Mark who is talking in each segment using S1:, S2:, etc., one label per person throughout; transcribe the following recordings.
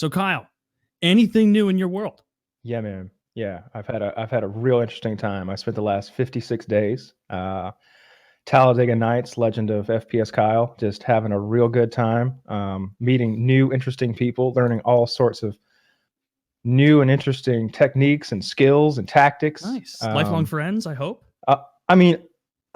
S1: So Kyle, anything new in your world?
S2: Yeah, man. Yeah, I've had a real interesting time. I spent the last 56 days, Talladega Nights, Legend of FPS Kyle, just having a real good time, meeting new interesting people, learning all sorts of new and interesting techniques and skills and tactics.
S1: Nice. Lifelong friends, I hope.
S2: I mean,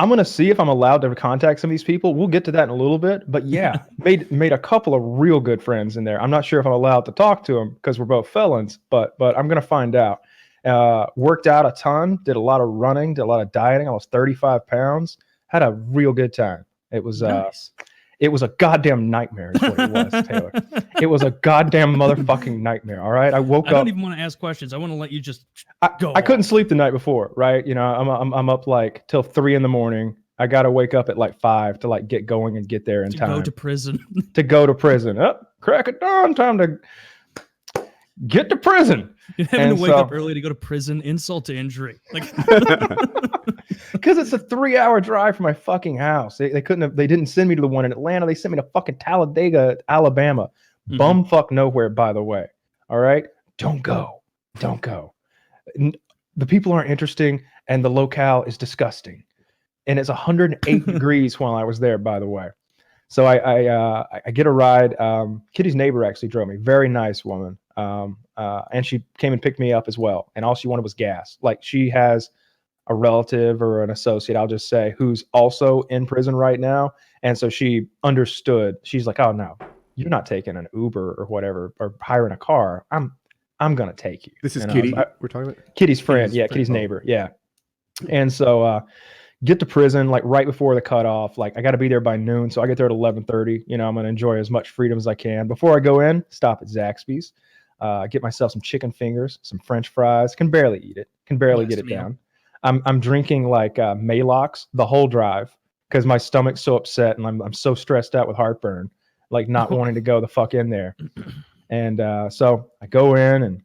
S2: I'm gonna see if I'm allowed to contact some of these people. We'll get to that in a little bit, but yeah, made a couple of real good friends in there. I'm not sure if I'm allowed to talk to them because we're both felons, but I'm gonna find out. Worked out a ton, did a lot of running, did a lot of dieting. I was 35 pounds. Had a real good time. It was
S1: Nice.
S2: it was a goddamn nightmare, is what it was, Taylor. It was a goddamn motherfucking nightmare. All right, I woke
S1: I
S2: up.
S1: don't even want to ask questions. I want to let you just go.
S2: I couldn't sleep the night before, right? You know, I'm up like till 3 a.m. I gotta wake up at like 5 to like get going and get there in time.
S1: Go to prison.
S2: To go to prison. Crack of dawn, time to get to prison.
S1: You're having to wake up early to go to prison, insult to injury. Like,
S2: because it's a 3-hour drive from my fucking house. They didn't send me to the one in Atlanta. They sent me to fucking Talladega, Alabama. Mm-hmm. Bumfuck nowhere, by the way. All right? Don't go. The people aren't interesting, and the locale is disgusting. And it's 108 degrees while I was there, by the way. So I get a ride. Kitty's neighbor actually drove me. Very nice woman. And she came and picked me up as well. And all she wanted was gas. Like, she has a relative or an associate, I'll just say, who's also in prison right now. And so she understood. She's like, oh no, you're not taking an Uber or whatever, or hiring a car. I'm gonna take you.
S3: This is Kitty we're talking about?
S2: Kitty's friend. Kitty's neighbor. Yeah. And so get to prison like right before the cutoff. Like, I got to be there by noon. So I get there at 11:30. You know, I'm going to enjoy as much freedom as I can. Before I go in, stop at Zaxby's, get myself some chicken fingers, some French fries. Can barely eat it. Can barely get it down. I'm drinking like Malox the whole drive because my stomach's so upset and I'm so stressed out with heartburn, like not wanting to go the fuck in there. And so I go in and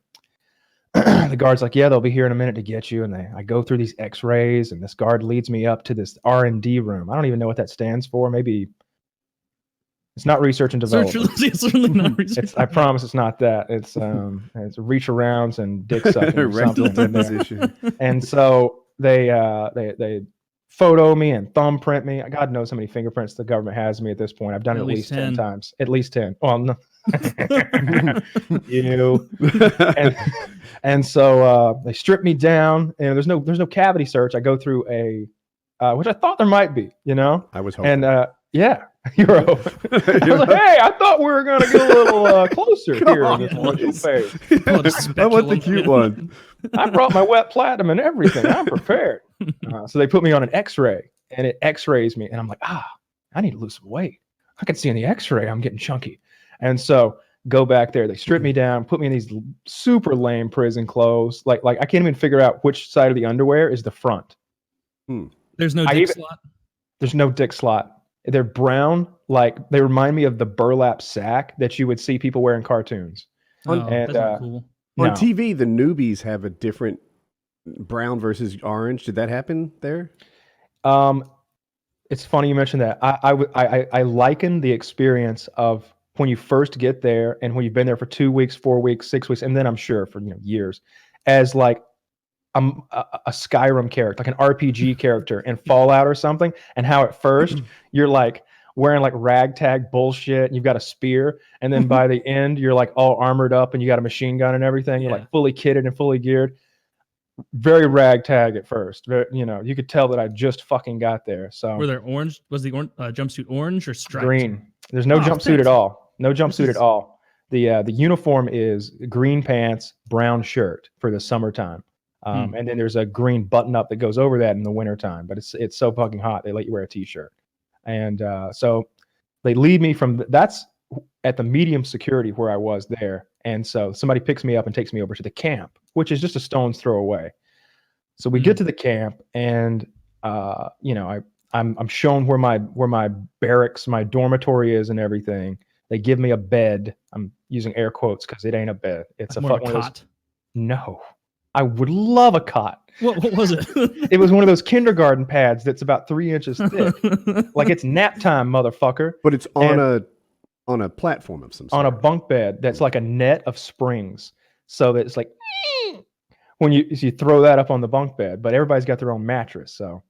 S2: the guard's like, yeah, they'll be here in a minute to get you. And I go through these x-rays and this guard leads me up to this R&D room. I don't even know what that stands for. Maybe it's not research and development.
S1: It's certainly not research.
S2: I promise it's not that. It's reach arounds and dick sucking or something. And so they photo me and thumbprint me. God knows how many fingerprints the government has me at this point. I've done it at least 10 times. At least 10. Well, no. And so they strip me down, and there's no cavity search. I go through a which I thought there might be, you know.
S3: I was hoping.
S2: And yeah, you were hoping. I was like, hey, I thought we were gonna get a little closer here in this wonderful phase.
S3: I want the cute one.
S2: I brought my wet platinum and everything. I'm prepared. So they put me on an X-ray, and it X-rays me, and I'm like, I need to lose some weight. I can see in the X-ray I'm getting chunky, and so go back there. They strip me down, put me in these super lame prison clothes. Like I can't even figure out which side of the underwear is the front.
S1: There's no dick slot.
S2: There's no dick slot. They're brown. Like, they remind me of the burlap sack that you would see people wear in cartoons.
S1: That's not cool.
S3: On TV, the newbies have a different brown versus orange. Did that happen there?
S2: It's funny you mentioned that. I liken the experience of when you first get there and when you've been there for 2 weeks, 4 weeks, 6 weeks, and then I'm sure for years, as like a Skyrim character, like an RPG character in Fallout or something, and how at first you're like wearing like ragtag bullshit and you've got a spear, and then by the end you're like all armored up and you got a machine gun and everything. You're like fully kitted and fully geared. Very ragtag at first. You could tell that I just fucking got there. So
S1: were there orange? Was the jumpsuit orange or striped?
S2: Green. There's no jumpsuit at all. No jumpsuit at all. The uniform is green pants, brown shirt for the summertime. And then there's a green button up that goes over that in the wintertime. But it's so fucking hot, they let you wear a t-shirt. And so they lead me from that's at the medium security where I was there. And so somebody picks me up and takes me over to the camp, which is just a stone's throw away. So we get to the camp, and I'm shown where my barracks, my dormitory is, and everything. They give me a bed. I'm using air quotes because it ain't a bed. It's
S1: more of a cot.
S2: No, I would love a cot.
S1: What was it?
S2: It was one of those kindergarten pads that's about 3 inches thick. Like, it's nap time, motherfucker.
S3: But it's on On a platform of some
S2: on a
S3: sort.
S2: bunk bed that's like a net of springs, so that it's like when you throw that up on the bunk bed. But everybody's got their own mattress, so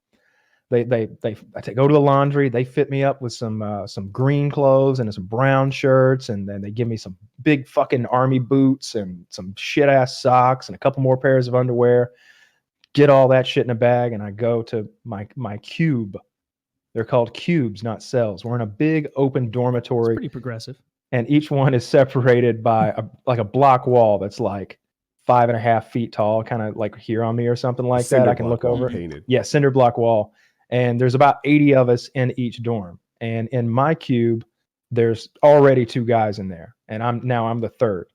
S2: I go to the laundry. They fit me up with some green clothes and some brown shirts, and then they give me some big fucking army boots and some shit ass socks and a couple more pairs of underwear. Get all that shit in a bag, and I go to my cube. They're called cubes, not cells. We're in a big open
S1: It's
S2: dormitory,
S1: pretty progressive.
S2: and each one is separated by a block wall that's like 5.5 feet tall, kind of like here on me or something like that.
S3: Cinder
S2: I can
S3: block
S2: look
S3: wall
S2: over.
S3: painted.
S2: Yeah, cinder block wall. And there's about 80 of us in each dorm. And in my cube, there's already 2 guys in there, and I'm the third.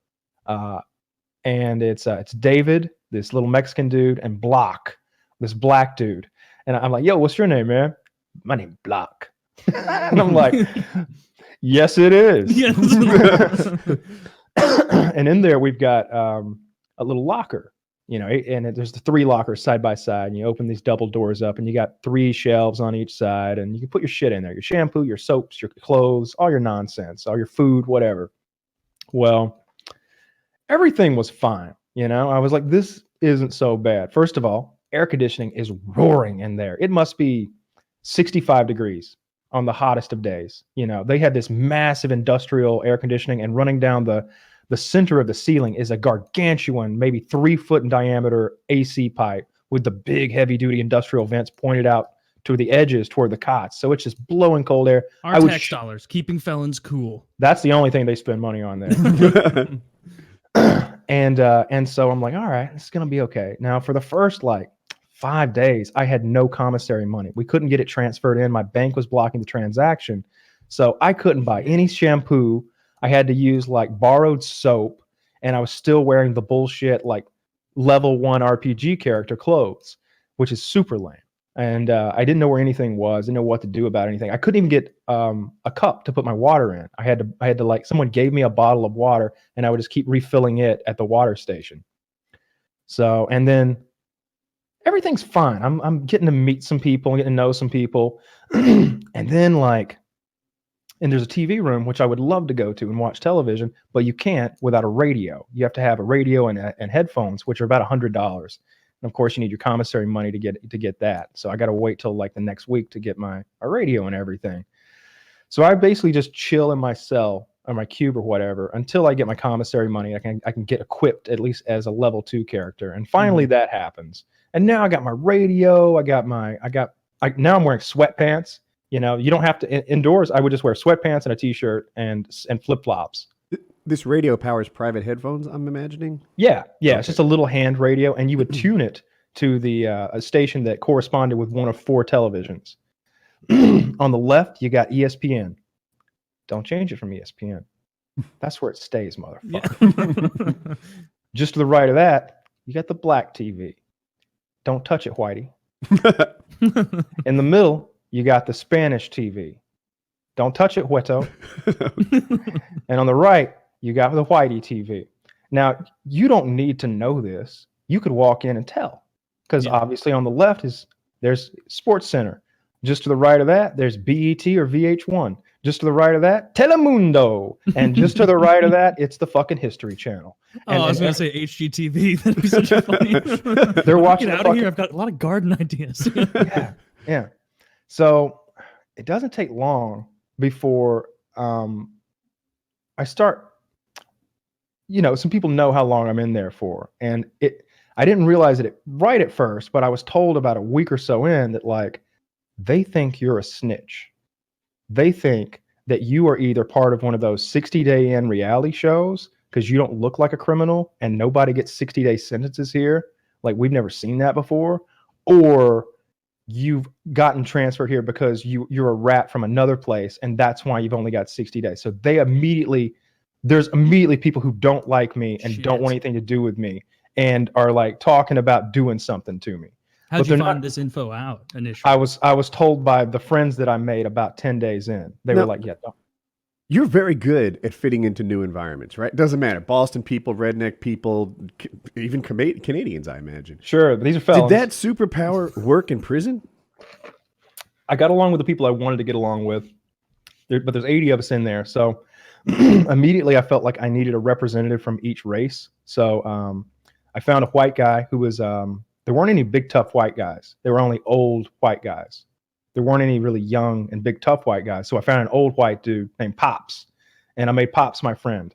S2: And it's David, this little Mexican dude, and Block, this black dude. And I'm like, yo, what's your name, man? My name's Block. And I'm like, yes, it is.
S1: Yes.
S2: And in there we've got a little locker, and there's the 3 lockers side by side, and you open these double doors up, and you got 3 shelves on each side, and you can put your shit in there, your shampoo, your soaps, your clothes, all your nonsense, all your food, whatever. Well, everything was fine. I was like, this isn't so bad. First of all, air conditioning is roaring in there. It must be 65 degrees on the hottest of days. They had this massive industrial air conditioning, and running down the center of the ceiling is a gargantuan, maybe 3 foot in diameter AC pipe with the big heavy duty industrial vents pointed out to the edges toward the cots. So it's just blowing cold air.
S1: Our tax dollars, keeping felons cool.
S2: That's the only thing they spend money on there. And so I'm like, all right, it's going to be okay. Now, for the first 5 days, I had no commissary money. We couldn't get it transferred in. My bank was blocking the transaction. So I couldn't buy any shampoo. I had to use borrowed soap, and I was still wearing the bullshit level 1 RPG character clothes, which is super lame. And I didn't know where anything was. Didn't know what to do about anything. I couldn't even get a cup to put my water in. I had to someone gave me a bottle of water, and I would just keep refilling it at the water station. So, and then everything's fine. I'm getting to meet some people, getting to know some people, and then and there's a TV room which I would love to go to and watch television, but you can't without a radio. You have to have a radio and headphones, which are about $100. And of course, you need your commissary money to get that. So I got to wait till the next week to get my radio and everything. So I basically just chill in my cell or my cube or whatever until I get my commissary money. I can get equipped at least as a level 2 character. And finally that happens. And now I got my radio. Now I'm wearing sweatpants. You don't have to indoors. I would just wear sweatpants and a t-shirt and flip-flops.
S3: This radio powers private headphones, I'm imagining?
S2: Yeah.
S3: Okay.
S2: It's just a little hand radio, and you would tune it to a station that corresponded with one of 4 televisions. On the left, you got ESPN. Don't change it from ESPN. That's where it stays, motherfucker. Yeah. Just to the right of that, you got the black TV. Don't touch it, Whitey. In the middle, you got the Spanish TV. Don't touch it, Hueto. And on the right, you got the Whitey TV. Now, you don't need to know this. You could walk in and tell. Because obviously on the left there's Sports Center. Just to the right of that, there's BET or VH1. Just to the right of that, Telemundo. And just to the right of that, it's the fucking History Channel.
S1: I was going to say HGTV. That'd be such a funny.
S2: They're watching
S1: Get out of here. I've got a lot of garden ideas.
S2: Yeah. So it doesn't take long before I start, some people know how long I'm in there for. And I didn't realize it right at first, but I was told about a week or so in that they think you're a snitch. They think that you are either part of one of those 60-day in reality shows because you don't look like a criminal and nobody gets 60-day sentences here. We've never seen that before. Or you've gotten transferred here because you're a rat from another place, and that's why you've only got 60 days. So there's immediately people who don't like me and don't want anything to do with me and are talking about doing something to me.
S1: How did you find this info out initially?
S2: I was told by the friends that I made about 10 days in. They were like, yeah. Don't.
S3: You're very good at fitting into new environments, right? Doesn't matter. Boston people, redneck people, even Canadians, I imagine.
S2: Sure, these are felons.
S3: Did that superpower work in prison?
S2: I got along with the people I wanted to get along with, but there's 80 of us in there. So immediately I felt like I needed a representative from each race. So I found a white guy who was, there weren't any big tough white guys. There were only old white guys. There weren't any really young and big tough white guys. So I found an old white dude named Pops, and I made Pops my friend.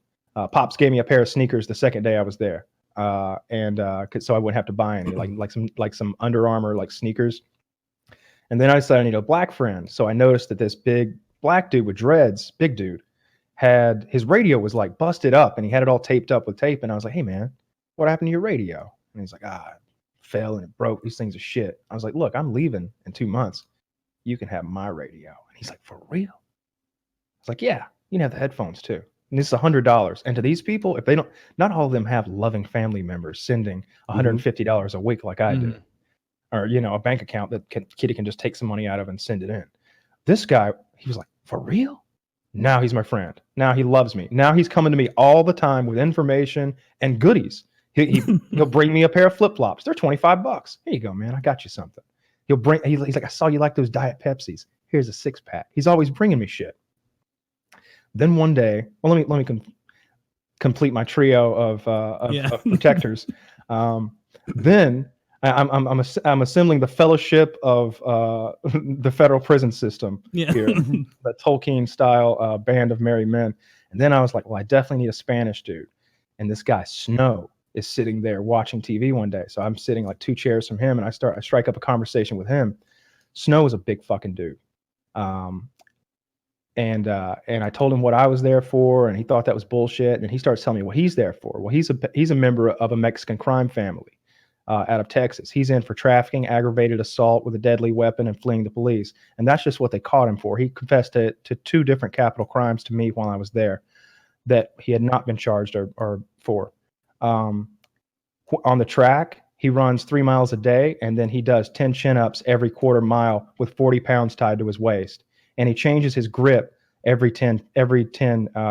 S2: Pops gave me a pair of sneakers the second day I was there, so I wouldn't have to buy any, like some Under Armour like sneakers. And then I decided I need a black friend. So I noticed that this big black dude with dreads, big dude, had his radio was like busted up, and he had it all taped up with tape. And I was like, "Hey man, what happened to your radio?" And he's like, "Ah, it fell and it broke. These things are shit." I was like, "Look, I'm leaving in 2 months. You can have my radio." And he's like, "For real?" I was like, "Yeah, you can have the headphones too." And this is $100. And to these people, if they don't, not all of them have loving family members sending $150 a week like I do, or a bank account that Kitty can just take some money out of and send it in. This guy, he was like, "For real?" Now he's my friend. Now he loves me. Now he's coming to me all the time with information and goodies. He'll bring me a pair of flip-flops. They're $25. Here you go, man. I got you something. He's like, "I saw you like those Diet Pepsis. Here's a 6-pack." He's always bringing me shit. Then one day, well, let me complete my trio of protectors. Then I'm assembling the fellowship of the federal prison system here, the Tolkien style band of merry men. And then I was like, well, I definitely need a Spanish dude. And this guy Snow is sitting there watching TV one day. So I'm sitting like 2 chairs from him, and I strike up a conversation with him. Snow is a big fucking dude. And I told him what I was there for, and he thought that was bullshit. And he starts telling me what he's there for. Well, he's a member of a Mexican crime family out of Texas. He's in for trafficking, aggravated assault with a deadly weapon, and fleeing the police. And that's just what they caught him for. He confessed to 2 different capital crimes to me while I was there that he had not been charged or for. On the track, he runs 3 miles a day, and then he does 10 chin-ups every quarter mile with 40 pounds tied to his waist. And he changes his grip every 10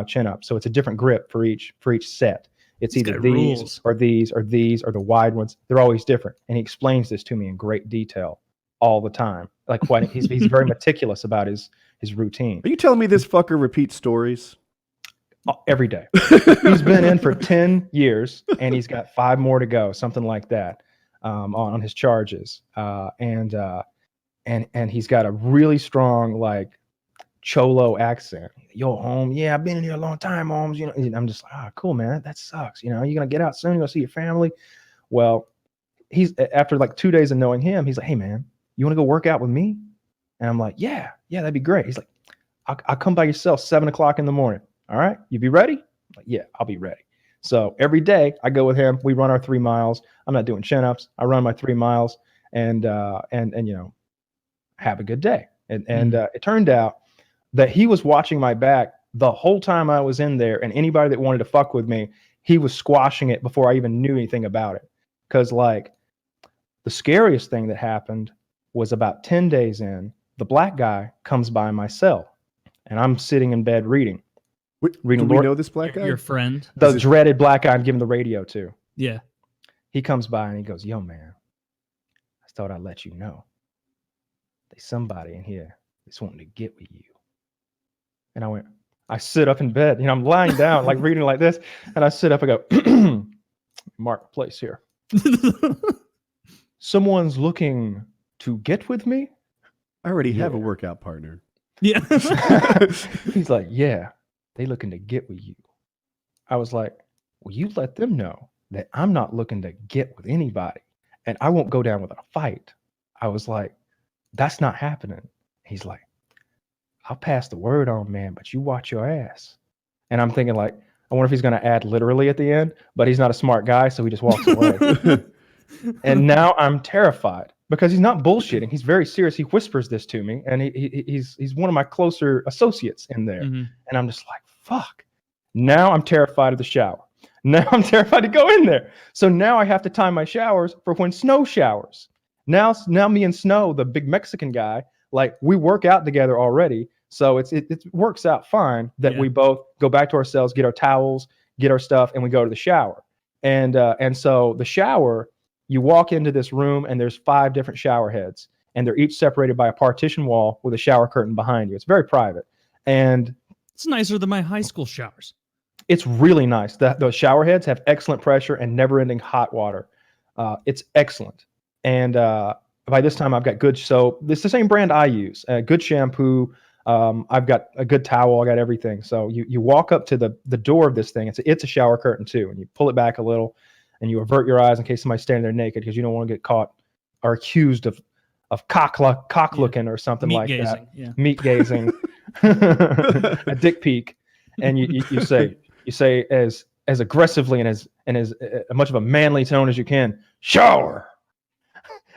S2: chin-ups. So it's a different grip for each set. It's either these or these or these or the wide ones. They're always different. And he explains this to me in great detail all the time. Like he's very meticulous about his routine.
S3: Are you telling me this fucker repeats stories?
S2: Every day. He's been in for 10 years, and he's got 5 more to go, something like that, on his charges. And he's got a really strong like Cholo accent. "Yo, Holmes, yeah, I've been in here a long time, Holmes." And I'm just like, cool, man. That sucks. You're gonna get out soon. You're gonna see your family. Well, he's after like 2 days of knowing him, he's like, "Hey, man, you want to go work out with me?" And I'm like, yeah, that'd be great. He's like, I'll come by your cell 7:00 in the morning. All right, you be ready? I'm like, yeah, I'll be ready. So every day I go with him. We run our 3 miles. I'm not doing chin-ups. I run my 3 miles and have a good day. And it turned out that he was watching my back the whole time I was in there, and anybody that wanted to fuck with me, he was squashing it before I even knew anything about it. Because like the scariest thing that happened was about 10 days in, the black guy comes by my cell, and I'm sitting in bed reading.
S3: Do we know this black guy?
S1: Your friend?
S2: The dreaded black guy I'm giving the radio to.
S1: Yeah.
S2: He comes by and he goes, "Yo, man, I thought I'd let you know. There's somebody in here that's wanting to get with you." And I sit up in bed, I'm lying down, like reading like this. And I sit up and go, "Mark place here. Someone's looking to get with me?"
S3: I already have a workout partner.
S1: Yeah.
S2: He's like, "Yeah, they looking to get with you." I was like, "Well, you let them know that I'm not looking to get with anybody, and I won't go down without a fight." I was like, "That's not happening." He's like, "I'll pass the word on, man, but you watch your ass." And I'm thinking like, I wonder if he's going to add literally at the end, but he's not a smart guy, so he just walks away. And now I'm terrified because he's not bullshitting. He's very serious. He whispers this to me, and he's one of my closer associates in there. And I'm just like, fuck. Now I'm terrified of the shower. Now I'm terrified to go in there. So now I have to time my showers for when Snow showers. Now me and Snow, the big Mexican guy, like we work out together already. So it works out fine that we both go back to our cells, get our towels, get our stuff, and we go to the shower. And so the shower, you walk into this room and there's 5 different shower heads, and they're each separated by a partition wall with a shower curtain behind you. It's very private. And
S1: It's nicer than my high school showers.
S2: It's really nice. The shower heads have excellent pressure and never-ending hot water. It's excellent. And by this time, I've got good soap. It's the same brand I use. Good shampoo. I've got a good towel. I got everything. So you walk up to the door of this thing. It's a shower curtain too, and you pull it back a little, and you avert your eyes in case somebody's standing there naked because you don't want to get caught or accused of cock looking or something
S1: Meat
S2: like
S1: gazing,
S2: that.
S1: yeah.
S2: Meat gazing, a dick peek, and you say as aggressively and as much of a manly tone as you can, shower.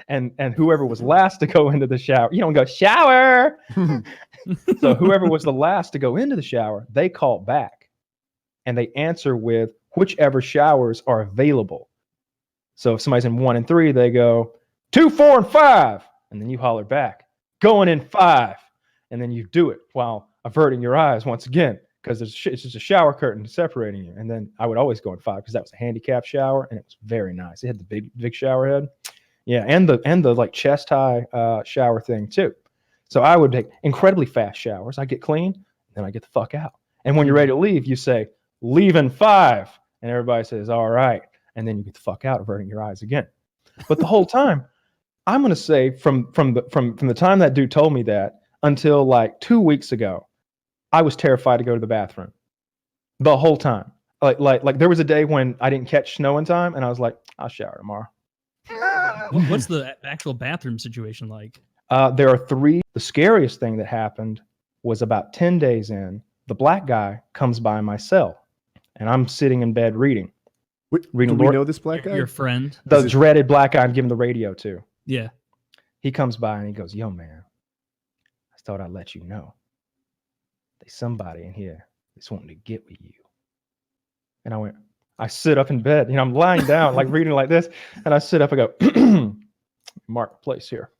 S2: And whoever was last to go into the shower, you don't go shower. So whoever was the last to go into the shower, they call back, and they answer with whichever showers are available. So if somebody's in 1 and 3, they go 2, 4, and 5, and then you holler back, going in 5, and then you do it while averting your eyes once again because it's just a shower curtain separating you. And then I would always go in 5 because that was a handicap shower, and it was very nice. It had the big shower head. Yeah, and the like chest high shower thing too. So I would take incredibly fast showers. I get clean, then I get the fuck out. And when you're ready to leave, you say, leave in 5. And everybody says, all right. And then you get the fuck out, averting your eyes again. But the whole time, I'm going to say from the time that dude told me that until like 2 weeks ago, I was terrified to go to the bathroom. The whole time. Like there was a day when I didn't catch snow in time, and I was like, I'll shower tomorrow.
S1: What's the actual bathroom situation like?
S2: There are 3. The scariest thing that happened was about 10 days in, the black guy comes by my cell, and I'm sitting in bed reading.
S3: Do we know this black guy?
S1: Your friend?
S2: The dreaded black guy I'm giving the radio to.
S1: Yeah.
S2: He comes by and he goes, yo, man, I thought I'd let you know. There's somebody in here that's wanting to get with you. And I sit up in bed, I'm lying down, like reading like this. And I sit up and go, mark place here.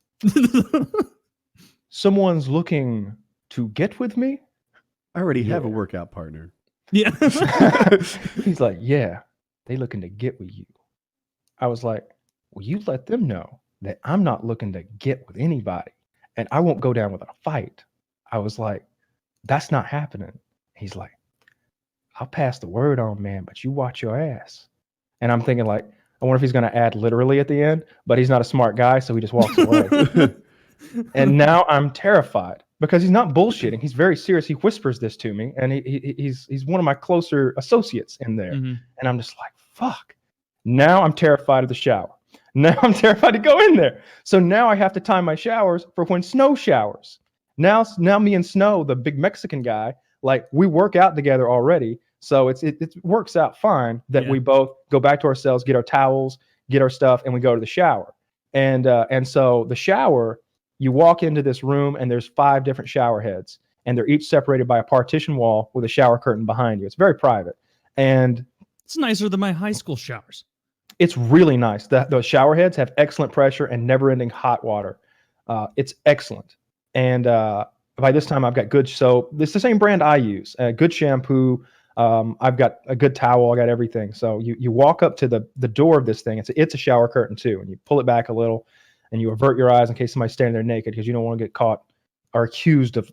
S2: Someone's looking to get with me?
S3: I already have a workout partner.
S1: Yeah.
S2: He's like, yeah, they looking to get with you. I was like, well, you let them know that I'm not looking to get with anybody, and I won't go down without a fight. I was like, that's not happening. He's like, I'll pass the word on, man, but you watch your ass. And I'm thinking like, I wonder if he's going to add literally at the end, but he's not a smart guy, so he just walks away. And now I'm terrified because he's not bullshitting. He's very serious. He whispers this to me, and he's one of my closer associates in there.
S1: Mm-hmm.
S2: And I'm just like, fuck. Now I'm terrified of the shower. Now I'm terrified to go in there. So now I have to time my showers for when Snow showers. Now me and Snow, the big Mexican guy, like we work out together already. So it works out fine that we both go back to our cells, get our towels, get our stuff, and we go to the shower. And so the shower, you walk into this room and there's 5 different shower heads, and they're each separated by a partition wall with a shower curtain behind you. It's very private. And
S1: it's nicer than my high school showers.
S2: It's really nice. The shower heads have excellent pressure and never-ending hot water. It's excellent. And by this time, I've got good soap. It's the same brand I use. Good shampoo. I've got a good towel. I got everything. So you walk up to the door of this thing. It's a shower curtain too, and you pull it back a little, and you avert your eyes in case somebody's standing there naked because you don't want to get caught or accused of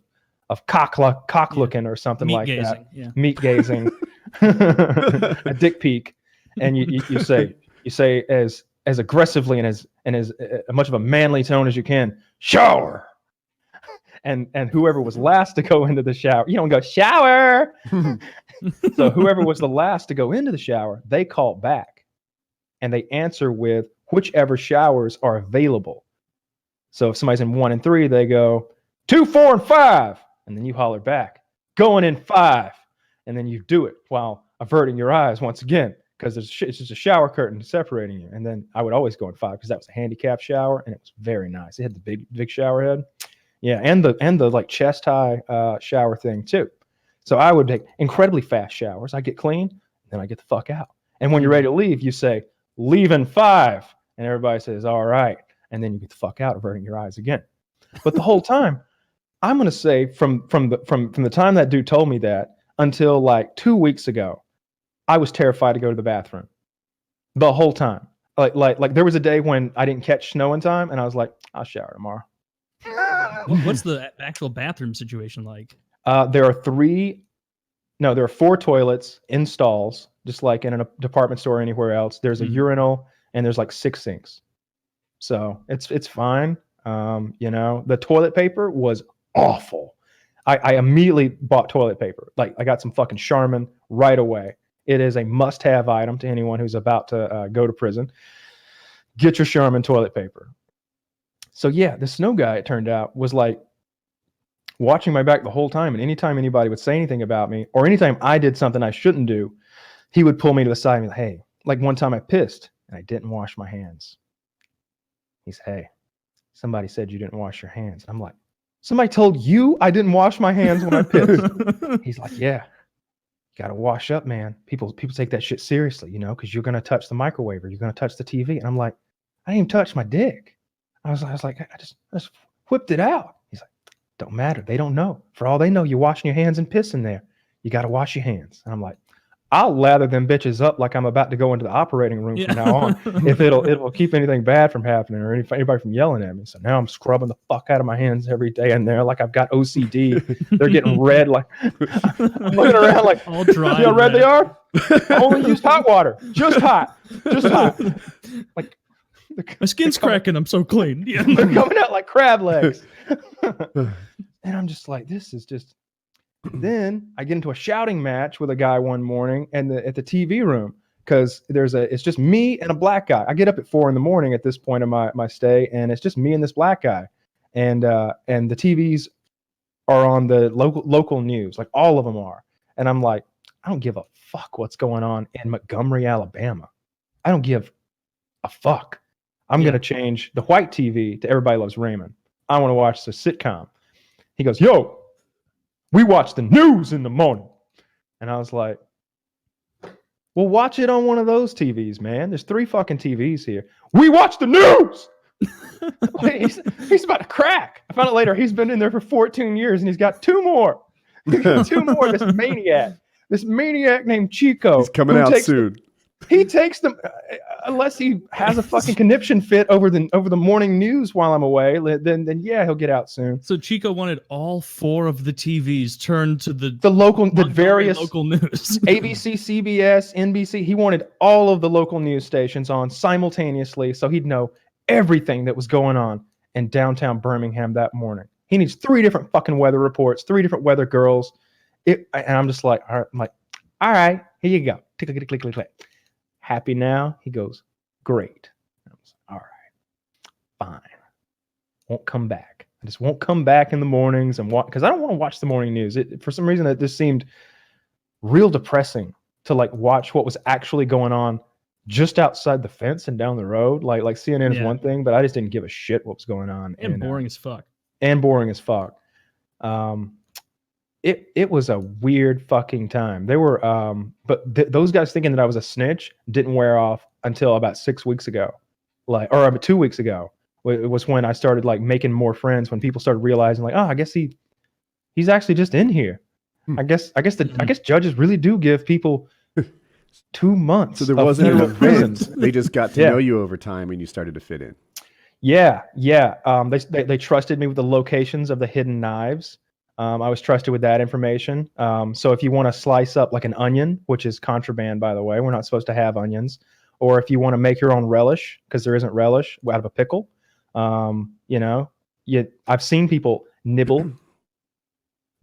S2: cock looking or something
S1: Meat
S2: like
S1: gazing,
S2: that.
S1: yeah.
S2: Meat gazing, a dick peek, and you say as aggressively and as much of a manly tone as you can, shower. And whoever was last to go into the shower, you don't go shower. So whoever was the last to go into the shower, they call back, and they answer with whichever showers are available. So if somebody's in 1 and 3, they go 2, 4, and 5, and then you holler back, going in 5, and then you do it while averting your eyes once again because it's just a shower curtain separating you. And then I would always go in 5 because that was a handicap shower, and it was very nice. It had the big shower head. Yeah, and the like chest high shower thing too. So I would take incredibly fast showers. I get clean, then I get the fuck out. And when you're ready to leave, you say, leave in 5. And everybody says, all right. And then you get the fuck out, averting your eyes again. But the whole time, I'm going to say from the time that dude told me that until like 2 weeks ago, I was terrified to go to the bathroom. The whole time. Like there was a day when I didn't catch snow in time, and I was like, I'll shower tomorrow.
S1: What's the actual bathroom situation like?
S2: There are 3 No, there are 4 toilets in stalls, just like in a department store or anywhere else. There's a urinal and there's like 6 sinks. So it's fine. The toilet paper was awful. I immediately bought toilet paper. Like I got some fucking Charmin right away. It is a must-have item to anyone who's about to go to prison. Get your Charmin toilet paper. So yeah, the snow guy, it turned out, was like watching my back the whole time. And anytime anybody would say anything about me, or anytime I did something I shouldn't do, he would pull me to the side and be like, hey, like one time I pissed and I didn't wash my hands. He said, hey, somebody said you didn't wash your hands. And I'm like, somebody told you I didn't wash my hands when I pissed? He's like, yeah, you got to wash up, man. People take that shit seriously, because you're going to touch the microwave or you're going to touch the TV. And I'm like, I didn't even touch my dick. I was like, I just whipped it out. He's like, don't matter. They don't know. For all they know, you're washing your hands and pissing there. You got to wash your hands. And I'm like, I'll lather them bitches up like I'm about to go into the operating room from now on. If it'll keep anything bad from happening or anybody from yelling at me. So now I'm scrubbing the fuck out of my hands every day in there like I've got OCD. They're getting red. Like I'm looking around like, all dry. You know how red they are? I only used hot water. Just hot. Like
S1: my skin's cracking. I'm so clean. Yeah.
S2: They're coming out like crab legs. And I'm just like, this is just. Then I get into a shouting match with a guy one morning at the TV room because it's just me and a black guy. I get up at 4 a.m. at this point of my stay, and it's just me and this black guy, and the TVs are on the local news, like all of them are, and I'm like, I don't give a fuck what's going on in Montgomery, Alabama. I don't give a fuck. I'm gonna change the white TV to Everybody Loves Raymond. I want to watch the sitcom. He goes, yo. We watch the news in the morning. And I was like, well, watch it on one of those TVs, man. There's 3 fucking TVs here. We watch the news. he's about to crack. I found out later he's been in there for 14 years and he's got 2 more. This maniac named Chico.
S3: He's coming out soon.
S2: He takes them unless he has a fucking conniption fit over the morning news while I'm away. Then yeah, he'll get out soon.
S1: So Chico wanted all 4 of the TVs turned to the
S2: various
S1: local news.
S2: ABC, CBS, NBC. He wanted all of the local news stations on simultaneously, so he'd know everything that was going on in downtown Birmingham that morning. He needs 3 different fucking weather reports, 3 different weather girls. And I'm just like, all right, here you go. Click, click, click, click, click. Happy now? He goes, great. I was like, all right, fine. Won't come back. I just won't come back in the mornings and watch, because I don't want to watch the morning news. For some reason, it just seemed real depressing to like watch what was actually going on just outside the fence and down the road. Like CNN is one thing, but I just didn't give a shit what was going on.
S1: And boring as fuck.
S2: It was a weird fucking time. They were, but those guys thinking that I was a snitch didn't wear off until about 6 weeks ago, or about 2 weeks ago. It was when I started like making more friends. When people started realizing, like, oh, I guess he's actually just in here. I guess judges really do give people 2 months.
S3: So there wasn't an event. They just got to know you over time, and you started to fit in.
S2: Yeah. They trusted me with the locations of the hidden knives. I was trusted with that information. So if you want to slice up like an onion, which is contraband, by the way, we're not supposed to have onions. Or if you want to make your own relish, because there isn't relish out of a pickle, I've seen people nibble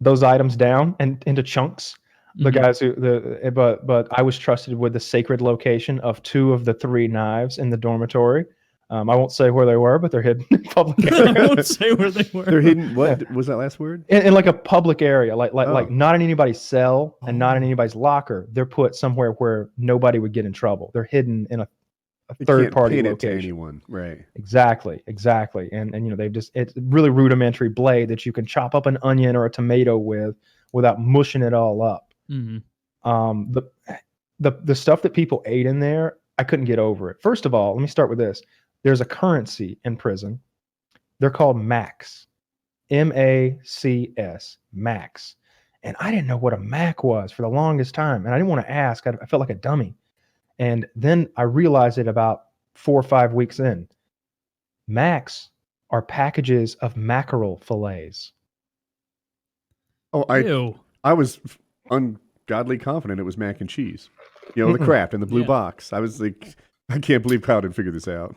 S2: those items down and into chunks. The guys but I was trusted with the sacred location of 2 of the 3 knives in the dormitory. I won't say where they were, but they're hidden in public area.
S1: I won't say where they were.
S3: They're hidden. What was that last word?
S2: In like a public area, like not in anybody's cell and not in anybody's locker. They're put somewhere where nobody would get in trouble. They're hidden in a third-party location.
S3: To anyone, right?
S2: Exactly. And it's really rudimentary blade that you can chop up an onion or a tomato with without mushing it all up.
S1: Mm-hmm.
S2: The stuff that people ate in there, I couldn't get over it. First of all, let me start with this. There's a currency in prison. They're called Macs. M-A-C-S. Macs. And I didn't know what a Mac was for the longest time. And I didn't want to ask. I felt like a dummy. And then I realized it about 4 or 5 weeks in. Macs are packages of mackerel fillets.
S3: Oh, I was godly confident it was mac and cheese. You know, the Kraft in the blue box. I was like, I can't believe Kyle didn't figure this out.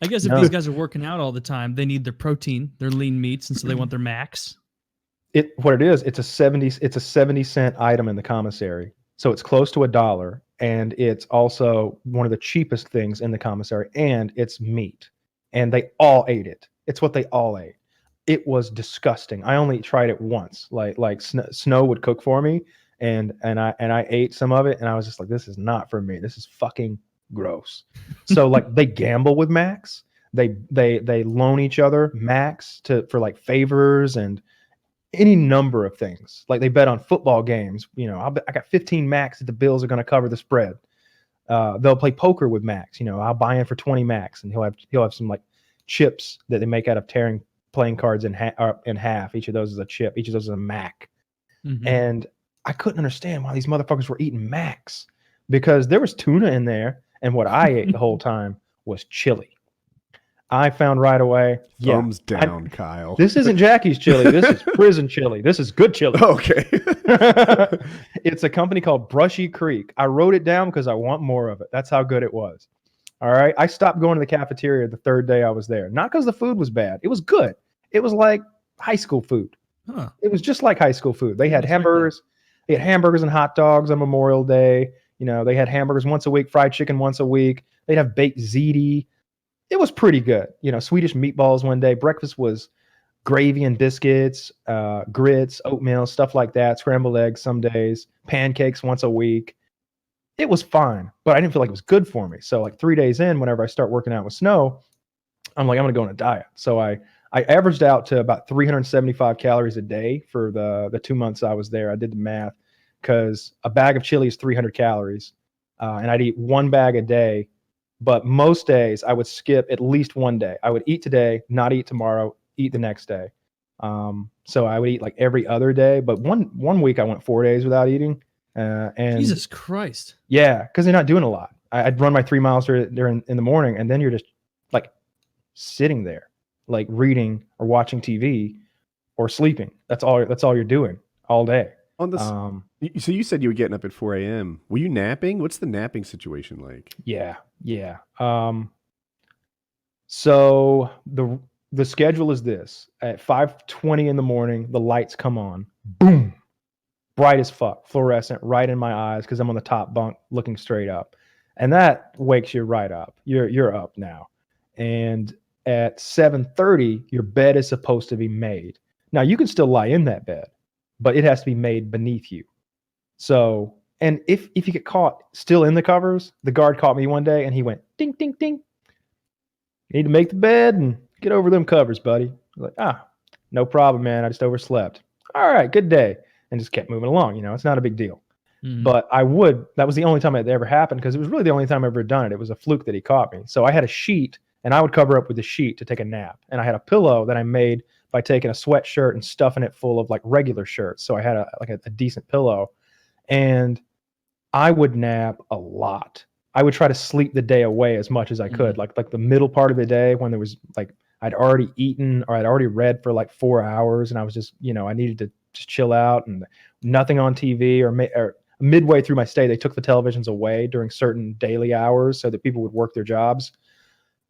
S1: I guess if these guys are working out all the time, they need their protein, their lean meats, and so they want their max.
S2: What it is, it's a 70-cent item in the commissary. So it's close to $1, and it's also one of the cheapest things in the commissary, and it's meat. And they all ate it. It's what they all ate. It was disgusting. I only tried it once. Like Snow would cook for me, and I ate some of it, and I was just like, this is not for me. This is fucking gross. So like they gamble with Max. They loan each other Max for like favors and any number of things. Like they bet on football games. You know, I got 15 Max that the Bills are going to cover the spread. They'll play poker with Max. You know, I'll buy in for 20 Max, and he'll have some like chips that they make out of tearing playing cards in half. Each of those is a chip. Each of those is a Mac. Mm-hmm. And I couldn't understand why these motherfuckers were eating Max, because there was tuna in there, and what I ate the whole time was chili. I found right away.
S3: Thumbs down, Kyle.
S2: This isn't Jackie's chili. This is prison chili. This is good chili.
S3: Okay.
S2: It's a company called Brushy Creek. I wrote it down because I want more of it. That's how good it was. All right. I stopped going to the cafeteria the third day I was there. Not because the food was bad. It was good. It was like high school food. Huh. It was just like high school food. They had hamburgers. They had hamburgers and hot dogs on Memorial Day. You know, they had hamburgers once a week, fried chicken once a week. They'd have baked ziti. It was pretty good. You know, Swedish meatballs one day. Breakfast was gravy and biscuits, grits, oatmeal, stuff like that. Scrambled eggs some days. Pancakes once a week. It was fine, but I didn't feel like it was good for me. So like 3 days in, whenever I start working out with Snow, I'm like, I'm going to go on a diet. So I averaged out to about 375 calories a day for the 2 months I was there. I did the math, because a bag of chili is 300 calories, and I'd eat one bag a day. But most days I would skip at least one day. I would eat today, not eat tomorrow, eat the next day. So I would eat like every other day. But one week I went 4 days without eating. And
S1: Jesus Christ.
S2: Yeah, because they're not doing a lot. I'd run my 3 miles there in the morning, and then you're just like sitting there, like reading or watching TV or sleeping. That's all you're doing all day.
S3: On this, so you said you were getting up at 4 a.m. Were you napping? What's the napping situation like?
S2: Yeah. So the schedule is this: at 5:20 in the morning, the lights come on, boom, bright as fuck, fluorescent, right in my eyes, because I'm on the top bunk looking straight up, and that wakes you right up. You're up now, and at 7:30, your bed is supposed to be made. Now you can still lie in that bed, but it has to be made beneath you. So, and if you get caught still in the covers, the guard caught me one day and he went, ding, ding, ding. You need to make the bed and get over them covers, buddy. I'm like, no problem, man. I just overslept. All right, good day. And just kept moving along. You know, it's not a big deal. Mm-hmm. But that was the only time it ever happened, because it was really the only time I've ever done it. It was a fluke that he caught me. So I had a sheet, and I would cover up with the sheet to take a nap. And I had a pillow that I made by taking a sweatshirt and stuffing it full of like regular shirts. So I had a decent pillow, and I would nap a lot. I would try to sleep the day away as much as I could. Mm-hmm. Like the middle part of the day, when there was like, I'd already eaten or I'd already read for like 4 hours, and I was just, I needed to just chill out, and nothing on TV, or midway through my stay, they took the televisions away during certain daily hours so that people would work their jobs.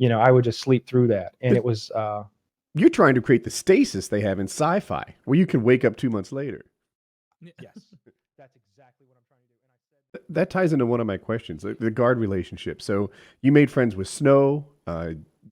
S2: I would just sleep through that. And it was,
S3: you're trying to create the stasis they have in sci-fi, where you can wake up 2 months later.
S2: Yes, that's exactly what I'm trying to do. And
S3: that ties into one of my questions, the guard relationship. So you made friends with Snow.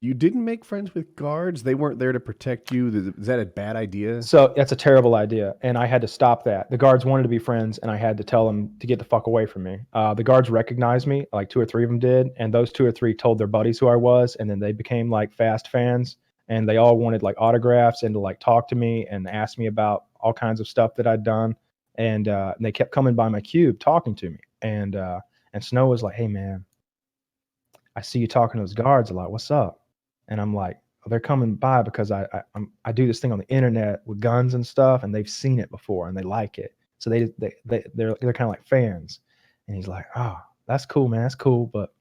S3: You didn't make friends with guards. They weren't there to protect you. Is that a bad idea?
S2: So that's a terrible idea, and I had to stop that. The guards wanted to be friends, and I had to tell them to get the fuck away from me. The guards recognized me, like 2 or 3 of them did, and those 2 or 3 told their buddies who I was, and then they became like fast fans. And they all wanted like autographs and to like talk to me and ask me about all kinds of stuff that I'd done. And they kept coming by my cube talking to me. And Snow was like, hey man, I see you talking to those guards a lot. What's up? And I'm like, well, they're coming by because I do this thing on the internet with guns and stuff, and they've seen it before and they like it. So they're kind of like fans. And he's like, oh, that's cool, man. That's cool. But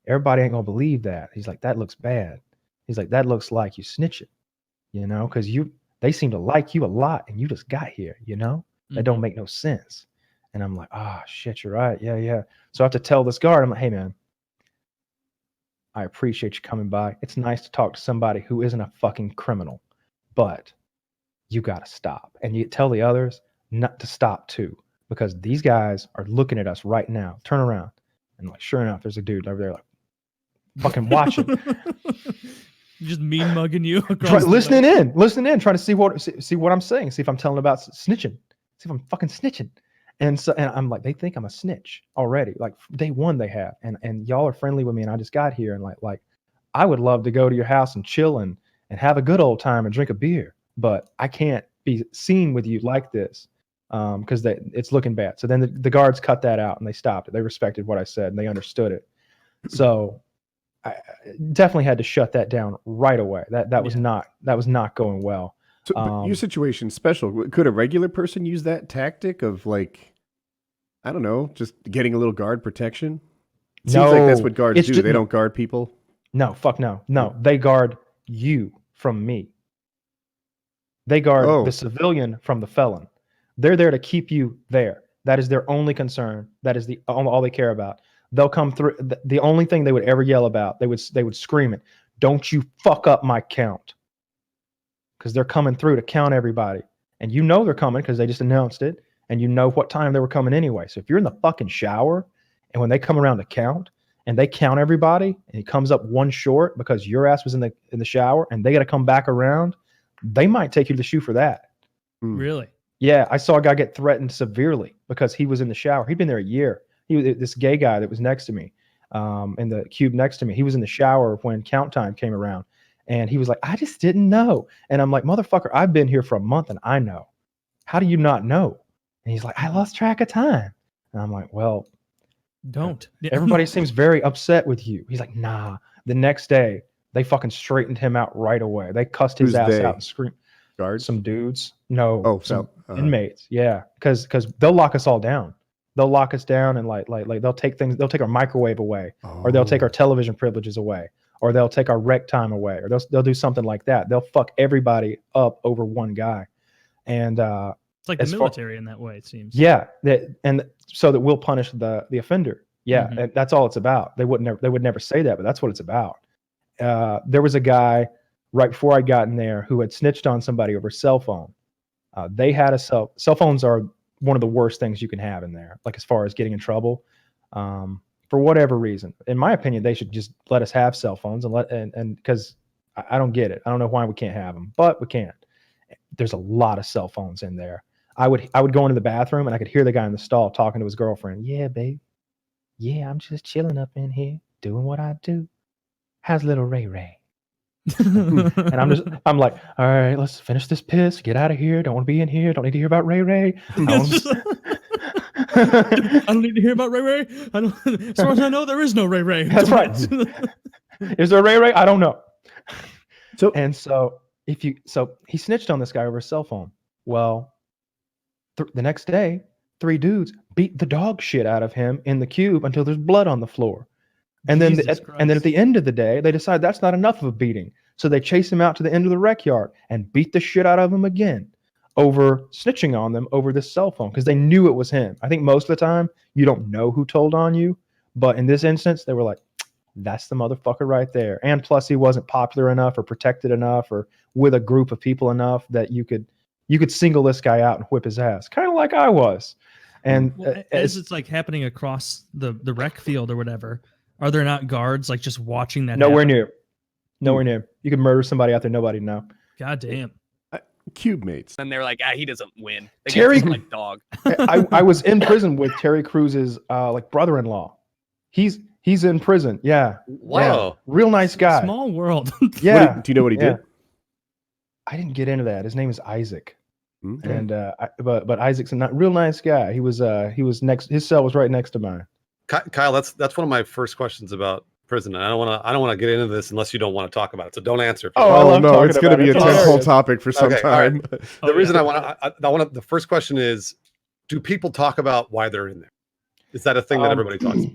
S2: everybody ain't gonna believe that. He's like, that looks bad. He's like, that looks like you snitching, because they seem to like you a lot, and you just got here, That don't make no sense. And I'm like, ah, shit, you're right. Yeah, yeah. So I have to tell this guard, I'm like, hey, man, I appreciate you coming by. It's nice to talk to somebody who isn't a fucking criminal, but you got to stop. And you tell the others not to stop too, because these guys are looking at us right now. Turn around. And like, sure enough, there's a dude over there like fucking watching.
S1: Just mean mugging you.
S2: Listening in, trying to see what I'm saying, see if I'm telling about snitching, see if I'm fucking snitching. And I'm like, they think I'm a snitch already. Like day one they have, and y'all are friendly with me, and I just got here, and like I would love to go to your house and chill and have a good old time and drink a beer, but I can't be seen with you like this because it's looking bad. So then the guards cut that out and they stopped it. They respected what I said and they understood it. So I definitely had to shut that down right away. That was not going well.
S3: So but your situation's special. Could a regular person use that tactic of like, I don't know, just getting a little guard protection? It seems like that's what guards do. They don't guard people. No,
S2: fuck no. No, they guard you from me. They guard the civilian from the felon. They're there to keep you there. That is their only concern. That is all they care about. They'll come through. The only thing they would ever yell about, they would scream it. Don't you fuck up my count. Because they're coming through to count everybody. And you know they're coming because they just announced it. And you know what time they were coming anyway. So if you're in the fucking shower and when they come around to count and they count everybody and it comes up one short because your ass was in the shower and they got to come back around, they might take you to the shoe for that.
S1: Really?
S2: Yeah. I saw a guy get threatened severely because he was in the shower. He'd been there a year. This gay guy that was next to me in the cube next to me, he was in the shower when count time came around. And he was like, I just didn't know. And I'm like, motherfucker, I've been here for a month and I know. How do you not know? And he's like, I lost track of time. And I'm like, well,
S1: don't.
S2: Everybody seems very upset with you. He's like, nah. The next day, they fucking straightened him out right away. They cussed his ass out and screamed.
S3: Guards?
S2: Some dudes. No.
S3: Oh,
S2: some inmates. Yeah. Because they'll lock us all down. They'll lock us down and like they'll take our microwave away, or they'll take our television privileges away, or they'll take our rec time away, or they'll do something like that. They'll fuck everybody up over one guy. And
S1: it's like the military in that way, it seems.
S2: Yeah, and so that we'll punish the offender. Yeah, and that's all it's about. They would never say that, but that's what it's about. There was a guy right before I got in there who had snitched on somebody over a cell phone. They had a cell phones are one of the worst things you can have in there, like as far as getting in trouble. For whatever reason, in my opinion, they should just let us have cell phones and because I don't get it. I don't know why we can't have them, but we can't. There's a lot of cell phones in there. I would go into the bathroom and I could hear the guy in the stall talking to his girlfriend. Yeah, babe. Yeah, I'm just chilling up in here doing what I do. How's little Ray Ray? And I'm like, all right, let's finish this piss. Get out of here. Don't want to be in here. Don't need to hear about Ray Ray.
S1: I don't need to hear about Ray Ray. As far as I know, there is no Ray Ray.
S2: That's right. Is there a Ray Ray? I don't know. So he snitched on this guy over a cell phone. Well, the next day, 3 dudes beat the dog shit out of him in the cube until there's blood on the floor. And then at the end of the day, they decide that's not enough of a beating. So they chase him out to the end of the rec yard and beat the shit out of him again over snitching on them over this cell phone because they knew it was him. I think most of the time you don't know who told on you. But in this instance, they were like, that's the motherfucker right there. And plus he wasn't popular enough or protected enough or with a group of people enough that you could single this guy out and whip his ass. Kind of like I was. And
S1: as it's like happening across the rec field or whatever, are there not guards like just watching that?
S2: Nowhere near. You could murder somebody out there, nobody know.
S1: God damn.
S3: Cube mates.
S4: And they're like, he doesn't win. They
S2: Terry,
S4: like dog.
S2: I was in prison with Terry Cruz's like brother-in-law. He's in prison. Yeah.
S4: Whoa.
S2: Yeah. Real nice guy.
S1: Small world.
S2: Yeah.
S3: Do you know what he did?
S2: I didn't get into that. His name is Isaac.
S3: Okay.
S2: And but Isaac's a real nice guy. He was next. His cell was right next to mine.
S5: Kyle, that's one of my first questions about prison. And I don't want to get into this unless you don't want to talk about it. So don't answer.
S3: Oh no, it's going to be a tentpole topic for some time.
S5: Right. The reason I want to, the first question is, do people talk about why they're in there? Is that a thing that everybody talks about?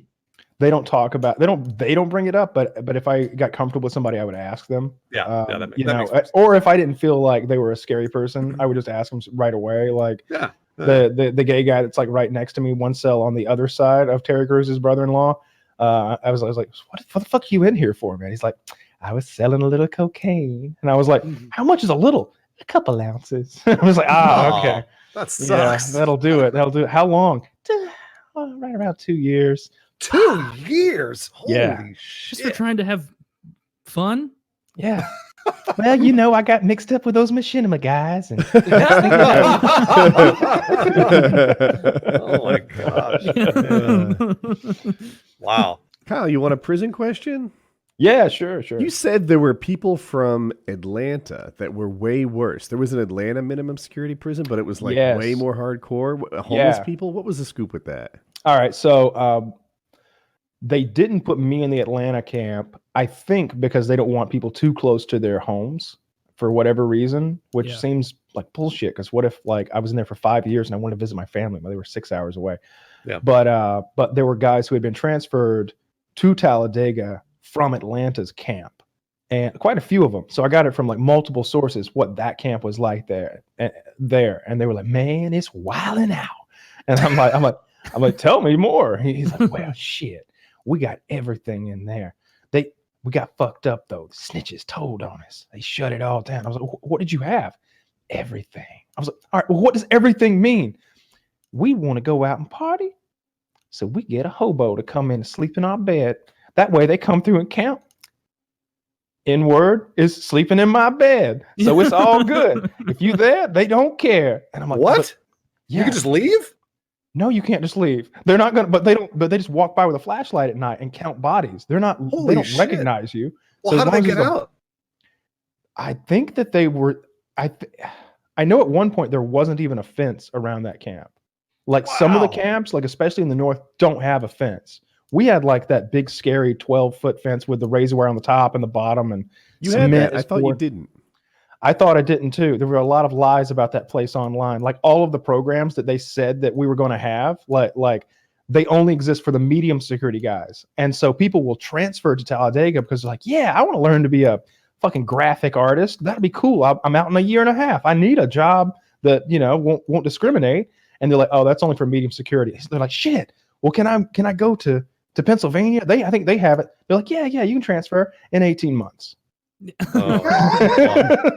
S2: They don't talk about. They don't bring it up. But if I got comfortable with somebody, I would ask them.
S5: That makes sense.
S2: Or if I didn't feel like they were a scary person, I would just ask them right away. Like, the gay guy that's like right next to me, one cell on the other side of Terry Cruz's brother-in-law. I was like, what the fuck are you in here for, man? He's like, I was selling a little cocaine, and I was like, how much is a little? A couple ounces. I was like, okay,
S5: that sucks.
S2: yeah, that'll do it. That'll do it. How long? Right around 2 years.
S5: 2 years. Holy
S2: Yeah.
S5: shit.
S1: Just for trying to have fun.
S2: Yeah. Well, I got mixed up with those machinima guys. And
S5: Oh my gosh. Wow.
S3: Kyle, you want a prison question?
S2: yeah, sure.
S3: You said there were people from Atlanta that were way worse. There was an Atlanta minimum security prison, but it was like
S2: Yes.
S3: way more hardcore. Homeless
S2: Yeah.
S3: people. What was the scoop with that?
S2: All right. So they didn't put me in the Atlanta camp, I think, because they don't want people too close to their homes for whatever reason, which
S1: Yeah.
S2: seems like bullshit. Because what if like I was in there for 5 years and I wanted to visit my family, but they were 6 hours away.
S5: Yeah.
S2: But there were guys who had been transferred to Talladega from Atlanta's camp, and quite a few of them. So I got it from like multiple sources what that camp was like there, and they were like, man, it's wilding out. And I'm like, tell me more. He's like, well, shit, we got everything in there. We got fucked up though. The snitches told on us. They shut it all down. I was like, what did you have? Everything. I was like, all right, well, what does everything mean? We want to go out and party, so we get a hobo to come in and sleep in our bed. That way they come through and count. N-word is sleeping in my bed. So it's all good. If you there, they don't care. And I'm like,
S5: What?
S2: Yeah.
S5: You can just leave?
S2: No, you can't just leave. They're not gonna, but they just walk by with a flashlight at night and count bodies. They
S5: Holy
S2: don't
S5: shit.
S2: recognize you.
S5: Well,
S2: So
S5: how
S2: as
S5: did they
S2: long as
S5: get
S2: it's
S5: out?
S2: I think that they were, I know at one point there wasn't even a fence around that camp. Like some of the
S5: Wow.
S2: camps, like especially in the north, don't have a fence. We had like that big scary 12-foot fence with the razor wire on the top and the bottom, and
S3: You had
S2: cement
S3: that. I
S2: is
S3: thought you
S2: poured.
S3: didn't.
S2: I thought I didn't too. There were a lot of lies about that place online. Like all of the programs that they said that we were going to have, like they only exist for the medium security guys. And so people will transfer to Talladega because they're like, yeah, I want to learn to be a fucking graphic artist. That'd be cool. I'm out in a year and a half. I need a job that, won't discriminate. And they're like, oh, that's only for medium security. So they're like, shit. Well, can I go to Pennsylvania? I think they have it. They're like, yeah, you can transfer in 18 months.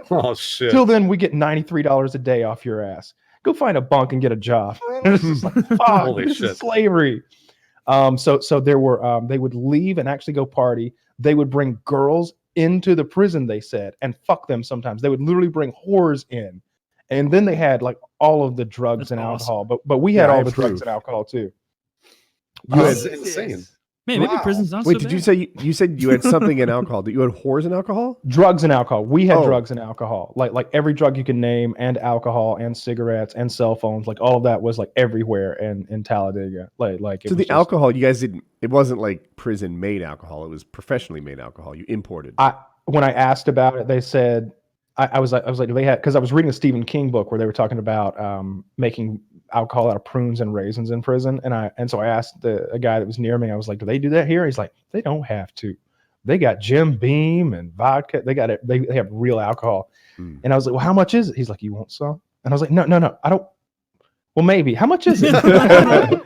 S5: Oh shit.
S2: Till then, we get $93 a day off your ass. Go find a bunk and get a job. And it's just like, fuck,
S5: Holy
S2: this
S5: shit.
S2: is slavery. So there were, they would leave and actually go party. They would bring girls into the prison, they said, and fuck them sometimes. They would literally bring whores in. And then they had like all of the drugs
S1: That's
S2: and
S1: awesome.
S2: alcohol, but we had
S3: Yeah, I
S2: all the drugs
S3: approve.
S2: and alcohol too.
S5: That's insane.
S1: Man, maybe
S5: Wow.
S1: prison's not
S3: Wait,
S1: so
S3: did you
S1: bad.
S3: say you said you had something in alcohol? That you had whores and alcohol?
S2: Drugs and alcohol. We had
S3: Oh.
S2: drugs and alcohol, like every drug you can name, and alcohol and cigarettes and cell phones. Like all of that was like everywhere in Talladega. Like it
S3: So
S2: was
S3: the
S2: just-
S3: alcohol, you guys didn't. It wasn't like prison made alcohol. It was professionally made alcohol. You imported.
S2: When I asked about it, they said I was like, do they had, because I was reading a Stephen King book where they were talking about making alcohol out of prunes and raisins in prison, and so I asked a guy that was near me. I was like, do they do that here? He's like, they don't have to. They got Jim Beam and vodka. They got it. They have real alcohol.
S3: Mm.
S2: And I was like, well, how much is it? He's like, you want some? And I was like, no, I don't. Well, maybe. How much is it? And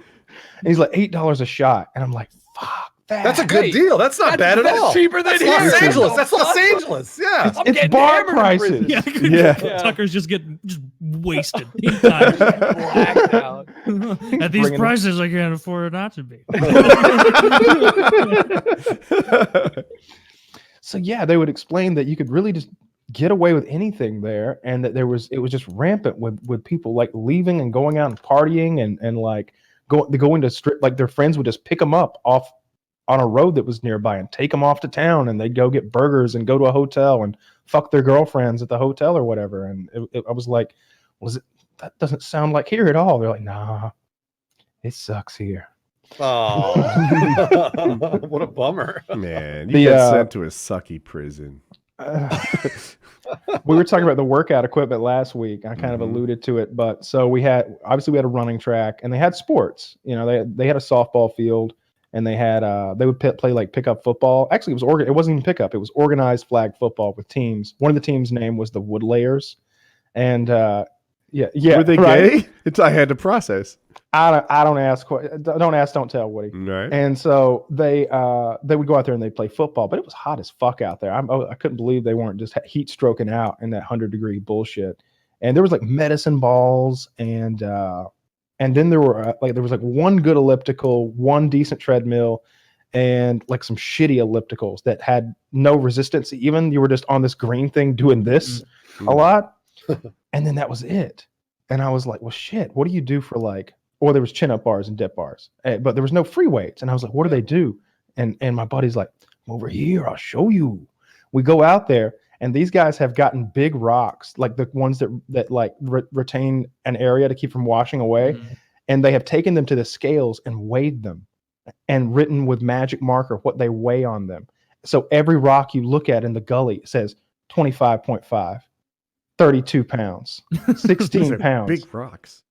S2: he's like, $8 a shot. And I'm like, fuck that.
S5: That's a good deal. That's not bad at all.
S4: cheaper than
S5: That's
S4: here.
S5: Los Angeles. That's
S4: Fuck.
S5: Los Angeles. Yeah.
S4: I'm
S2: It's
S4: getting
S2: bar
S4: hammered in
S2: prices.
S4: prison.
S1: Yeah,
S3: Yeah.
S1: Tucker's just wasted. big time.
S4: Blacked out.
S1: At these
S2: Bringing-
S1: prices, I can't afford it not to be.
S2: So yeah, they would explain that you could really just get away with anything there, and that it was just rampant with people like leaving and going out and partying and like going to strip, like their friends would just pick them up off on a road that was nearby and take them off to town, and they'd go get burgers and go to a hotel and fuck their girlfriends at the hotel or whatever. And I was like, that doesn't sound like here at all. They're like, nah, it sucks here.
S5: Oh, what a bummer.
S3: Man, you
S2: The,
S3: got sent to a sucky prison.
S2: We were talking about the workout equipment last week. I kind of
S3: Mhm.
S2: alluded to it, but so we had a running track, and they had sports. You know, they had a softball field, and they had they would play like pickup football. Actually, it wasn't even pickup; it was organized flag football with teams. One of the teams' name was the Woodlayers, and Yeah, yeah.
S3: Were they
S2: right?
S3: gay? I had to process.
S2: I don't ask, don't ask, don't tell, Woody.
S3: Right.
S2: And so they would go out there and they play football, but it was hot as fuck out there. I couldn't believe they weren't just heat stroking out in that 100-degree bullshit. And there was like medicine balls and then there were there was like one good elliptical, one decent treadmill, and like some shitty ellipticals that had no resistance. Even you were just on this green thing doing this a lot, and then that was it. And I was like, well, shit, what do you do for like? Or there was chin-up bars and dip bars, but there was no free weights. And I was like, what do they do? And my buddy's like, over here, I'll show you. We go out there, and these guys have gotten big rocks, like the ones that like retain an area to keep from washing away. And they have taken them to the scales and weighed them and written with magic marker what they weigh on them. So every rock you look at in the gully says 25.5, 32 pounds, 16 pounds.
S3: Big rocks.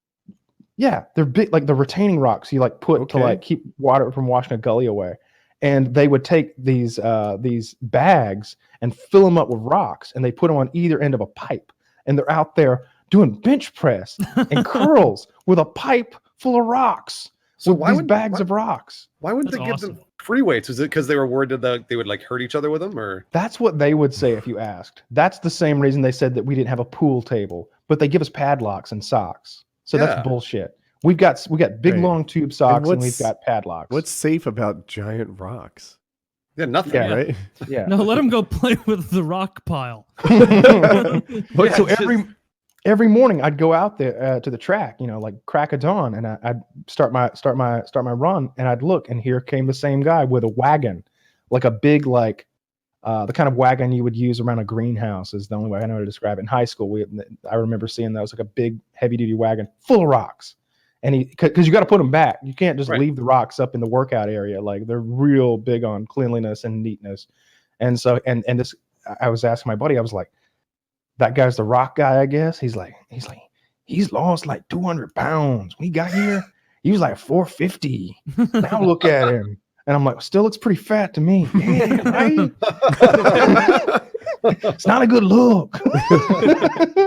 S2: Yeah, they're big, like the retaining rocks you like put to like keep water from washing a gully away. And they would take these bags and fill them up with rocks, and they put them on either end of a pipe. And they're out there doing bench press and curls with a pipe full of rocks. So why these bags of rocks?
S5: Why wouldn't they give them free weights? Is it because they were worried that they would like hurt each other with them, or? That's
S2: what they would say if you asked. That's the same reason they said that we didn't have a pool table, but they give us padlocks and socks. So that's bullshit. We got big long tube socks and we've got padlocks.
S3: What's safe about giant rocks?
S5: Yeah, nothing.
S3: Yeah, right?
S2: Yeah.
S1: No, let them go play with the rock pile.
S2: So every morning I'd go out there to the track, like crack of dawn, and I'd start my run, and I'd look, and here came the same guy with a wagon, like a big the kind of wagon you would use around a greenhouse is the only way I know to describe it. In high school, I remember seeing that. It was like a big heavy duty wagon full of rocks, and because you got to put them back, you can't just leave the rocks up in the workout area. Like they're real big on cleanliness and neatness, and so and this I was asking my buddy, I was like, that guy's the rock guy, I guess. He's lost like 200 pounds. When he got here, he was like 450. Now look at him. And I'm like, still looks pretty fat to me. Yeah, right? It's not a good look.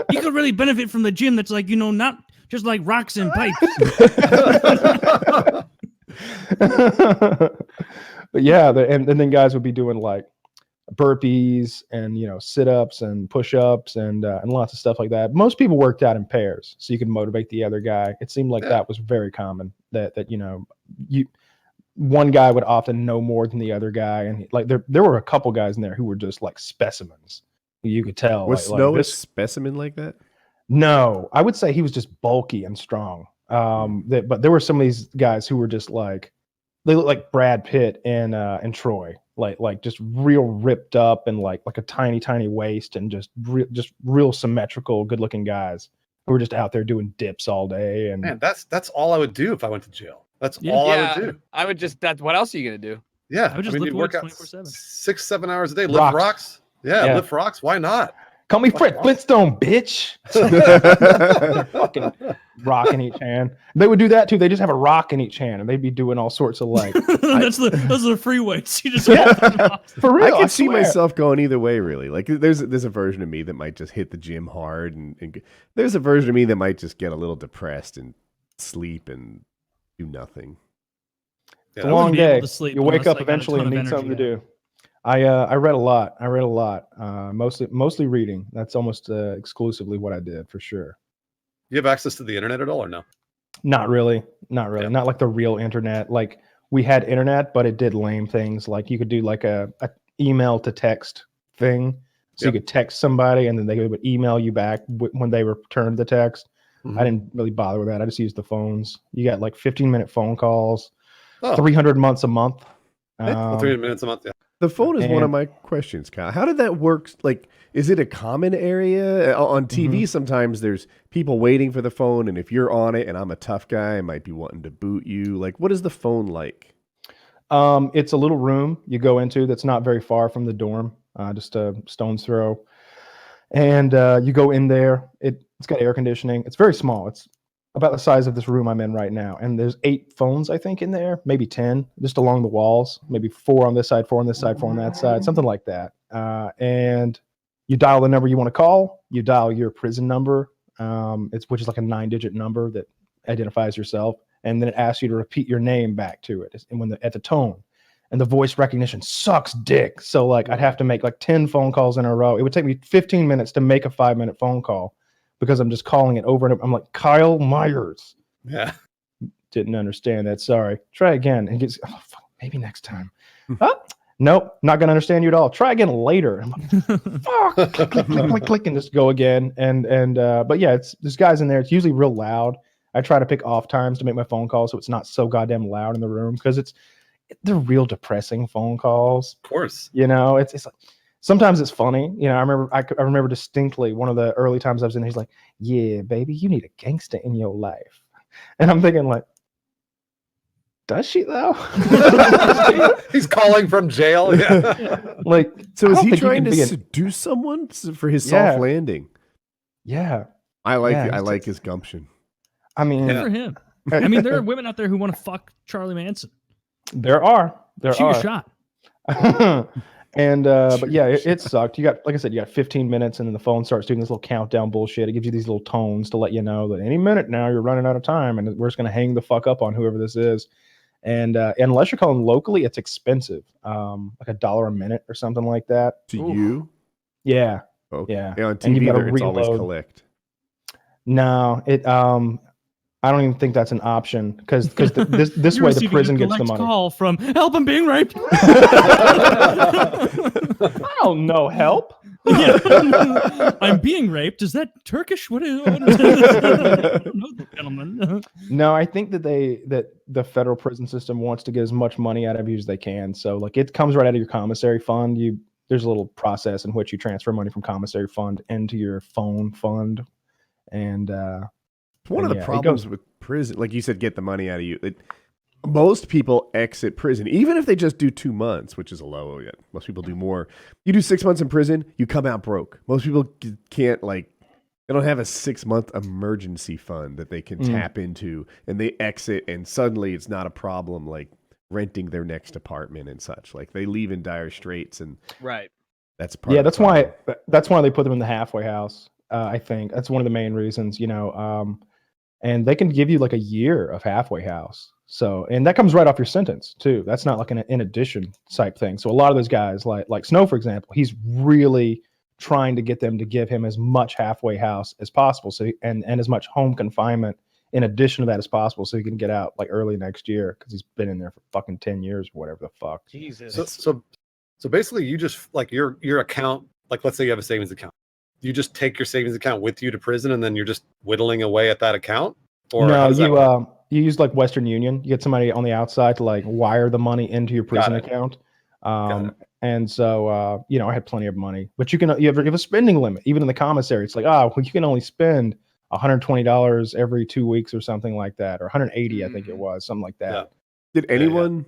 S1: You could really benefit from the gym that's like, not just like rocks and pipes.
S2: But yeah, and then guys would be doing like burpees and sit-ups and push-ups and lots of stuff like that. Most people worked out in pairs so you could motivate the other guy. It seemed like that was very common, that one guy would often know more than the other guy, and like there were a couple guys in there who were just like specimens. You could tell.
S3: Was Snow a specimen like that?
S2: No, I would say he was just bulky and strong. But there were some of these guys who were just like, they look like Brad Pitt and Troy, like just real ripped up and like a tiny waist and just real symmetrical, good looking guys who were just out there doing dips all day. And
S5: man, that's all I would do if I went to jail. That's all I would do.
S4: I would just. What else are you gonna do?
S5: Yeah,
S1: I would just lift
S5: work out
S1: 24/7.
S5: 6-7 hours a day. Lift rocks. Yeah, lift rocks. Why not?
S2: Call me Fred Flintstone, bitch. Fucking rock in each hand. They would do that too. They just have a rock in each hand, and they'd be doing all sorts of like.
S1: Those are the free weights. You just
S2: for real.
S3: I can see myself going either way. Really, like there's a version of me that might just hit the gym hard, and there's a version of me that might just get a little depressed and sleep and do nothing.
S2: It's a long day. You wake up eventually and need something to do. I read a lot. Mostly reading. That's almost exclusively what I did, for sure.
S5: You have access to the internet at all, or no?
S2: Not really. Not like the real internet. Like we had internet, but it did lame things. Like you could do like a email to text thing. So you could text somebody and then they would email you back when they returned the text. I didn't really bother with that. I just used the phones. You got like 15-minute phone calls, 300 months a month.
S5: 300 minutes a month, yeah.
S3: The phone is one of my questions, Kyle. How did that work? Like, is it a common area? On TV, sometimes there's people waiting for the phone, and if you're on it and I'm a tough guy, I might be wanting to boot you. Like, what is the phone like?
S2: It's a little room you go into that's not very far from the dorm, just a stone's throw. And you go in there. It's got air conditioning. It's very small. It's about the size of this room I'm in right now. And there's 8 phones, I think, in there, maybe 10, just along the walls, maybe 4 on this side, 4 on this side, 4 on that side, something like that. And you dial the number you want to call, you dial your prison number, which is like a 9-digit number that identifies yourself, and then it asks you to repeat your name back to it, and at the tone. And the voice recognition sucks dick. So like I'd have to make like 10 phone calls in a row. It would take me 15 minutes to make a 5-minute phone call because I'm just calling it over and over. I'm like, Kyle Myers.
S5: Yeah.
S2: Didn't understand that. Sorry. Try again. And gets, oh, fuck, maybe next time. Nope, not gonna understand you at all. Try again later. I'm like, fuck, click, click, click, click, click, and just go again. But yeah, there's guys in there. It's usually real loud. I try to pick off times to make my phone calls so it's not so goddamn loud in the room because they're real depressing phone calls.
S5: Of course.
S2: You know, it's like sometimes it's funny. You know, I remember distinctly one of the early times I was in there, he's like, yeah, baby, you need a gangster in your life. And I'm thinking like, does she though?
S5: He's calling from jail. Yeah.
S2: Like,
S3: so is he trying to seduce someone for his soft landing?
S2: Yeah.
S3: I like his gumption.
S2: I mean,
S1: good for him. I mean, there are women out there who want to fuck Charlie Manson.
S2: There are.
S1: Shoot a shot.
S2: And but yeah, it sucked. You got, like I said, you got 15 minutes, and then the phone starts doing this little countdown bullshit. It gives you these little tones to let you know that any minute now you're running out of time, and we're just gonna hang the fuck up on whoever this is. And unless you're calling locally, it's expensive, like $1 a minute or something like that.
S3: To you?
S2: Yeah.
S3: Okay.
S2: Yeah.
S3: On TV, it's always collect.
S2: No, I don't even think that's an option because this way the prison gets the money.
S1: Call from help, I'm being raped.
S2: I don't know, help.
S1: I'm being raped. Is that Turkish? What is this? No, gentlemen.
S2: No, I think that the federal prison system wants to get as much money out of you as they can. So like it comes right out of your commissary fund. There's a little process in which you transfer money from commissary fund into your phone fund, and
S3: one of the problems with prison, like you said, get the money out of you. Most people exit prison, even if they just do 2 months, which is a low. Most people do more. You do 6 months in prison, you come out broke. Most people can't they don't have a 6-month emergency fund that they can tap into, and they exit, and suddenly it's not a problem like renting their next apartment and such. Like they leave in dire straits, and
S4: right.
S3: That's part.
S2: Yeah, that's why they put them in the halfway house. I think that's one of the main reasons. You know. And they can give you like a year of halfway house. So, and that comes right off your sentence too. That's not like an in addition type thing. So a lot of those guys like Snow, for example, he's really trying to get them to give him as much halfway house as possible. So, and as much home confinement in addition to that as possible. So he can get out like early next year because he's been in there for fucking 10 years or whatever the fuck.
S4: Jesus.
S5: So basically you just like your account, like let's say you have a savings account. You just take your savings account with you to prison, and then you're just whittling away at that account? Or
S2: no, you use like Western Union. You get somebody on the outside to like wire the money into your prison account. And so you know, I had plenty of money, but you have a spending limit. Even in the commissary, it's like, well, you can only spend $120 every 2 weeks or something like that, or 180, I think it was, something like that.
S5: Yeah.
S3: Did anyone?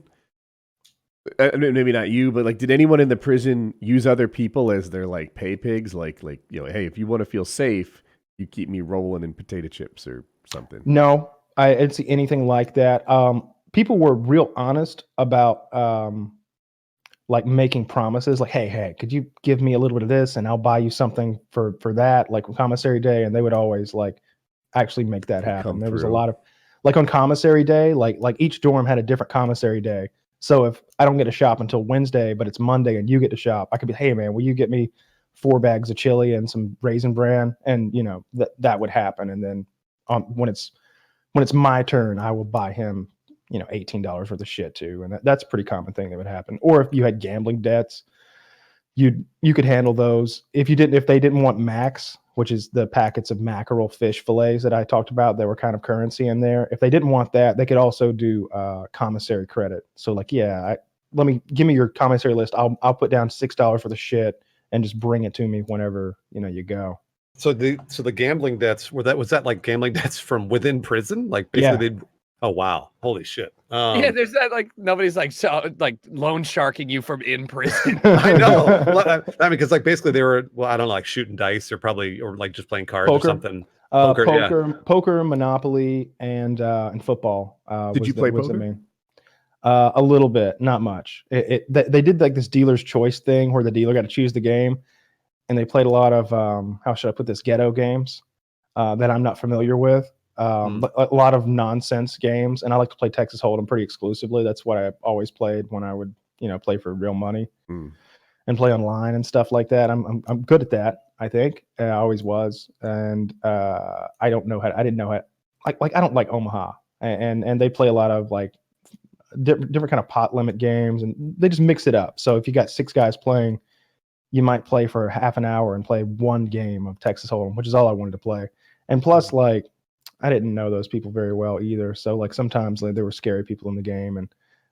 S3: Maybe not you, but like, did anyone in the prison use other people as their like pay pigs? Like, you know, hey, if you want to feel safe, you keep me rolling in potato chips or something.
S2: No, I didn't see anything like that. People were real honest about like making promises, like, hey, could you give me a little bit of this, and I'll buy you something for that, like commissary day, and they would always like actually make that happen. There was a lot of like on commissary day, like each dorm had a different commissary day. So if I don't get to shop until Wednesday, but it's Monday and you get to shop, I could be, hey man, will you get me 4 bags of chili and some Raisin Bran? And you know, that would happen. And then when it's my turn, I will buy him, you know, $18 worth of shit too. And that's a pretty common thing that would happen. Or if you had gambling debts, you could handle those. If they didn't want max, which is the packets of mackerel fish fillets that I talked about that were kind of currency in there. If they didn't want that, they could also do commissary credit. So like, yeah, give me your commissary list. I'll put down $6 for the shit and just bring it to me whenever, you know, you go.
S5: So the gambling debts was that like gambling debts from within prison? Like basically oh wow, holy shit.
S4: Yeah, there's that like nobody's like loan sharking you from in prison.
S5: I know. I mean, because like basically they were, well, I don't know, like shooting dice or like just playing cards or something.
S2: Poker, Monopoly, and football.
S3: Did you play poker?
S2: A little bit, not much. They did like this dealer's choice thing where the dealer got to choose the game, and they played a lot of how should I put this, ghetto games. that I'm not familiar with. But a lot of nonsense games, and I like to play Texas Hold'em pretty exclusively. That's what I always played when I would, play for real money and play online and stuff like that. I'm good at that. I think I always was, and I don't know how. I didn't know how. Like I don't like Omaha, and they play a lot of like different kind of pot limit games, and they just mix it up. So if you got 6 guys playing, you might play for half an hour and play one game of Texas Hold'em, which is all I wanted to play. And plus, like, I didn't know those people very well either. So like sometimes like, there were scary people in the game, and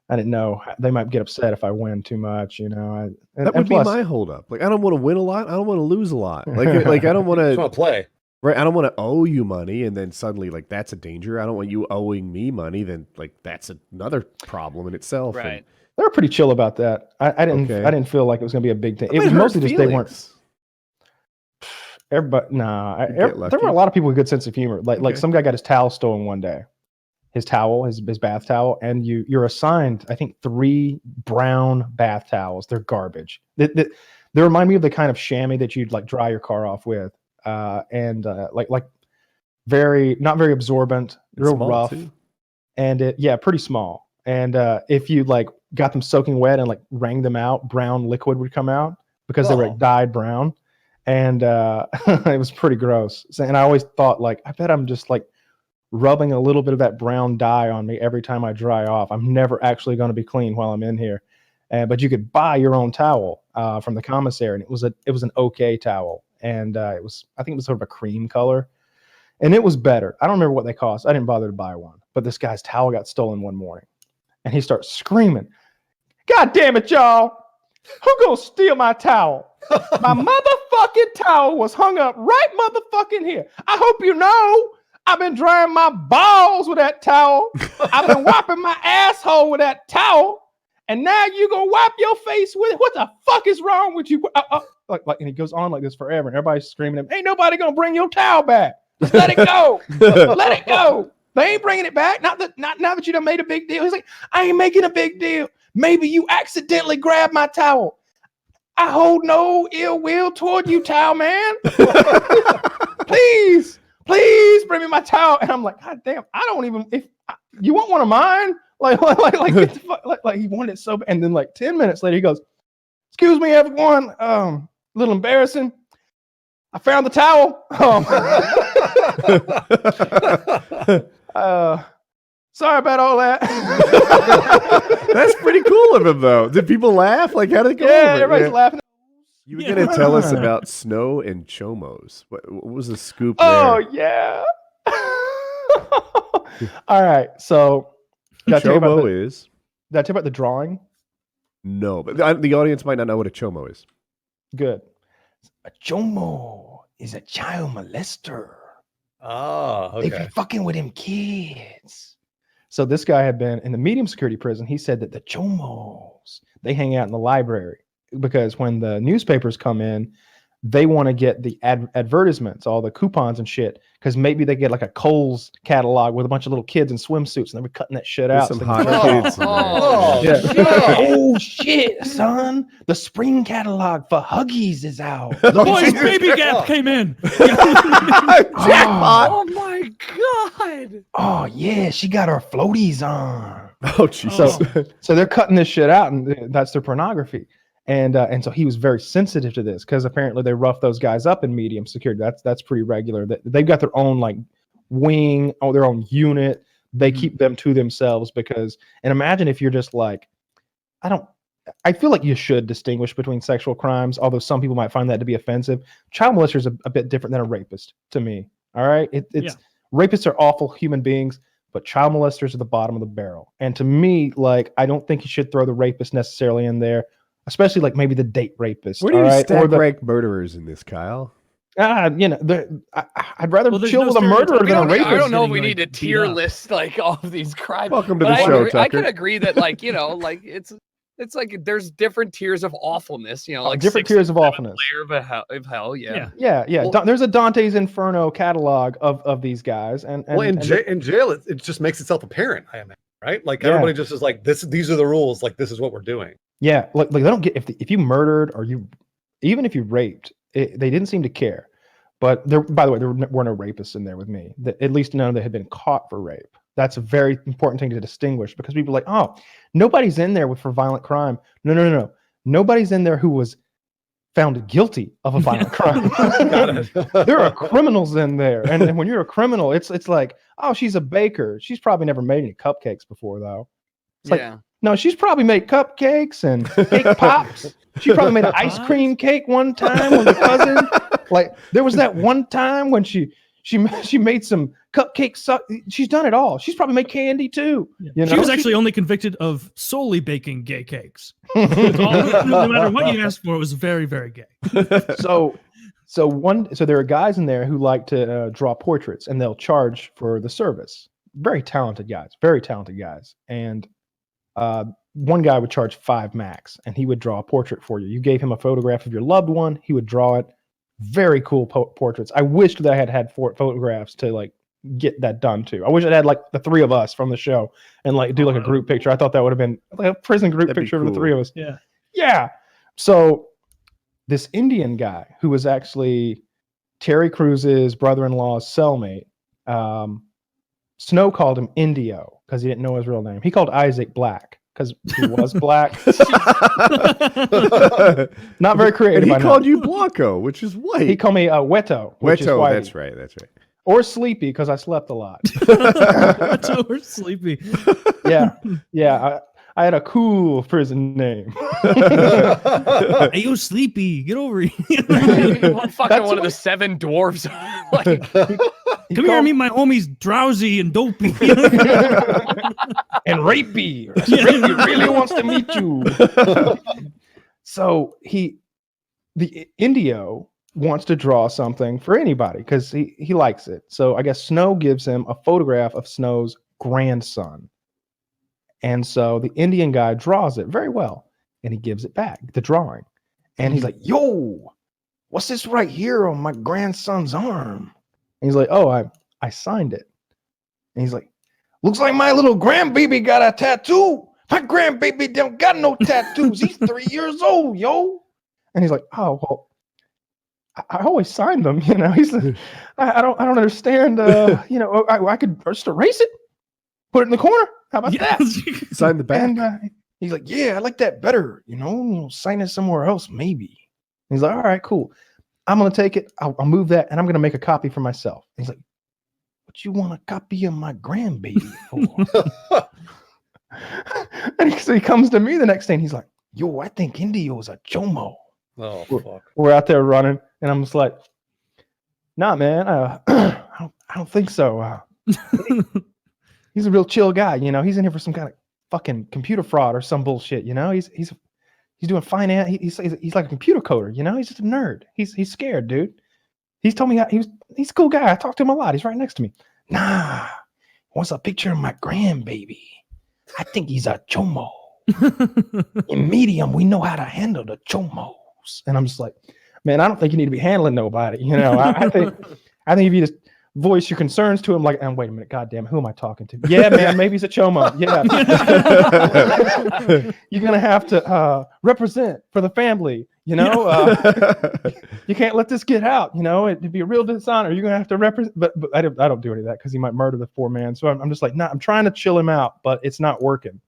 S2: I didn't know they might get upset if I win too much.
S3: That would be my holdup. Like I don't want to win a lot. I don't want to lose a lot. Like I don't want
S5: Just want
S3: to
S5: to play.
S3: Right. I don't want to owe you money, and then suddenly like that's a danger. I don't want you owing me money. Then like that's another problem in itself.
S4: Right.
S3: And,
S2: they were pretty chill about that. I didn't.
S3: Okay.
S2: I didn't feel like it was going to be a big thing.
S3: That
S2: It
S3: might
S2: was
S3: hurt
S2: mostly just they weren't.
S3: feelings.
S2: Everybody, nah.
S3: You get
S2: There
S3: lucky.
S2: were a lot of people with good sense of humor. Like
S3: Okay.
S2: some guy got his towel stolen one day, his bath towel, and you're assigned I think 3 brown bath towels. They're garbage. They remind me of the kind of chamois that you'd like dry your car off with, and like very not very absorbent,
S3: And
S2: real
S3: small,
S2: rough,
S3: too.
S2: and pretty small. And if you like got them soaking wet and like wrung them out, brown liquid would come out because they were
S5: Oh.
S2: like, dyed brown. And it was pretty gross. So, and I always thought like, I bet I'm just like rubbing a little bit of that brown dye on me every time I dry off. I'm never actually going to be clean while I'm in here. But you could buy your own towel from the commissary, and it was an okay towel, and I think it was sort of a cream color, and it was better. I don't remember what they cost. I didn't bother to buy one. But this guy's towel got stolen one morning, and he starts screaming, "God damn it, y'all! Who gonna steal my towel? My motherfucking towel was hung up right motherfucking here. I hope you know I've been drying my balls with that towel. I've been wiping my asshole with that towel. And now you gonna wipe your face with it? What the fuck is wrong with you?" And he goes on like this forever, and everybody's screaming at him, "Ain't nobody gonna bring your towel back. Just let it go. Let it go. They ain't bringing it back. Not that you done made a big deal." He's like, "I ain't making a big deal. Maybe you accidentally grabbed my towel. I hold no ill will toward you, towel man. Please bring me my towel." And I'm like, "God damn, I don't even, if you want one of mine?" Like get the fuck, like he wanted it so bad. And then like 10 minutes later, he goes, "Excuse me, everyone. A little embarrassing. I found the towel. Sorry about all that."
S3: That's pretty cool of him, though. Did people laugh? Like, how did it go?
S2: Yeah,
S3: over?
S2: everybody's laughing.
S3: You were
S1: Yeah.
S3: going to tell us about snow and chomos. What was the scoop
S2: Oh
S3: there?
S2: yeah. All right. So did I tell you about
S3: Chomo is?
S2: did I tell you about the drawing?
S3: No, but the audience might not know what a chomo is.
S2: Good. A chomo is a child molester.
S5: Oh,
S2: They be fucking with them kids. So this guy had been in the medium security prison. He said that the chomos, they hang out in the library because when the newspapers come in, they want to get the advertisements, all the coupons and shit, because maybe they get like a Kohl's catalog with a bunch of little kids in swimsuits, and they were cutting that shit
S3: There's
S2: out.
S3: some
S2: So
S3: hot
S2: they can-
S3: kids in there.
S4: Oh,
S2: Yeah.
S4: shit.
S2: Oh shit, son! The spring catalog for Huggies is out.
S1: The boys'
S3: Jesus.
S1: baby gap came in.
S3: Jackpot!
S4: Oh my god.
S2: Oh yeah, she got her floaties on.
S3: Oh, Jesus.
S2: So they're cutting this shit out, and that's their pornography. And so he was very sensitive to this because apparently they rough those guys up in medium security. That's pretty regular. They've got their own like wing or their own unit. They keep them to themselves because. And imagine if you're just like, I feel like you should distinguish between sexual crimes, although some people might find that to be offensive. Child molester is a bit different than a rapist to me. All right, rapists are awful human beings, but child molesters are the bottom of the barrel. And to me, like, I don't think you should throw the rapist necessarily in there. Especially like maybe the date rapist.
S3: Where do you
S2: all right?
S3: stack
S2: Or the,
S3: rank murderers in this, Kyle?
S2: I'd rather
S1: Well, there's
S2: chill
S1: no
S2: with a murderer
S1: stereotype.
S2: than a
S4: I
S2: rapist.
S4: don't know if
S1: getting,
S4: we
S1: like,
S4: need to
S1: beat
S4: tier
S1: up.
S4: list like all of these crimes.
S3: Welcome to
S4: But
S3: the
S4: I
S3: show,
S4: agree- I
S3: Tucker.
S4: can agree that like like it's like there's different tiers of awfulness. Like
S2: different
S4: 6
S2: tiers of
S4: and 7
S2: awfulness.
S4: layer of hell. Yeah.
S1: Yeah.
S2: Yeah.
S4: Well-
S2: There's a Dante's Inferno catalog of these guys, and
S5: Well, in
S2: and
S5: jail, it just makes itself apparent. I imagine, right? Like
S2: Yeah.
S5: everybody just is like, these are the rules. Like this is what we're doing.
S2: yeah, like they don't get if you murdered or even if you raped, they didn't seem to care. But there, by the way, there were no rapists in there with me. At least none of them had been caught for rape. That's a very important thing to distinguish, because people are like, oh, nobody's in there for violent crime. No. Nobody's in there who was found guilty of a violent crime. There are criminals in there. And when you're a criminal, it's like, oh, she's a baker. She's probably never made any cupcakes before, though. It's like, no, she's probably made cupcakes and cake pops. She probably made an ice cream cake one time with her cousin. Like, there was that one time when she made some cupcakes. She's done it all. She's probably made candy too.
S1: Yeah.
S2: You know?
S1: She was actually only convicted of solely baking gay cakes. No matter what you asked for, it was very, very gay.
S2: So there are guys in there who like to draw portraits, and they'll charge for the service. Very talented guys. And one guy would charge $5 max, and he would draw a portrait for you. You gave him a photograph of your loved one, he would draw it. Very cool portraits. I wished that I had photographs to like get that done too. I wish I had like the three of us from the show and like do like a group picture. I thought that would have been like a prison group picture of the three of us. Yeah. So this Indian guy who was actually Terry Cruz's brother-in-law's cellmate, Snow called him Indio because he didn't know his real name. He called Isaac Black because he was black. Not very creative.
S3: And he called you Blanco, which is white.
S2: He called me Weto.
S3: Weto, that's right.
S2: Or Sleepy, because I slept a lot.
S1: Weto or Sleepy.
S2: Yeah. I had a cool prison name.
S1: Hey, you Sleepy, get over here.
S4: One of the 7 dwarves.
S1: Come here and meet my homies Drowsy and Dopey.
S2: And Rapey. Rapey really wants to meet you. So the Indio wants to draw something for anybody because he likes it. So I guess Snow gives him a photograph of Snow's grandson. And so the Indian guy draws it very well, and he gives it back, the drawing. And he's like, yo, what's this right here on my grandson's arm? And he's like, oh, I signed it. And he's like, looks like my little grandbaby got a tattoo. My grandbaby don't got no tattoos. He's 3 years old, yo. And he's like, oh, well, I always signed them. You know, he's like, I don't understand. You know, I could just erase it, put it in the corner. How about that?
S3: Sign the back.
S2: And he's like, yeah, I like that better. You know, sign it somewhere else, maybe. And he's like, all right, cool. I'm going to take it. I'll move that, and I'm going to make a copy for myself. And he's like, what you want a copy of my grandbaby for? And so he comes to me the next day, and he's like, yo, I think Indio's a chomo.
S5: Oh, fuck.
S2: We're out there running, and I'm just like, nah, man, I don't think so. He's a real chill guy, you know. He's in here for some kind of fucking computer fraud or some bullshit, you know. He's doing finance. He's like a computer coder, you know. He's just a nerd. He's scared, dude. He's told me he's a cool guy. I talk to him a lot. He's right next to me. Nah, wants a picture of my grandbaby. I think he's a chomo. In medium, we know how to handle the chomos. And I'm just like, man, I don't think you need to be handling nobody. You know, I think if you just voice your concerns to him, like, and wait a minute, goddamn, who am I talking to? Yeah, man, maybe he's a chomo. Yeah, you're gonna have to represent for the family. You know, you can't let this get out. You know, it'd be a real dishonor. You're gonna have to represent. But I don't do any of that because he might murder the poor man. So I'm just like, nah, I'm trying to chill him out, but it's not working.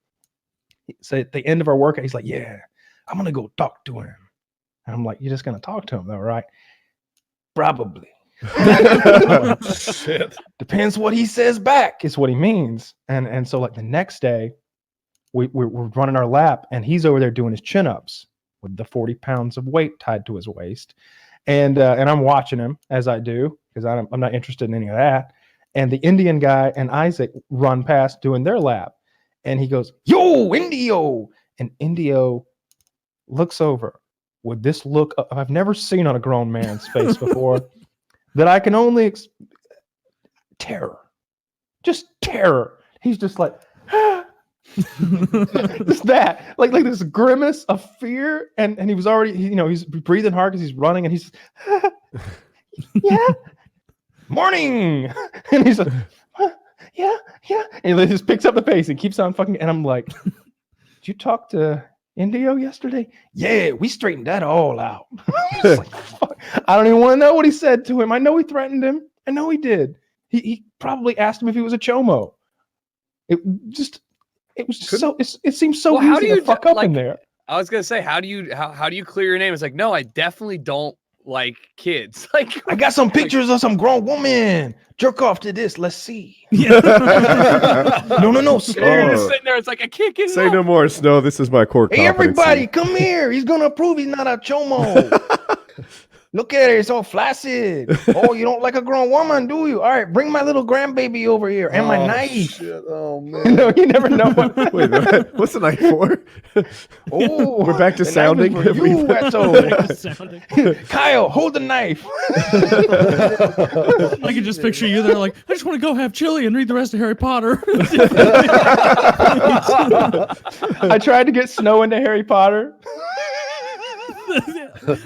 S2: So at the end of our workout, he's like, yeah, I'm gonna go talk to him. And I'm like, you're just gonna talk to him though, right? Probably.
S5: Shit.
S2: Depends what he says back is what he means. And so like the next day we're running our lap, and he's over there doing his chin-ups with the 40 pounds of weight tied to his waist, and I'm watching him as I do because I'm not interested in any of that. And the Indian guy and Isaac run past doing their lap, and he goes, yo, Indio. And Indio looks over with this look I've never seen on a grown man's face before. That I can only terror, just terror. He's just like, just that, like this grimace of fear, and he was already, he's breathing hard because he's running, and he's, yeah, morning, and he's like, yeah, and he just picks up the pace and keeps on fucking, and I'm like, did you talk to Indio yesterday? Yeah, we straightened that all out. Like, fuck. I don't even want to know what he said to him. I know he threatened him. I know he did. He probably asked him if he was a chomo. It was just so. It seems so
S4: Well, how
S2: easy
S4: do you
S2: to fuck up
S4: like-
S2: in there.
S4: I was gonna say, how do you clear your name? It's like, no, I definitely don't like kids. Like,
S2: I got some pictures of some grown woman. Jerk off to this. Let's see.
S1: Yeah.
S2: No.
S4: you're
S3: Oh.
S4: just sitting there. It's like, I can't get
S3: Say
S4: it
S3: no
S4: up.
S3: more, Snow. This is my core
S2: Hey,
S3: competency.
S2: everybody, come here. He's gonna prove he's not a chomo. Look at it, it's all flaccid. Oh, you don't like a grown woman, do you? All right, bring my little grandbaby over here and my knife.
S5: Shit. Oh man.
S2: No, you never know. What...
S3: Wait, what's the knife for?
S2: Oh,
S3: We're back to
S2: the knife
S3: sounding.
S2: is for you, Wetzo.
S1: Sounding.
S2: Kyle, hold the knife.
S1: I can just picture you there, like, I just want to go have chili and read the rest of Harry Potter.
S2: I tried to get Snow into Harry Potter.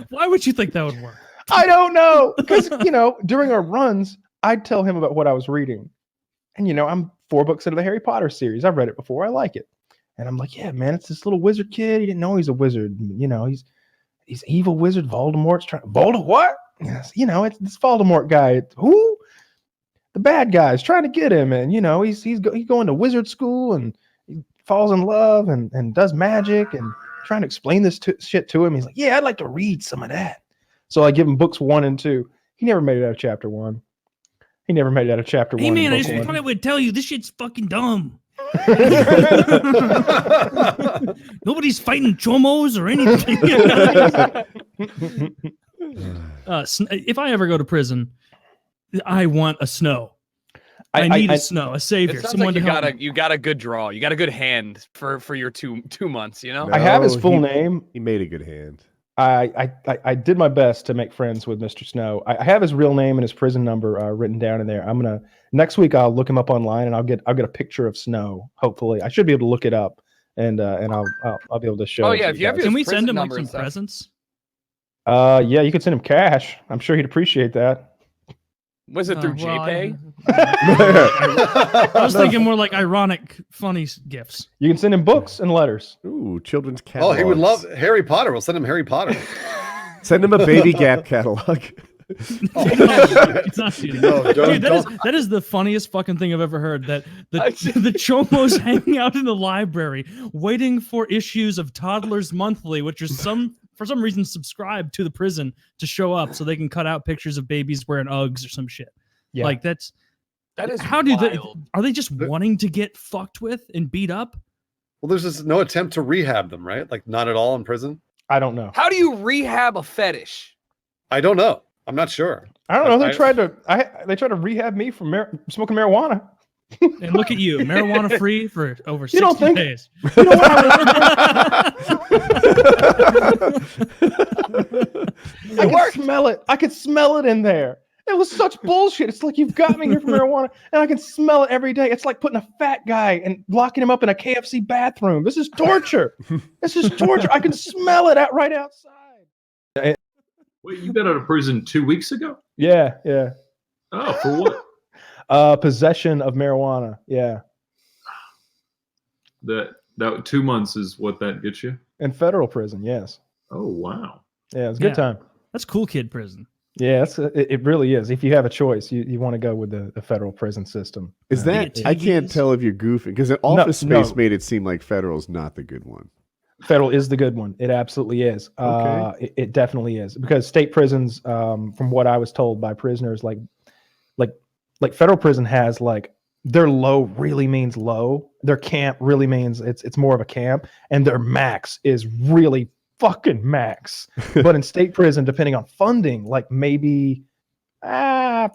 S1: Why would you think that would work?
S2: I don't know. Because, during our runs, I'd tell him about what I was reading. And, I'm 4 books into the Harry Potter series. I've read it before. I like it. And I'm like, yeah, man, it's this little wizard kid. He didn't know he's a wizard. He's evil wizard. Voldemort's trying. Voldemort? What? Yes, it's this Voldemort guy. Who? The bad guy's trying to get him. And, he's going to wizard school and he falls in love and does magic and trying to explain this shit to him. He's like, yeah, I'd like to read some of that. So I give him books 1 and 2. He never made it out of chapter 1. He never made it out of chapter 1.
S1: Hey, man, I
S2: book
S1: just
S2: 1.
S1: thought I would tell you this shit's fucking dumb. Nobody's fighting chomos or anything. If I ever go to prison, I want a Snow. I need a Snow, a savior,
S4: It sounds
S1: someone
S4: like
S1: to help me.
S4: you got a good draw. You got a good hand for your two months.
S2: I have his full name.
S3: He made a good hand.
S2: I did my best to make friends with Mr. Snow. I have his real name and his prison number written down in there. Next week I'll look him up online and I'll get a picture of Snow. Hopefully, I should be able to look it up and I'll be able to show.
S4: Oh
S2: it to
S4: yeah,
S2: you
S4: if you have
S2: guys.
S4: your
S1: Can we
S4: prison
S1: send him like
S4: number
S1: some
S4: and stuff.
S1: presents?
S2: Yeah, you could send him cash. I'm sure he'd appreciate that.
S4: Was it through
S1: Well,
S4: JPay?
S1: I was thinking more like ironic, funny gifts.
S2: You can send him books and letters.
S3: Ooh, children's
S5: Oh,
S3: catalogs.
S5: he would love Harry Potter. We'll send him Harry Potter.
S3: Send him a Baby Gap catalog.
S1: It's not cheating.
S5: No,
S1: Dude, that is the funniest fucking thing I've ever heard. That the chomos hanging out in the library waiting for issues of Toddlers Monthly, which are for some reason subscribed to the prison to show up so they can cut out pictures of babies wearing Uggs or some shit.
S2: Yeah.
S1: Like that is how do they are they just wanting to get fucked with and beat up?
S5: Well, there's just no attempt to rehab them, right? Like not at all in prison.
S2: I don't know.
S4: How do you rehab a fetish?
S5: I don't know. I'm not sure.
S2: I don't know. They tried to rehab me from smoking marijuana.
S1: And look at you, marijuana free for over 60
S2: don't think-
S1: days.
S2: You know what? I could smell it. I could smell it in there. It was such bullshit. It's like you've got me here for marijuana, and I can smell it every day. It's like putting a fat guy and locking him up in a KFC bathroom. This is torture. This is torture. I can smell it right outside.
S6: Wait, you got out of prison 2 weeks ago?
S2: Yeah.
S6: Oh, for what?
S2: Possession of marijuana. Yeah.
S6: That 2 months is what that gets you?
S2: In federal prison. Yes.
S6: Oh, wow.
S2: Yeah, it's a good time.
S1: That's cool kid prison.
S2: Yeah, it really is. If you have a choice, you want to go with the federal prison system.
S3: Is that? I can't tell if you're goofing because Office Space made it seem like federal's not the good one.
S2: Federal is the good one. It absolutely is.
S3: Okay.
S2: It definitely is because state prisons, from what I was told by prisoners, like federal prison has like their low really means low. Their camp really means it's more of a camp, and their max is really fucking max. But in state prison, depending on funding, like maybe throw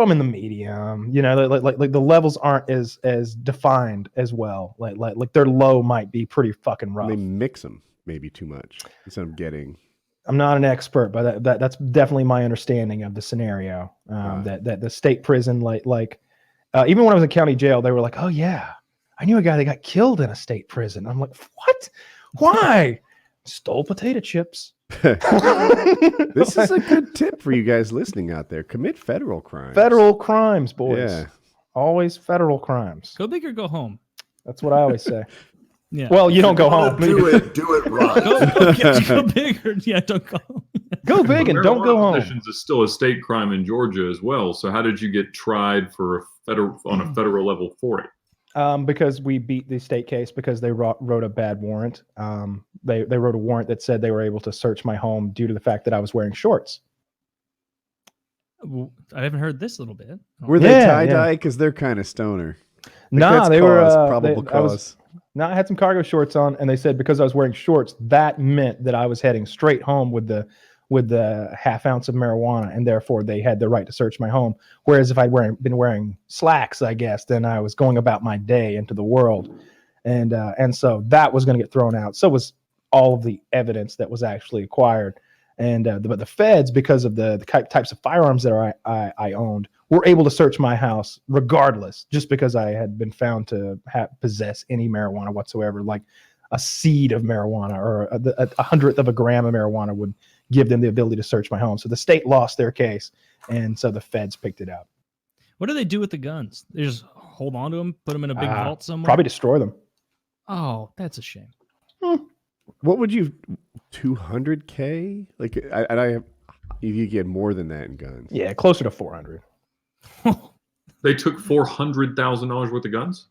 S2: them in the medium. Like the levels aren't as defined as well. Like their low might be pretty fucking rough.
S3: They mix them maybe too much instead of getting.
S2: I'm not an expert, but that's definitely my understanding of the scenario. That the state prison, even when I was in county jail, they were like, "Oh yeah, I knew a guy that got killed in a state prison." I'm like, "What? Why?" Stole potato chips.
S3: This is a good tip for you guys listening out there. Commit federal crimes.
S2: Federal crimes, boys.
S3: Yeah.
S2: Always federal crimes.
S1: Go big or go home.
S2: That's what I always say.
S1: Yeah.
S2: Well, you don't go home.
S7: Do it right.
S1: Go big or yeah, don't go.
S2: Go big and don't go home.
S6: Possessions is still a state crime in Georgia as well. So how did you get tried for on a federal level for it?
S2: Because we beat the state case because they wrote a bad warrant. They wrote a warrant that said they were able to search my home due to the fact that I was wearing shorts.
S1: I haven't heard this little bit.
S3: Were they tie-dye? Because they're kind of stoner.
S2: Nah, they were
S3: probable cause.
S2: I had some cargo shorts on, and they said because I was wearing shorts, that meant that I was heading straight home with the half ounce of marijuana, and therefore they had the right to search my home. Whereas if I'd been wearing slacks, I guess, then I was going about my day into the world, and so that was going to get thrown out. So was all of the evidence that was actually acquired, but the feds, because of the types of firearms that I owned, were able to search my house regardless, just because I had been found to possess any marijuana whatsoever, like a seed of marijuana or a hundredth of a gram of marijuana would give them the ability to search my home. So the state lost their case, and so the feds picked it up.
S1: What do they do with the guns? They just hold on to them, put them in a big vault somewhere?
S2: Probably destroy them.
S1: Oh, that's a shame.
S3: What would you, 200K? Like, you get more than that in guns.
S2: Yeah, closer to 400.
S6: They took $400,000 worth of guns?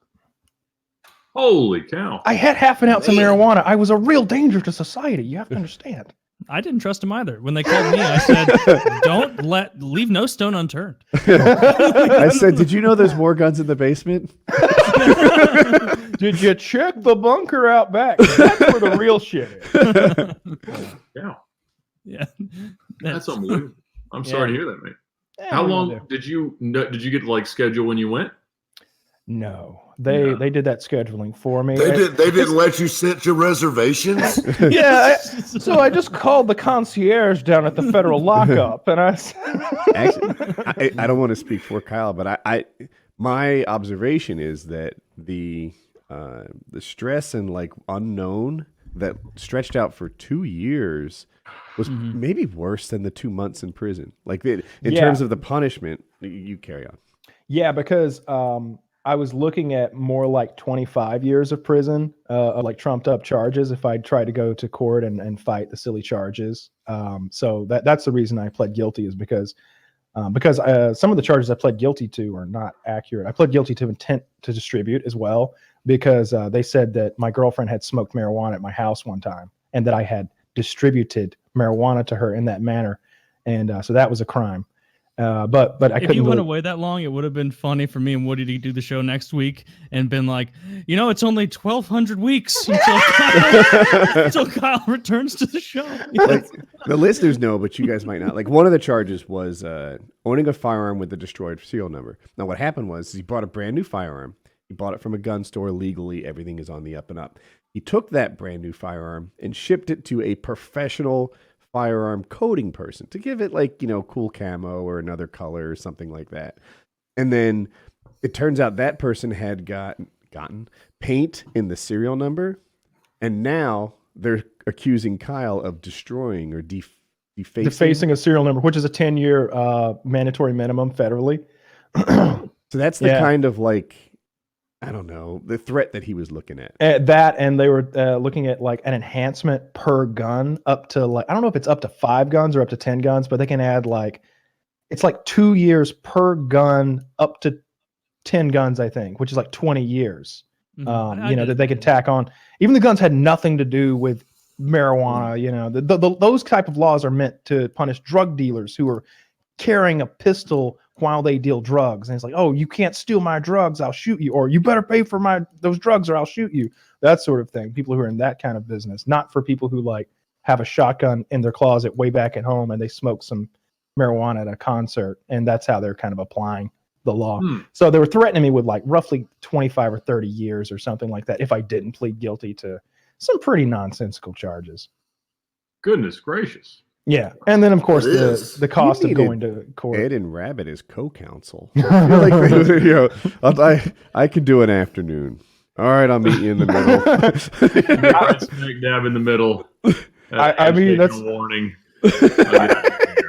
S6: Holy cow.
S2: I had half an ounce of marijuana. I was a real danger to society. You have to understand.
S1: I didn't trust him either. When they called me, I said, leave no stone unturned.
S3: I said, did you know there's more guns in the basement?
S2: Did you check the bunker out back? That's where the real shit is.
S6: Yeah.
S1: Yeah.
S6: That's unbelievable. I'm sorry to hear that, mate.
S2: Yeah,
S6: How long did you get like schedule when you went?
S2: No, they did that scheduling for me.
S7: They didn't let you sit your reservations.
S2: Yeah, so I just called the concierge down at the federal lockup, and
S3: actually, I don't want to speak for Kyle, but my observation is that the stress and like unknown that stretched out for 2 years was maybe worse than the 2 months in prison. Like in terms of the punishment, you carry on.
S2: Yeah, because I was looking at more like 25 years of prison, of like trumped up charges if I tried to go to court and fight the silly charges. So that's the reason I pled guilty, is because some of the charges I pled guilty to are not accurate. I pled guilty to intent to distribute as well, because they said that my girlfriend had smoked marijuana at my house one time and that I had distributed marijuana to her in that manner. And so that was a crime. But I couldn't. If
S1: you went away that long, it would have been funny for me and Woody to do the show next week and been like, it's only 1,200 weeks until Kyle returns to the show.
S3: Like, the listeners know, but you guys might not. Like, one of the charges was owning a firearm with a destroyed serial number. Now, what happened was he bought a brand new firearm. He bought it from a gun store legally. Everything is on the up and up. He took that brand new firearm and shipped it to a professional firearm coding person to give it like, cool camo or another color or something like that. And then it turns out that person had gotten paint in the serial number, and now they're accusing Kyle of destroying or defacing
S2: a serial number, which is a 10-year mandatory minimum federally.
S3: So that's the kind of like, I don't know, the threat that he was looking at.
S2: And they were looking at like an enhancement per gun up to like, I don't know if it's up to 5 guns or up to 10 guns, but they can add like, it's like 2 years per gun up to 10 guns, I think, which is like 20 years. That they could tack on. Even the guns had nothing to do with marijuana. Those type of laws are meant to punish drug dealers who are carrying a pistol while they deal drugs, and it's like, oh, you can't steal my drugs, I'll shoot you, or you better pay for those drugs or I'll shoot you. That sort of thing. People who are in that kind of business, not for people who like have a shotgun in their closet way back at home and they smoke some marijuana at a concert, and that's how they're kind of applying the law. So they were threatening me with like roughly 25 or 30 years or something like that if I didn't plead guilty to some pretty nonsensical charges.
S6: Goodness gracious.
S2: Yeah, and then of course the cost of going to court.
S3: Ed and Rabbit is co-counsel. I feel like I could do an afternoon. All right, I'll meet you in the middle.
S6: Right smack dab in the middle.
S2: I mean, that's
S6: a warning.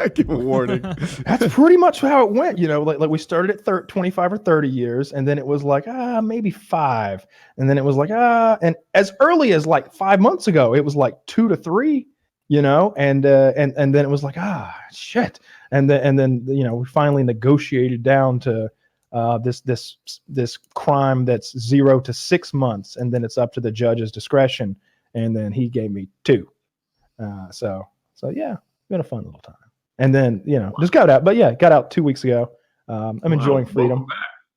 S3: I give a warning.
S2: That's pretty much how it went. Like we started at 25 or 30 years, and then it was like maybe 5, and then it was like and as early as like 5 months ago, it was like 2 to 3. And then it was like shit, and then we finally negotiated down to this crime that's 0 to 6 months, and then it's up to the judge's discretion, and then he gave me 2. So yeah, it's been a fun little time. And then just got out, but yeah, got out 2 weeks ago. I'm enjoying freedom.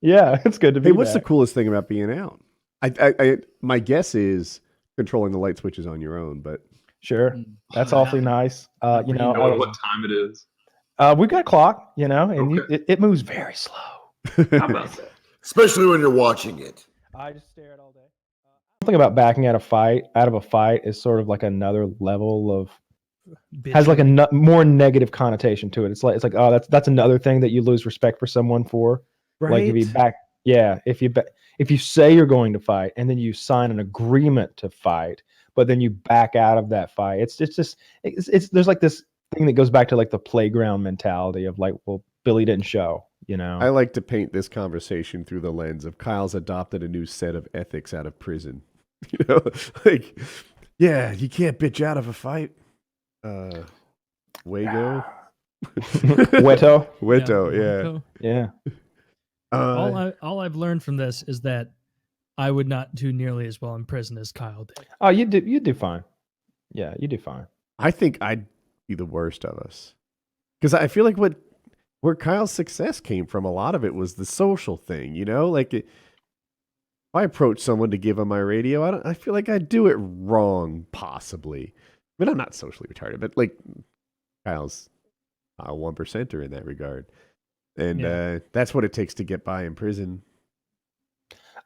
S2: Yeah, it's good to be.
S3: Hey, what's
S2: back.
S3: the coolest thing about being out? I my guess is controlling the light switches on your own, but
S2: Sure, that's awfully nice.
S6: You know what time it is.
S2: We got a clock, and
S6: Okay.
S2: it moves very slow.
S6: How about that?
S7: Especially when you're watching it.
S2: I just stare at all day. Something about backing out of a fight is sort of like another level of has like a more negative connotation to it. It's like that's another thing that you lose respect for someone for.
S3: right?
S2: Like if you say you're going to fight and then you sign an agreement to fight, but then you back out of that fight, it's there's like this thing that goes back to like the playground mentality of like, well, Billy didn't show.
S3: I like to paint this conversation through the lens of Kyle's adopted a new set of ethics out of prison. Like, yeah, you can't bitch out of a fight. Wago.
S2: Weto, yeah.
S1: All I've learned from this is that I would not do nearly as well in prison as Kyle did.
S2: Oh, you do fine. Yeah, you do fine.
S3: I think I'd be the worst of us, because I feel like where Kyle's success came from, a lot of it was the social thing. Like if I approach someone to give them my radio, I feel like I'd do it wrong, possibly. I mean, I'm not socially retarded, but like Kyle's a 1%er in that regard, and that's what it takes to get by in prison.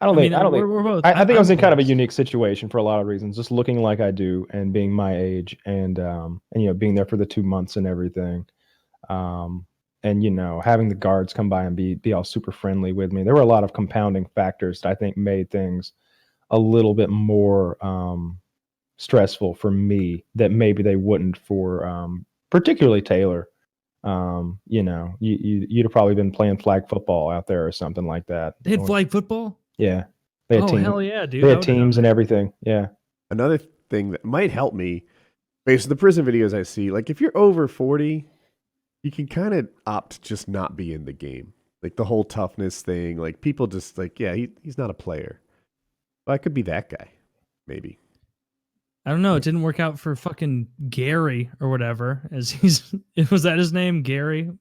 S2: I think
S1: we're both.
S2: I think I was in kind of a
S1: close.
S2: unique situation for a lot of reasons, just looking like I do and being my age and being there for the 2 months and everything. And having the guards come by and be all super friendly with me. There were a lot of compounding factors that I think made things a little bit more stressful for me that maybe they wouldn't for particularly Taylor. You'd have probably been playing flag football out there or something like that.
S1: They had flag football?
S2: Yeah. They had teams.
S1: Hell yeah, dude.
S2: They had teams and everything. Yeah.
S3: Another thing that might help me, based on the prison videos I see, like if you're over 40, you can kind of opt to just not be in the game. Like the whole toughness thing, like people just like, yeah, he's not a player. Well, I could be that guy, maybe.
S1: I don't know. It didn't work out for fucking Gary or whatever. Was that his name, Gary?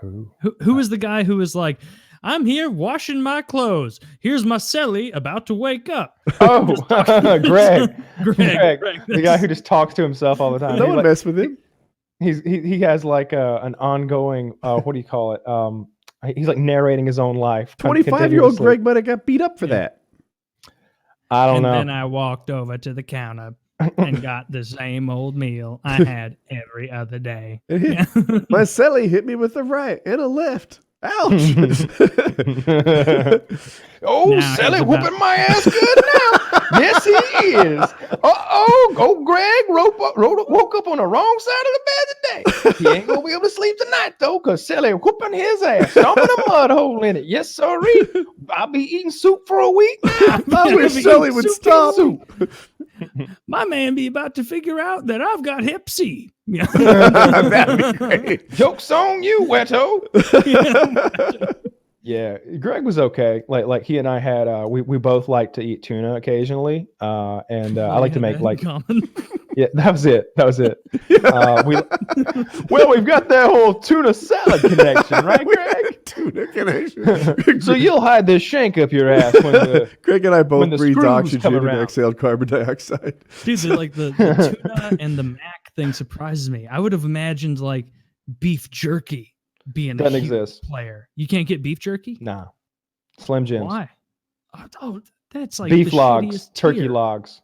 S1: Who was the guy who was like, I'm here washing my clothes. Here's my celly about to wake up.
S2: Oh, Greg.
S1: Greg.
S2: The guy who just talks to himself all the time.
S3: No one mess with him.
S2: He has like an ongoing what do you call it? He's like narrating his own life.
S3: 25-year-old Greg might have got beat up for that.
S2: I don't know.
S1: And then I walked over to the counter and got the same old meal I had every other day.
S3: My celly hit me with a right and a left. Ouch!
S1: Now
S2: Sally
S1: he's
S2: whooping
S1: about-
S2: my ass good now. Yes, he is. Greg woke up on the wrong side of the bed today. He ain't gonna be able to sleep tonight though, cause Sally whooping his ass, stomping a mud hole in it. Yes, sorry. I'll be eating soup for a week now.
S3: I wish Sally would stop.
S1: My man be about to figure out that I've got hep C. Yeah.
S3: That'd be great.
S2: Joke's on you, Weto. Yeah, Greg was okay. Like he and I had we both like to eat tuna occasionally, and I like to make like yeah, that was it. We've got that whole tuna salad connection, right, Greg?
S3: Tuna connection.
S2: So you'll hide this shank up your ass when the
S3: Greg and I both
S2: the
S3: breathed
S2: screws
S3: oxygen
S2: come
S3: and
S2: around.
S3: exhaled carbon dioxide.
S1: Dude, the tuna and the mac thing surprises me. I would have imagined like beef jerky being
S2: Doesn't
S1: a huge
S2: exist.
S1: player. You can't get beef jerky?
S2: Nah, Slim Jims.
S1: Why? Oh, that's like
S2: Beef
S1: the
S2: logs,
S1: shittiest
S2: turkey
S1: tier.
S2: logs.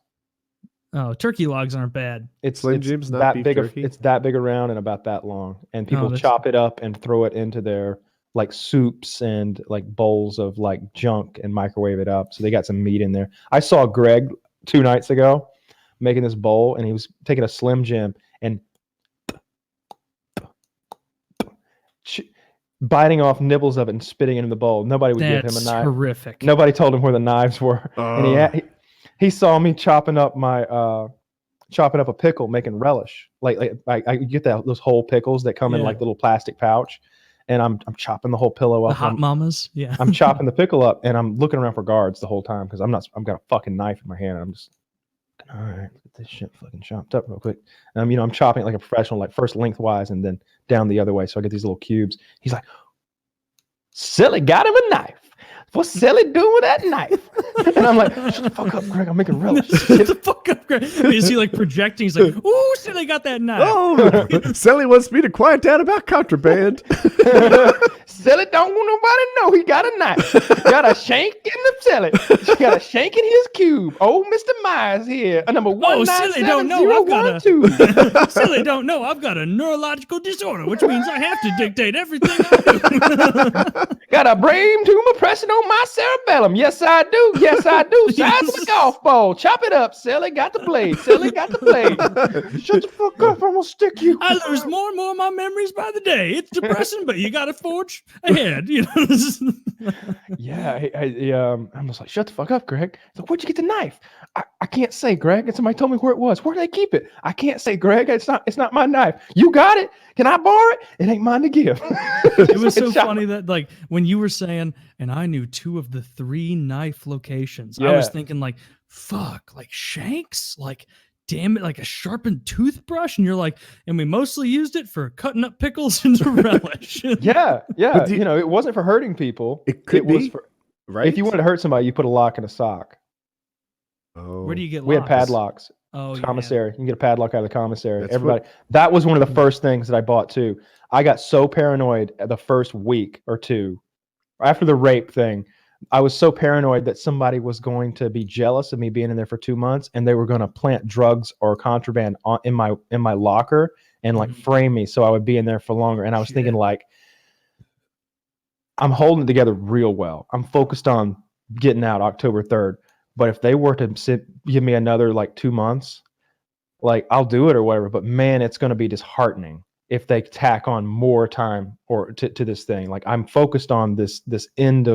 S1: Oh, turkey logs aren't bad.
S2: It's
S3: Slim
S2: it's
S3: Jim's not
S2: that
S3: beef
S2: big.
S3: jerky?
S2: It's that big around and about that long, and people
S1: that's-
S2: chop it up and throw it into their like soups and like bowls of like junk and microwave it up. So they got some meat in there. I saw Greg 2 nights ago making this bowl, and he was taking a Slim Jim and biting off nibbles of it and spitting it in the bowl. Nobody would give him a
S1: That's
S2: knife.
S1: horrific.
S2: Nobody told him where the knives were. And he saw me chopping up a pickle, making relish. Like I get those whole pickles that come in like little plastic pouch, and I'm chopping the whole pillow up.
S1: The hot mamas, yeah.
S2: I'm chopping the pickle up, and I'm looking around for guards the whole time because I've got a fucking knife in my hand, and I'm just, all right, get this shit fucking chopped up real quick. And I'm chopping it like a professional, like first lengthwise and then down the other way, so I get these little cubes. He's like, Silly got him a knife. What's Silly doing with that knife? And I'm like, shut the fuck up, Greg. I'm making relish.
S1: Shut the fuck up, Greg. Is he like projecting? He's like, ooh, Silly got that knife.
S3: Oh, Sally wants me to quiet down about contraband.
S2: Silly don't want nobody to know he got a knife. Got a shank in the Silly. Got a shank in his cube. Old Mr. Myers here. Number 1970112.
S1: Silly don't know I've got a neurological disorder, which means I have to dictate everything I do.
S2: Got a brain tumor pressing on my cerebellum. Yes, I do. Yes, I do. Size of a golf ball. Chop it up. Silly got the blade. Silly got the blade. Shut the fuck up. I'm gonna stick you.
S1: I lose more and more of my memories by the day. It's depressing, but you got to forge ahead.
S2: Yeah, I'm just like, shut the fuck up, Greg. He's like, where'd you get the knife? I can't say, Greg. And somebody told me where it was. Where did they keep it? I can't say, Greg. It's not my knife. You got it? Can I borrow it? It ain't mine to give.
S1: It was so funny that like when you were saying, and I knew 2 of the 3 knife locations. I was thinking like, fuck, like shanks, like damn it, like a sharpened toothbrush, and you're like, and we mostly used it for cutting up pickles into relish.
S2: Yeah. But it wasn't for hurting people.
S3: It could be,
S2: for,
S3: right?
S2: If you wanted to hurt somebody, you put a lock in a sock.
S3: Oh,
S1: where do you get locks?
S2: We had padlocks.
S1: Oh,
S2: commissary. You can get a padlock out of the commissary.
S3: That's
S2: Everybody. That was one of the first things that I bought too. I got so paranoid the first week or two after the rape thing. I was so paranoid that somebody was going to be jealous of me being in there for 2 months, and they were going to plant drugs or contraband in my locker and like frame me so I would be in there for longer. And I was thinking like, I'm holding it together real well. I'm focused on getting out October 3rd. But if they were to give me another like 2 months, like I'll do it or whatever. But man, it's going to be disheartening if they tack on more time or to this thing. Like I'm focused on this end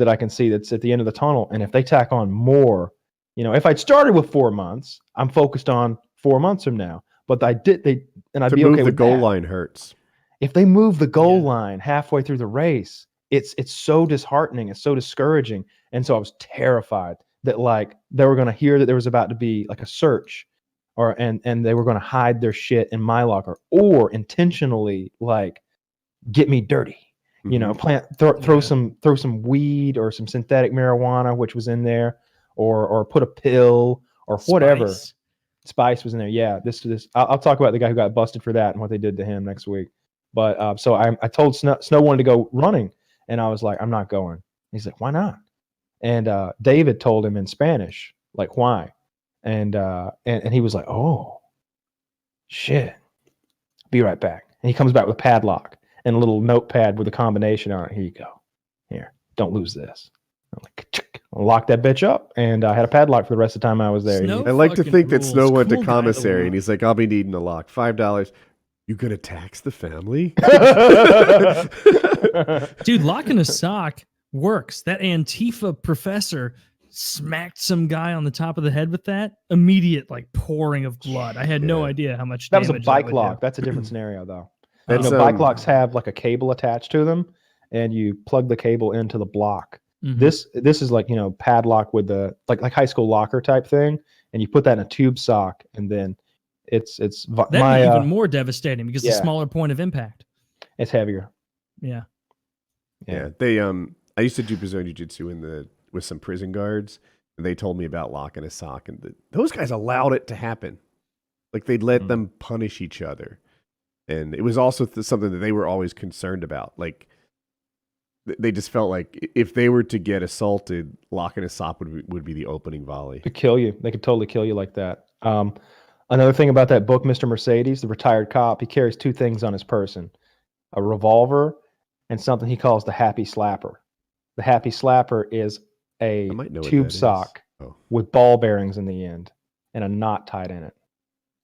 S2: that I can see that's at the end of the tunnel. And if they tack on more, if I'd started with 4 months, I'm focused on 4 months from now. But I'd be okay with
S3: the goal
S2: that.
S3: line hurts.
S2: If they move the goal line halfway through the race, it's so disheartening. It's so discouraging. And so I was terrified that like they were going to hear that there was about to be like a search and they were going to hide their shit in my locker or intentionally like get me dirty, throw some weed or some synthetic marijuana, which was in there or put a pill or whatever. Spice was in there. Yeah. I'll talk about the guy who got busted for that and what they did to him next week. But so I told Snow wanted to go running. And I was like, I'm not going. He's like, why not? And David told him in Spanish, like, why? And he was like, oh, shit. Be right back. And he comes back with a padlock and a little notepad with a combination on it. Here you go. Here, don't lose this. I'm like, lock that bitch up. And I had a padlock for the rest of the time I was there.
S3: I like to think that Snow went to commissary and he's like, I'll be needing a lock. $5. You gonna tax the family?
S1: Dude, locking a sock works. That Antifa professor smacked some guy on the top of the head with that. Immediate like pouring of blood. I had no idea how much
S2: that was a
S1: damage
S2: bike
S1: would
S2: lock.
S1: do.
S2: That's a different scenario though.
S3: That's,
S2: bike locks have like a cable attached to them and you plug the cable into the block.
S1: Mhm.
S2: This is like, padlock with the like high school locker type thing. And you put that in a tube sock and then that'd be even more devastating because it's a smaller point of impact. It's heavier.
S1: Yeah.
S3: They I used to do Brazilian Jiu-Jitsu with some prison guards, and they told me about locking a sock, and those guys allowed it to happen. Like they'd let them punish each other, and it was also something that they were always concerned about. Like they just felt like if they were to get assaulted, locking a sock would be the opening volley.
S2: To kill you, they could totally kill you like that. Another thing about that book, Mr. Mercedes, the retired cop, he carries 2 things on his person: a revolver and something he calls the happy slapper. The happy slapper is a tube sock with ball bearings in the end and a knot tied in it.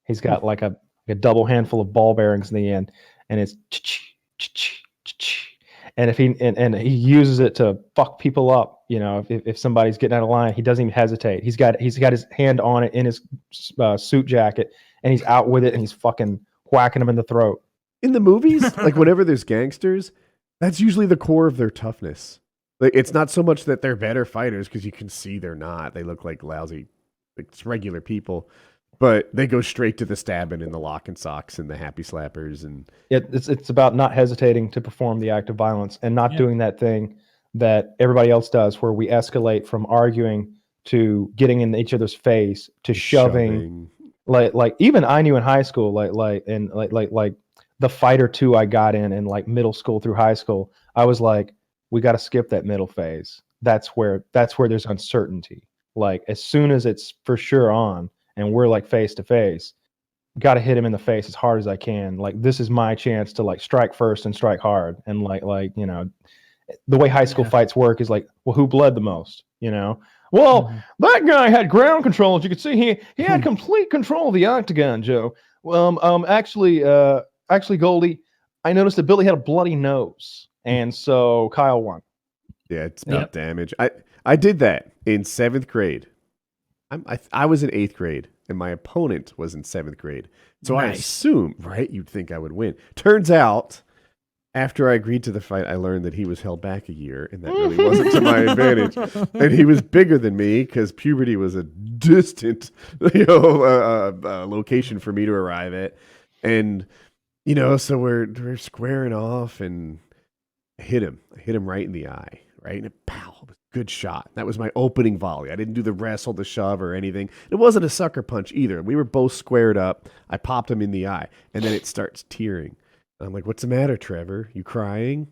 S2: He's got like a double handful of ball bearings in the end, and it's And if he uses it to fuck people up, you know, if somebody's getting out of line, he doesn't even hesitate. He's got his hand on it in his suit jacket, and he's out with it, and he's fucking whacking them in the throat.
S3: In the movies, like whenever there's gangsters, that's usually the core of their toughness. Like, it's not so much that they're better fighters, because you can see they're not. They look like lousy, like regular people. But they go straight to the stabbing and the lock and socks and the happy slappers. And
S2: it's about not hesitating to perform the act of violence and not doing that thing that everybody else does, where we escalate from arguing to getting in each other's face to shoving. Like even I knew in high school, like the fight or two I got in like middle school through high school, I was like, we got to skip that middle phase. That's where there's uncertainty. Like as soon as it's for sure on, and we're like face to face, got to hit him in the face as hard as I can. Like this is my chance to like strike first and strike hard. And like, you know, the way high school fights work is like, well, who bled the most, you know? Well, that guy had ground control. As you can see, he had complete control of the octagon, Joe. Actually, Goldie, I noticed that Billy had a bloody nose. And so Kyle won.
S3: Yeah, it's about damage. I did that in 7th grade. I was in 8th grade, and my opponent was in 7th grade. So I assumed, right, you'd think I would win. Turns out, after I agreed to the fight, I learned that he was held back a year, and that really wasn't to my advantage. And he was bigger than me, because puberty was a distant location for me to arrive at. And, you know, so we're squaring off, and I hit him right in the eye, right? And pow. Good shot. That was my opening volley. I didn't do the wrestle, the shove, or anything. It wasn't a sucker punch either. We were both squared up. I popped him in the eye, and then it starts tearing. I'm like, what's the matter, Trevor? You crying?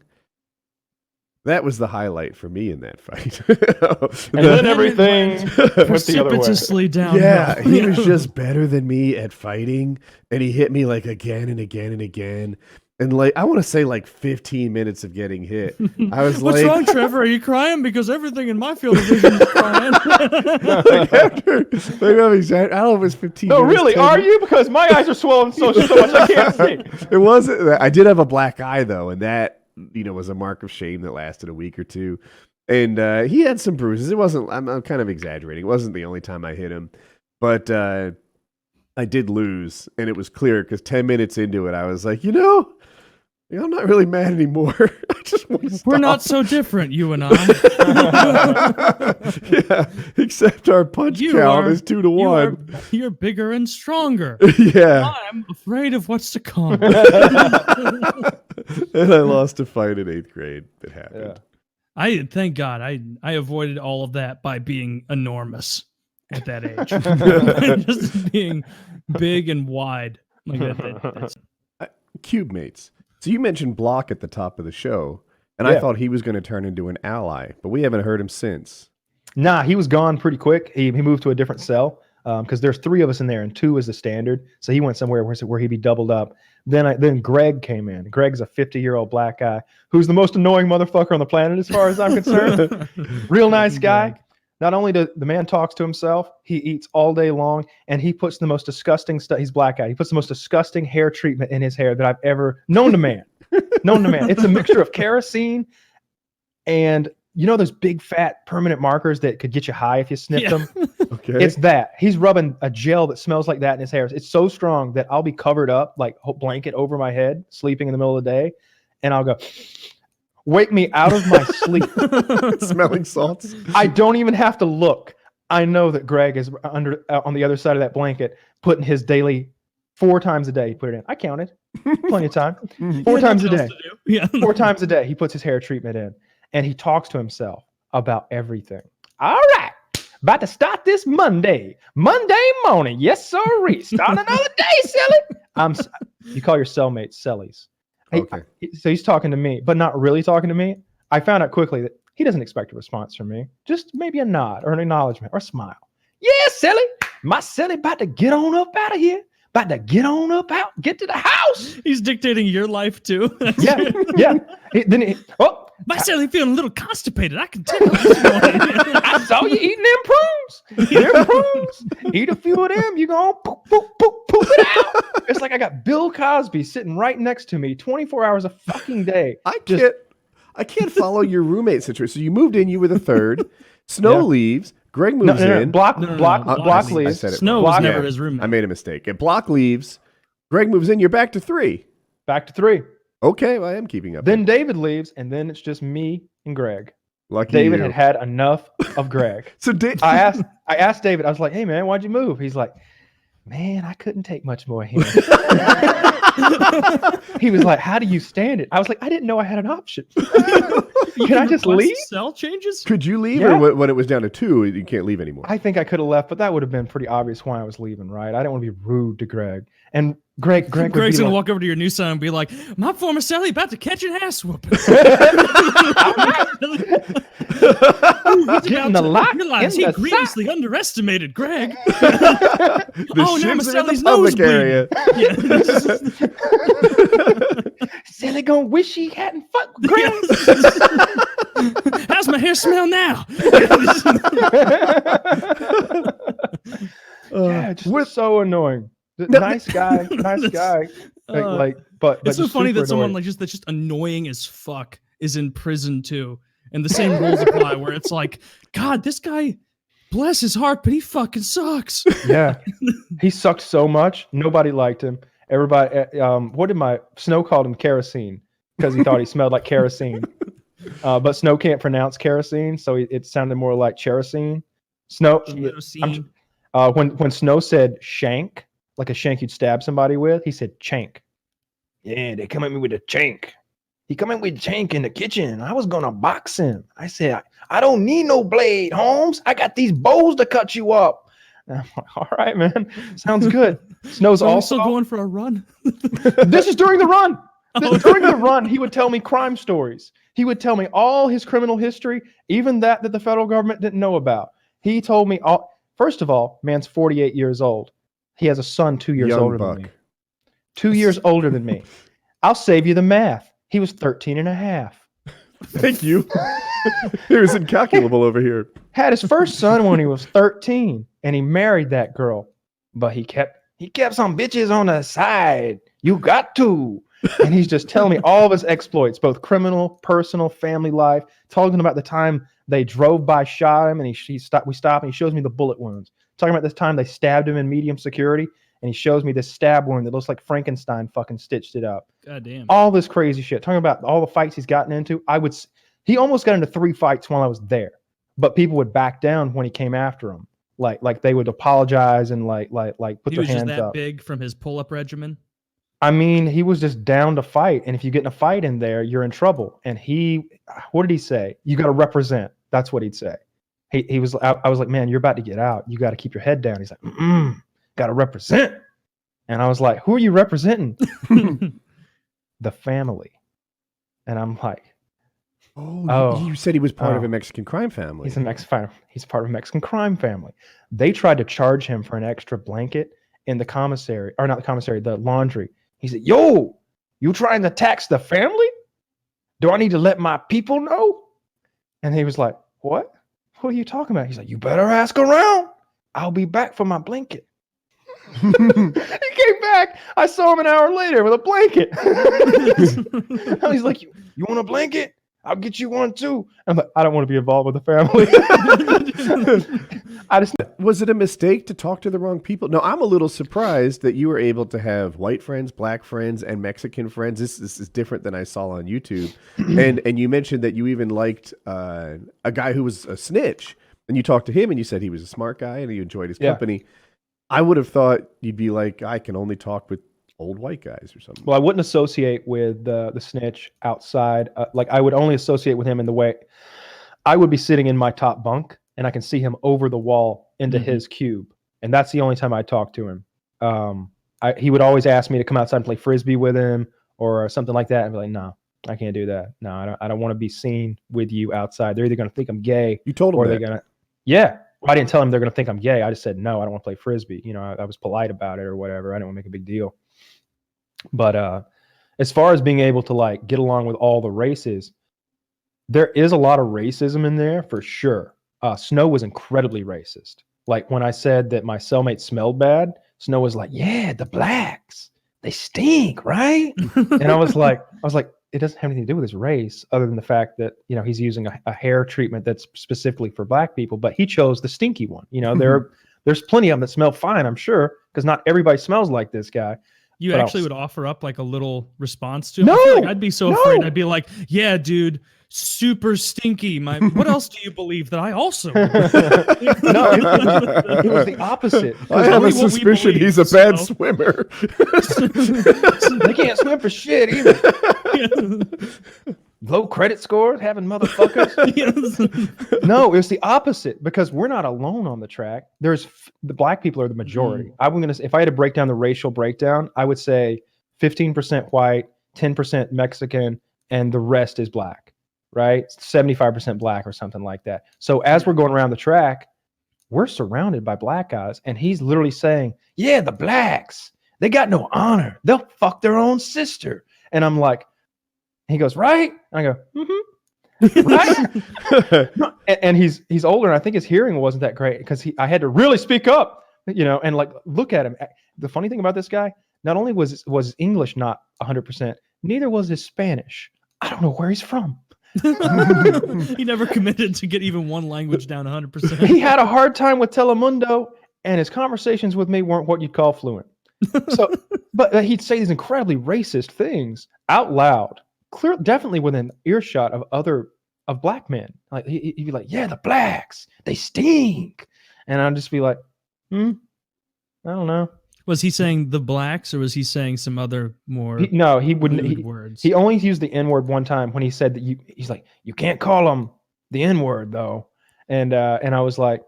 S3: That was the highlight for me in that fight.
S2: And then everything went the other way.
S1: Precipitously down.
S3: Yeah, he was just better than me at fighting, and he hit me like again and again and again. And like, I want to say like 15 minutes of getting hit. I was
S1: What's
S3: like,
S1: wrong, Trevor? Are you crying? Because everything in my field of vision is crying.
S3: like after, like, I don't know if it was 15
S2: No,
S3: minutes.
S2: really,
S3: 10
S2: are you? Because my eyes are swollen so much I can't see.
S3: It wasn't. I did have a black eye though, and that, you know, was a mark of shame that lasted a week or two. And he had some bruises. It wasn't. I'm kind of exaggerating. It wasn't the only time I hit him, but I did lose, and it was clear because 10 minutes into it, I was like, you know, I'm not really mad anymore. I just want to stop.
S1: We're not so different, you and I.
S3: Yeah, except our punch count is 2-1.
S1: You're bigger and stronger.
S3: Yeah.
S1: I'm afraid of what's to come.
S3: And I lost a fight in 8th grade. It happened.
S1: I thank God I avoided all of that by being enormous at that age. Just being big and wide. Like that's...
S3: Cube mates. So you mentioned Block at the top of the show, and I thought he was going to turn into an ally, but we haven't heard him since.
S2: Nah, he was gone pretty quick. He moved to a different cell because there's 3 of us in there, and 2 is the standard. So he went somewhere where he'd be doubled up. Then Greg came in. Greg's a 50-year-old black guy who's the most annoying motherfucker on the planet as far as I'm concerned. Real nice guy. Not only the man talks to himself, he eats all day long, and he puts the most disgusting stuff. He's black guy. He puts the most disgusting hair treatment in his hair that I've ever known to man. It's a mixture of kerosene and, you know, those big fat permanent markers that could get you high if you sniffed them.
S3: Okay.
S2: It's that. He's rubbing a gel that smells like that in his hair. It's so strong that I'll be covered up, like a blanket over my head, sleeping in the middle of the day, and I'll go, wake me out of my sleep.
S3: Smelling salts.
S2: I don't even have to look. I know that Greg is on the other side of that blanket, putting his daily 4 times a day. He put it in. I counted. Plenty of time. 4 times a day.
S1: Yeah.
S2: 4 times a day. He puts his hair treatment in, and he talks to himself about everything. All right. About to start this Monday morning. Yes, sir. Start another day, Sally. You call your cellmates Sellies.
S3: Okay.
S2: So he's talking to me, but not really talking to me. I found out quickly that he doesn't expect a response from me. Just maybe a nod or an acknowledgement or a smile. Yeah, Sally. My Sally about to get on up out of here. About to get on up out. Get to the house.
S1: He's dictating your life too.
S2: Yeah.
S1: My Sally feeling a little constipated. I can tell this morning.
S2: I saw you eating them prunes. They're prunes. Eat a few of them, you gonna poop, poop, poop, poop it out. It's like I got Bill Cosby sitting right next to me 24 hours a fucking day.
S3: I can't follow your roommate situation. So you moved in, you were the third. Snow leaves. Greg moves in.
S2: Block
S1: Block
S2: leaves.
S3: I said it
S1: Snow
S3: wrong.
S1: was
S3: Yeah,
S1: never his roommate.
S3: I made a mistake. And Block leaves. Greg moves in. You're back to 3.
S2: Back to 3.
S3: Okay, well, I am keeping up.
S2: Then David leaves, and then it's just me and Greg.
S3: Lucky
S2: David
S3: you.
S2: had enough of Greg.
S3: So
S2: I asked David, I was like, hey man, why'd you move? He's like, man, I couldn't take much more of him. He was like, how do you stand it? I was like, I didn't know I had an option. Can I just leave?
S1: Cell changes?
S3: Could you leave,
S2: Yeah.
S3: or when it was down to 2, you can't leave anymore?
S2: I think I could have left, but that would have been pretty obvious why I was leaving, right? I didn't want to be rude to Greg. And Greg's
S1: Greg's
S2: would be
S1: gonna
S2: like,
S1: walk over to your new son and be like, "My former Sally about to catch an ass whooping."
S2: Getting the lock
S1: realize
S2: in
S1: he
S2: the
S1: grievously underestimated Greg.
S3: The
S1: Oh, now
S3: ships are in the
S1: Sally's nose
S3: public area.
S2: Sally gonna wish she hadn't fucked with Greg.
S1: How's my hair smell now?
S2: Yeah, just so annoying. Nice guy. But
S1: It's so
S2: just
S1: funny
S2: super
S1: that someone
S2: annoying.
S1: that's just annoying as fuck is in prison too, and the same rules apply. Where it's like, God, this guy, bless his heart, but he fucking sucks.
S2: Yeah, he sucked so much. Nobody liked him. Everybody, Snow called him kerosene because he thought he smelled like kerosene. But Snow can't pronounce kerosene, so it sounded more like cherosene. Snow, when Snow said shank, like a shank you'd stab somebody with, he said chank. Yeah, they come at me with a chank. He come in with chank in the kitchen. I was gonna box him. I said, I don't need no blade, Holmes. I got these bows to cut you up. And I'm like, all right, man. Sounds good. Snow's
S1: Also
S2: also
S1: going for a run.
S2: This is during the run.
S1: Oh.
S2: During the run, he would tell me crime stories. He would tell me all his criminal history, even that the federal government didn't know about. He told me all. First of all, man's 48 years old. He has a son 2 years
S3: Young
S2: older
S3: buck.
S2: than me. 2 years older than me. I'll save you the math. He was 13 and a half.
S3: Thank you. It was incalculable over here.
S2: Had his first son when he was 13, and he married that girl. But he kept some bitches on the side. You got to. And he's just telling me all of his exploits, both criminal, personal, family life, talking about the time they drove by, shot him, and we stopped, and he shows me the bullet wounds. Talking about this time they stabbed him in medium security, and he shows me this stab wound that looks like Frankenstein fucking stitched it up.
S1: God damn.
S2: All this crazy shit. Talking about all the fights he's gotten into. He almost got into 3 fights while I was there, but people would back down when he came after him. Like they would apologize and like put
S1: He
S2: their
S1: was just
S2: hands
S1: that
S2: up.
S1: big from his pull-up regimen.
S2: I mean, he was just down to fight, and if you get in a fight in there, you're in trouble. And what did he say? You got to represent. That's what he'd say. I was like, man, you're about to get out. You got to keep your head down. He's like, got to represent. And I was like, who are you representing? The family. And I'm like,
S3: Oh, you said he was part of a
S2: Oh.
S3: Mexican crime family.
S2: he's part of a Mexican crime family. They tried to charge him for an extra blanket in the commissary, or not the commissary, the laundry. He said, yo, you trying to tax the family? Do I need to let my people know? And he was like, what? What are you talking about? He's like, you better ask around. I'll be back for my blanket. He came back. I saw him an hour later with a blanket. And he's like, you want a blanket? I'll get you one too. I'm like, I don't want to be involved with the family.
S3: Was it a mistake to talk to the wrong people? No, I'm a little surprised that you were able to have white friends, black friends, and Mexican friends. This is different than I saw on YouTube. and you mentioned that you even liked a guy who was a snitch. And you talked to him and you said he was a smart guy and you enjoyed his company. I would have thought you'd be like, I can only talk with old white guys or something.
S2: Well, I wouldn't associate with the snitch outside. Like I would only associate with him in the way I would be sitting in my top bunk and I can see him over the wall into his cube. And that's the only time I talk to him. He would always ask me to come outside and play Frisbee with him or something like that. And be like, no, I can't do that. No, I don't want to be seen with you outside. They're either going to think I'm gay.
S3: You told him
S2: or
S3: that.
S2: they're going to, yeah. I didn't tell them they're going to think I'm gay. I just said, no, I don't want to play Frisbee. You know, I was polite about it or whatever. I didn't want to make a big deal. But as far as being able to like get along with all the races, there is a lot of racism in there for sure. Snow was incredibly racist. Like when I said that my cellmate smelled bad, Snow was like, "Yeah, the blacks, they stink, right?" And I was like, it doesn't have anything to do with his race, other than the fact that he's using a hair treatment that's specifically for black people, but he chose the stinky one. There's plenty of them that smell fine, I'm sure, because not everybody smells like this guy.
S1: You
S2: But
S1: actually
S2: I'll-
S1: would offer up like a little response to him?
S2: No,
S1: I feel like I'd be so afraid.
S2: no.
S1: I'd be like, yeah, dude, super stinky. What else do you believe that I also
S2: No, it was the opposite.
S3: I have
S1: only
S3: a
S1: what we
S3: suspicion
S1: believe,
S3: he's a bad
S1: so.
S3: swimmer.
S2: They can't swim for shit either. Low credit scores, having motherfuckers. No, it's the opposite, because we're not alone on the track. The black people are the majority. I'm gonna say, if I had to break down the racial breakdown, I would say 15% white, 10% Mexican, and the rest is black, right? 75% black or something like that. So as we're going around the track, we're surrounded by black guys, and he's literally saying, "Yeah, the blacks, they got no honor. They'll fuck their own sister." And I'm like, he goes, "Right?" And I go, "Mm-hmm." Right? No, and he's older, and I think his hearing wasn't that great, because I had to really speak up, and like look at him. The funny thing about this guy, not only was his English not 100%, neither was his Spanish. I don't know where he's from.
S1: He never committed to get even one language down 100%.
S2: He had a hard time with Telemundo, and his conversations with me weren't what you'd call fluent. So, but he'd say these incredibly racist things out loud, definitely within earshot of black men. Like he'd be like, "Yeah, the blacks, they stink," and I'd just be like, I don't know.
S1: Was he saying the blacks, or was he saying some other more
S2: No, he wouldn't.
S1: rude words?
S2: He only used the N-word one time when he said that he's like, "You can't call them the N-word though," and I was like,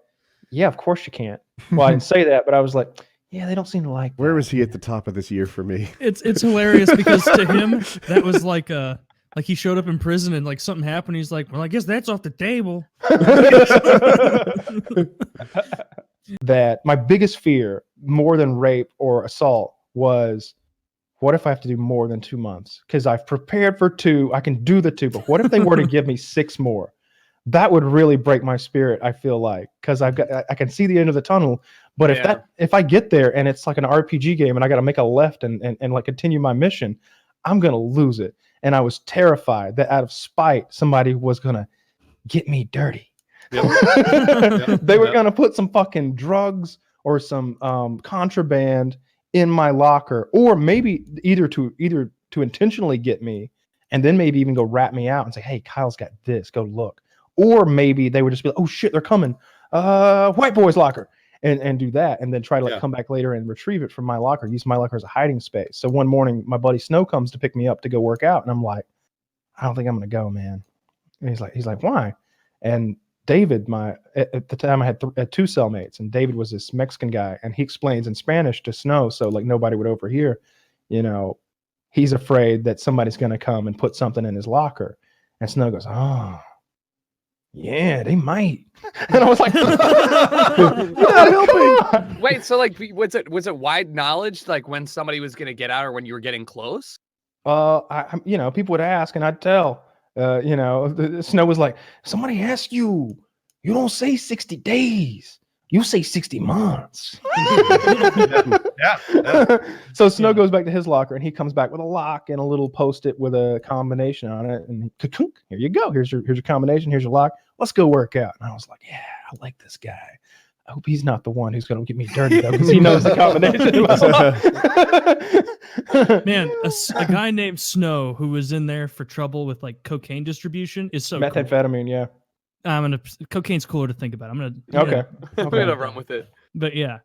S2: "Yeah, of course you can't." Well, I didn't say that, but I was like, "Yeah, they don't seem to like."
S3: Where
S2: that.
S3: was he at the top of this year for me?
S1: It's hilarious, because to him that was like he showed up in prison and like something happened. He's like, "Well, I guess that's off the table."
S2: That my biggest fear, more than rape or assault, was, what if I have to do more than 2 months? Because I've prepared for 2, I can do the 2, but what if they were to give me 6 more? That would really break my spirit, I feel like, because I can see the end of the tunnel. But if I get there and it's like an RPG game and I got to make a left and like continue my mission, I'm gonna lose it. And I was terrified that out of spite, somebody was gonna get me dirty.
S5: Yep.
S2: They were gonna put some fucking drugs or some contraband in my locker, or maybe either to intentionally get me, and then maybe even go rat me out and say, "Hey, Kyle's got this, go look." Or maybe they would just be like, "Oh shit, they're coming, white boy's locker," and do that, and then try to come back later and retrieve it from my locker, use my locker as a hiding space. So one morning, my buddy Snow comes to pick me up to go work out, and I'm like, "I don't think I'm gonna go, man." And he's like, "Why?" And David, at the time I had 2 cellmates, and David was this Mexican guy, and he explains in Spanish to Snow, so like nobody would overhear. He's afraid that somebody's gonna come and put something in his locker, and Snow goes, "Oh, yeah, they might." And I was like, "You're not helping."
S4: Wait, so like, was it wide knowledge, like when somebody was gonna get out or when you were getting close?
S2: People would ask, and I'd tell. Snow was like, "Somebody asked you, you don't say 60 days, you say 60 months."
S5: Yeah.
S2: So Snow goes back to his locker, and he comes back with a lock and a little post-it with a combination on it, and here you go. Here's your combination. Here's your lock. Let's go work out. And I was like, "Yeah, I like this guy. I hope he's not the one who's going to get me dirty though, because he knows the combination."
S1: Man, a guy named Snow who was in there for trouble with like cocaine distribution is so cool.
S2: Methamphetamine, yeah.
S1: Cocaine's cooler to think about.
S2: Okay.
S4: I'm gonna run with it.
S1: But yeah,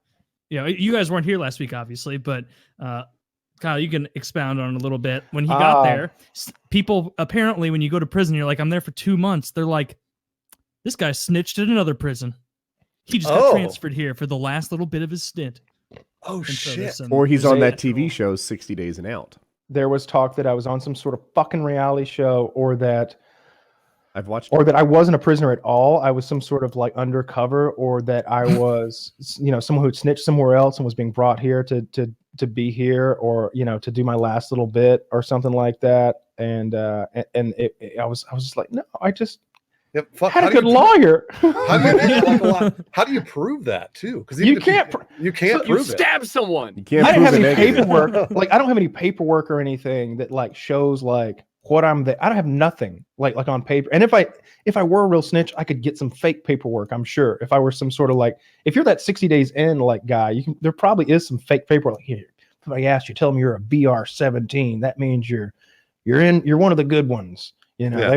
S1: you guys weren't here last week, obviously, but Kyle, you can expound on it a little bit. When he got there, people apparently, when you go to prison, you're like, "I'm there for 2 months." They're like, "This guy snitched at another prison. He just got transferred here for the last little bit of his stint."
S5: Oh shit!
S3: Or he's on that TV show 60 Days and Out.
S2: There was talk that I was on some sort of fucking reality show, or that
S3: I've watched,
S2: or that I wasn't a prisoner at all. I was some sort of like undercover, or that I was, someone who'd snitched somewhere else and was being brought here to be here, or to do my last little bit or something like that. And I was just like, no,
S5: Yep. Fuck,
S2: Had a good lawyer.
S5: How do you prove that too? Because
S2: You can't.
S5: You can't
S4: You
S5: prove it.
S4: stab someone.
S3: You can't
S2: I didn't
S3: prove
S2: have
S3: a
S2: any
S3: negative.
S2: paperwork. Like I don't have any paperwork or anything that like shows like what I'm. I don't have nothing like on paper. And if I were a real snitch, I could get some fake paperwork. I'm sure. If I were some sort of like, if you're that 60 days in like guy, you can. There probably is some fake paperwork. Like here, if I ask you, tell them you're a BR-17. That means you're one of the good ones. You know,
S5: Yeah.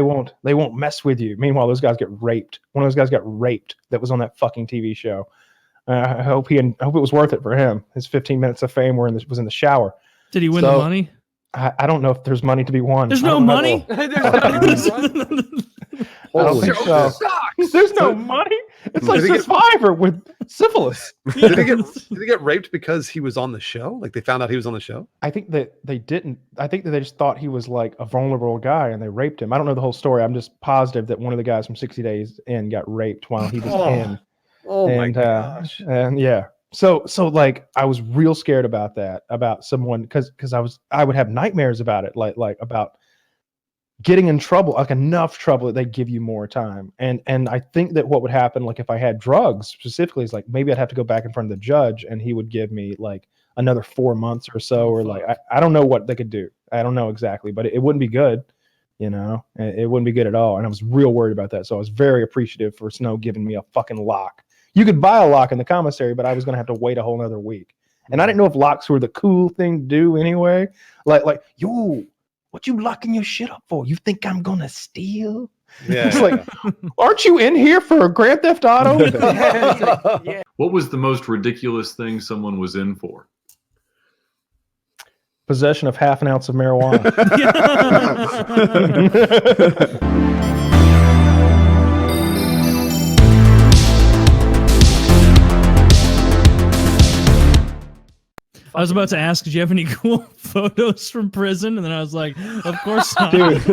S2: they won't mess with you. Meanwhile, those guys get raped. One of those guys got raped that was on that fucking TV show. I hope it was worth it for him. His 15 minutes of fame was in the shower.
S1: Did he win
S2: So-
S1: the money?
S2: I don't know if there's money to be won.
S1: There's
S2: I
S1: no
S2: don't know.
S1: money.
S4: There's nothing.
S2: I don't think so.
S4: Sucks.
S2: There's no money. It's like
S5: Did he get-
S2: Survivor with syphilis.
S5: Did he get raped because he was on the show? Like they found out he was on the show?
S2: I think that they didn't. I think that they just thought he was like a vulnerable guy and they raped him. I don't know the whole story. I'm just positive that one of the guys from 60 Days In got raped while he was in.
S5: Oh my
S2: And
S5: gosh.
S2: and yeah. So like I was real scared about that, about someone because I would have nightmares about it, like about getting in trouble, like enough trouble that they give you more time. And I think that what would happen, like if I had drugs specifically, is like maybe I'd have to go back in front of the judge and he would give me like another 4 months or so, or like I don't know what they could do. I don't know exactly, but it wouldn't be good. You know, it wouldn't be good at all. And I was real worried about that. So I was very appreciative for Snow giving me a fucking lock. You could buy a lock in the commissary, but I was going to have to wait a whole nother week. And I didn't know if locks were the cool thing to do anyway. Like, yo, what you locking your shit up for? You think I'm going to steal?
S5: Yeah.
S2: It's like, aren't you in here for a Grand Theft Auto?
S6: What was the most ridiculous thing someone was in for?
S2: Possession of half an ounce of marijuana.
S1: I was about to ask, did you have any cool photos from prison? And then I was like, of course not.
S2: Dude,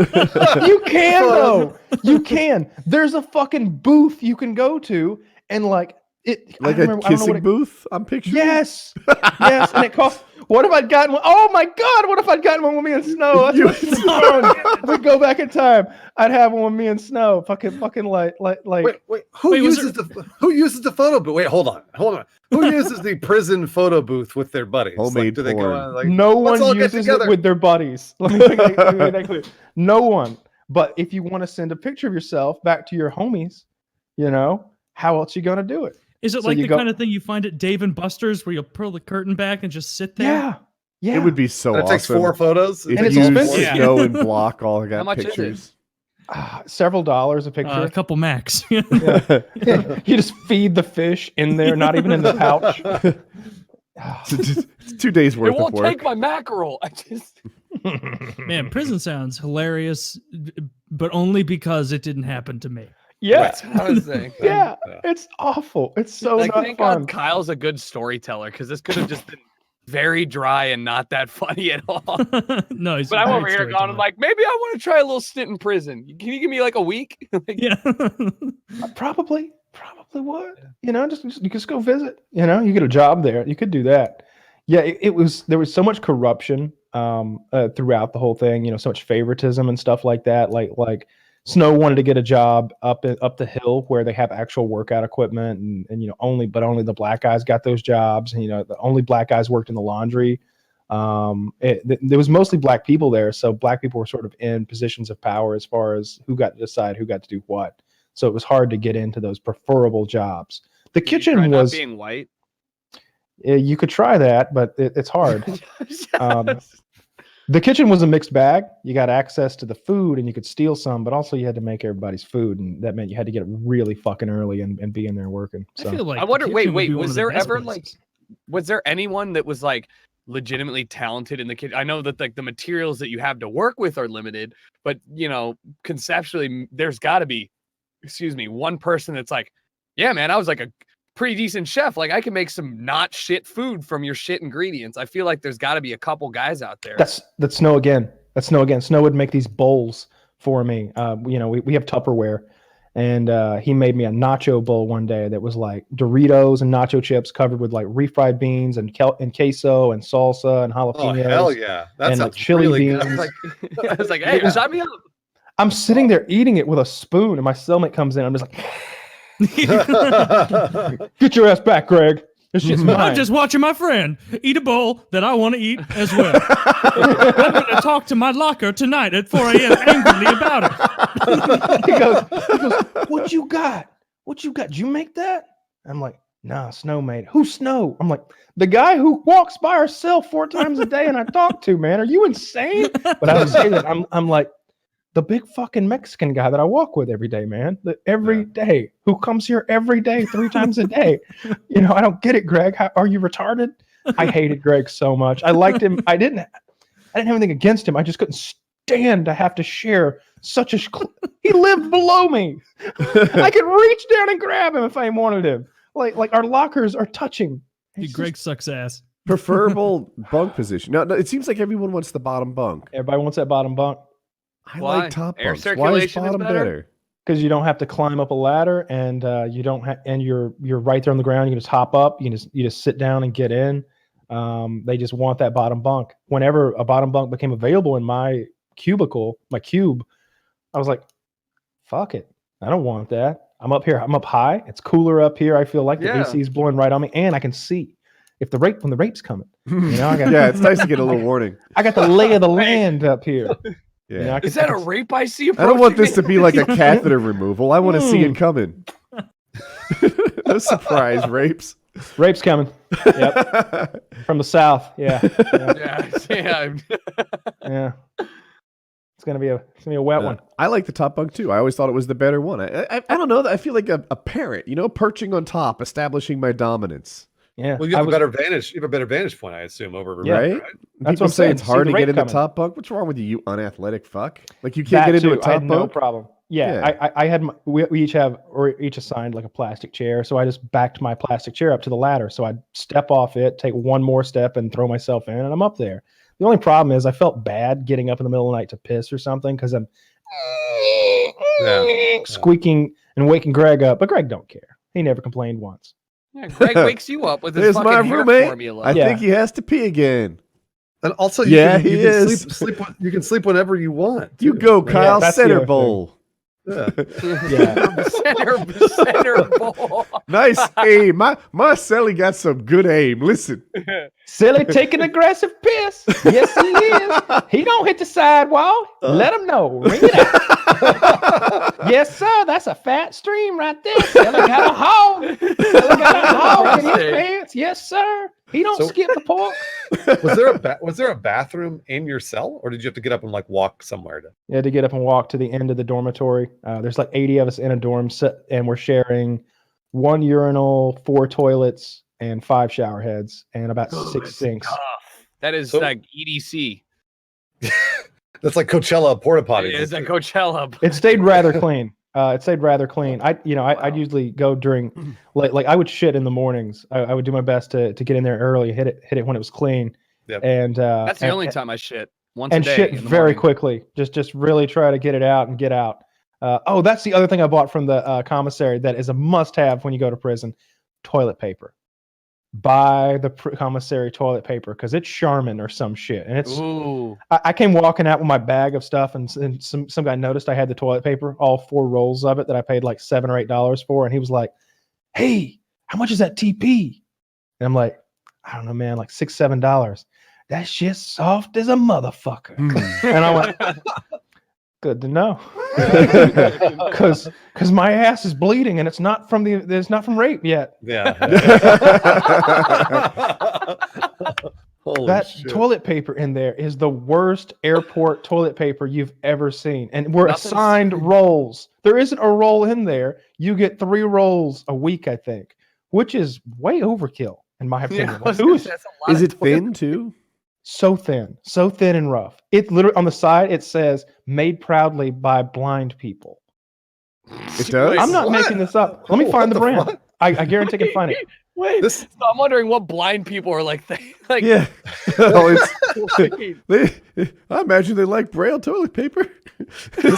S2: you can though. You can. There's a fucking booth you can go to, and like it,
S3: Like
S2: I
S3: a
S2: don't know what
S3: kissing
S2: it-
S3: booth, I'm picturing.
S2: Yes, yes, and it cost. What if I'd gotten one? Oh my God! What if I'd gotten one with me and Snow? That's what it's fun. If we go back in time, I'd have one with me and Snow. Fucking like.
S5: Wait. Who
S1: Wait, was
S5: uses the photo booth? Wait, hold on. Who uses the prison photo booth with their buddies?
S3: Homemade
S5: do they go
S3: porn.
S5: on, like
S2: No
S5: let's all
S2: one
S5: get
S2: uses it
S5: together?
S2: with their buddies. Let me make that clear. No one. But if you want to send a picture of yourself back to your homies, you know, how else you gonna do it?
S1: Is it
S2: So
S1: like
S2: you
S1: the
S2: go-
S1: kind of thing you find at Dave and Buster's where you'll pull the curtain back and just sit there?
S2: Yeah. Yeah.
S3: It would be so
S5: And it takes
S3: awesome
S5: 4 photos.
S3: if
S2: And it's
S3: you
S2: expensive.
S3: go and block all of
S4: How
S3: that
S4: much is it?
S3: pictures.
S2: Several dollars a picture.
S1: A couple max.
S2: You just feed the fish in there, not even in the pouch.
S3: It's 2 days
S4: It
S3: worth
S4: won't
S3: of work.
S4: take my mackerel. I just
S1: Man, prison sounds hilarious, but only because it didn't happen to me.
S2: Yeah.
S4: That's what I was saying.
S2: Yeah. It's awful. It's so
S4: Like,
S2: not
S4: thank
S2: fun.
S4: God Kyle's a good storyteller because this could have just been very dry and not that funny at all.
S1: No, he's
S4: But
S1: a
S4: I'm
S1: great
S4: over here going,
S1: storyteller.
S4: like, maybe I want to try a little stint in prison. Can you give me like a week? Like,
S1: yeah.
S2: Probably would. You know, just you just go visit. You know, you get a job there. You could do that. Yeah, there was so much corruption throughout the whole thing. You know, so much favoritism and stuff like that. Like Snow wanted to get a job up the hill where they have actual workout equipment, and you know only the black guys got those jobs. And you know, the only black guys worked in the laundry. There was mostly black people there, so black people were sort of in positions of power as far as who got to decide who got to do what. So it was hard to get into those preferable jobs. The
S4: did you try
S2: kitchen
S4: not
S2: was
S4: being white.
S2: you could try that, but it's hard. The kitchen was a mixed bag. You got access to the food and you could steal some, but also you had to make everybody's food, and that meant you had to get up really fucking early and be in there working. So
S1: I feel like
S4: I wonder.
S1: the
S4: Wait,
S1: kitchen would be one
S4: was
S1: of the
S4: there
S1: best
S4: ever
S1: places.
S4: was there anyone that was like legitimately talented in the kitchen? I know that like the materials that you have to work with are limited, but you know, conceptually, there's got to be, one person that's like, yeah, man, I was like a pretty decent chef. Like I can make some not shit food from your shit ingredients. I feel like there's got to be a couple guys out there.
S2: that's Snow again. That's Snow again. Snow would make these bowls for me. You know, we have Tupperware, and he made me a nacho bowl one day that was like Doritos and nacho chips covered with like refried beans and queso and salsa and
S5: Oh
S2: jalapenos.
S5: hell yeah! That
S2: and,
S5: sounds
S2: like, chili
S5: really
S2: beans.
S5: good.
S4: I was like, hey,
S2: Yeah.
S4: sign me up.
S2: I'm sitting there eating it with a spoon, and my cellmate comes in. I'm just like, get your ass back, Greg. This shit's mine.
S1: I'm just watching my friend eat a bowl that I want to eat as well. I'm going to talk to my locker tonight at 4 a.m. angrily about it.
S2: he goes, what you got? What you got? Did you make that? I'm like, nah, Snow made it. Who's Snow? I'm like, the guy who walks by herself 4 times a day and I talk to, man. Are you insane? But I was saying that I'm like, the big fucking Mexican guy that I walk with every day, man. Every day, who comes here every day, 3 times a day. You know, I don't get it, Greg. Are you retarded? I hated Greg so much. I liked him. I didn't have anything against him. I just couldn't stand to have to share such a. He lived below me. I could reach down and grab him if I wanted him. Like our lockers are touching.
S1: Greg sucks ass.
S3: Preferable bunk position. No, it seems like everyone wants the bottom bunk.
S2: Everybody wants that bottom bunk.
S3: I
S4: Why?
S3: like top
S4: Air
S3: bunks. Why is
S4: circulation is
S3: bottom
S4: better?
S2: Because you don't have to climb up a ladder, and you don't and you're right there on the ground. You can just hop up. You just sit down and get in. They just want that bottom bunk. Whenever a bottom bunk became available in my cubicle, my cube, I was like, "Fuck it, I don't want that. I'm up here. I'm up high. It's cooler up here. I feel like the AC is blowing right on me, and I can see if when the rape's coming. You know,
S3: Yeah, it's nice to get a little warning.
S2: I got the lay of the land up here.
S3: Yeah.
S2: You know,
S4: Is that a rape I see?
S3: I don't want this to
S4: approaching
S3: be like a catheter removal. I want to see it coming. No surprise rapes.
S2: Rape's coming. Yep. From the south. Yeah.
S4: Yeah.
S2: Yeah. It's gonna be a wet one.
S3: I like the top bunk too. I always thought it was the better one. I don't know. I feel like a parent, you know, perching on top, establishing my dominance.
S2: Yeah.
S5: Well, you have a better vantage. You have a better vantage point, I assume, over
S2: Yeah.
S3: Right?
S5: right?
S2: That's
S3: People
S2: what I'm
S3: say
S2: saying.
S3: it's
S2: See
S3: hard
S2: the
S3: to get
S2: rape
S3: into
S2: coming.
S3: top bunk. What's wrong with you unathletic fuck? Like you
S2: That
S3: can't get into
S2: too,
S3: a
S2: I had
S3: top
S2: no
S3: bunk?
S2: problem. Yeah.
S3: Yeah.
S2: I had we each assigned like a plastic chair, so I just backed my plastic chair up to the ladder. So I'd step off it, take one more step, and throw myself in, and I'm up there. The only problem is I felt bad getting up in the middle of the night to piss or something because I'm squeaking and waking Greg up, but Greg don't care. He never complained once.
S4: Yeah, Greg wakes you up with his
S3: There's
S4: fucking
S3: my
S4: hair
S3: roommate.
S4: formula.
S3: I think he has to pee again.
S5: And also,
S3: Yeah,
S5: you
S3: he
S5: can
S3: is.
S5: you can sleep whenever you want.
S3: You
S5: too.
S3: go, Kyle.
S2: that's the
S3: Center
S2: other
S3: bowl.
S5: Yeah.
S2: Yeah.
S4: center ball.
S3: Nice aim. My Sally got some good aim. Listen.
S2: Silly taking aggressive piss. Yes, he is. He don't hit the sidewall. Let him know. Ring it out. Yes, sir. That's a fat stream right there. Silly got a hog. Silly got a hog in his pants. Yes, sir. He don't skip the pork.
S5: Was there a bathroom in your cell, or did you have to get up and like walk somewhere to?
S2: You had to get up and walk to the end of the dormitory. There's like 80 of us in a dorm set, and we're sharing 1 urinal, 4 toilets, and 5 shower heads, and about 6 sinks.
S4: That is
S5: So-
S4: like EDC.
S5: That's like Coachella porta potties.
S4: It's like Coachella.
S2: It stayed rather clean. It stayed rather clean. I'd usually go during like I would shit in the mornings. I would do my best to get in there early, hit it when it was clean.
S5: Yep.
S2: And
S4: That's the
S2: and-
S4: only time I shit. Once
S2: and
S4: a day.
S2: shit
S4: in the
S2: very
S4: morning.
S2: quickly. Just really try to get it out and get out. That's the other thing I bought from the commissary that is a must-have when you go to prison: toilet paper. Buy the commissary toilet paper because it's Charmin or some shit, and it's.
S4: Ooh.
S2: I came walking out with my bag of stuff, and some guy noticed I had the toilet paper, all 4 rolls of it that I paid like $7 or $8 for, and he was like, "Hey, how much is that TP?" And I'm like, "I don't know, man, like $6, $7. That shit's soft as a motherfucker." And I went, "Good to know," because my ass is bleeding, and it's not from rape yet.
S5: Yeah. Holy
S2: That
S5: shit.
S2: toilet paper in there is the worst airport toilet paper you've ever seen. And we're
S4: Nothing's-
S2: assigned rolls. There isn't a roll in there. You get 3 rolls a week, I think, which is way overkill, in my opinion.
S4: Yeah, I
S2: Like,
S4: was
S2: who
S4: gonna
S2: is
S4: say, that's a lot
S3: Is
S4: of
S3: it thin too?
S2: so thin and rough? It literally on the side it says "made proudly by blind people."
S3: It does?
S4: Wait,
S2: I'm not
S5: what?
S2: making this up. Let me find the
S5: What the
S2: brand.
S5: fuck?
S2: I guarantee I can find it.
S4: Wait,
S5: This-
S4: so I'm wondering what blind people are like. Like,
S3: Yeah. Oh,
S4: wait,
S3: I imagine they like Braille toilet paper.
S5: This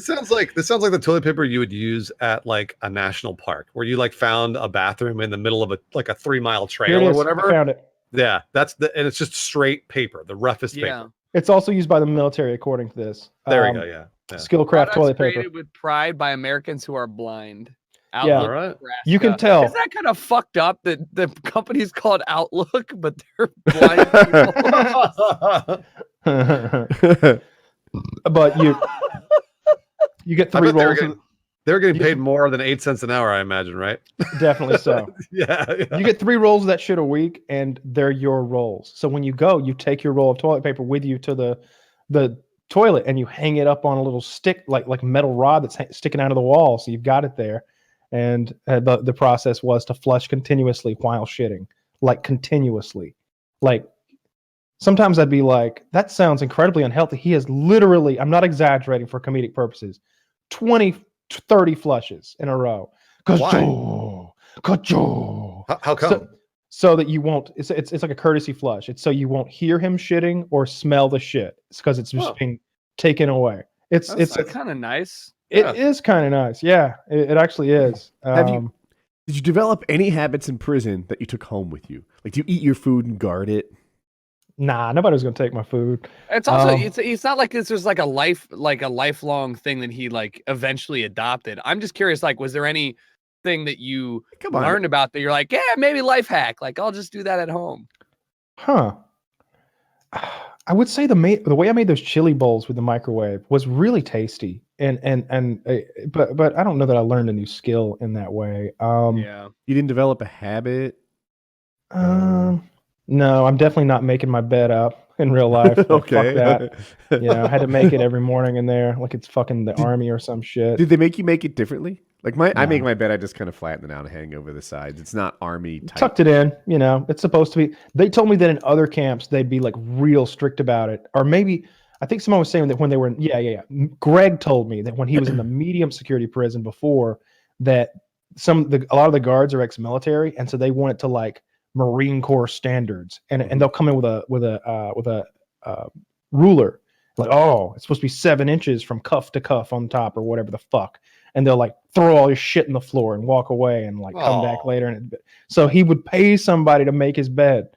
S5: sounds like the toilet paper you would use at like a national park where you like found a bathroom in the middle of a 3-mile
S2: Here
S5: trail
S2: it
S5: or
S2: is. I
S5: whatever.
S2: found it.
S5: Yeah, and it's just straight paper, the roughest
S4: yeah.
S5: paper.
S2: It's also used by the military, according to this.
S5: There we go. Yeah.
S2: Skillcraft
S4: Products
S2: toilet paper.
S4: created with pride by Americans who are blind.
S2: Yeah.
S5: All right.
S2: You can
S4: Nebraska.
S2: tell.
S4: Isn't that kind of fucked up that the company's called Outlook, but they're blind people?
S2: But you get
S5: I
S2: 3
S5: bet they were
S2: rolls.
S5: getting, they were getting paid more than 8 cents an hour, I imagine, right?
S2: Definitely so.
S5: Yeah.
S2: You get 3 rolls of that shit a week, and they're your rolls. So when you go, you take your roll of toilet paper with you to the toilet, and you hang it up on a little stick, like metal rod that's sticking out of the wall. So you've got it there. And the process was to flush continuously while shitting, like continuously. Like sometimes I'd be like, that sounds incredibly unhealthy. He has literally, I'm not exaggerating for comedic purposes, 20, 30 flushes in a row. Ka-choo, ka-choo.
S5: How come?
S2: So that you won't, it's like a courtesy flush. It's so you won't hear him shitting or smell the shit. It's because it's just being taken away. It's
S4: kind of nice.
S2: It is kind of nice. Yeah, it actually is.
S3: Did you develop any habits in prison that you took home with you? Like, do you eat your food and guard it?
S2: Nah, nobody's gonna take my food.
S4: It's also it's not like this was like a lifelong thing that he like eventually adopted. I'm just curious, like, was there anything that you learned about that you're like, yeah, maybe life hack, like I'll just do that at home?
S2: Huh. I would say the way I made those chili bowls with the microwave was really tasty, but I don't know that I learned a new skill in that way.
S4: Yeah,
S3: you didn't develop a habit.
S2: No, I'm definitely not making my bed up in real life. Like,
S3: Okay,
S2: fuck that. You know, I had to make it every morning in there, like it's fucking the army or some shit.
S3: Did they make you make it differently? Like I make my bed, I just kind of flatten it out and hang over the sides. It's not army type.
S2: Tucked it in, you know. It's supposed to be. They told me that in other camps they'd be like real strict about it, or maybe I think someone was saying that when they were in, yeah. Greg told me that when he was in the medium security prison before, that a lot of the guards are ex-military, and so they want it to like Marine Corps standards, and they'll come in with a ruler, like, oh, it's supposed to be 7 inches from cuff to cuff on top or whatever the fuck, and they'll like throw all your shit in the floor and walk away and like come back later. And so he would pay somebody to make his bed,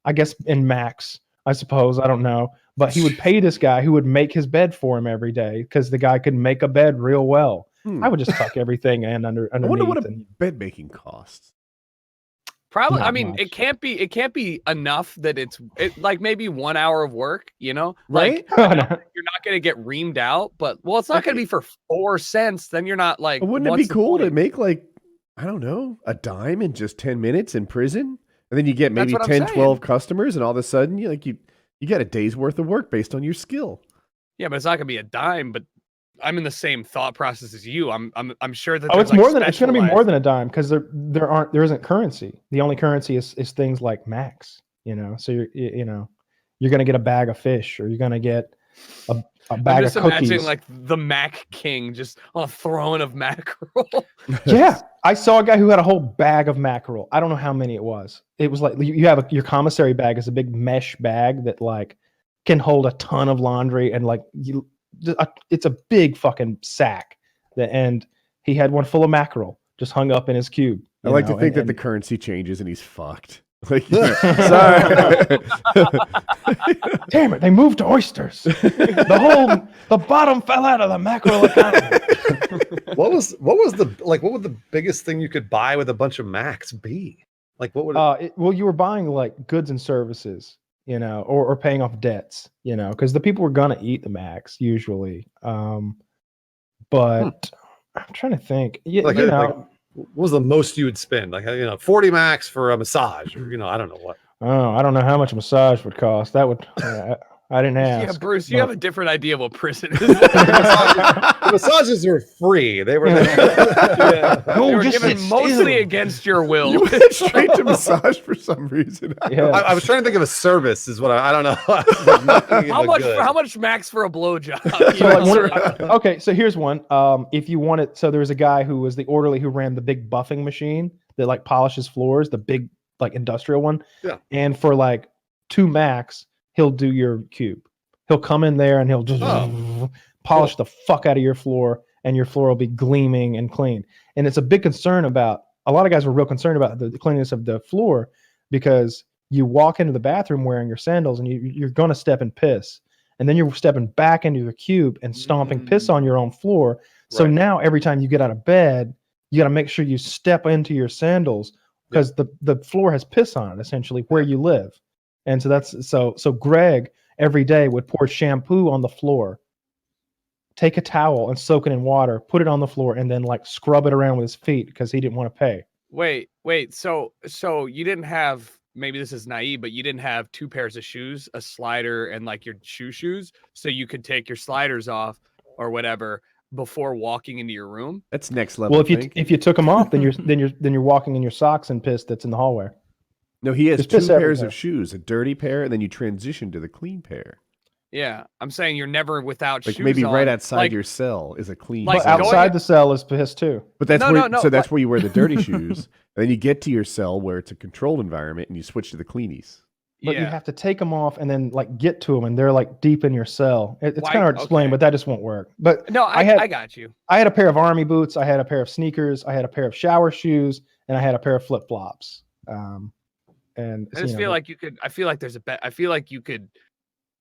S2: I guess in max, I suppose, I don't know, but he would pay this guy who would make his bed for him every day because the guy could make a bed real well. I would just tuck everything in underneath.
S3: I wonder what a bed making costs.
S4: Probably.
S2: Not
S4: I mean,
S2: much.
S4: it can't be enough that it's like maybe 1 hour of work, you know,
S3: Right?
S4: Like you're not going to get reamed out, but it's not going to be for 4 cents. Then you're not like,
S3: Wouldn't it be cool to make like, I don't know, a dime in just 10 minutes in prison? And then you get maybe 10, 12 customers, and all of a sudden you got a day's worth of work based on your skill.
S4: Yeah, but it's not going to be a dime, but I'm in the same thought process as you. I'm sure that
S2: it's more than it's going to be more than a dime because there isn't currency. The only currency is things like max. You know, so you're going to get a bag of fish, or you're going to get a bag of cookies. I'm just
S4: imagining like the Mac King just on a throne of mackerel.
S2: Yeah, I saw a guy who had a whole bag of mackerel. I don't know how many it was. It was like you have your commissary bag is a big mesh bag that like can hold a ton of laundry, and like it's a big fucking sack. And he had one full of mackerel just hung up in his cube.
S3: I like to think that the currency changes and he's fucked. Like, sorry.
S2: Damn it, they moved to oysters. The bottom fell out of the mackerel economy.
S5: What would the biggest thing you could buy with a bunch of Macs be? Like what would
S2: well, you were buying like goods and services, you know, or paying off debts, you know, because the people were gonna eat the Macs usually. But I'm trying to think.
S5: What was the most you would spend? Like 40 Macs for a massage, or I don't know what.
S2: Oh, I don't know how much a massage would cost. That would I didn't ask.
S4: Yeah, Bruce, you have a different idea of what prison is.
S5: The massages are free. They were,
S4: they were given mostly against your will.
S3: You went straight to massage for some reason.
S2: Yeah.
S5: I was trying to think of a service. Is what I don't know.
S4: How much max for a blowjob?
S2: Okay, so here's one. If you want it, so there was a guy who was the orderly who ran the big buffing machine that like polishes floors, the big like industrial one.
S5: Yeah.
S2: And for like 2 Macs, he'll do your cube. He'll come in there and he'll just polish the fuck out of your floor, and your floor will be gleaming and clean. And it's a big concern about, a lot of guys were real concerned about the cleanliness of the floor, because you walk into the bathroom wearing your sandals and you're going to step in piss. and then you're stepping back into your cube and stomping piss on your own floor. So
S5: Right.
S2: now every time you get out of bed, you got to make sure you step into your sandals because the floor has piss on it, essentially, where you live. And so that's so Greg every day would pour shampoo on the floor, take a towel and soak it in water, put it on the floor, and then like scrub it around with his feet because he didn't want to pay.
S4: Wait. So you didn't have, maybe this is naive, but you didn't have 2 pairs of shoes, a slider and like your shoes, so you could take your sliders off or whatever before walking into your room?
S3: That's next level.
S2: Well, if you took them off, then you're walking in your socks and piss that's in the hallway.
S3: No, he has
S2: Just
S3: 2
S2: piss
S3: pairs
S2: everywhere.
S3: of shoes, a dirty pair, and then you transition to the clean pair.
S4: Yeah, I'm saying you're never without
S3: Like
S4: shoes
S3: maybe right
S4: on.
S3: outside
S4: Like,
S3: your cell is a clean
S4: Like
S2: But
S3: pair.
S4: going-
S2: outside the cell is piss too.
S3: But that's
S4: No,
S3: where
S4: no,
S3: so that's
S4: like-
S3: where you wear the dirty shoes. And then you get to your cell where it's a controlled environment and you switch to the cleanies.
S2: But you
S4: yeah.
S2: have to take them off and then like get to them, and they're like deep in your cell. It's
S4: Why-
S2: kind of hard to explain,
S4: okay.
S2: but that just won't work. But
S4: No,
S2: I had-
S4: I got you.
S2: I had a pair of army boots, I had a pair of sneakers, I had a pair of shower shoes, and I had a pair of flip flops. And
S4: I just feel like you could. I feel like there's a bet. I feel like you could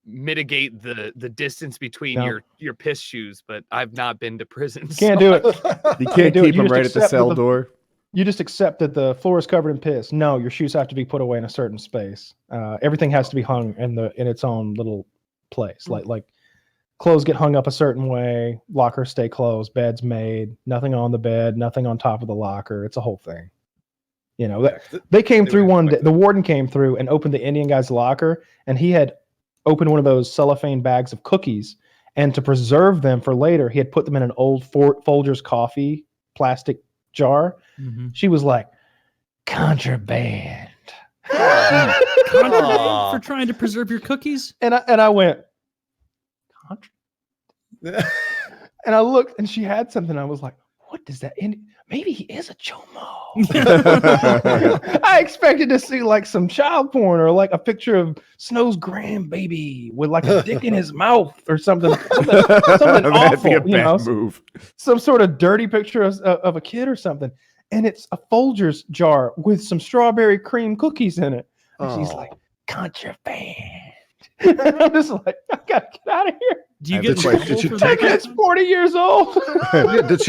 S4: mitigate the distance between
S2: No.
S4: your piss shoes, but I've not been to prison.
S2: you can't
S4: so-
S2: do it.
S3: You can't
S2: do it.
S3: keep
S2: You
S3: them
S2: just
S3: right at the
S2: accept
S3: cell
S2: the-
S3: door.
S2: You just accept that the floor is covered in piss. No, your shoes have to be put away in a certain space. Everything has to be hung in its own little place. Like clothes get hung up a certain way, lockers stay closed, beds made, nothing on the bed, nothing on top of the locker. It's a whole thing. You know, they came
S5: They
S2: through
S5: would
S2: one day.
S5: expect
S2: The warden came through and opened the Indian guy's locker, and he had opened one of those cellophane bags of cookies. And to preserve them for later, he had put them in an old Folgers coffee plastic jar.
S1: Mhm.
S2: She was like, contraband.
S1: Contraband for trying to preserve your cookies?
S2: And I went, and I looked, and she had something. I was like, what does that? Maybe he is a chomo. I expected to see like some child porn or like a picture of Snow's grandbaby with like a dick in his mouth or something. Something
S3: That'd
S2: awful,
S3: be a
S2: you know?
S3: bad move.
S2: Some sort of dirty picture of a kid or something. And it's a Folgers jar with some strawberry cream cookies in it. And she's
S3: Oh.
S2: like, contraband. I'm just like, I gotta get out of here.
S1: Do you
S3: I
S1: get
S3: have
S1: in
S3: to question,
S1: trouble
S5: did you
S1: for
S5: take
S1: that?
S2: It's 40 years old.
S5: Yeah, did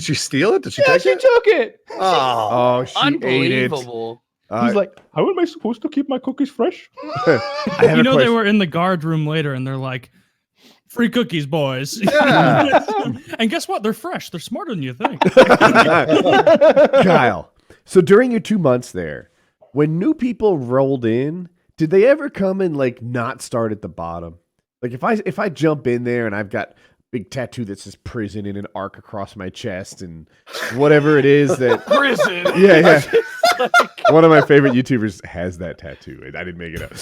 S5: she steal it? Did she
S2: Yeah,
S5: take
S2: she
S5: it?
S2: took it.
S5: Oh,
S3: Oh, she ate it.
S4: Unbelievable.
S2: He's like, how am I supposed to keep my cookies fresh?
S3: I have
S1: You
S3: a
S1: know, they
S3: question.
S1: were in the guard room later, and they're like, "Free cookies, boys."
S5: Yeah.
S1: And guess what? They're fresh. They're smarter than you think.
S3: Kyle, so during your 2 months there, when new people rolled in, did they ever come and like not start at the bottom? Like if I jump in there and I've got big tattoo that says prison and an arc across my chest and whatever it is that
S4: Prison.
S3: yeah. One of my favorite YouTubers has that tattoo. I didn't make it up.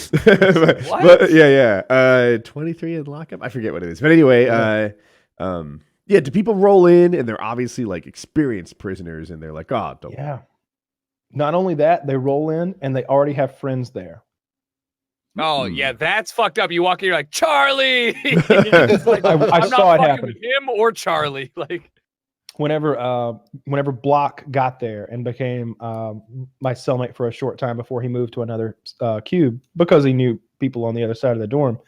S3: but yeah. 23 in lockup. I forget what it is. But anyway, do people roll in and they're obviously like experienced prisoners and they're like, oh, don't.
S2: Yeah. Not only that, they roll in and they already have friends there.
S4: Oh yeah, that's fucked up. You walk in, you're like Charlie. It's like,
S2: I
S4: I'm not
S2: saw it
S4: fucking
S2: happen.
S4: with him or Charlie. Like,
S2: Whenever Block got there and became my cellmate for a short time before he moved to another cube because he knew people on the other side of the dorm,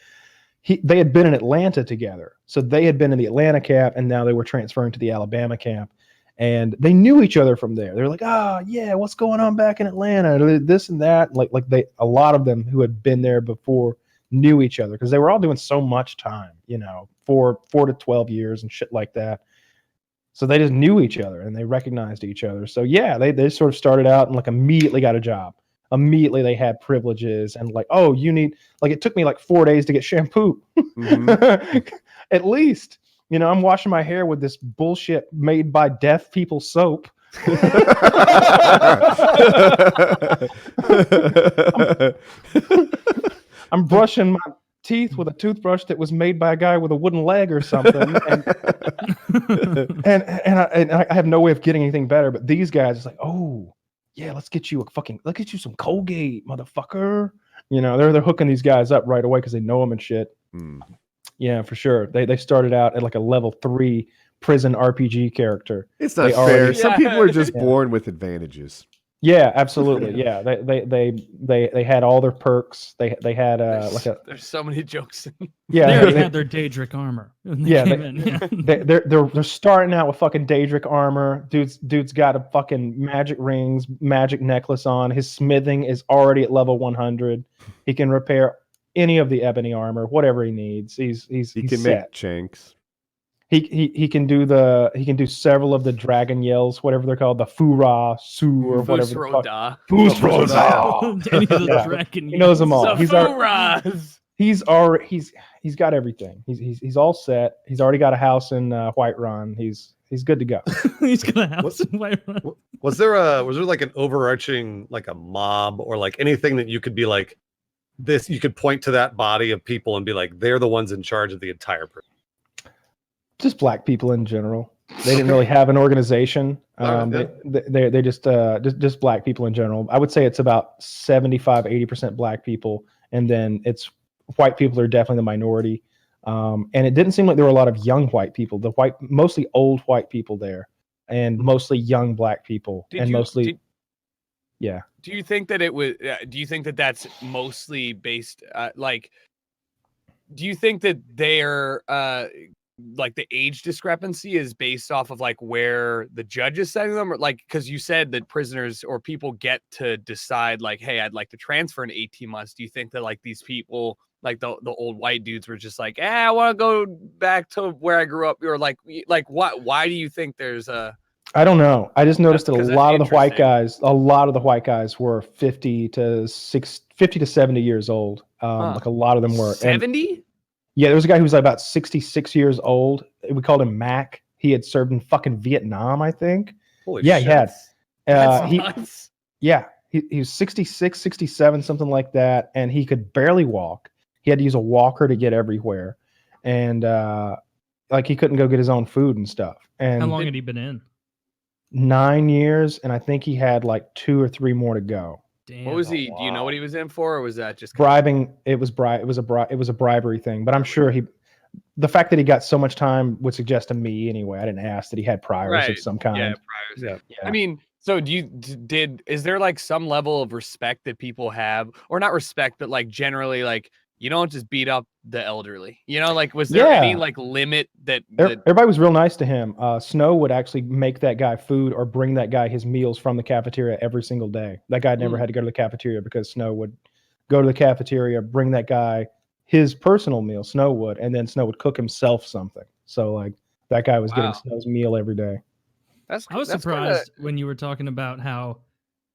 S2: they had been in Atlanta together. So they had been in the Atlanta camp and now they were transferring to the Alabama camp. And they knew each other from there. They were like, "Oh, yeah, what's going on back in Atlanta? This and that." A lot of them who had been there before knew each other because they were all doing so much time, 4 to 12 years and shit like that. So they just knew each other and they recognized each other. So yeah, they sort of started out and like immediately got a job. Immediately they had privileges and like, oh, you need, like it took me like 4 days to get shampoo.
S3: Mhm.
S2: At least. I'm washing my hair with this bullshit made by deaf people soap. I'm brushing my teeth with a toothbrush that was made by a guy with a wooden leg or something. And I have no way of getting anything better. But these guys, it's like, oh, yeah, let's get you some Colgate, motherfucker. They're hooking these guys up right away because they know them and shit.
S3: Hmm.
S2: Yeah, for sure. They started out at like a level 3 prison RPG character.
S3: It's not
S2: They
S3: fair.
S2: already-
S3: Some
S4: Yeah.
S3: people are just
S2: Yeah.
S3: born with advantages.
S2: Yeah, absolutely. Yeah, they had all their perks. They had like a
S4: There's so many jokes.
S1: They already
S2: yeah
S1: had their Daedric armor. When they
S2: yeah
S1: came in. Yeah.
S2: they're starting out with fucking Daedric armor. Dude's got a fucking magic rings, magic necklace on. His smithing is already at level 100. He can repair any of the ebony armor, whatever he needs. He's
S3: He
S2: he's
S3: can
S2: set.
S3: make chanks.
S2: He can do several of the dragon yells, whatever they're called, the Fura, Su, or whatever they're called.
S4: Fusroda.
S2: Fusroda.
S1: Any of the
S2: Yeah.
S1: dragon
S2: He knows them all.
S4: Safuras.
S2: He's got everything. He's all set. He's already got a house in Whiterun. He's good to go.
S1: He's got a house in Whiterun.
S5: Was there like an overarching like a mob or like anything that you could be like this? You could point to that body of people and be like, they're the ones in charge of the entire prison.
S2: Just black people in general. They didn't really have an organization. They just black people in general. I would say it's about 75-80% black people, and then it's white people are definitely the minority. And it didn't seem like there were a lot of young white people. Mostly old white people there, and mostly young black people, yeah.
S4: Do you think that it was? Do you think that that's mostly based? Do you think that they're like the age discrepancy is based off of like where the judge is setting them, or like because you said that prisoners or people get to decide like, hey, I'd like to transfer in 18 months. Do you think that like these people, like the old white dudes, were just like, I want to go back to where I grew up, or like what? Why do you think there's a?
S2: I don't know. I just noticed that a
S4: That's
S2: lot of the white guys were 50 to 70 years old. Like a lot of them were
S4: 70.
S2: Yeah, there was a guy who was like about 66 years old. We called him Mac. He had served in fucking Vietnam, I think.
S5: Holy
S2: yeah,
S5: shit.
S2: he had.
S4: That's nuts.
S2: Yeah, he was 66, 67, something like that, and he could barely walk. He had to use a walker to get everywhere, and like he couldn't go get his own food and stuff. And
S1: How long had he been in?
S2: 9 years, and I think he had like 2 or 3 more to go.
S1: Damn.
S4: What was he? Do you know what he was in for, or was that just
S2: Bribing? It was a bribery thing. But I'm sure the fact that he got so much time would suggest to me anyway. I didn't ask that he had priors of some kind.
S4: Yeah, priors. Yeah. I mean, so is there like some level of respect that people have, or not respect, but like generally like you don't just beat up the elderly, like was there any like limit that
S2: everybody was real nice to him. Snow would actually make that guy food or bring that guy his meals from the cafeteria every single day. That guy never had to go to the cafeteria because Snow would go to the cafeteria, bring that guy his personal meal, Snow would, and then Snow would cook himself something. So like that guy was getting Snow's meal every day.
S1: I was surprised when you were talking about how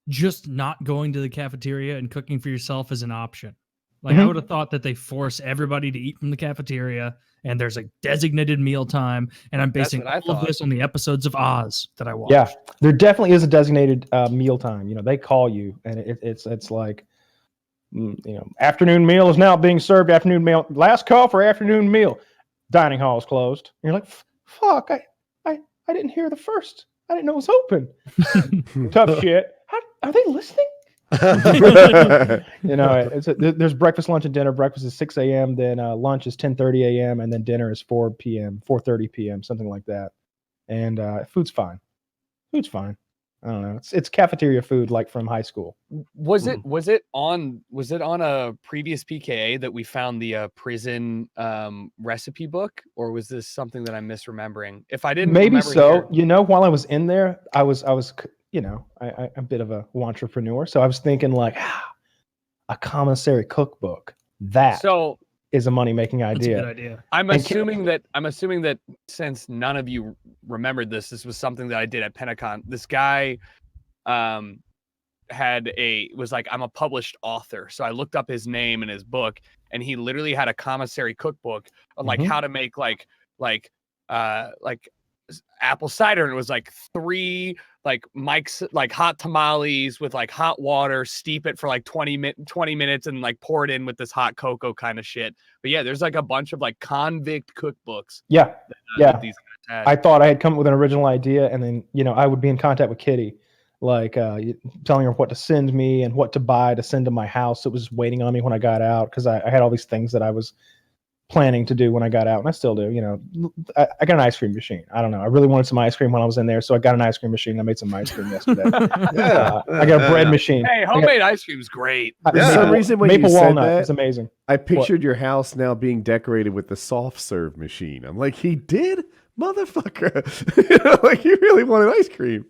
S1: just not going to the cafeteria and cooking for yourself is an option. Like I would have thought that they force everybody to eat from the cafeteria and there's a designated meal time. And I'm basing all of this on the episodes of Oz that I watched.
S2: Yeah, there definitely is a designated meal time. They call you and it's like, afternoon meal is now being served. Afternoon meal, last call for afternoon meal. Dining hall is closed. And you're like, fuck, I didn't hear the first. I didn't know it was open. Tough shit. Are they listening? There's breakfast, lunch, and dinner. Breakfast is 6 a.m. Then lunch is 10:30 a.m. and then dinner is 4 p.m., 4:30 p.m., something like that. And food's fine. Food's fine. I don't know. It's cafeteria food like from high school.
S4: Was it on a previous PKA that we found the prison recipe book, or was this something that I'm misremembering? If I didn't,
S2: maybe so. While I was in there, I was. I'm a bit of a entrepreneur, so I was thinking like a commissary cookbook. That is a money-making idea.
S1: That's a good idea.
S4: I'm assuming that since none of you remembered this was something that I did at Pentacon. This guy was like, I'm a published author, so I looked up his name and his book, and he literally had a commissary cookbook of like how to make like apple cider, and it was like 3 like Mike's like hot tamales with like hot water, steep it for like 20 minutes and like pour it in with this hot cocoa kind of shit. But yeah, there's like a bunch of like convict cookbooks.
S2: That these guys had. I thought I had come up with an original idea, and then I would be in contact with Kitty, like telling her what to send me and what to buy to send to my house. It was just waiting on me when I got out because I had all these things that I was planning to do when I got out, and I still do. You know, I got an ice cream machine. I don't know. I really wanted some ice cream when I was in there, so I got an ice cream machine. I made some ice cream yesterday. I got a bread machine.
S4: Hey, homemade ice cream's great.
S3: For some reason, when
S2: maple
S3: you said
S2: walnut
S3: that,
S2: is amazing.
S3: I pictured your house now being decorated with the soft serve machine. I'm like, he did, motherfucker. You know, like you really wanted ice cream.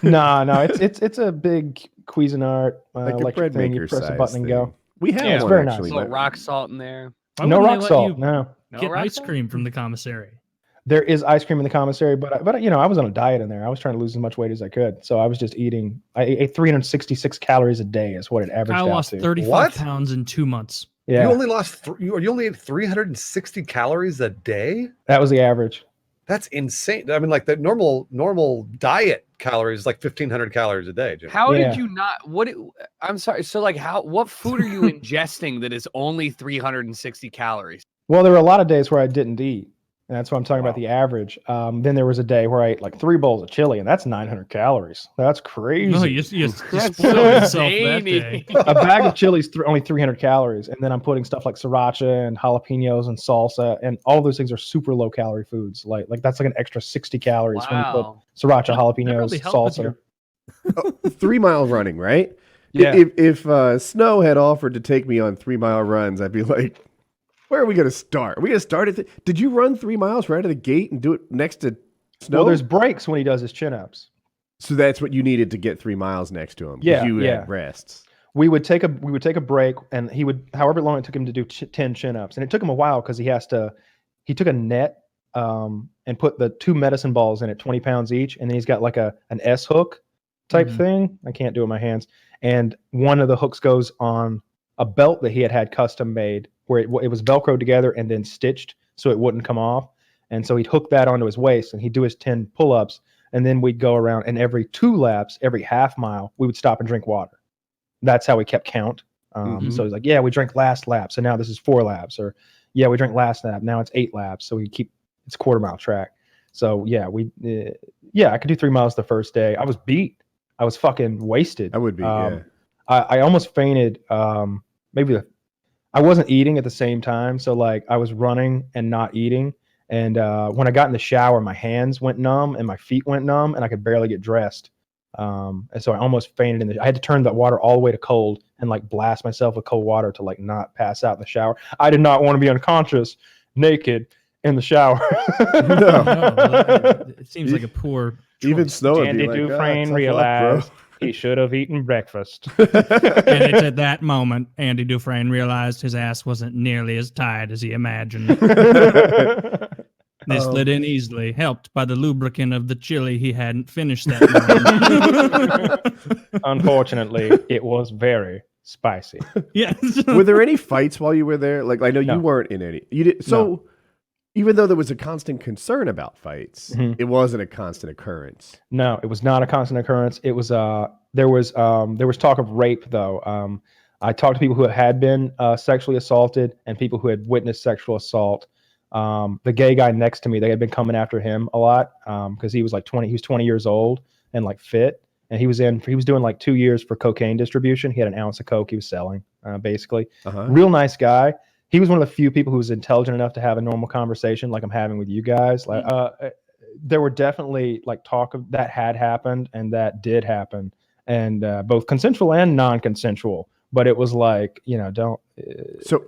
S2: No, it's a big Cuisinart
S3: Like a
S2: electric
S3: bread
S2: thing.
S3: maker
S2: You press a
S3: size
S2: button and go.
S3: thing. We have
S2: Yeah, it's
S3: one
S2: very nice.
S3: actually.
S4: A little rock salt in there.
S1: Why
S2: No
S1: wouldn't
S2: rock
S1: they let
S2: salt.
S1: you
S2: No,
S1: Get
S4: rock
S1: ice
S4: salt?
S1: cream from the commissary.
S2: there is ice cream in the commissary, but you know, I was on a diet in there. I was trying to lose as much weight as I could, so I was just eating. I ate 366 calories a day is what it averaged
S1: Kyle
S2: out
S1: lost
S2: to.
S1: 35
S5: What?
S1: pounds in 2 months.
S2: Yeah,
S5: You only lost you only ate 360 calories a day.
S2: that was the average.
S5: That's insane. I mean, like the normal diet calories is like 1,500 calories a day. Jim.
S4: How
S2: Yeah.
S4: did you not? I'm sorry. So, like, what food are you ingesting that is only 360 calories?
S2: Well, there were a lot of days where I didn't eat, and that's why I'm talking
S5: Wow.
S2: about the average. Then there was a day where I ate like 3 bowls of chili, and that's 900 calories. That's crazy.
S1: No, you
S4: That's
S1: spoiled yourself that
S4: zany.
S1: day.
S2: A bag of chili is only 300 calories, and then I'm putting stuff like sriracha and jalapenos and salsa, and all those things are super low calorie foods. Like that's like an extra 60 calories when you put
S4: Wow.
S2: sriracha,
S1: That
S2: jalapenos,
S1: really helped with
S2: salsa.
S1: your-
S3: 3 mile running, right?
S2: Yeah.
S3: If Snow had offered to take me on 3 mile runs, I'd be like, where are we going to start? Are we going to start at did you run 3 miles right out of the gate and do it next to Snow?
S2: Well, there's breaks when he does his chin ups.
S3: So that's what you needed to get 3 miles next to him. 'Cause
S2: Yeah,
S3: you
S2: yeah.
S3: had rests.
S2: We would take a break, and he would, however long it took him to do 10 chin ups, and it took him a while because he took a net and put the 2 medicine balls in it, 20 pounds each, and then he's got like an S hook type thing. I can't do it with my hands, and one of the hooks goes on a belt that he had custom made, where it was Velcroed together and then stitched so it wouldn't come off, and so he'd hook that onto his waist, and he'd do his 10 pull-ups, and then we'd go around, and every 2 laps, every half mile, we would stop and drink water. That's how we kept count. So he's like, yeah, we drank last lap, so now this is 4 laps, or yeah, we drank last lap, now it's 8 laps, so we keep, it's quarter mile track. So yeah, I could do 3 miles the first day. I was beat. I was fucking wasted.
S3: I would be, yeah.
S2: I almost fainted. I wasn't eating at the same time, so like I was running and not eating. And when I got in the shower, my hands went numb and my feet went numb, and I could barely get dressed. And so I almost fainted I had to turn that water all the way to cold and like blast myself with cold water to like not pass out in the shower. I did not want to be unconscious, naked in the shower.
S1: No, it seems like a poor
S3: Even
S1: choice.
S3: Snow would
S2: Andy
S3: be like,
S2: Dufresne
S3: tough luck,
S2: realized he should have eaten breakfast.
S3: bro.
S1: And it's at that moment Andy Dufresne realized his ass wasn't nearly as tight as he imagined. They slid in easily, helped by the lubricant of the chili he hadn't finished that morning.
S2: Unfortunately, it was very spicy.
S1: Yeah.
S3: Were there any fights while you were there? Like I know
S2: No.
S3: you weren't in any. You did. So even though there was a constant concern about fights,
S2: Mhm.
S3: it wasn't a constant occurrence.
S2: No, it was not a constant occurrence. It was there was talk of rape though. I talked to people who had been sexually assaulted and people who had witnessed sexual assault. The gay guy next to me, they had been coming after him a lot because he was like 20. He was 20 years old and like fit, and he was doing like 2 years for cocaine distribution. He had an ounce of coke he was selling, basically.
S3: Uh-huh.
S2: Real nice guy. He was one of the few people who was intelligent enough to have a normal conversation like I'm having with you guys. Like, there were definitely like talk of that had happened and that did happen, and both consensual and non-consensual. But it was like, don't.
S3: So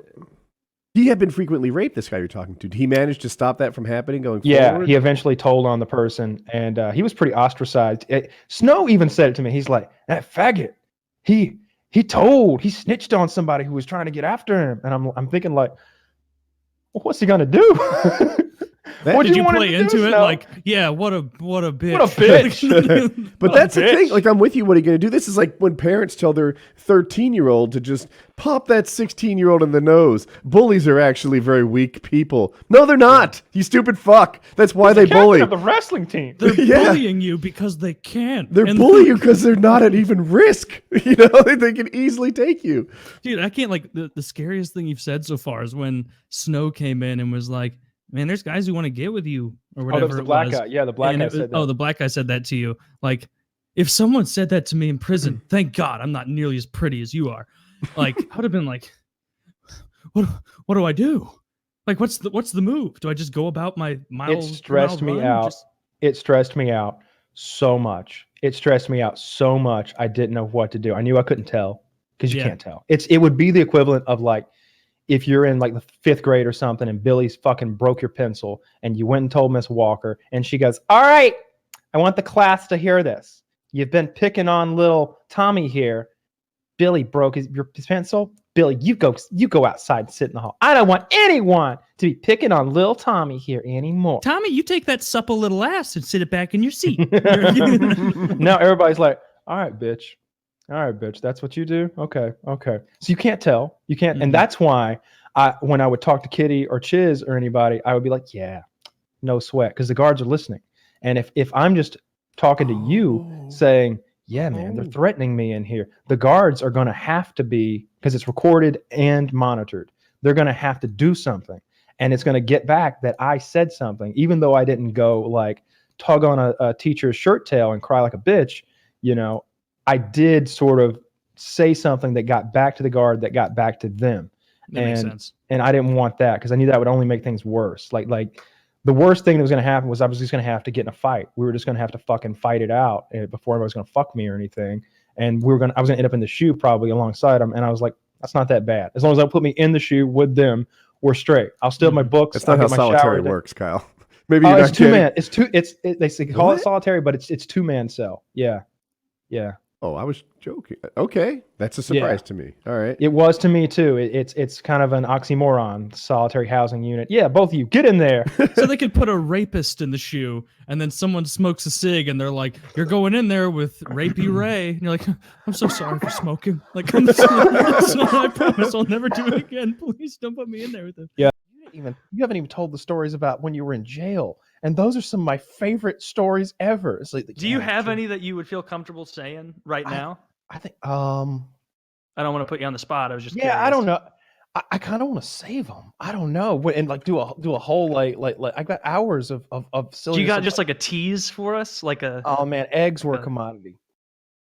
S3: he had been frequently raped. This guy you're talking to. Did he manage to stop that from happening going
S2: Yeah,
S3: forward?
S2: he eventually told on the person, and he was pretty ostracized. Snow even said it to me. He's like, that faggot. He snitched on somebody who was trying to get after him, and I'm thinking like, well, what's he gonna do? What
S1: Did
S2: do
S1: you
S2: want him
S1: play
S2: to do,
S1: into it
S2: Snow?
S1: like, yeah, what a bitch.
S2: What a bitch.
S3: But
S2: What a
S3: that's the thing.
S2: bitch.
S3: Like, I'm with you. What are you going to do? This is like when parents tell their 13-year-old to just pop that 16-year-old in the nose. Bullies are actually very weak people. No, they're not. You stupid fuck. That's why they
S2: Captain
S3: bully.
S2: of the wrestling team.
S1: They're
S3: Yeah.
S1: bullying you because they can.
S3: They're
S1: And
S3: bullying you because they're not at even risk. You know, they can easily take you.
S1: Dude, I can't like the scariest thing you've said so far is when Snow came in and was like, man, there's guys who want to get with you or
S2: Oh,
S1: whatever.
S2: that was the
S1: it
S2: black
S1: was.
S2: guy. Yeah, the black
S1: And
S2: guy
S1: it was-
S2: said that.
S1: Oh, the black guy said that to you. Like, if someone said that to me in prison, thank God I'm not nearly as pretty as you are. Like, I would have been like, what do I do? Like, what's the move? Do I just go about my mile?
S2: It stressed
S1: mile
S2: me
S1: run?
S2: out.
S1: Just-
S2: It stressed me out so much. It stressed me out so much. I didn't know what to do. I knew I couldn't tell because you
S1: Yeah.
S2: can't tell. It would be the equivalent of like if you're in like the 5th grade or something and Billy's fucking broke your pencil and you went and told Miss Walker and she goes, "All right, I want the class to hear this. You've been picking on little Tommy here. Billy broke his pencil. Billy, you go outside and sit in the hall. I don't want anyone to be picking on little Tommy here anymore."
S1: Tommy, you take that supple little ass and sit it back in your seat.
S2: Now everybody's like, "All right, bitch. All right, bitch. That's what you do? Okay. Okay." So you can't tell. You can't.
S1: Mhm.
S2: And that's why when I would talk to Kitty or Chiz or anybody, I would be like, "Yeah, no sweat," because the guards are listening. And if I'm just talking to you saying, "Yeah, man, they're threatening me in here," the guards are going to have to be, because it's recorded and monitored, they're going to have to do something. And it's going to get back that I said something, even though I didn't go like tug on a teacher's shirt tail and cry like a bitch. You know, I did sort of say something that got back to the guard, that got back to them.
S1: That makes sense.
S2: And I didn't want that because I knew that would only make things worse. Like the worst thing that was going to happen was I was just going to have to get in a fight. We were just going to have to fucking fight it out before anybody was going to fuck me or anything. And I was going to end up in the shoe probably alongside them. And I was like, that's not that bad. As long as they put me in the shoe with them, we're straight. I'll steal my books.
S3: That's not
S2: I'll
S3: how
S2: get my
S3: solitary
S2: shower
S3: works, Kyle. Maybe you're
S2: it's
S3: not
S2: two
S3: kidding.
S2: man. They say call it
S3: What?
S2: solitary, but it's 2-man cell. Yeah. Yeah.
S3: Oh, I was joking. Okay, that's a surprise to me. All right.
S2: It was to me too. It's kind of an oxymoron. Solitary housing unit. Yeah, both of you get in there.
S1: So they could put a rapist in the shoe, and then someone smokes a cig, and they're like, "You're going in there with Rapey Ray." And you're like, "I'm so sorry for smoking. Like, I'm so, I promise I'll never do it again. Please don't put me in there with him."
S2: Yeah. You haven't even told the stories about when you were in jail, and those are some of my favorite stories ever. It's like,
S1: Do you have any that you would feel comfortable saying right now?
S2: I think
S1: I don't want to put you on the spot. I was just
S2: yeah,
S1: curious.
S2: I don't know. I kind of want to save them. I don't know, and like do a whole like I got hours of silliness.
S1: Do you got
S2: of,
S1: just like a tease for us, like a?
S2: oh man, eggs were a commodity.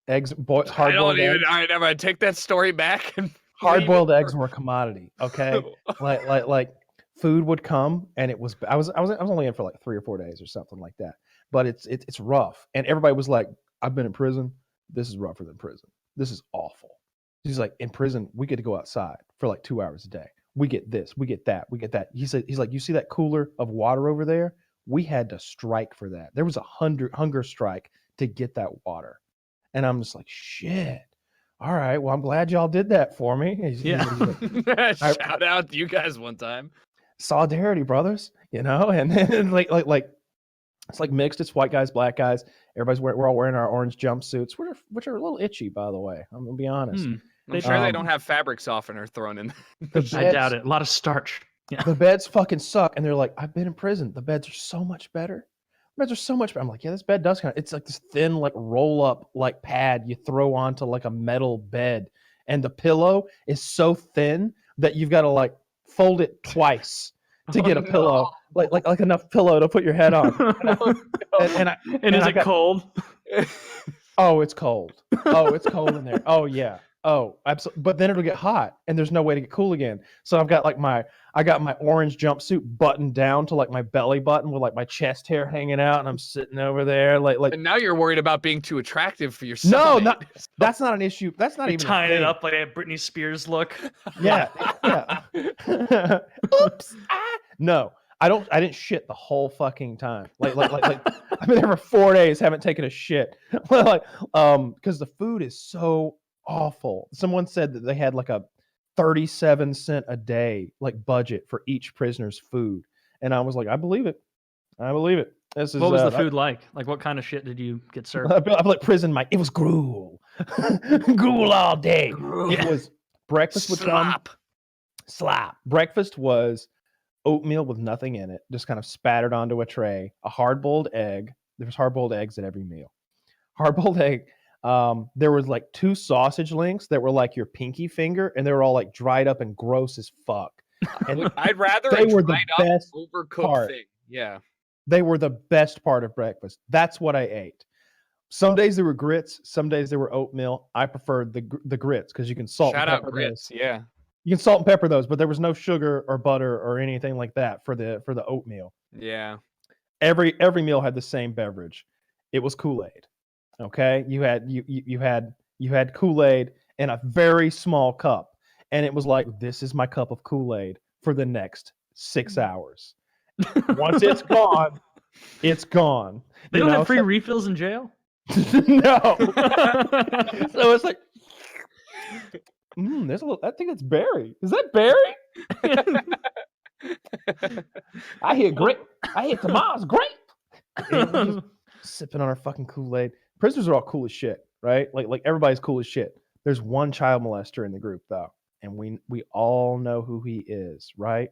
S2: Eggs,
S4: I
S2: hard
S4: don't
S2: boiled
S4: even.
S2: eggs.
S4: I never take that story back. And
S2: Hard boiled eggs were a commodity. Okay, like food would come, and it was I was only in for like 3 or 4 days or something like that. But it's rough, and everybody was like, "I've been in prison. This is rougher than prison. This is awful." He's like, "In prison, we get to go outside for like 2 hours a day. We get this, we get that, we get that." He's like, "You see that cooler of water over there? We had to strike for that. There was a hunger strike to get that water." And I'm just like, "Shit. All right. Well, I'm glad y'all did that for me." He's like,
S4: Shout out to you guys one time.
S2: solidarity, brothers. You know, and then like it's like mixed. It's white guys, black guys. We're all wearing our orange jumpsuits, which are a little itchy, by the way. I'm gonna be honest.
S4: I'm sure they don't have fabric softener thrown in.
S1: I doubt it. A lot of starch. Yeah.
S2: The beds fucking suck, and they're like, "I've been in prison. The beds are so much better. Beds are so much better." I'm like, "Yeah, this bed does kind of." It's like this thin, like roll up, like pad you throw onto like a metal bed, and the pillow is so thin that you've got to like fold it twice to get a pillow, like enough pillow to put your head on. And
S1: Is it cold?
S2: Oh, it's cold. Oh, it's cold in there. Oh yeah. Oh, absolutely. But then it'll get hot, and there's no way to get cool again. So I've got like my orange jumpsuit buttoned down to like my belly button with like my chest hair hanging out, and I'm sitting over there like.
S4: And now you're worried about being too attractive for your
S2: No,
S4: cellmate.
S2: that's not an issue. That's not
S1: You're
S2: even
S1: tying
S2: a
S1: it
S2: thing.
S1: up like a Britney Spears look.
S2: Yeah. Oops. No, I didn't shit the whole fucking time. Like I've been there for 4 days, haven't taken a shit. Because the food is so awful. Someone said that they had like a 37-cent a day like budget for each prisoner's food, and I was like, I believe it. This is
S1: What was the food like? Like, what kind of shit did you get served?
S2: I feel like prison. It was gruel, gruel all day. It was breakfast would come. Slop. Breakfast was oatmeal with nothing in it, just kind of spattered onto a tray. A hard-boiled egg. There was hard-boiled eggs at every meal. Hard-boiled egg. There was like 2 sausage links that were like your pinky finger, and they were all like dried up and gross as fuck. And
S4: I'd rather
S2: they were the
S4: dried up,
S2: best
S4: overcooked
S2: part.
S4: thing. Yeah.
S2: They were the best part of breakfast. That's what I ate. Some days there were grits. Some days there were oatmeal. I preferred the grits because you can salt
S4: Shout
S2: and
S4: out
S2: pepper
S4: grits.
S2: those.
S4: Yeah.
S2: You can salt and pepper those, but there was no sugar or butter or anything like that for the oatmeal.
S4: Yeah.
S2: Every meal had the same beverage. It was Kool-Aid. Okay, you had Kool-Aid in a very small cup, and it was like, this is my cup of Kool-Aid for the next 6 hours. Once it's gone, it's gone.
S1: They don't have free refills in jail?
S2: No. So it's like, there's a little. I think it's berry. Is that berry? I hear grape. I hear tomatoes grape. And we're just sipping on our fucking Kool-Aid. Prisoners are all cool as shit, right? Like everybody's cool as shit. There's one child molester in the group though, and we all know who he is, right?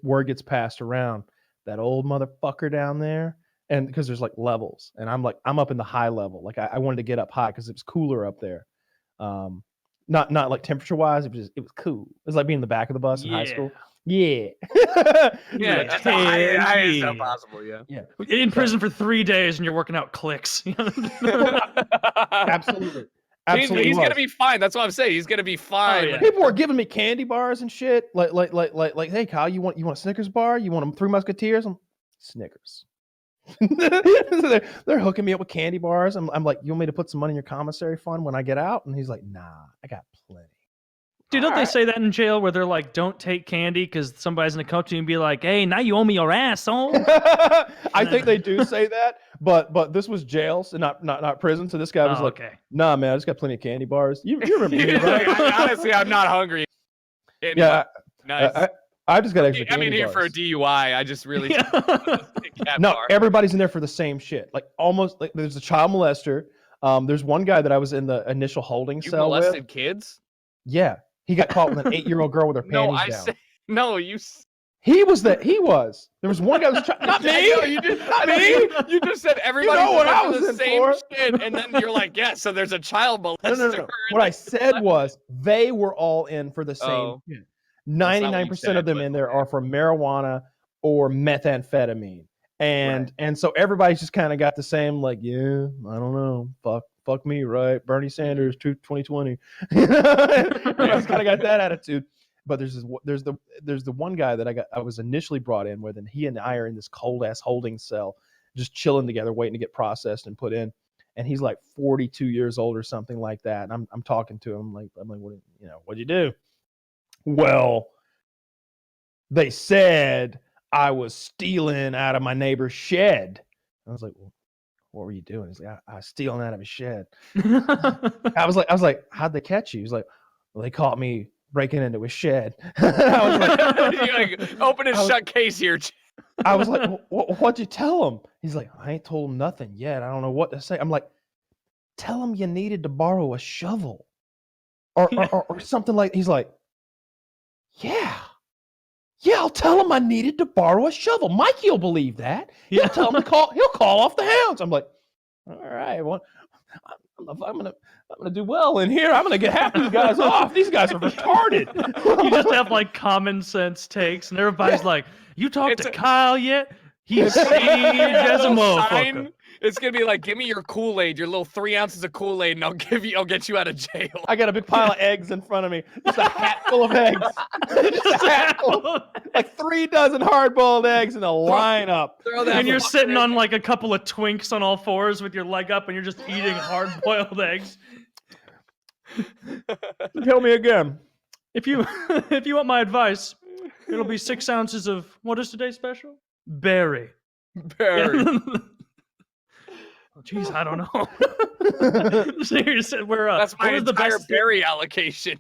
S2: Word gets passed around. That old motherfucker down there, and because there's like levels, and I'm up in the high level. Like I wanted to get up high because it was cooler up there. Not like temperature wise, it was cool. It was like being in the back of the bus in high school. Yeah.
S4: Yeah, just the highest stuff possible. Yeah.
S2: Yeah.
S1: In prison for 3 days and you're working out clicks.
S2: Absolutely.
S4: He's gonna be fine. That's what I'm saying. He's gonna be fine.
S1: Oh, yeah.
S2: People were giving me candy bars and shit. Like, hey Kyle, you want a Snickers bar? You want them Three Musketeers? Snickers. They're hooking me up with candy bars. I'm like, you want me to put some money in your commissary fund when I get out? And he's like, nah, I got plenty.
S1: Dude, don't they say that in jail where they're like, don't take candy because somebody's gonna come to you and be like, hey, now you owe me your asshole?
S2: I think they do say that, but this was jail, so not prison. So this guy was like,
S1: okay.
S2: nah, man, I just got plenty of candy bars. You remember me, right?
S4: Honestly, I'm not hungry.
S2: Yeah,
S4: Nice.
S2: I just got extra.
S4: I'm in here for a DUI. I just really
S2: no. Everybody's in there for the same shit. Like almost like there's a child molester. There's one guy that I was in the initial holding
S4: You
S2: cell
S4: molested
S2: with.
S4: kids?
S2: Yeah, he got caught with an 8-year-old girl with her panties down. He was. There was one guy who was not me.
S4: No, you did not me. You just said everybody.
S2: You know what I was
S4: the
S2: in
S4: same
S2: for.
S4: shit, and then you're like, yeah. So there's a child molester.
S2: No. What I said was they were all in for the same. 99% of them in there are for marijuana or methamphetamine, and so everybody's just kind of got the same like, yeah, I don't know, fuck me, right? Bernie Sanders, 2020. Everybody's kind of got that attitude. But there's the one guy that I was initially brought in with, and he and I are in this cold ass holding cell, just chilling together, waiting to get processed and put in. And he's like 42 years old or something like that. And I'm talking to him like what'd you do? Well, they said I was stealing out of my neighbor's shed. I was like, well, what were you doing? He's like, I was stealing out of his shed. I was like, how'd they catch you? He's like, well, they caught me breaking into his shed. I was like,
S4: you're like, open and shut case here.
S2: I was like, what'd you tell him? He's like, I ain't told him nothing yet. I don't know what to say. I'm like, tell him you needed to borrow a shovel or something like. He's like, yeah, I'll tell him I needed to borrow a shovel. Mikey will believe that. He'll tell him he'll call off the hounds. I'm like, all right, well, I'm gonna do well in here. I'm gonna get half these guys off. These guys are retarded.
S1: You just have like common sense takes, and everybody's like, you talked to Kyle yet? He's sage as a motherfucker.
S4: It's gonna be like, give me your Kool-Aid, your little 3 ounces of Kool-Aid, and I'll get you out of jail.
S2: I got a big pile of eggs in front of me. Just a hat full of eggs. Just a hat full, like 3 dozen hard-boiled eggs in a lineup.
S1: And you're sitting on like a couple of Twinks on all fours with your leg up, and you're just eating hard-boiled eggs.
S2: Tell me again.
S1: If you want my advice, it'll be 6 ounces of what is today's special? Berry. Oh, jeez, I don't know. Seriously,
S4: that's my entire berry allocation.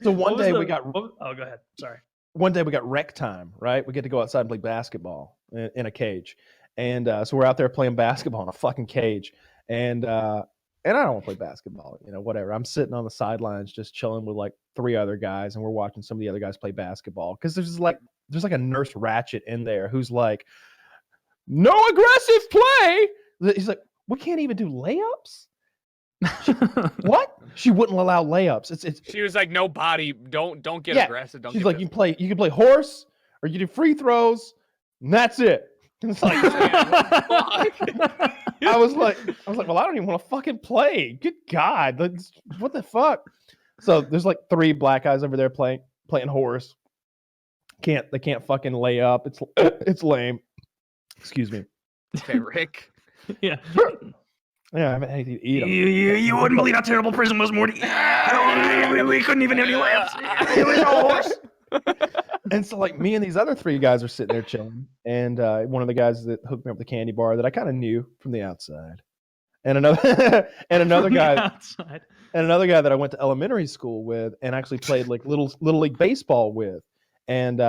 S2: So one day we got.
S1: Oh, go ahead. Sorry.
S2: One day we got rec time, right? We get to go outside and play basketball in a cage, and so we're out there playing basketball in a fucking cage, and I don't want to play basketball, whatever. I'm sitting on the sidelines just chilling with like 3 other guys, and we're watching some of the other guys play basketball because there's like a Nurse Ratched in there who's like, no aggressive play. He's like, we can't even do layups. What? She wouldn't allow layups.
S4: She was like, no body. Don't get aggressive. Don't.
S2: She's like, you can play horse or you do free throws, and that's it. And it's like, I was like, well, I don't even want to fucking play. Good God, what the fuck? So there's like 3 black guys over there playing horse. They can't fucking lay up. It's lame. Excuse me.
S4: Okay, Rick.
S1: Yeah.
S2: Yeah, I haven't had anything to eat 'em.
S1: You wouldn't believe how terrible prison was, Morty. We couldn't even have any lamps. It was a horse.
S2: And so like me and these other 3 guys are sitting there chilling, and one of the guys that hooked me up with the candy bar that I kind of knew from the outside, and another guy
S1: Outside.
S2: and another guy that I went to elementary school with and actually played like little league baseball with, and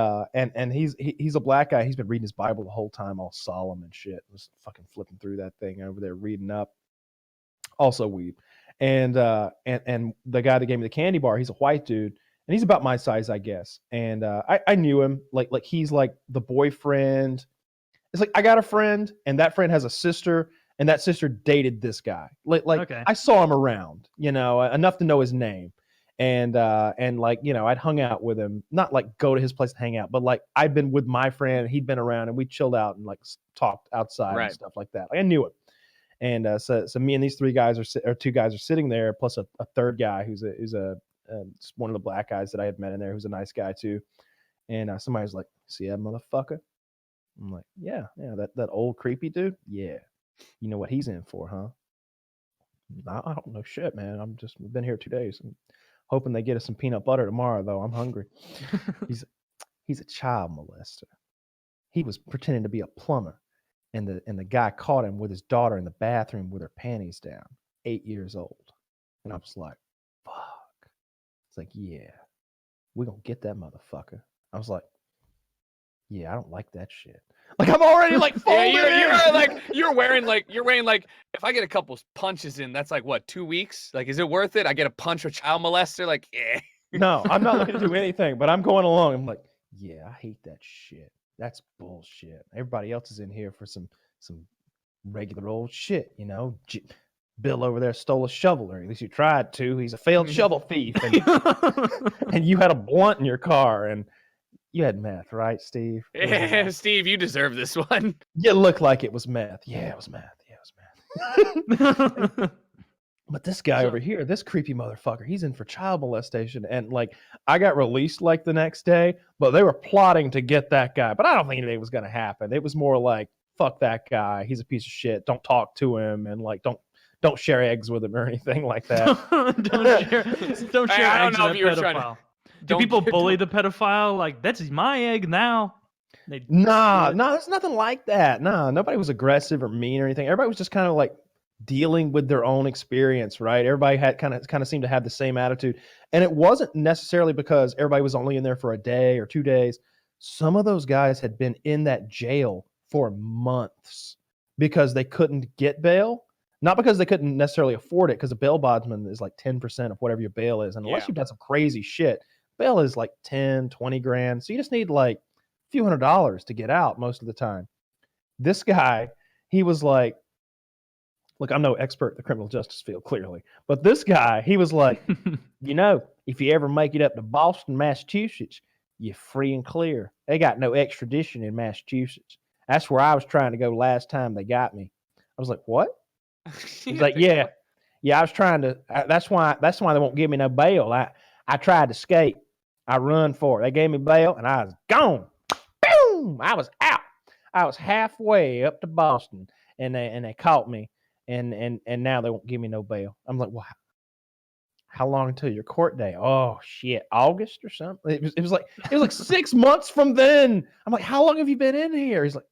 S2: he's a black guy. He's been reading his Bible the whole time, all solemn and shit. Was fucking flipping through that thing over there, reading up. Also weed, and the guy that gave me the candy bar, he's a white dude. And he's about my size, I guess. And I knew him. Like he's like the boyfriend. It's like I got a friend, and that friend has a sister, and that sister dated this guy. Like
S1: Okay.
S2: I saw him around, enough to know his name. And like, I'd hung out with him, not like go to his place and hang out, but like I'd been with my friend, and he'd been around, and we chilled out and like talked outside
S4: Right.
S2: and stuff like that. Like, I knew him. And so me and these 3 guys or 2 guys are sitting there, plus a third guy who's one of the black guys that I had met in there, who's a nice guy too. And somebody was like, "See that motherfucker?" I'm like, "Yeah, that old creepy dude. Yeah, you know what he's in for, huh?" I don't know shit, man. We've been here 2 days. I'm hoping they get us some peanut butter tomorrow, though. I'm hungry. He's a child molester. He was pretending to be a plumber, and the guy caught him with his daughter in the bathroom with her panties down, 8 years old. And I was like, fuck. It's like, yeah, we're going to get that motherfucker. I was like, yeah, I don't like that shit. Like, I'm already like,
S4: you're wearing like, if I get a couple punches in, that's like what, 2 weeks? Like, is it worth it? I get a punch or child molester? Like, yeah.
S2: No, I'm not looking to do anything, but I'm going along. I'm like, yeah, I hate that shit. That's bullshit. Everybody else is in here for some regular old shit, Bill over there stole a shovel, or at least he tried to. He's a failed shovel thief, and you had a blunt in your car, and you had meth, right, Steve?
S4: Yeah, Steve, you deserve this one.
S2: You look like it was meth. Yeah, it was meth. But this guy over here, this creepy motherfucker, he's in for child molestation, and like I got released like the next day, but they were plotting to get that guy. But I don't think anything was going to happen. It was more like, fuck that guy. He's a piece of shit. Don't talk to him, and like don't share eggs with him or anything like that.
S1: don't share
S4: I don't
S1: eggs
S4: know
S1: with
S4: if you
S1: a
S4: were trying to-
S1: pedophile. Do people bully the pedophile? Like, that's my egg now.
S2: Nah, there's nothing like that. Nah, nobody was aggressive or mean or anything. Everybody was just kind of like dealing with their own experience, right? Everybody had kind of seemed to have the same attitude. And it wasn't necessarily because everybody was only in there for a day or 2 days. Some of those guys had been in that jail for months because they couldn't get bail. Not because they couldn't necessarily afford it, because a bail bondsman is like 10% of whatever your bail is. And unless you've done some crazy shit, bail is like 10, 20 grand. So you just need like a few $100s to get out most of the time. This guy, he was like, look, I'm no expert in the criminal justice field, clearly. But this guy, he was like, if you ever make it up to Boston, Massachusetts, you're free and clear. They got no extradition in Massachusetts. That's where I was trying to go last time they got me. I was like, what? He's like, yeah, I was trying to. That's why they won't give me no bail. I tried to escape. I run for it. They gave me bail, and I was gone. Boom! I was out. I was halfway up to Boston, and they caught me, and now they won't give me no bail. I'm like, well, how long until your court day? Oh shit, August or something. It was like 6 months from then. I'm like, how long have you been in here? He's like,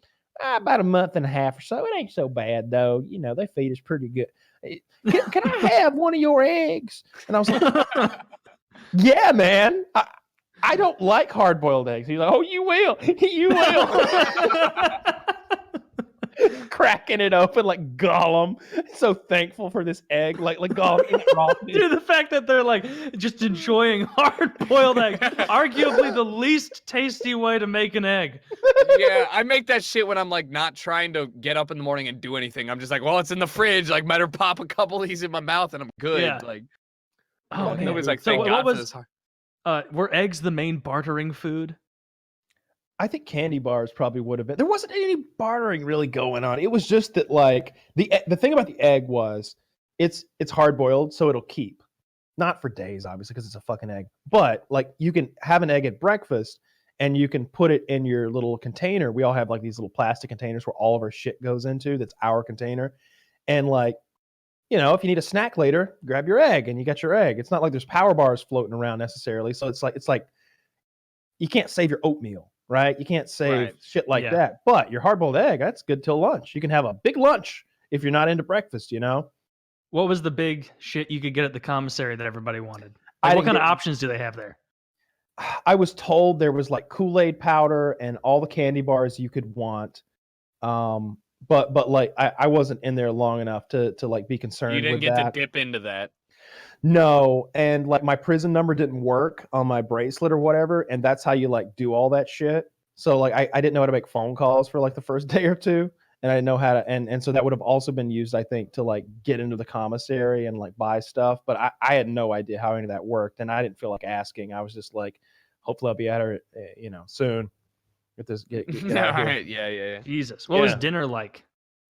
S2: about a month and a half or so. It ain't so bad though. They feed us pretty good. Can I have one of your eggs? And I was like, yeah, man. I don't like hard-boiled eggs. He's like, oh, you will. You will. Cracking it open like Gollum. So thankful for this egg. Like Gollum.
S1: Dude, the fact that they're like just enjoying hard-boiled eggs. Arguably the least tasty way to make an egg.
S4: Yeah, I make that shit when I'm like not trying to get up in the morning and do anything. I'm just like, well, it's in the fridge. Like, better pop a couple of these in my mouth and I'm good.
S1: Yeah.
S4: Like,
S1: oh, man.
S4: nobody's like,
S1: So
S4: thank
S1: what
S4: God
S1: was-
S4: for this hard.
S1: Were eggs the main bartering food?
S2: I think candy bars probably would have been. There wasn't any bartering really going on. It was just that like the thing about the egg was it's hard boiled, so it'll keep. Not for days, obviously, because it's a fucking egg. But like you can have an egg at breakfast and you can put it in your little container. We all have like these little plastic containers where all of our shit goes into. That's our container. And like, if you need a snack later, grab your egg and you got your egg. It's not like there's power bars floating around necessarily. So it's like you can't save your oatmeal, right? You can't save shit like that. But your hard-boiled egg, that's good till lunch. You can have a big lunch if you're not into breakfast,
S1: What was the big shit you could get at the commissary that everybody wanted?
S2: I
S1: Like, what
S2: didn't
S1: kind of
S2: get-
S1: options do they have there?
S2: I was told there was like Kool-Aid powder and all the candy bars you could want. But like I wasn't in there long enough to like be concerned.
S4: You didn't
S2: with
S4: get
S2: that.
S4: to dip into that.
S2: No, and like my prison number didn't work on my bracelet or whatever, and that's how you like do all that shit. So like I didn't know how to make phone calls for like the first day or two, and I didn't know how to and so that would have also been used, I think, to like get into the commissary and like buy stuff. But I had no idea how any of that worked, and I didn't feel like asking. I was just like, hopefully I'll be at her, soon. Get this get out of here.
S4: All right. Yeah.
S1: Jesus. What was
S2: Yeah.
S1: dinner like?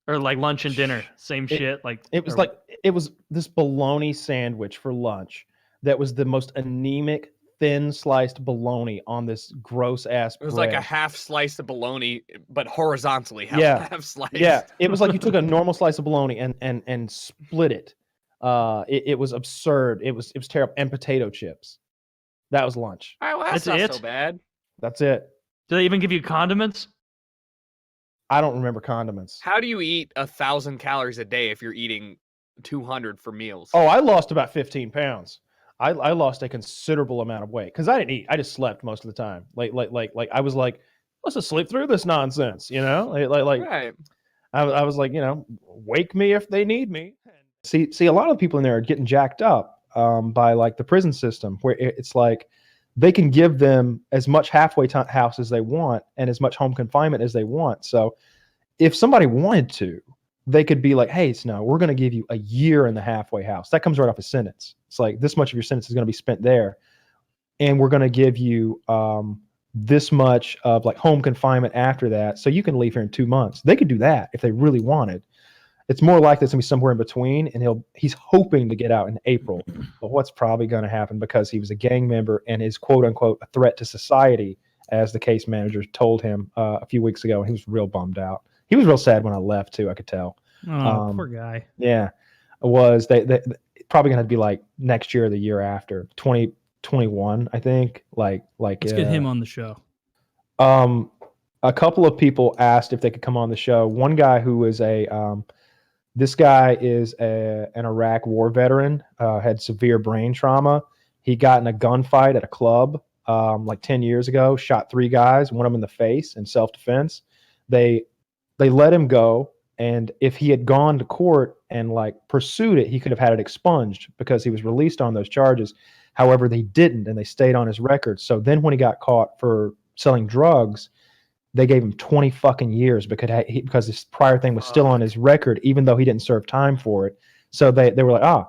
S1: Or like lunch and dinner? Same shit? Like
S2: It was
S1: or-
S2: like it was this bologna sandwich for lunch that was the most anemic, thin sliced bologna on this gross ass.
S4: It was like a half slice of bologna, but horizontally half sliced.
S2: Yeah, it was like you took a normal slice of bologna and split it. It was absurd. It was terrible. And potato chips. That was lunch.
S4: All right, well, that's
S1: That's
S4: not
S1: it?
S4: so bad.
S2: That's it.
S1: do they even give you condiments?
S2: I don't remember condiments.
S4: How do you eat 1,000 calories a day if you're eating 200 for meals?
S2: Oh, I lost about 15 pounds. I lost a considerable amount of weight because I didn't eat. I just slept most of the time. Like I was like, let's just sleep through this nonsense,
S4: Right.
S2: I was like, wake me if they need me. See, a lot of people in there are getting jacked up by like the prison system, where it's like they can give them as much halfway house as they want and as much home confinement as they want. So if somebody wanted to, they could be like, hey, Snow, we're going to give you a year in the halfway house. That comes right off a sentence. It's like this much of your sentence is going to be spent there. And we're going to give you this much of like home confinement after that. So you can leave here in 2 months. They could do that if they really wanted. It's more likely it's going to be somewhere in between. And he's hoping to get out in April. But what's probably going to happen, because he was a gang member and is quote unquote a threat to society, as the case manager told him a few weeks ago. And he was real bummed out. He was real sad when I left too. I could tell.
S1: Oh, poor guy.
S2: Yeah, it was. They probably going to be like next year or the year after, 2021, I think. Like
S1: Let's get him on the show.
S2: A couple of people asked if they could come on the show. One guy who was this guy is an Iraq war veteran, had severe brain trauma. He got in a gunfight at a club like 10 years ago, shot 3 guys, one of them in the face in self-defense. They let him go, and if he had gone to court and like pursued it, he could have had it expunged because he was released on those charges. However, they didn't, and they stayed on his record. So then when he got caught for selling drugs, they gave him 20 fucking years because this prior thing was still on his record, even though he didn't serve time for it. So they were like,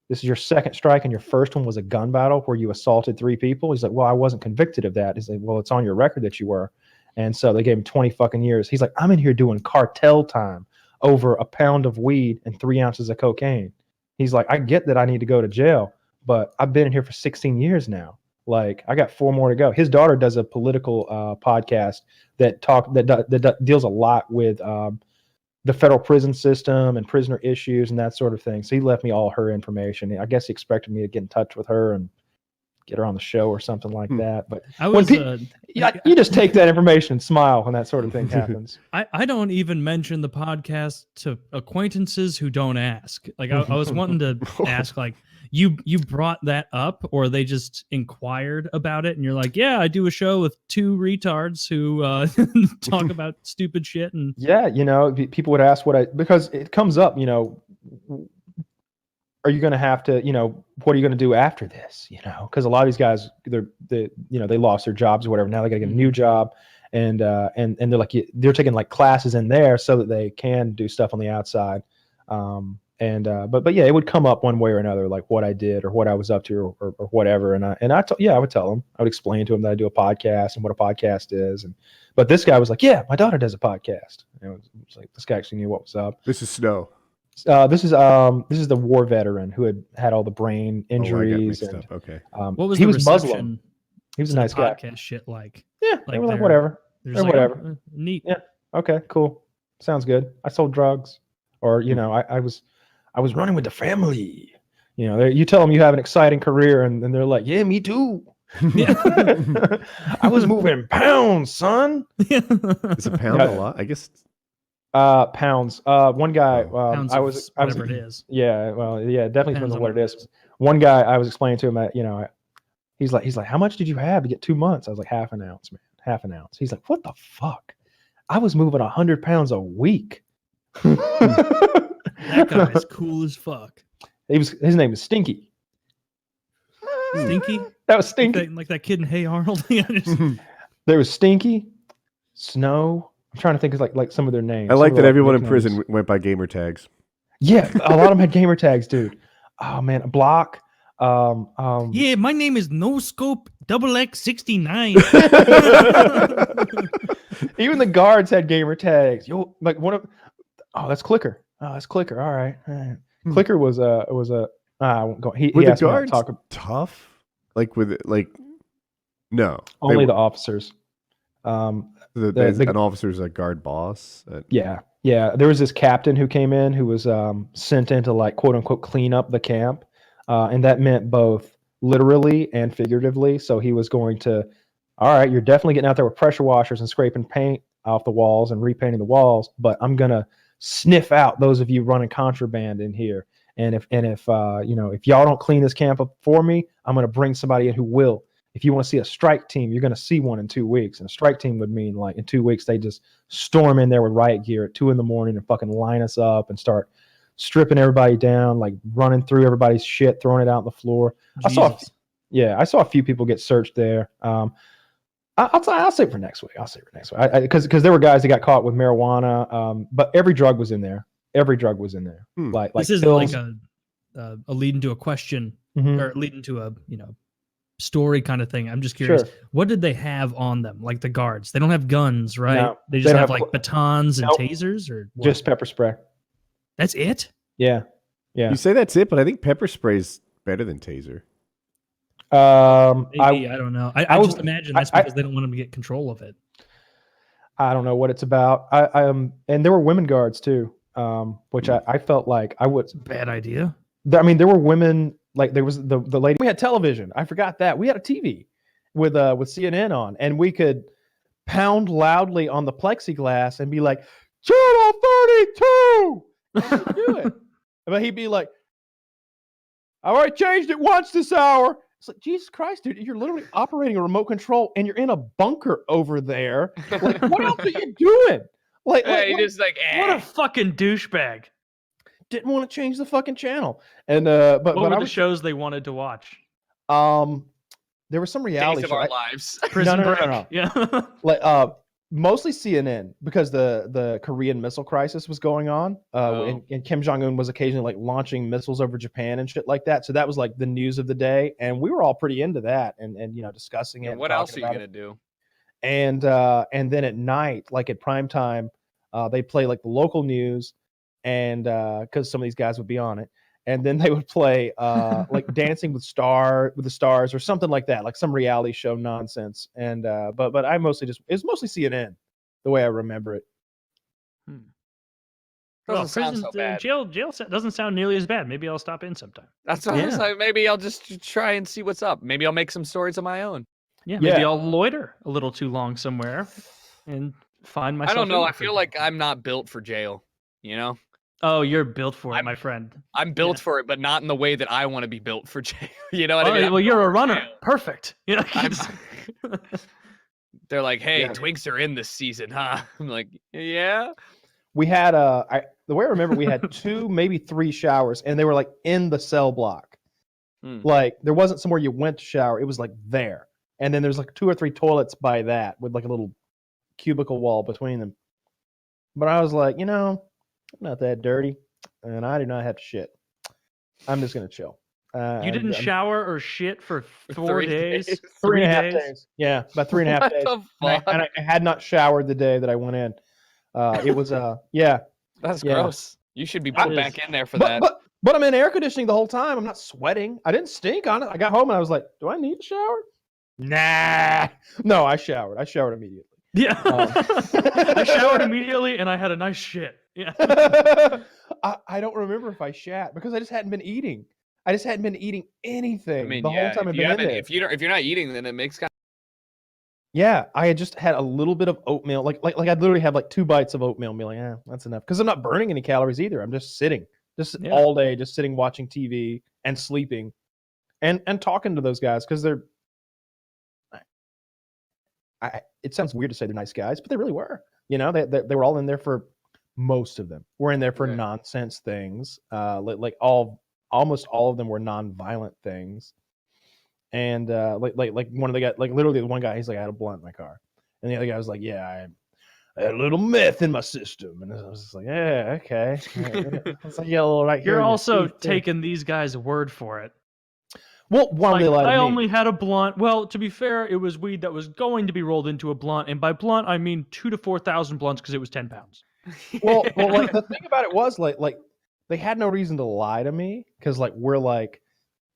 S2: this is your second strike, and your first one was a gun battle where you assaulted 3 people. He's like, well, I wasn't convicted of that. He's like, well, it's on your record that you were. And so they gave him 20 fucking years. He's like, I'm in here doing cartel time over a pound of weed and 3 ounces of cocaine. He's like, I get that I need to go to jail, but I've been in here for 16 years now. Like, I got 4 more to go. His daughter does a political podcast that deals a lot with the federal prison system and prisoner issues and that sort of thing. So he left me all her information. I guess he expected me to get in touch with her and get her on the show or something like that. But
S1: I was.
S2: you just take that information and smile when that sort of thing happens.
S1: I don't even mention the podcast to acquaintances who don't ask. Like I was wanting to ask, like, you brought that up, or they just inquired about it, and you're like, yeah, I do a show with 2 retards who talk about stupid shit. And
S2: yeah, people would ask because it comes up, are you going to have to, what are you going to do after this? Because a lot of these guys, they lost their jobs or whatever. Now they got to get a new job, and they're like, they're taking like classes in there so that they can do stuff on the outside. But yeah, it would come up one way or another, like what I did or what I was up to or whatever. I would tell them, I would explain to them that I do a podcast and what a podcast is. But this guy was like, yeah, my daughter does a podcast. It was like, this guy actually knew what was up.
S3: This is Snow.
S2: This is the war veteran who had all the brain
S3: Oh, I got
S2: injuries
S3: mixed
S2: and
S3: up. Okay.
S1: What was
S2: he
S1: the
S2: was
S1: reception
S2: Muslim. He was
S1: to
S2: a
S1: the
S2: nice guy.
S1: podcast shit like?
S2: Yeah, they
S1: Like
S2: were like
S1: they're-
S2: whatever.
S1: There's
S2: They're
S1: like,
S2: whatever.
S1: Neat.
S2: Yeah. Okay, cool. Sounds good. I sold drugs, or
S3: Hmm.
S2: I was running with the family. You tell them you have an exciting career, and they're like, yeah, me too. I was moving pounds, son.
S3: Is a pound
S2: Yeah.
S3: a lot? I guess.
S2: Pounds. One guy.
S1: Pounds
S2: I
S1: of
S2: was
S1: whatever it is.
S2: Yeah. Well, yeah. It definitely depends
S1: Depends
S2: on
S1: on
S2: what it
S1: what it
S2: is. One guy I was explaining to him he's like, how much did you have to get 2 months? I was like, half an ounce, man. Half an ounce. He's like, what the fuck? I was moving 100 pounds a week.
S1: That guy's cool as fuck.
S2: His name is Stinky.
S1: Stinky?
S2: That was Stinky.
S1: Like that kid in Hey Arnold. Yeah, just-
S2: There was Stinky, Snow. I'm trying to think of like some of their names.
S3: I like
S2: Some
S3: that
S2: of
S3: everyone in
S2: nicknames.
S3: prison went by gamer tags.
S2: Yeah, a lot of them had gamer tags, dude. Oh man, Block.
S1: yeah, my name is No Scope XX69.
S2: Even the guards had gamer tags. Like one of. Oh, that's Clicker. Oh, that's Clicker. All right. Clicker was a. I won't go. He
S3: Were the
S2: asked me not to
S3: guards
S2: talk.
S3: tough? No.
S2: Only
S3: They-
S2: the officers.
S3: an officer's a guard boss.
S2: Yeah. There was this captain who came in who was sent in to like quote unquote clean up the camp, and that meant both literally and figuratively. So he was going to, all right, you're definitely getting out there with pressure washers and scraping paint off the walls and repainting the walls, but I'm gonna sniff out those of you running contraband in here. And if y'all don't clean this camp up for me, I'm gonna bring somebody in who will. If you want to see a strike team, you're going to see one in 2 weeks. And a strike team would mean like in 2 weeks, they just storm in there with riot gear at 2 a.m. and fucking line us up and start stripping everybody down, like running through everybody's shit, throwing it out on the floor. I saw a few people get searched there. I'll say for next week. Because there were guys that got caught with marijuana, but every drug was in there. Like
S1: this isn't
S2: pills.
S1: like a lead into a question
S2: Mhm.
S1: or lead into a story kind of thing. I'm just curious.
S2: Sure.
S1: What did they have on them? Like the guards, they don't have guns, right?
S2: No,
S1: they
S2: they
S1: just
S2: don't
S1: have
S2: have
S1: like batons and
S2: Nope.
S1: tasers, or what?
S2: Just pepper spray.
S1: That's it.
S2: Yeah.
S3: You say that's it, but I think pepper spray's better than taser.
S1: Maybe, I don't know. I
S2: would-
S1: just imagine that's because they don't want them to get control of it.
S2: I don't know what it's about. And there were women guards too, which I felt like I would.
S1: Bad idea.
S2: I mean, there were women. Like there was the lady. We had television. I forgot that we had a TV with CNN on, and we could pound loudly on the plexiglass and be like, "Channel 32." Do it. But he'd be like, "All right, changed it once this hour." It's like, Jesus Christ, dude, you're literally operating a remote control and you're in a bunker over there. Like, what else are you doing? Like,
S4: He just like,
S1: What a fucking douchebag.
S2: didn't want to change the fucking channel. And but
S1: What were
S2: I
S1: the
S2: was
S1: shows they wanted to watch?
S2: there was some reality
S4: days of
S2: show.
S4: our lives.
S1: Prison
S2: no,
S1: Break.
S2: no.
S1: Yeah.
S2: Like mostly CNN because the Korean Missile Crisis was going on, and Kim Jong-un was occasionally like launching missiles over Japan and shit like that. So that was like the news of the day, and we were all pretty into that and discussing it.
S4: And
S2: and
S4: what else are
S2: talking
S4: you
S2: about
S4: gonna
S2: it.
S4: do?
S2: And then at night, like at prime time, they play like the local news, and because some of these guys would be on it, and then they would play like Dancing with the Stars or something like that, like some reality show nonsense. And but I mostly it's mostly CNN, the way I remember it.
S4: Doesn't sound so bad.
S1: Jail doesn't sound nearly as bad. Maybe I'll stop in sometime.
S4: That's what I was
S2: Yeah.
S4: like. Maybe I'll just try and see what's up. Maybe I'll make some stories of my own.
S1: Yeah, maybe
S2: Yeah.
S1: I'll loiter a little too long somewhere and find myself.
S4: I don't know.
S1: in
S4: I
S1: there for
S4: feel
S1: a
S4: like
S1: while.
S4: I'm not built for jail. You know,
S1: Oh, you're built for it,
S4: I'm-
S1: my friend.
S4: I'm built
S1: Yeah.
S4: for it, but not in the way that I want to be built for jail. You know what
S1: Oh,
S4: I mean? I'm
S1: well, you're
S4: built
S1: a
S4: for
S1: runner.
S4: jail.
S1: Perfect. Yeah.
S4: I'm- They're like, hey,
S2: Yeah.
S4: Twinks are in this season, huh? I'm like, yeah.
S2: We had the way I remember, we had 2, maybe 3 showers, and they were like in the cell block.
S4: Hmm.
S2: Like there wasn't somewhere you went to shower; it was like there. And then there's like 2 or 3 toilets by that with like a little cubicle wall between them. But I was like, I'm not that dirty, and I do not have to shit. I'm just gonna chill.
S1: You didn't
S2: I'm-
S1: shower or shit for 4
S4: 3
S1: days?
S4: days.
S2: 3.5 days. Yeah, about 3.5
S4: What
S2: days.
S4: the
S2: And I,
S4: fuck?
S2: and I had not showered the day that I went in. It was yeah.
S4: That's
S2: Yeah.
S4: gross. You should be
S1: That
S4: put back
S1: is-
S4: in there for that.
S2: But I'm in air conditioning the whole time. I'm not sweating. I didn't stink on it. I got home and I was like, do I need a shower? Nah. No, I showered. I showered immediately.
S1: Yeah.
S2: Um,
S1: I showered immediately and I had a nice shit. Yeah.
S2: I don't remember if I shat because I just hadn't been eating. I just hadn't been eating anything
S4: I mean,
S2: the whole time I've been in there.
S4: if you're not eating, then it makes kind
S2: Yeah, I had just had a little bit of oatmeal. Like I'd literally have like 2 bites of oatmeal and be like, yeah, that's enough. Because I'm not burning any calories either. I'm just sitting,
S1: Yeah.
S2: all day, just sitting watching TV and sleeping and talking to those guys because they're it sounds weird to say they're nice guys, but they really were. You know, they were all in there for most of them were in there for
S4: Right.
S2: nonsense things. Like almost all of them were non-violent things. And like one of the guys, like literally the one guy, he's like, I had a blunt in my car, and the other guy was like, yeah, I had a little meth in my system, and I was just like, yeah, okay. I was like, yeah, well, right here.
S1: You're
S2: in your
S1: also
S2: teeth, too.
S1: taking these guys' word for it.
S2: Well, why
S1: Like,
S2: they lie to
S1: I
S2: me?
S1: only had a blunt. Well, to be fair, it was weed that was going to be rolled into a blunt, and by blunt I mean 2,000 to 4,000 blunts because it was 10 pounds.
S2: well, like the thing about it was like they had no reason to lie to me because like we're like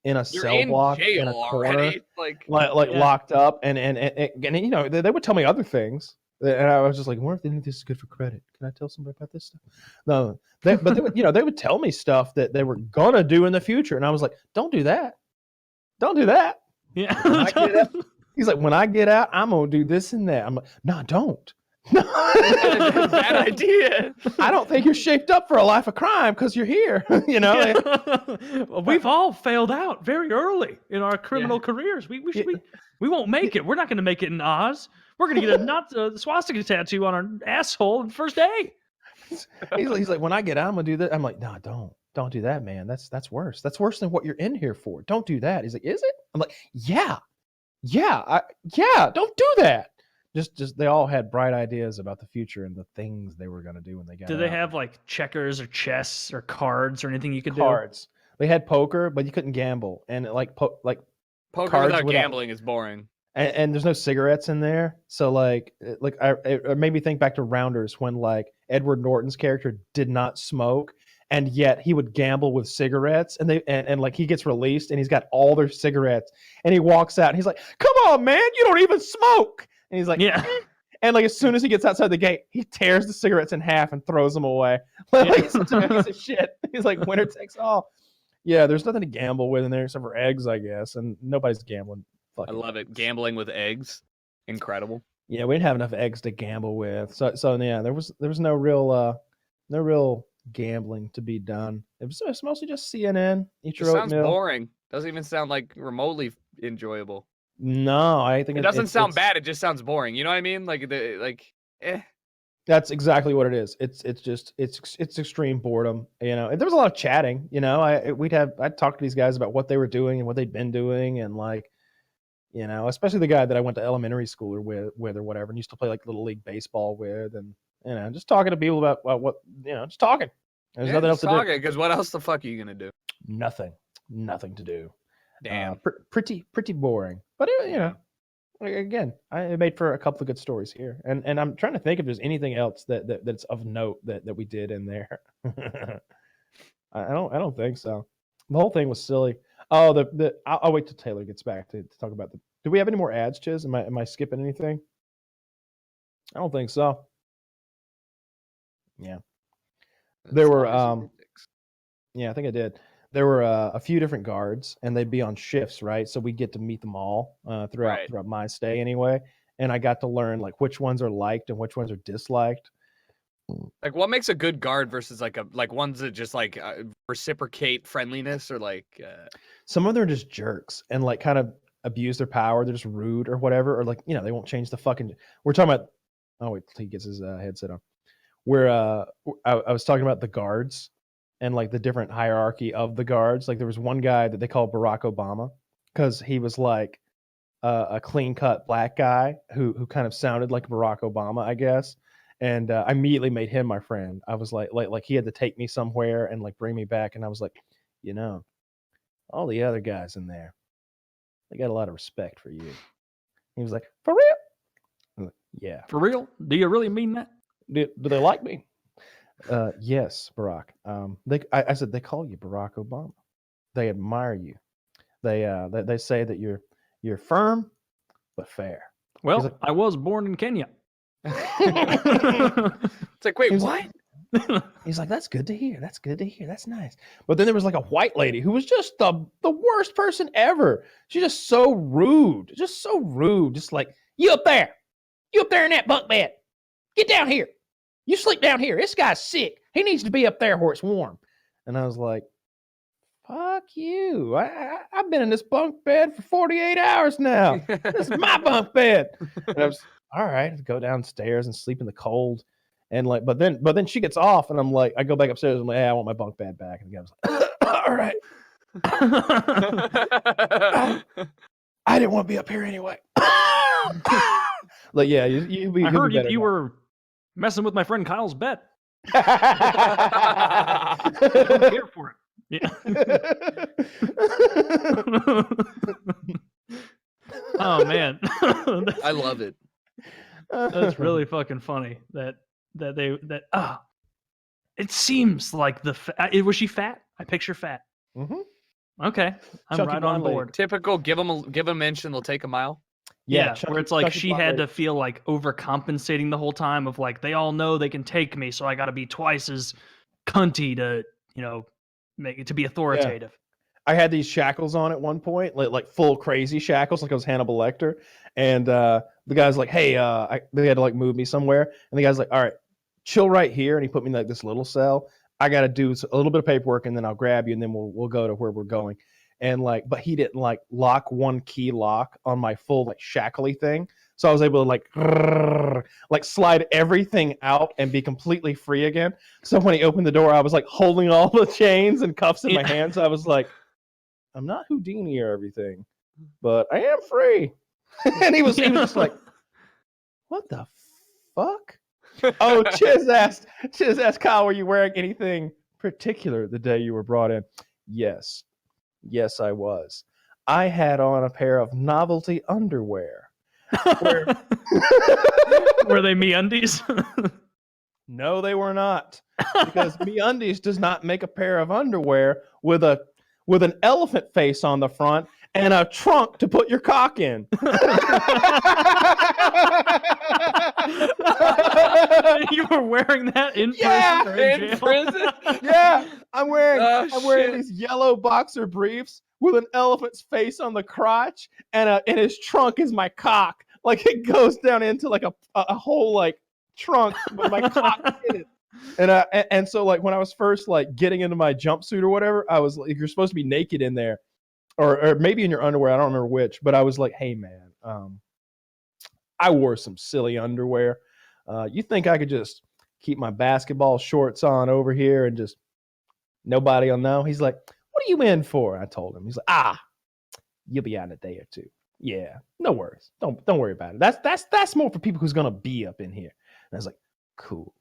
S2: in a
S4: you're
S2: cell
S4: in
S2: block in
S4: jail
S2: a corner,
S4: already. Like
S2: like
S1: Yeah.
S2: locked up, and you know they would tell me other things, and I was just like, what if they think this is good for credit? Can I tell somebody about this stuff? No, but they would, you know, they would tell me stuff that they were gonna do in the future, and I was like, don't do that, don't do that.
S1: Yeah.
S2: I get it. He's like, when I get out, I'm gonna do this and that. I'm like, no, don't.
S4: bad idea.
S2: I don't think you're shaped up for a life of crime because you're here. You know,
S1: Well, we've all failed out very early in our criminal careers. We won't make it. We're not going to make it in Oz. We're going to get a swastika tattoo on our asshole on the first day.
S2: he's like, when I get out, I'm gonna do that. I'm like, no, don't do that, man. That's worse. That's worse than what you're in here for. Don't do that. He's like, is it? I'm like, yeah, don't do that. Just they all had bright ideas about the future and the things they were gonna do when they got
S1: Do they
S2: out.
S1: have like checkers or chess or cards or anything you could
S2: cards? They had poker, but you couldn't gamble, and like
S4: Poker
S2: Cards
S4: without
S2: without-
S4: gambling is boring.
S2: and there's no cigarettes in there. So it made me think back to Rounders when like Edward Norton's character did not smoke, and yet he would gamble with cigarettes, and and like he gets released and he's got all their cigarettes, and he walks out and he's like, "Come on, man, you don't even smoke." And he's like,
S1: do? Yeah.
S2: And like as soon as he gets outside the gate, he tears the cigarettes in half and throws them away. Like he's such a piece of shit. He's like, winner takes all. Yeah, there's nothing to gamble with in there except for eggs, I guess, and nobody's gambling.
S4: I love it. Gambling with eggs, incredible.
S2: Yeah, we didn't have enough eggs to gamble with. So yeah, there was no real gambling to be done. It was mostly just CNN. Eat
S4: It
S2: your
S4: sounds
S2: oatmeal.
S4: boring. Doesn't even sound like remotely enjoyable.
S2: No, I think
S4: It doesn't sound
S2: it's-
S4: bad. It just sounds boring. You know what I mean?
S2: That's exactly what it is. It's extreme boredom. You know, and there was a lot of chatting. You know, I'd talk to these guys about what they were doing and what they'd been doing, and like, you know, especially the guy that I went to elementary school with or whatever, and used to play like little league baseball with, and you know, just talking to people about what, you know, just talking. There's nothing else to do.
S4: Because what else the fuck are you gonna do?
S2: Nothing to do.
S4: Damn.
S2: Pretty boring. But you know, again, it made for a couple of good stories here, and I'm trying to think if there's anything else that's of note that we did in there. I don't think so. The whole thing was silly. Oh, I'll wait till Taylor gets back to talk about the. Do we have any more ads, Chiz? Am I skipping anything? I don't think so. Yeah. There were yeah, I think I did. There were a few different guards, and they'd be on shifts, right? So we get to meet them all throughout my stay anyway. And I got to learn like which ones are liked and which ones are disliked.
S4: Like, what makes a good guard versus like ones that just like reciprocate friendliness or like.
S2: Some of them are just jerks and like kind of abuse their power. They're just rude or whatever, or like, you know, they won't change the fucking. We're talking about. Oh wait, till he gets his headset on. Where I was talking about the guards and like the different hierarchy of the guards. Like there was one guy that they called Barack Obama because he was like a clean cut black guy who kind of sounded like Barack Obama, I guess. And I immediately made him my friend. I was like he had to take me somewhere and like bring me back. And I was like, you know, all the other guys in there, they got a lot of respect for you. He was like, for real? I'm like, yeah.
S1: For real? Do you really mean that?
S2: Do they like me? Yes, Barack. I said they call you Barack Obama. They admire you. They say that you're firm but fair.
S1: Well,
S2: like-
S1: I was born in Kenya.
S4: It's like, wait,
S2: He's
S4: what?
S2: He's like, that's good to hear. That's good to hear. That's nice. But then there was like a white lady who was just the worst person ever. She's just so rude. Just so rude. Just like, you up there. You up there in that bunk bed. Get down here. You sleep down here. This guy's sick. He needs to be up there where it's warm. And I was like, fuck you. I've been in this bunk bed for 48 hours now. This is my bunk bed. And I was, all right, I'd go downstairs and sleep in the cold. And like, but then she gets off, and I'm like, I go back upstairs. And I'm like, hey, I want my bunk bed back. And the guy was like, all right. I didn't want to be up here anyway. Like, yeah, you be.
S1: I heard you were messing with my friend Kyle's bet. I'm here for it. Yeah. Oh man,
S4: I love it.
S1: that's really fucking funny. It seems like was she fat? I picture fat.
S2: Mm-hmm.
S1: Okay, I'm
S2: Chunky
S1: right on
S2: blonde lady.
S1: board.
S4: Typical. Give them a mention. They'll take a mile.
S1: Yeah,
S2: Chunky-
S1: where it's like
S2: chunky
S1: she
S2: blonde
S1: had
S2: lady.
S1: to feel like overcompensating the whole time of like they all know they can take me, so I got to be twice as cunty to make it to be authoritative.
S2: I had these shackles on at one point, like full crazy shackles, like I was Hannibal Lecter. And the guy's like, hey, they had to like move me somewhere. And the guy's like, all right, chill right here. And he put me in like this little cell. I got to do a little bit of paperwork, and then I'll grab you, and then we'll go to where we're going. And like, but he didn't like lock one key lock on my full like shackly thing. So I was able to like slide everything out and be completely free again. So when he opened the door, I was like holding all the chains and cuffs in my hands. I was like, I'm not Houdini or everything, but I am free. And he was just like, what the fuck? Oh, Chiz asked Kyle, were you wearing anything particular the day you were brought in? Yes, I was. I had on a pair of novelty underwear.
S1: Were they MeUndies?
S2: No, they were not, because MeUndies does not make a pair of underwear with an elephant face on the front and a trunk to put your cock in.
S1: You were wearing that in
S2: Yeah,
S1: prison? Or in
S4: in
S1: jail?
S4: prison?
S2: Yeah, I'm wearing
S4: shit.
S2: these yellow boxer briefs with an elephant's face on the crotch, and his trunk is my cock. Like it goes down into like a whole like trunk with my cock in it. And so like when I was first like getting into my jumpsuit or whatever, I was like, you're supposed to be naked in there, or maybe in your underwear. I don't remember which, but I was like, hey man, I wore some silly underwear. You think I could just keep my basketball shorts on over here and just nobody will know? He's like, what are you in for? I told him. He's like, you'll be out in a day or two. Yeah, no worries. Don't worry about it. That's more for people who's gonna be up in here. And I was like, cool.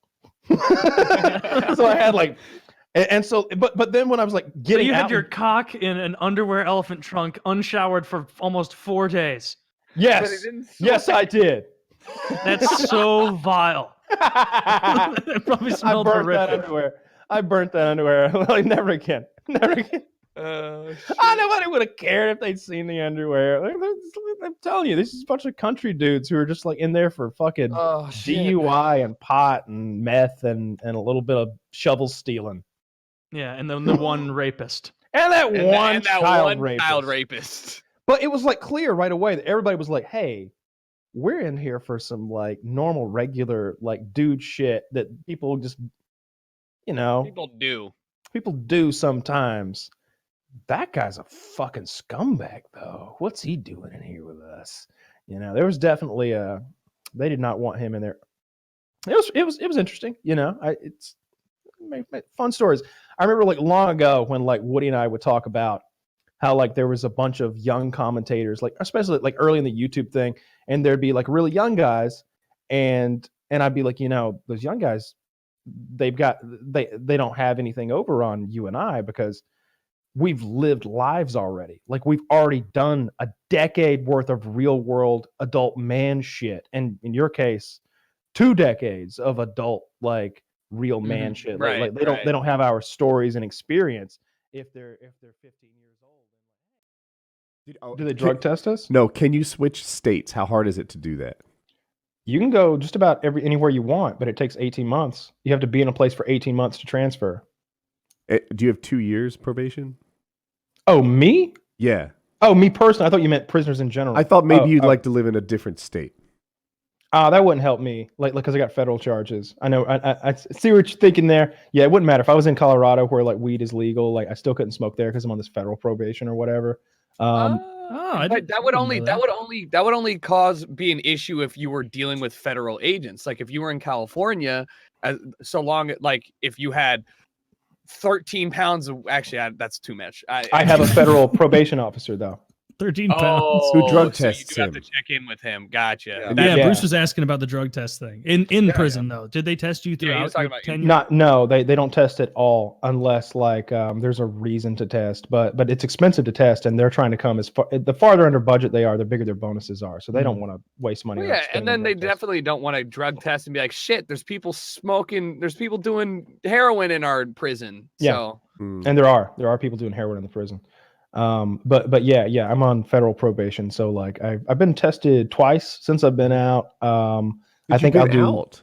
S2: So I had like, and so, but then when I was like
S1: So
S2: getting
S1: you had
S2: out,
S1: your cock in an underwear elephant trunk, unshowered for almost 4 days.
S4: But
S2: yes,
S4: it didn't
S2: yes, I did.
S1: That's so vile. It probably
S2: I
S1: smelled
S2: burnt that
S1: horrific.
S2: underwear. I burnt that underwear. Like never again. Never again. Nobody would have cared if they'd seen the underwear. I'm telling you, this is a bunch of country dudes who are just like in there for fucking DUI and pot and meth and a little bit of shovel stealing.
S1: Yeah, and then the one rapist.
S2: And that one child
S4: child
S2: rapist.
S4: rapist.
S2: But it was like clear right away that everybody was like, hey, we're in here for some like normal, regular, like dude shit that people just, people do sometimes. That guy's a fucking scumbag, though. What's he doing in here with us? There was definitely they did not want him in there. It was interesting, it's fun stories. I remember like long ago when like Woody and I would talk about how like there was a bunch of young commentators, like especially like early in the YouTube thing, and there'd be like really young guys, and I'd be like, those young guys, they don't have anything over on you and I because we've lived lives already. Like we've already done a decade worth of real world adult man shit. And in your case, 2 decades of adult, like real man shit.
S4: Right,
S2: Like they don't have our stories and experience. If they're 15 years old, do they drug test us?
S3: No. Can you switch states? How hard is it to do that?
S2: You can go just about anywhere you want, but it takes 18 months. You have to be in a place for 18 months to transfer.
S3: Do you have 2 years probation?
S2: Oh, me?
S3: Yeah.
S2: Oh, me personally. I thought you meant prisoners in general.
S3: I thought maybe you'd like to live in a different state.
S2: That wouldn't help me, like because I got federal charges. I know. I see what you're thinking there. Yeah, it wouldn't matter if I was in Colorado where like weed is legal. Like I still couldn't smoke there because I'm on this federal probation or whatever.
S4: But that would only be an issue if you were dealing with federal agents. Like if you were in California, so long like if you had 13 pounds of that's too much.
S2: I have a federal probation officer though.
S1: 13 pounds.
S3: Who drug
S4: so
S3: tests
S4: you do have
S3: him.
S4: to check in with him. Gotcha.
S1: Yeah, Bruce was asking about the drug test thing in prison though. Did they test you
S4: he
S1: throughout
S4: was talking
S1: your
S4: about
S1: tenure?
S2: No, they don't test at all unless like there's a reason to test. But it's expensive to test, and they're trying to come as far. The farther under budget they are, the bigger their bonuses are. So they don't want to waste money.
S4: Well,
S2: on
S4: yeah, and then
S2: spending
S4: they
S2: drug tests.
S4: definitely don't want to drug test and be like, shit, there's people smoking, there's people doing heroin in our prison.
S2: Yeah.
S4: So
S2: And there are people doing heroin in the prison. But yeah, I'm on federal probation. So like I've been tested twice since I've been out. I think I'll do.
S3: Out.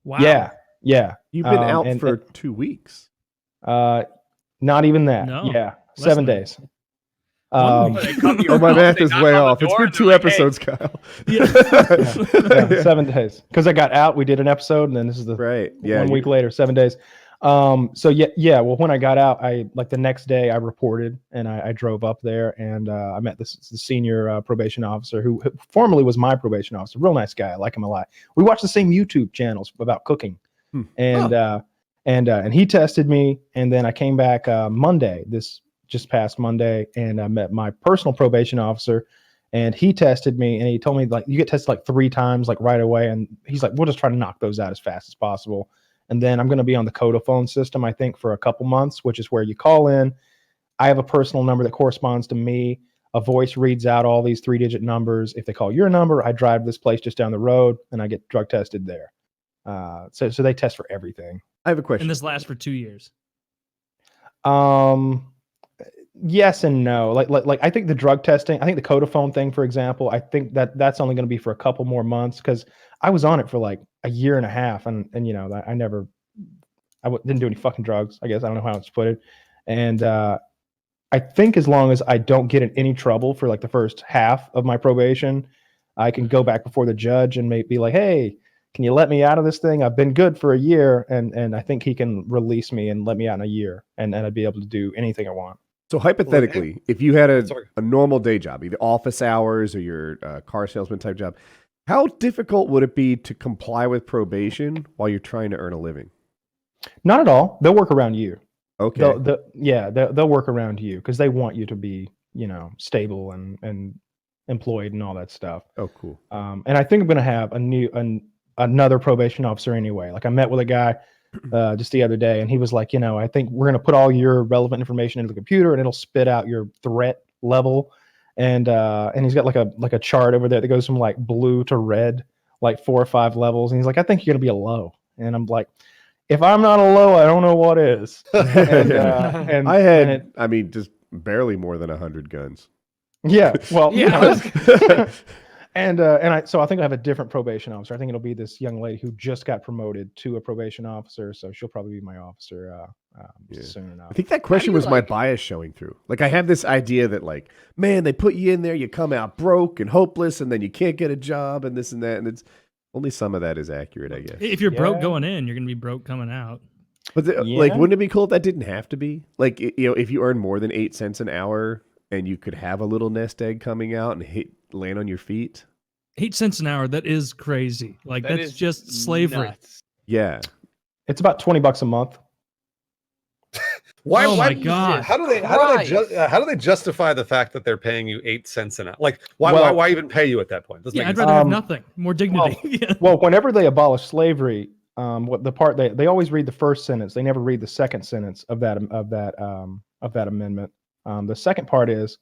S1: Wow.
S2: Yeah.
S3: You've been out
S2: and-
S3: for 2 weeks.
S2: Not even that.
S1: No,
S2: Yeah,
S1: less
S2: 7
S1: than
S2: days.
S4: they come to your
S3: Oh, my
S4: house,
S3: math
S4: they
S3: is
S4: knock
S3: way
S4: on the
S3: off. It's
S4: door
S3: been
S4: and
S3: 2
S4: they're like, "Hey."
S3: episodes, Kyle.
S2: Yeah, 7 days. Because I got out, we did an episode, and then this is the
S3: Right. Yeah.
S2: 1 week later, 7 days. So yeah. Well, when I got out, I like the next day I reported and I drove up there and I met the senior probation officer who formerly was my probation officer. Real nice guy. I like him a lot. We watched the same YouTube channels about cooking, and he tested me. And then I came back Monday, this just past Monday, and I met my personal probation officer. And he tested me, and he told me like you get tested like 3 times like right away. And he's like, we'll just try to knock those out as fast as possible. And then I'm going to be on the Codaphone system, I think, for a couple months, which is where you call in. I have a personal number that corresponds to me. A voice reads out all these 3-digit numbers. If they call your number, I drive to this place just down the road and I get drug tested there. So they test for everything.
S3: I have a question.
S1: And this lasts for 2 years.
S2: Yes and no. Like I think the drug testing, I think the Codaphone thing, for example, I think that's only going to be for a couple more months because I was on it for like a year and a half, and you know I didn't do any fucking drugs. I guess I don't know how else to put it, and I think as long as I don't get in any trouble for like the first half of my probation, I can go back before the judge and maybe be like, hey, can you let me out of this thing? I've been good for a year, and I think he can release me and let me out in a year, and I'd be able to do anything I want.
S3: So hypothetically, if you had
S5: Sorry.
S3: a normal day job, either office hours or your car salesman type job, how difficult would it be to comply with probation while you're trying to earn a living?
S2: Not at all. They'll work around you.
S3: Okay.
S2: They'll work around you because they want you to be, you know, stable and employed and all that stuff.
S3: Oh, cool.
S2: And I think I'm going to have another probation officer anyway. Like I met with a guy just the other day, and he was like, you know, I think we're going to put all your relevant information into the computer, and it'll spit out your threat level. And he's got like a chart over there that goes from like blue to red, like 4 or 5 levels. And he's like, I think you're going to be a low. And I'm like, if I'm not a low, I don't know what is. and
S3: I had, just barely more than 100 guns.
S2: Yeah. Well,
S4: Yeah.
S2: So I think I have a different probation officer. I think it'll be this young lady who just got promoted to a probation officer. So she'll probably be my officer soon enough.
S3: I think that question
S4: you
S3: was my bias showing through. Like I have this idea that like, man, they put you in there, you come out broke and hopeless, and then you can't get a job and this and that. And it's only some of that is accurate, I guess.
S1: If you're broke going in, you're going to be broke coming out.
S3: But like, wouldn't it be cool if that didn't have to be? Like, you know, if you earn more than 8 cents an hour and you could have a little nest egg coming out and land on your feet.
S1: 8 cents an hour. That is crazy. Like
S4: That
S1: that's
S4: is
S1: just slavery.
S4: nuts.
S3: Yeah.
S2: It's about $20 a month.
S1: Oh my God.
S5: How do they justify the fact that they're paying you 8 cents an hour? Like why even pay you at that point? Doesn't
S1: Yeah,
S5: make
S1: I'd
S5: any
S1: rather have nothing. More dignity. Yeah.
S2: Well, whenever they abolish slavery, what the part they always read the first sentence. They never read the second sentence of that amendment. The second part is,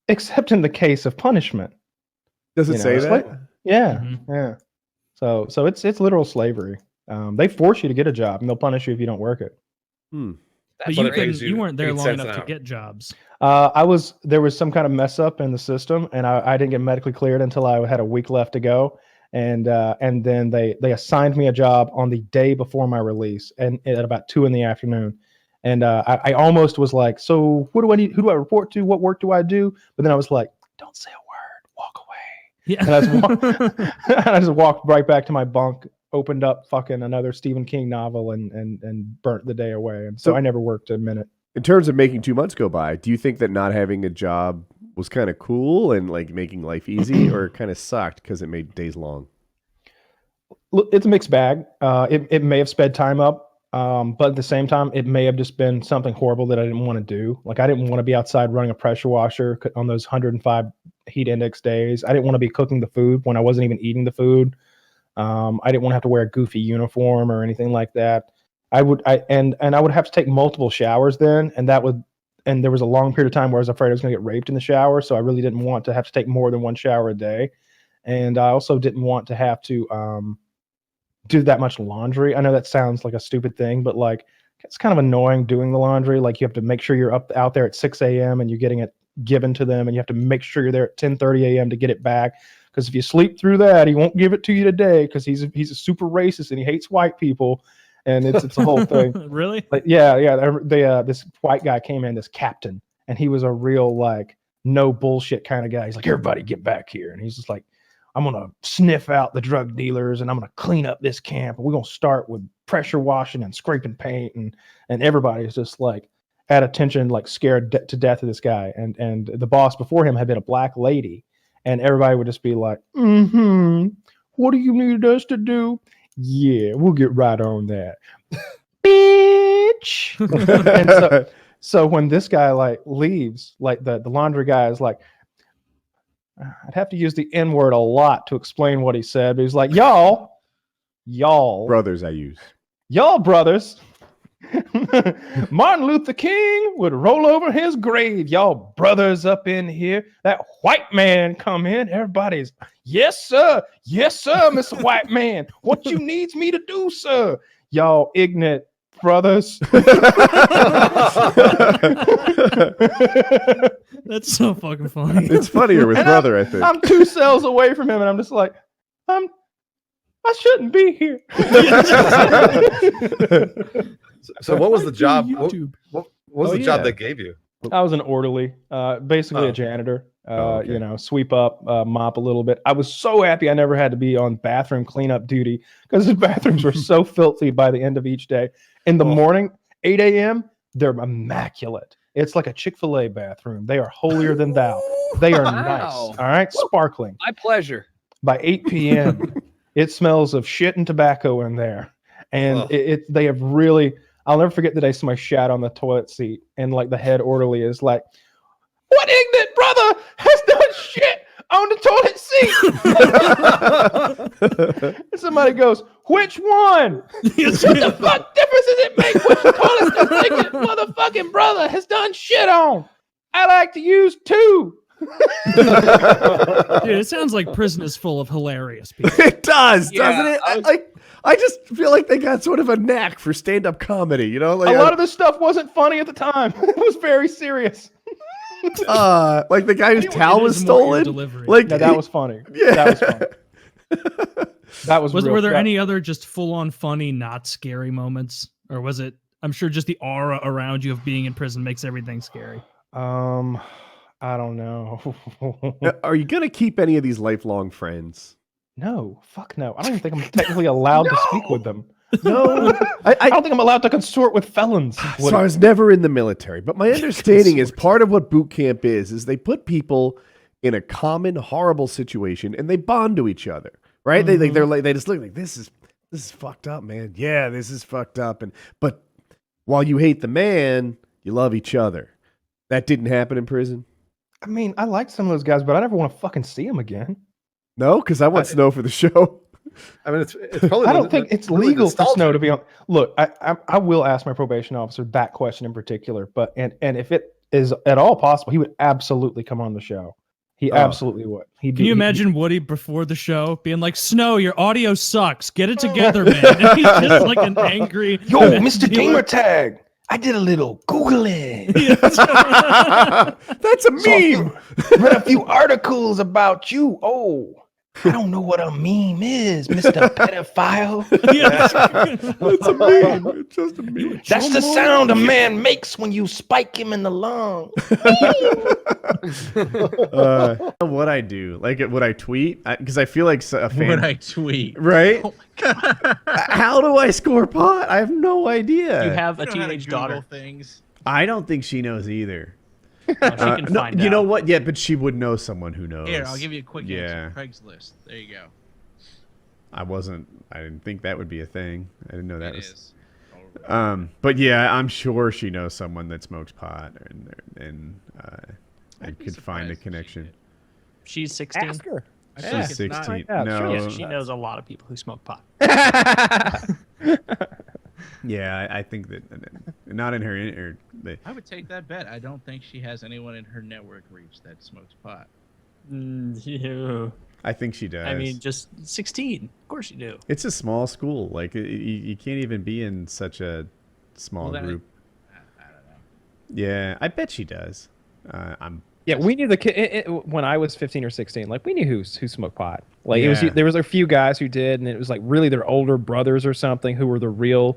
S2: except in the case of punishment.
S3: Does it say that?
S2: Yeah,
S1: Mhm.
S2: yeah. So it's literal slavery. They force you to get a job, and they'll punish you if you don't work it.
S1: But
S4: That's
S1: you
S4: crazy.
S1: couldn't. You weren't there
S5: 8
S1: long
S5: cents
S1: enough
S5: an
S1: to
S5: hour.
S1: get jobs.
S2: There was some kind of mess up in the system, and I didn't get medically cleared until I had a week left to go. And then they assigned me a job on the day before my release, and at about 2 p.m. And I almost was like, so what do I need? Who do I report to? What work do I do? But then I was like, don't say a word, walk away.
S1: Yeah.
S2: And I just walked right back to my bunk, opened up fucking another Stephen King novel, and burnt the day away. And so I never worked a minute.
S3: In terms of making 2 months go by, do you think that not having a job was kind of cool and like making life easy, or kind of sucked because it made days long?
S2: Look, it's a mixed bag. It may have sped time up, but at the same time, it may have just been something horrible that I didn't want to do. Like, I didn't want to be outside running a pressure washer on those 105 heat index days. I didn't want to be cooking the food when I wasn't even eating the food. I didn't want to have to wear a goofy uniform or anything like that. I would have to take multiple showers then, and there was a long period of time where I was afraid I was going to get raped in the shower, so I really didn't want to have to take more than one shower a day. And I also didn't want to have to do that much laundry. I know that sounds like a stupid thing, but like, it's kind of annoying doing the laundry. Like, you have to make sure you're out there at 6 a.m. and you're getting it given to them, and you have to make sure you're there at 10:30 a.m. to get it back. Because if you sleep through that, he won't give it to you today because he's a super racist and he hates white people, and it's a whole thing.
S1: Really?
S2: Like, yeah. This white guy came in, this captain, and he was a real like no bullshit kind of guy. He's like, everybody get back here, and he's just like, I'm going to sniff out the drug dealers, and I'm going to clean up this camp. And we're going to start with pressure washing and scraping paint. And everybody's just like at attention, like scared to death of this guy. And the boss before him had been a black lady. And everybody would just be like, what do you need us to do? Yeah, we'll get right on that. Bitch. And so when this guy like leaves, like the laundry guy is like, I'd have to use the N-word a lot to explain what he said, but he's like, y'all
S3: Brothers, I use.
S2: y'all brothers, Martin Luther King would roll over his grave. Y'all brothers up in here. That white man come in. Everybody's, yes, sir, Mr. White Man. What you needs me to do, sir? Y'all ignorant brothers.
S1: That's so fucking funny.
S3: It's funnier with brother, I think.
S2: I'm 2 cells away from him, and I'm just like, I shouldn't be here.
S5: So what was the job?
S1: YouTube.
S5: What was the job they gave you?
S2: I was an orderly, basically
S5: Oh.
S2: a janitor.
S3: Okay.
S2: You know, sweep up, mop a little bit. I was so happy I never had to be on bathroom cleanup duty because the bathrooms were so filthy by the end of each day. In the morning, 8 a.m., they're immaculate. It's like a Chick-fil-A bathroom. They are holier than thou. They are nice.
S4: Wow.
S2: All right, sparkling.
S4: My pleasure.
S2: By 8 p.m., it smells of shit and tobacco in there. And
S5: Ugh.
S2: they have really, I'll never forget the day somebody shat on the toilet seat, and like the head orderly is like, what ignorant brother has done shit on the toilet seat? And somebody goes, which one? What the fuck difference does it make which toilet this ignorant motherfucking brother has done shit on? I like to use 2.
S1: Dude, it sounds like prison is full of hilarious people.
S3: It does,
S4: Yeah,
S3: doesn't it? I just feel like they got sort of a knack for stand-up comedy, you know? Like,
S2: A lot of this stuff wasn't funny at the time. It was very serious.
S3: like the guy whose towel was
S1: It is more your
S3: stolen.
S1: delivery.
S3: Like,
S2: No, that was funny.
S3: yeah.
S2: That was funny. That was real.
S1: Were there
S2: that-
S1: any other just full-on funny, not scary moments? Or was it, I'm sure just the aura around you of being in prison makes everything scary.
S2: I don't know.
S3: Are you gonna keep any of these lifelong friends?
S2: No, fuck no. I don't even think I'm technically allowed to speak with them.
S3: No,
S2: I don't think I'm allowed to consort with felons.
S3: So I was never in the military, but my understanding is part of what boot camp is they put people in a common horrible situation and they bond to each other, right?
S2: Mm-hmm.
S3: They just look like this is fucked up, man. Yeah, this is fucked up, but while you hate the man, you love each other. That didn't happen in prison.
S2: I mean, I like some of those guys, but I never want to fucking see them again.
S3: No, because I want Snow for the show.
S5: I mean, it's probably.
S2: I don't think it's
S5: really
S2: legal for
S5: nostalgic.
S2: Snow to be on. Look, I will ask my probation officer that question in particular, but and if it is at all possible, he would absolutely come on the show. He absolutely would.
S1: Can you imagine Woody before the show being like, Snow, your audio sucks. Get it together, man. And he's just like an angry.
S2: Yo, Mr. Gamertag, I did a little Googling.
S3: That's a meme.
S2: Read a few articles about you. Oh, I don't know what a meme is, Mr. Pedophile.
S3: That's a meme. It's just a meme.
S2: That's the sound a man makes when you spike him in the lung.
S3: What I do, like what I tweet, because I feel like a fan.
S8: What I tweet,
S3: right?
S8: Oh my God.
S3: How do I score pot? I have no idea.
S9: You have a
S8: You know how to
S9: teenage
S8: Google
S9: daughter.
S8: Things.
S3: I don't think she knows either.
S9: Oh, she can
S3: No,
S9: find
S3: you
S9: out.
S3: know what? Yeah, but she would know someone who knows.
S8: Here, I'll give you a quick
S3: Yeah.
S8: answer. Craigslist. There you go.
S3: I didn't think that would be a thing. I didn't know that
S8: It
S3: was.
S8: is.
S3: But yeah, I'm sure she knows someone that smokes pot, and I
S8: I'd be
S3: could find a
S8: surprised if she
S3: connection.
S8: did.
S9: She's 16.
S2: Ask her.
S8: I
S3: She's
S8: feel like it's not-
S3: 16.
S2: Yeah,
S3: no,
S2: sure,
S9: Yeah, she knows a lot of people who smoke pot.
S3: yeah, I think that not in her.
S8: I would take that bet. I don't think she has anyone in her network reach that smokes pot.
S9: Yeah.
S3: I think she does.
S9: I mean, just 16. Of course you do.
S3: it's a small school. Like you can't even be in such a small
S8: Well, then
S3: group.
S8: I don't know.
S3: Yeah, I bet she does. I'm.
S2: Yeah, we knew the kid when I was 15 or 16. Like we knew who smoked pot. Like
S3: Yeah.
S2: there was a few guys who did, and it was like really their older brothers or something who were the real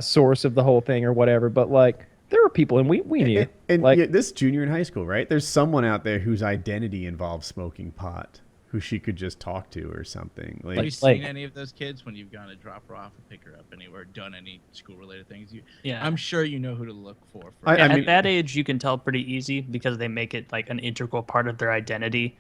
S2: source of the whole thing or whatever. But like there were people, and we knew.
S3: And
S2: like
S3: yeah, this junior in high school, right? There's someone out there whose identity involves smoking pot, who she could just talk to or something.
S8: Have you
S3: Like,
S8: seen any of those kids when you've gone to drop her off or pick her up anywhere, done any school-related things?
S9: Yeah.
S8: I'm sure you know who to look for.
S3: I
S9: At
S3: mean-
S9: that age, you can tell pretty easy because they make it like an integral part of their identity.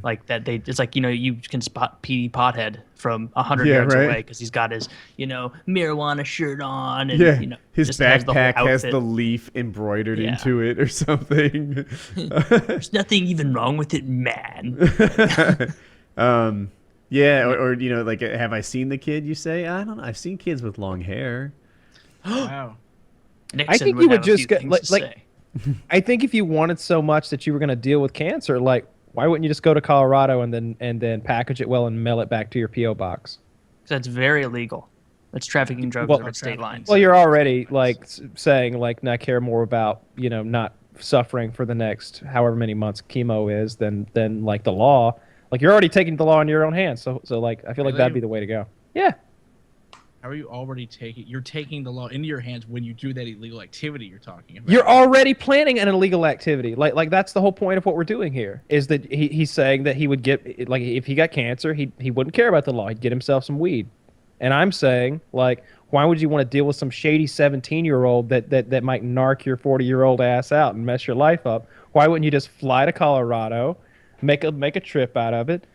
S9: Like that, it's like you can spot Petey Pothead from 100
S3: Yeah,
S9: yards
S3: right.
S9: away because he's got his marijuana shirt on and
S3: yeah,
S9: his
S3: his
S9: has the whole
S3: backpack has
S9: outfit.
S3: the leaf embroidered
S9: Yeah.
S3: into it or something.
S9: There's nothing even wrong with it, man.
S3: Yeah, or like, have I seen the kid? You say, I don't know. I've seen kids with long hair.
S8: Wow.
S9: Nixon
S2: think you would
S9: have a few
S2: just get-
S9: things
S2: like-
S9: to
S2: like-
S9: say.
S2: I think if you wanted so much that you were going to deal with cancer, like why wouldn't you just go to Colorado and then package it well and mail it back to your PO box?
S9: That's very illegal. That's trafficking drugs
S2: Well-
S9: over state lines.
S2: Well, you're already like saying like I care more about not suffering for the next however many months chemo is than like the law. Like you're already taking the law in your own hands. So like I feel like
S8: Really?
S2: that'd be the way to go. Yeah.
S8: How are you already you're taking the law into your hands when you do that illegal activity you're talking about?
S2: You're already planning an illegal activity. Like that's the whole point of what we're doing here. Is that he's saying that he would get like if he got cancer, he wouldn't care about the law. He'd get himself some weed. And I'm saying like why would you want to deal with some shady 17-year-old that might narc your 40-year-old ass out and mess your life up? Why wouldn't you just fly to Colorado, make a trip out of it,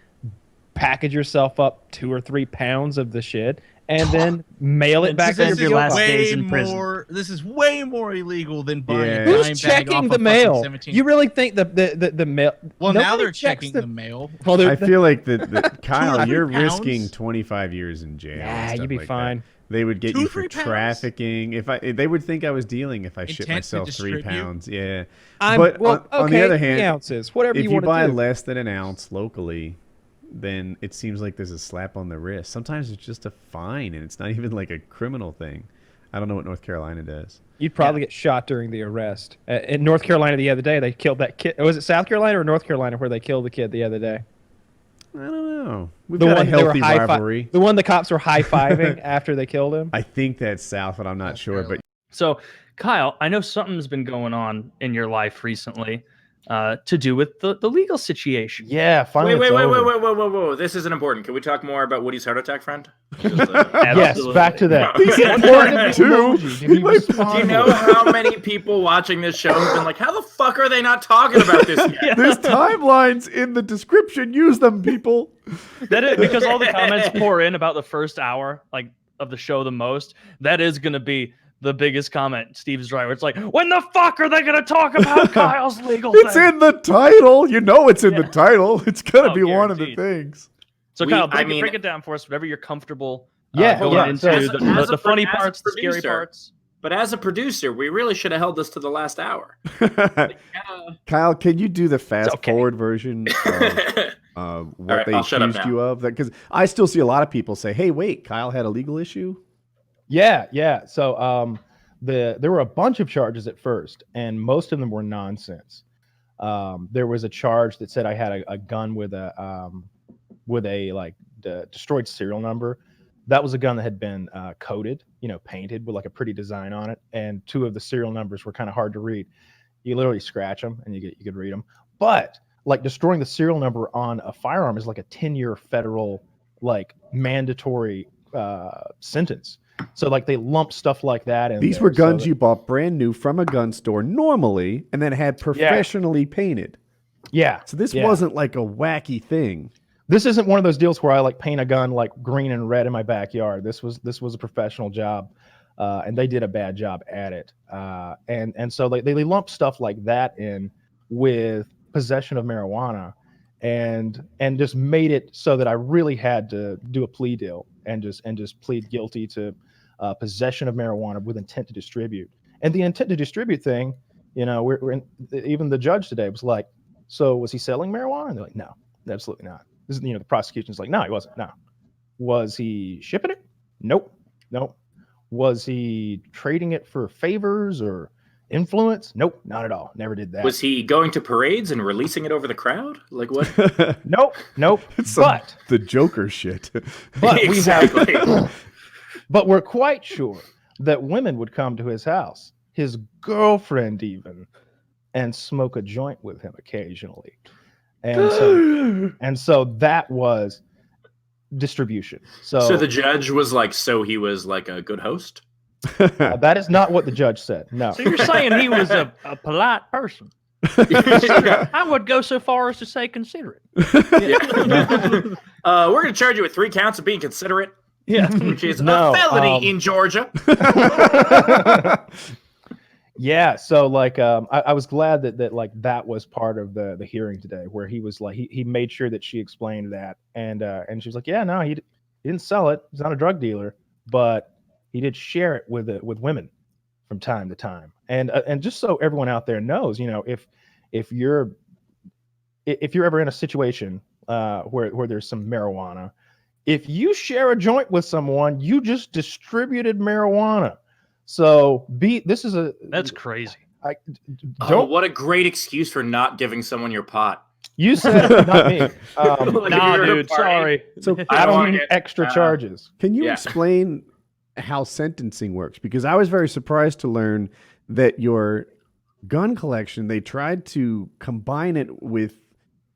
S2: package yourself up 2 or 3 pounds of the shit, and then mail it back to
S9: This
S2: your
S9: is
S2: PO
S9: last
S2: box?
S9: days in prison.
S8: This is way more illegal than buying
S3: Yeah.
S8: a
S2: Who's
S8: dime bag
S2: checking
S8: off
S2: the
S8: a
S2: mail?
S8: fucking 17.
S2: You really think the mail?
S8: Well, now
S2: Nobody
S8: they're
S2: checks
S8: checking the mail.
S2: Well,
S3: I feel like that Kyle,
S8: 200
S3: you're
S8: pounds?
S3: risking 25 years in jail. and
S2: Yeah,
S3: stuff
S2: you'd be
S3: like that.
S2: fine.
S3: They would get
S8: 2,
S3: you for
S8: 3 pounds?
S3: trafficking. If they would think I was dealing if I shipped
S8: Intent to
S3: myself 3
S8: distribute?
S3: pounds. Yeah.
S2: I'm,
S3: But
S2: well,
S3: on the other
S2: 3
S3: hand,
S2: ounces, whatever
S3: if
S2: you
S3: you
S2: want
S3: buy
S2: to do.
S3: less than an ounce locally, then it seems like there's a slap on the wrist. Sometimes it's just a fine, and it's not even like a criminal thing. I don't know what North Carolina does.
S2: You'd probably get shot during the arrest. In North Carolina the other day, they killed that kid. Was it South Carolina or North Carolina where they killed the kid the other day?
S3: I don't know. We've
S2: The
S3: got a
S2: one they were
S3: healthy rivalry.
S2: the one the cops were high-fiving after they killed him.
S3: I think that's south, but I'm not sure. But
S1: So, Kyle, I know something's been going on in your life recently to do with the legal situation.
S2: Yeah, finally.
S10: Wait, whoa. This isn't important. Can we talk more about Woody's heart attack friend?
S2: Yes, back to that.
S10: Do you know how many people watching this show have been like, how the fuck are they not talking about this yet?
S3: there's timelines in the description. Use them, people.
S1: That is because all the comments pour in about the first hour, like of the show, the most. That is going to be the biggest comment. Steve's right. Where it's like, when the fuck are they going to talk about Kyle's legal?
S3: It's
S1: thing?
S3: in the title. You know it's in the title. It's gonna
S1: Oh,
S3: be one of the
S1: guaranteed.
S3: things.
S1: So,
S10: We-
S1: Kyle,
S10: I
S1: break
S10: mean-
S1: it down for us. Whatever you're comfortable.
S2: Yeah,
S1: going
S2: yeah,
S1: into
S2: so-
S1: the
S10: as a
S1: funny
S10: as a
S1: parts, the scary
S10: producer,
S1: parts.
S10: But as a producer, we really should have held this to the last hour.
S3: Kyle, can you do the fast
S9: okay.
S3: forward version of what
S10: right,
S3: they
S10: I'll shut up
S3: accused
S10: now.
S3: you of? Because I still see a lot of people say, "Hey, wait, Kyle had a legal issue."
S2: Yeah. So there were a bunch of charges at first, and most of them were nonsense. There was a charge that said I had a gun with a like destroyed serial number. That was a gun that had been coated, painted with like a pretty design on it, and 2 of the serial numbers were kind of hard to read. You literally scratch them and you could read them. But like destroying the serial number on a firearm is like a 10-year federal like mandatory sentence. So like they lump stuff like that in.
S3: These were guns you bought brand new from a gun store normally, and then had professionally painted.
S2: Yeah.
S3: So this wasn't like a wacky thing.
S2: This isn't one of those deals where I like paint a gun like green and red in my backyard. This was a professional job, and they did a bad job at it. And so they lump stuff like that in with possession of marijuana, and just made it so that I really had to do a plea deal and just plead guilty to possession of marijuana with intent to distribute. And the intent to distribute thing, even the judge today was like, so was he selling marijuana? And they're like, no, absolutely not. This is, the prosecution's like, no, he wasn't. No. Was he shipping it? Nope. Was he trading it for favors or influence? Nope, not at all. Never did that.
S10: Was he going to parades and releasing it over the crowd? Like what?
S2: Nope. But
S3: the Joker shit.
S2: But
S10: exactly.
S2: But we're quite sure that women would come to his house, his girlfriend even, and smoke a joint with him occasionally. And so that was distribution. So
S10: the judge was like, so he was like a good host?
S2: That is not what the judge said. No.
S1: So you're saying he was a polite person? I would go so far as to say considerate.
S10: We're going to charge you with 3 counts of being considerate.
S1: Yeah,
S10: which is a felony in Georgia.
S2: Yeah, so like I was glad that like that was part of the hearing today, where he was like he made sure that she explained that, and she was like, yeah, no, he didn't sell it. He's not a drug dealer, but he did share it with women from time to time. And just so everyone out there knows, if you're ever in a situation where there's some marijuana, if you share a joint with someone, you just distributed marijuana. So that's
S1: crazy.
S10: What a great excuse for not giving someone your pot.
S2: You said it, not me.
S1: Nah, dude, sorry.
S3: So
S2: I don't need extra charges.
S3: Can you explain how sentencing works? Because I was very surprised to learn that your gun collection, they tried to combine it with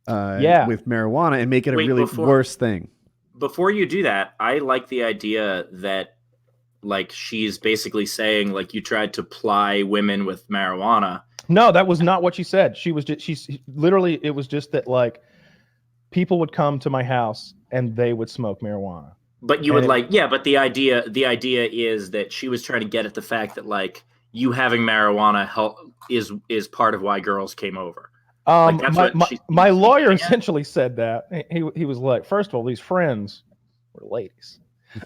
S3: marijuana and make it a really worse thing.
S10: Before you do that, I like the idea that like she's basically saying like you tried to ply women with marijuana.
S2: No, that was not what she said. She's literally, it was just that like people would come to my house and they would smoke marijuana.
S10: But you would but the idea is that she was trying to get at the fact that like you having marijuana is part of why girls came over.
S2: My lawyer essentially said that. He was like, first of all, these friends were ladies.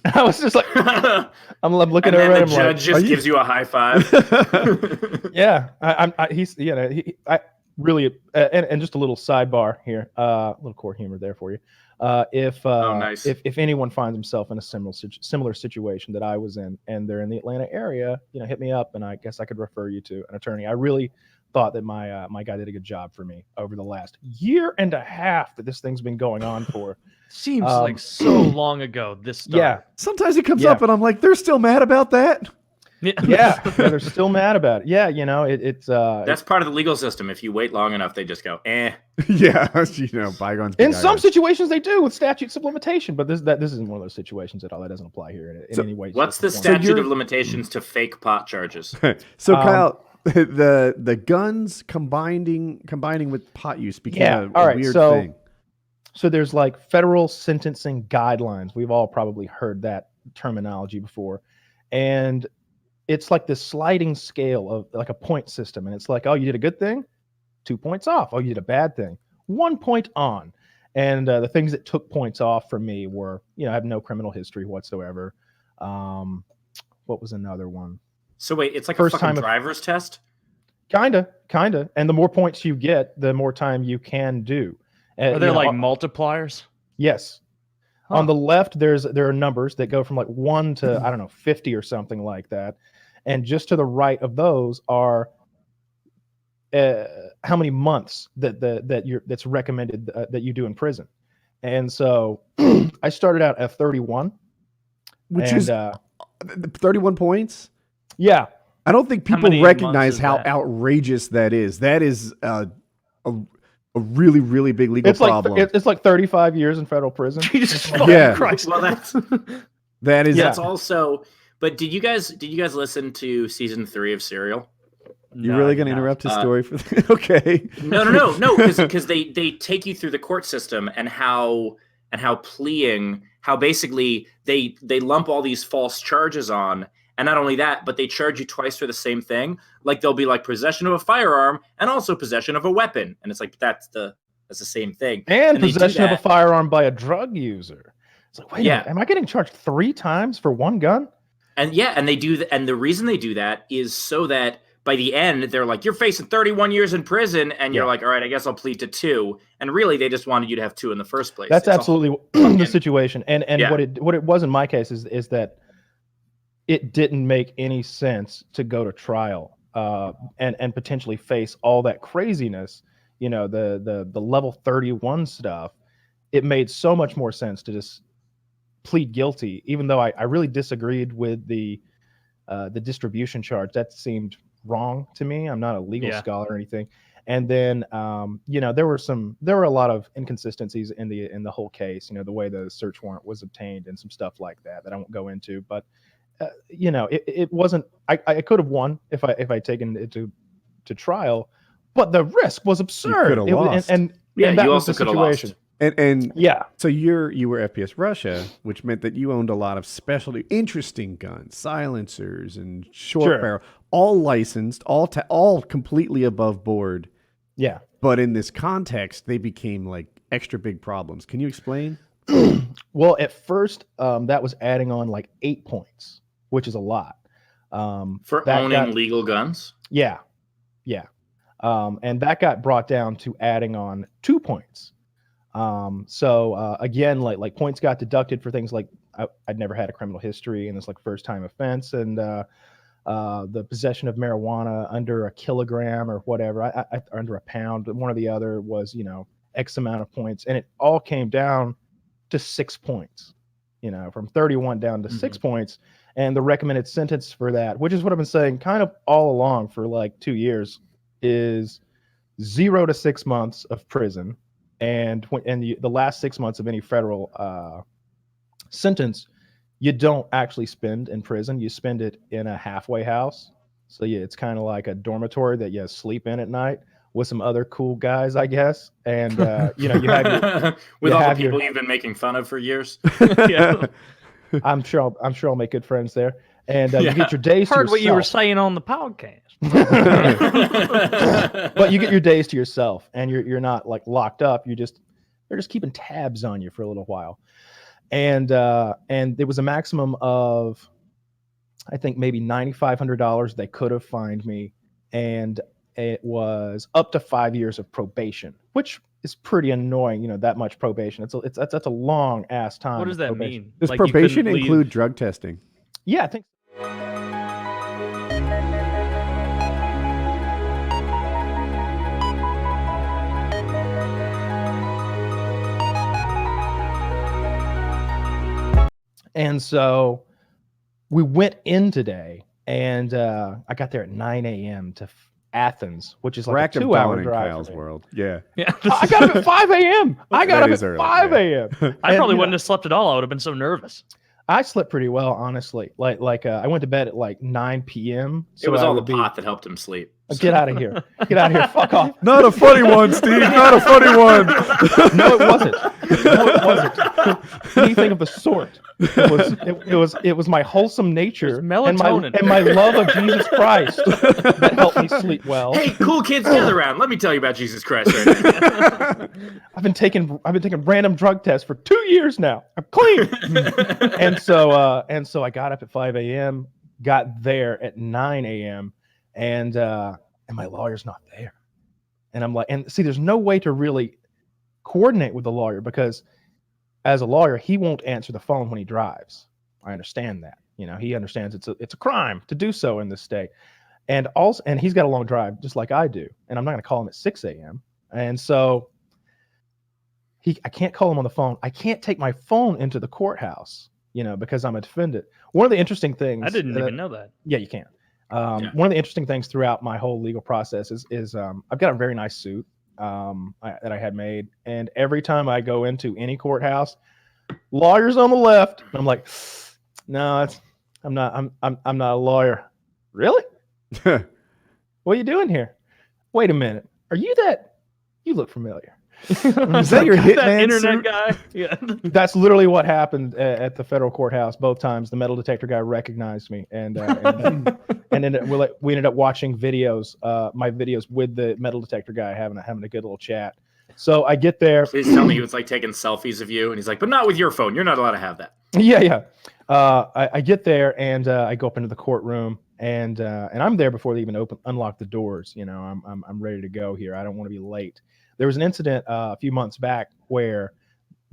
S2: I was just like, I'm looking at her and
S10: the judge just gives you a high five.
S2: Yeah, I really, and just a little sidebar here, a little core humor there for you.
S10: Nice.
S2: If anyone finds himself in a similar situation that I was in, and they're in the Atlanta area, hit me up, and I guess I could refer you to an attorney. I really thought that my guy did a good job for me over the last year and a half that this thing's been going on for.
S1: Seems like so long ago. This stuff.
S2: Yeah.
S3: Sometimes it comes up, and I'm like, they're still mad about that.
S2: Yeah, they're still mad about it. Yeah, it's
S10: that's part of the legal system. If you wait long enough, they just go, eh.
S3: Yeah, bygones.
S2: In some situations, they do with statutes of limitation, but this isn't one of those situations at all. That doesn't apply here in any way.
S10: What's the statute of limitations to fake pot charges?
S3: So Kyle, the guns combining with pot use became a weird thing.
S2: So there's like federal sentencing guidelines. We've all probably heard that terminology before, and it's like this sliding scale of like a point system. And it's like, oh, you did a good thing, 2 points off. Oh, you did a bad thing, 1 point on. And the things that took points off for me were, I have no criminal history whatsoever. What was another one?
S10: So wait, it's like
S2: First
S10: a fucking
S2: time of-
S10: driver's test?
S2: Kinda. And the more points you get, the more time you can do.
S1: Are there like multipliers?
S2: Yes.
S1: Huh.
S2: On the left, there are numbers that go from like 1 to I don't know 50 or something like that, and just to the right of those are how many months that's recommended that you do in prison. And so I started out at 31,
S3: which is 31 points.
S2: Yeah,
S3: I don't think
S9: How
S3: people
S9: many
S3: recognize
S9: months is
S3: how
S9: that?
S3: outrageous that is. That is a really, really big legal problem.
S2: It's like 35 years in federal prison.
S1: Jesus
S3: Yeah.
S1: Christ.
S10: Well, that's
S3: that is.
S10: that's also. But did you guys listen to season 3 of Serial?
S3: You're really going to interrupt his story for okay.
S10: No, because they take you through the court system and how pleading, how basically they lump all these false charges on, and not only that, but they charge you twice for the same thing. Like they'll be like possession of a firearm and also possession of a weapon, and it's like that's the same thing.
S2: And
S10: they do
S2: possession of a
S10: that-
S2: firearm by a drug user. It's like, wait a
S10: Yeah.
S2: minute, am I getting charged 3 times for one gun?
S10: And they do and the reason they do that is so that by the end they're like, you're facing 31 years in prison, and you're like, all right, I guess I'll plead to 2. And really they just wanted you to have 2 in the first place.
S2: That's
S10: It's a
S2: absolutely
S10: whole
S2: the situation. And
S10: Yeah.
S2: what it was in my case is that it didn't make any sense to go to trial and potentially face all that craziness. You know, the level 31 stuff. It made so much more sense to just plead guilty, even though I really disagreed with the distribution charge. That seemed wrong to me. I'm not a legal scholar or anything. And then there were a lot of inconsistencies in the whole case. You know, the way the search warrant was obtained and some stuff like that I won't go into. But it wasn't. I could have won if I taken it to trial, but the risk was absurd.
S3: could have lost.
S2: And
S10: Yeah,
S2: that
S10: you
S2: was
S10: also
S2: the
S10: could have
S2: situation.
S10: lost.
S3: And
S2: Yeah.
S3: so you were FPS Russia, which meant that you owned a lot of specialty, interesting guns, silencers, and short
S2: Sure.
S3: barrel, all licensed, all completely above board.
S2: Yeah.
S3: But in this context, they became like extra big problems. Can you explain?
S2: Well, at first, that was adding on like 8 points, which is a lot.
S10: For
S2: that
S10: owning
S2: got-
S10: legal guns.
S2: Yeah. And that got brought down to adding on 2 points. So again, like points got deducted for things like I'd never had a criminal history and it's like first time offense, and the possession of marijuana under a kilogram or whatever, I under a pound, one or the other was, X amount of points, and it all came down to 6 points, from 31 down to 6 points. And the recommended sentence for that, which is what I've been saying kind of all along for like 2 years, is 0 to 6 months of prison. And the last 6 months of any federal sentence, you don't actually spend in prison. You spend it in a halfway house. So yeah, it's kind of like a dormitory that you sleep in at night with some other cool guys, I guess. And you have your,
S10: with
S2: you
S10: all the
S2: have your-
S10: people you've been making fun of for years.
S1: Yeah.
S2: I'm sure I'll make good friends there. And you get your days.
S1: Heard
S2: to
S1: what you were
S2: yourself.
S1: saying on the podcast.
S2: But you get your days to yourself, and you're not like locked up. They're just keeping tabs on you for a little while. And there was a maximum of, I think, maybe $9,500 they could have fined me, and it was up to 5 years of probation, which is pretty annoying. That much probation. That's a long ass time.
S1: What does that
S2: probation.
S1: mean?
S3: Does
S1: Like, you
S3: probation
S1: couldn't leave-
S3: include drug testing?
S2: Yeah, I think. And so we went in today, and I got there at 9 a.m. to Athens, which is like
S3: Racked
S2: a
S3: up
S2: 2-hour
S3: down in
S2: drive.
S3: Kyle's
S2: for me.
S3: world. Yeah.
S1: Yeah.
S2: I got up at 5 a.m. I got
S3: That
S2: up
S3: is
S2: at
S3: early,
S2: 5
S3: yeah.
S2: a.m.
S1: I
S2: And,
S1: probably
S2: you
S1: wouldn't
S2: know,
S1: have slept at all. I would have been so nervous.
S2: I slept pretty well, honestly. Like I went to bed at like 9 p.m.
S10: It was
S2: I
S10: all the
S2: would be-
S10: pot that helped him sleep.
S2: Get out of here! Get out of here! Fuck off!
S3: Not a funny one, Steve. Not a funny one.
S2: No, it wasn't. No, it wasn't. Anything of the sort. It was my wholesome nature and
S1: melatonin.
S2: my love of Jesus Christ that helped me sleep well.
S10: Hey, cool kids, gather around. Let me tell you about Jesus Christ right now.
S2: I've been taking random drug tests for 2 years now. I'm clean. and so I got up at 5 a.m., got there at 9 a.m. and my lawyer's not there. And I'm like, and see, there's no way to really coordinate with the lawyer because as a lawyer, he won't answer the phone when he drives. I understand that. He understands it's a crime to do so in this state. And he's got a long drive just like I do. And I'm not going to call him at 6 a.m. And so I can't call him on the phone. I can't take my phone into the courthouse, because I'm a defendant. One of the interesting things
S1: I didn't even know that.
S2: Yeah, you can. One of the interesting things throughout my whole legal process is I've got a very nice suit that I had made, and every time I go into any courthouse, lawyers on the left, and I'm like, no, I'm not a lawyer. Really? What are you doing here? Wait a minute. Are you that? You look familiar.
S3: Is that your hitman
S1: internet
S3: suit?
S1: guy? Yeah.
S2: That's literally what happened at the federal courthouse. Both times, the metal detector guy recognized me, and then we ended up watching videos, my videos with the metal detector guy, having a good little chat. So I get there.
S10: Please tell me he was like taking selfies of you, and he's like, "But not with your phone. You're not allowed to have that."
S2: Yeah. I get there and I go up into the courtroom, and I'm there before they even unlock the doors. I'm ready to go here. I don't want to be late. There was an incident a few months back where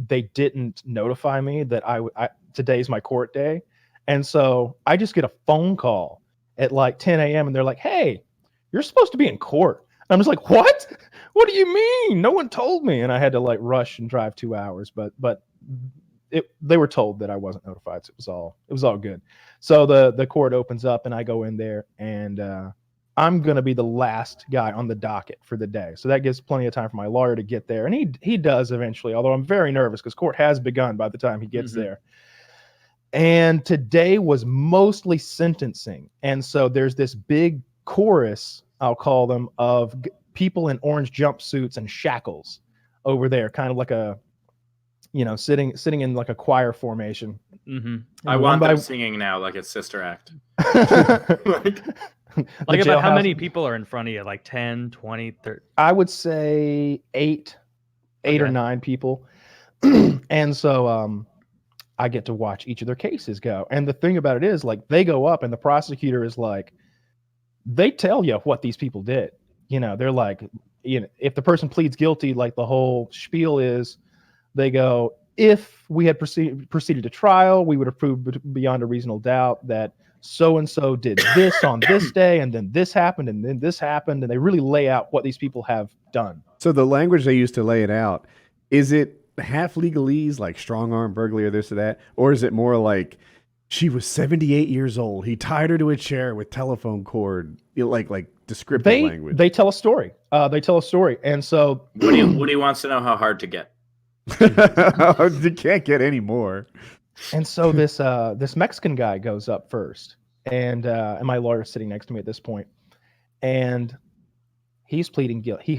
S2: they didn't notify me that today's my court day. And so I just get a phone call at like 10 a.m. and they're like, "Hey, you're supposed to be in court." And I'm just like, "What? What do you mean? No one told me." And I had to like rush and drive 2 hours, but they were told that I wasn't notified. So it was all good. So the court opens up and I go in there, and I'm going to be the last guy on the docket for the day. So that gives plenty of time for my lawyer to get there. And he does eventually, although I'm very nervous because court has begun by the time he gets there. And today was mostly sentencing. And so there's this big chorus, I'll call them, of people in orange jumpsuits and shackles over there, kind of like a, sitting in like a choir formation.
S1: Mm-hmm.
S10: I want them singing now like it's Sister Act.
S1: Like about how many people are in front of you? Like 10, 20, 30?
S2: I would say eight or 9 people. And so I get to watch each of their cases go. And the thing about it is, like, they go up and the prosecutor is like, they tell you what these people did. They're like, if the person pleads guilty, like the whole spiel is, they go, if we had proceeded to trial, we would have proved beyond a reasonable doubt that so-and-so did this on this day, and then this happened, and then this happened, and they really lay out what these people have done.
S3: So the language they use to lay it out, is it half legalese, like strong arm burglary or this or that? Or is it more like she was 78 years old, he tied her to a chair with telephone cord, like descriptive language?
S2: They tell a story. And so
S10: Woody wants to know how hard to get.
S3: You can't get any more.
S2: And so this Mexican guy goes up first, and my lawyer's sitting next to me at this point, and he's pleading guilty.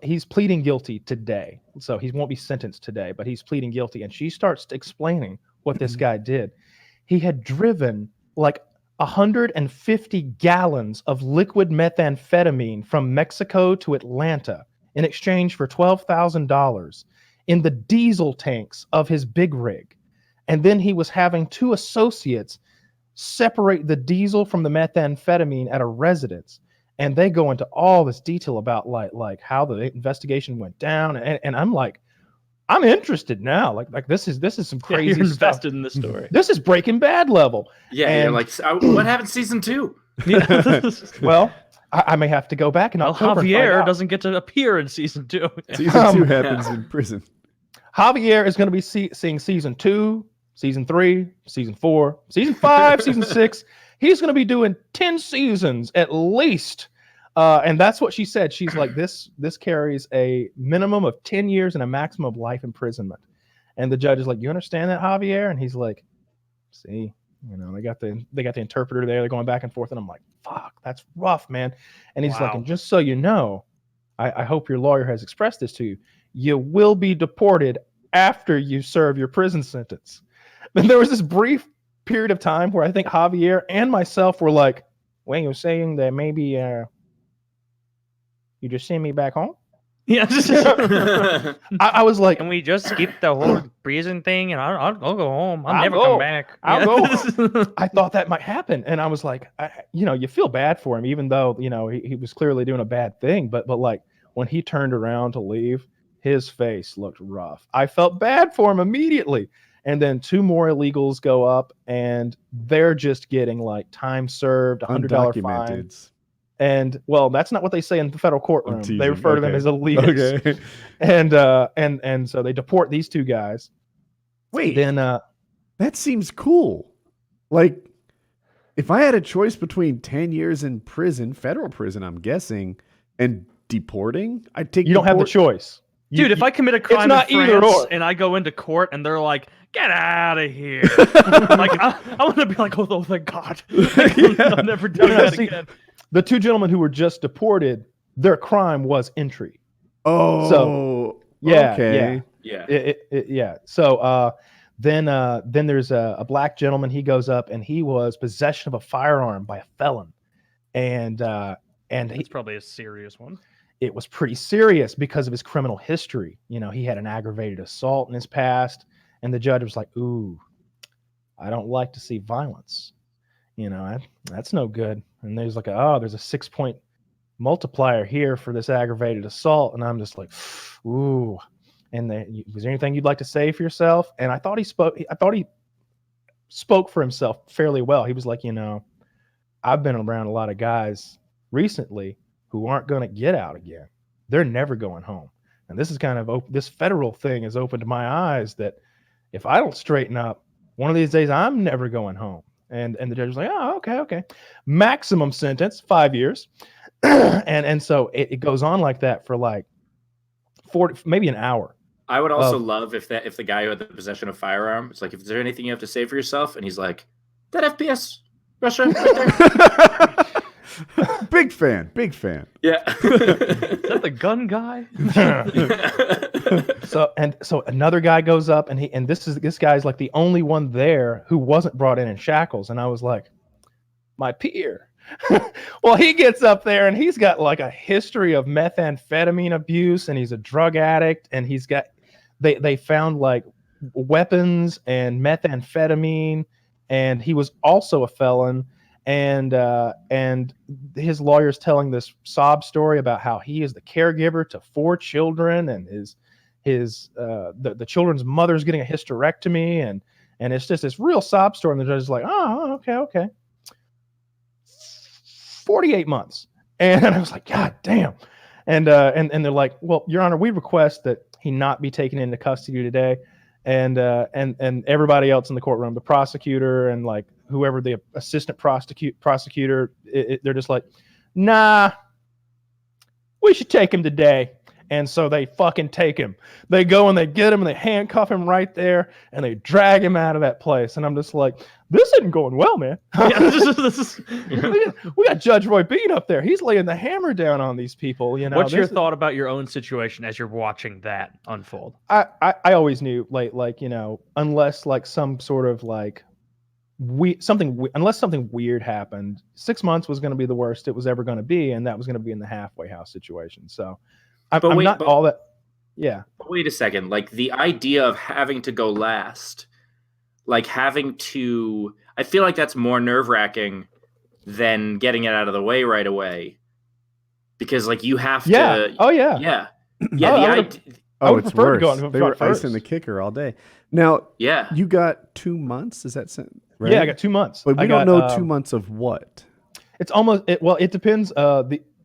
S2: He's pleading guilty today, so he won't be sentenced today, but he's pleading guilty. And she starts explaining what this guy did. He had driven like 150 gallons of liquid methamphetamine from Mexico to Atlanta in exchange for $12,000 in the diesel tanks of his big rig. And then he was having 2 associates separate the diesel from the methamphetamine at a residence. And they go into all this detail about like how the investigation went down. And I'm like, I'm interested now. Like this is some crazy
S1: you're
S2: stuff.
S1: invested in this story.
S2: This is Breaking Bad level.
S10: Yeah,
S2: and
S10: you're like, what happened in season 2?
S2: Well, I may have to go back and
S1: Javier doesn't get to appear in season 2.
S3: Season 2 happens in prison.
S2: Javier is going to be seeing season 2, season 3, season 4, season 5, season 6. He's going to be doing 10 seasons at least. And that's what she said. She's like, this carries a minimum of 10 years and a maximum of life imprisonment. And the judge is like, you understand that, Javier? And he's like, see, they got the interpreter there. They're going back and forth. And I'm like, fuck, that's rough, man. And he's like, and just so you know, I hope your lawyer has expressed this to you. You will be deported after you serve your prison sentence. Then there was this brief period of time where I think Javier and myself were like, wait, you're saying that maybe you just send me back home?
S1: Yeah.
S2: I was like,
S11: Can we just skip the whole prison thing and I'll go home? I'll never
S2: go.
S11: come back.
S2: I'll go. I thought that might happen, and I was like, you feel bad for him, even though he was clearly doing a bad thing. But like when he turned around to leave, his face looked rough. I felt bad for him immediately. And then 2 more illegals go up, and they're just getting like time served, $100 fine. And well, that's not what they say in the federal courtroom. They refer to them as illegals.
S3: Okay.
S2: And so they deport these 2 guys.
S3: Wait,
S2: then
S3: that seems cool. Like, if I had a choice between 10 years in prison, federal prison, I'm guessing, and deporting, I'd take.
S2: You don't have the choice.
S1: Dude, if I commit a crime
S2: not
S1: in
S2: either
S1: France
S2: or.
S1: and I go into court and they're like, "Get out of here!" Like I want to be like, "Oh, thank God, I'll never do that again."
S2: The 2 gentlemen who were just deported, their crime was entry.
S3: Oh,
S2: so yeah,
S3: okay.
S2: yeah. So then there's a black gentleman. He goes up, and he was possession of a firearm by a felon, and
S1: it's probably a serious one.
S2: It was pretty serious because of his criminal history. He had an aggravated assault in his past, and the judge was like, "Ooh, I don't like to see violence. That's no good." And there's like, there's a 6-point multiplier here for this aggravated assault, and I'm just like, "Ooh." And was there anything you'd like to say for yourself? And I thought he spoke for himself fairly well. He was like, I've been around a lot of guys recently who aren't going to get out again. They're never going home. And this is kind of this federal thing has opened my eyes that if I don't straighten up, one of these days I'm never going home. And the judge was like, "Oh, okay. Maximum sentence, 5 years." and so it goes on like that for like 40, maybe an hour.
S10: I would also love if the guy who had the possession of firearm, it's like, "Is there anything you have to say for yourself?" And he's like, "That FPS, Russia, right there."
S3: Big fan.
S10: Yeah.
S1: Is that the gun guy?
S2: So another guy goes up, and this guy's like the only one there who wasn't brought in shackles, and I was like, my peer. Well, he gets up there, and he's got like a history of methamphetamine abuse, and he's a drug addict, and he's got they found like weapons and methamphetamine, and he was also a felon. And his lawyer's telling this sob story about how he is the caregiver to 4 children, and the children's mother's getting a hysterectomy, and it's just this real sob story. And the judge is like, "Oh, okay. 48 months." And I was like, "God damn." And they're like, "Well, Your Honor, we request that he not be taken into custody today." And everybody else in the courtroom, the prosecutor and like whoever the assistant prosecutor, they're just like, "Nah, we should take him today." And so they fucking take him. They go and they get him and they handcuff him right there and they drag him out of that place. And I'm just like, this isn't going well, man. We got Judge Roy Bean up there. He's laying the hammer down on these people.
S1: What's your thought about your own situation as you're watching that unfold?
S2: I always knew like unless like some sort of like unless something weird happened, 6 months was going to be the worst it was ever going to be, and that was going to be in the halfway house situation. So all that. Yeah.
S10: But wait a second. Like the idea of having to go last, like having to, I feel like that's more nerve-wracking than getting it out of the way right away, because like you have to.
S2: Oh yeah.
S10: Yeah.
S3: It's worse. They were icing the kicker all day. Now, you got 2 months. Is that right?
S2: Yeah, I got 2 months.
S3: But we don't know 2 months of what.
S2: It's almost it depends.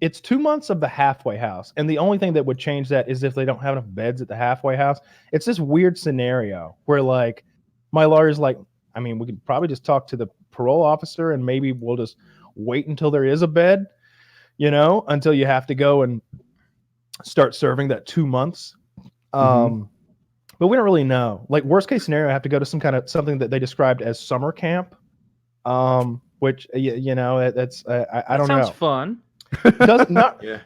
S2: It's 2 months of the halfway house, and the only thing that would change that is if they don't have enough beds at the halfway house. It's this weird scenario where like my lawyer's like, I mean, we could probably just talk to the parole officer, and maybe we'll just wait until there is a bed, until you have to go and start serving that 2 months. But we don't really know. Like worst case scenario, I have to go to something that they described as summer camp, which that's I don't know.
S1: Sounds fun.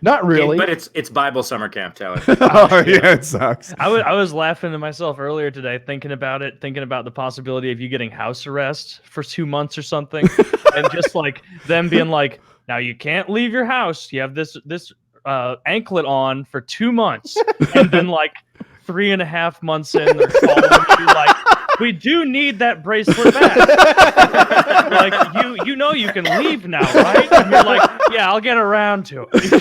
S2: Not really.
S10: But it's Bible summer camp, Taylor.
S3: Oh yeah, it sucks.
S1: I was laughing to myself earlier today, thinking about the possibility of you getting house arrest for 2 months or something, and just like them being like, "Now you can't leave your house. You have this anklet on for 2 months, and then like 3.5 months in, they're calling you like, we do need that bracelet back. Like you know you can leave now, right? And you're like, yeah, I'll get around to it.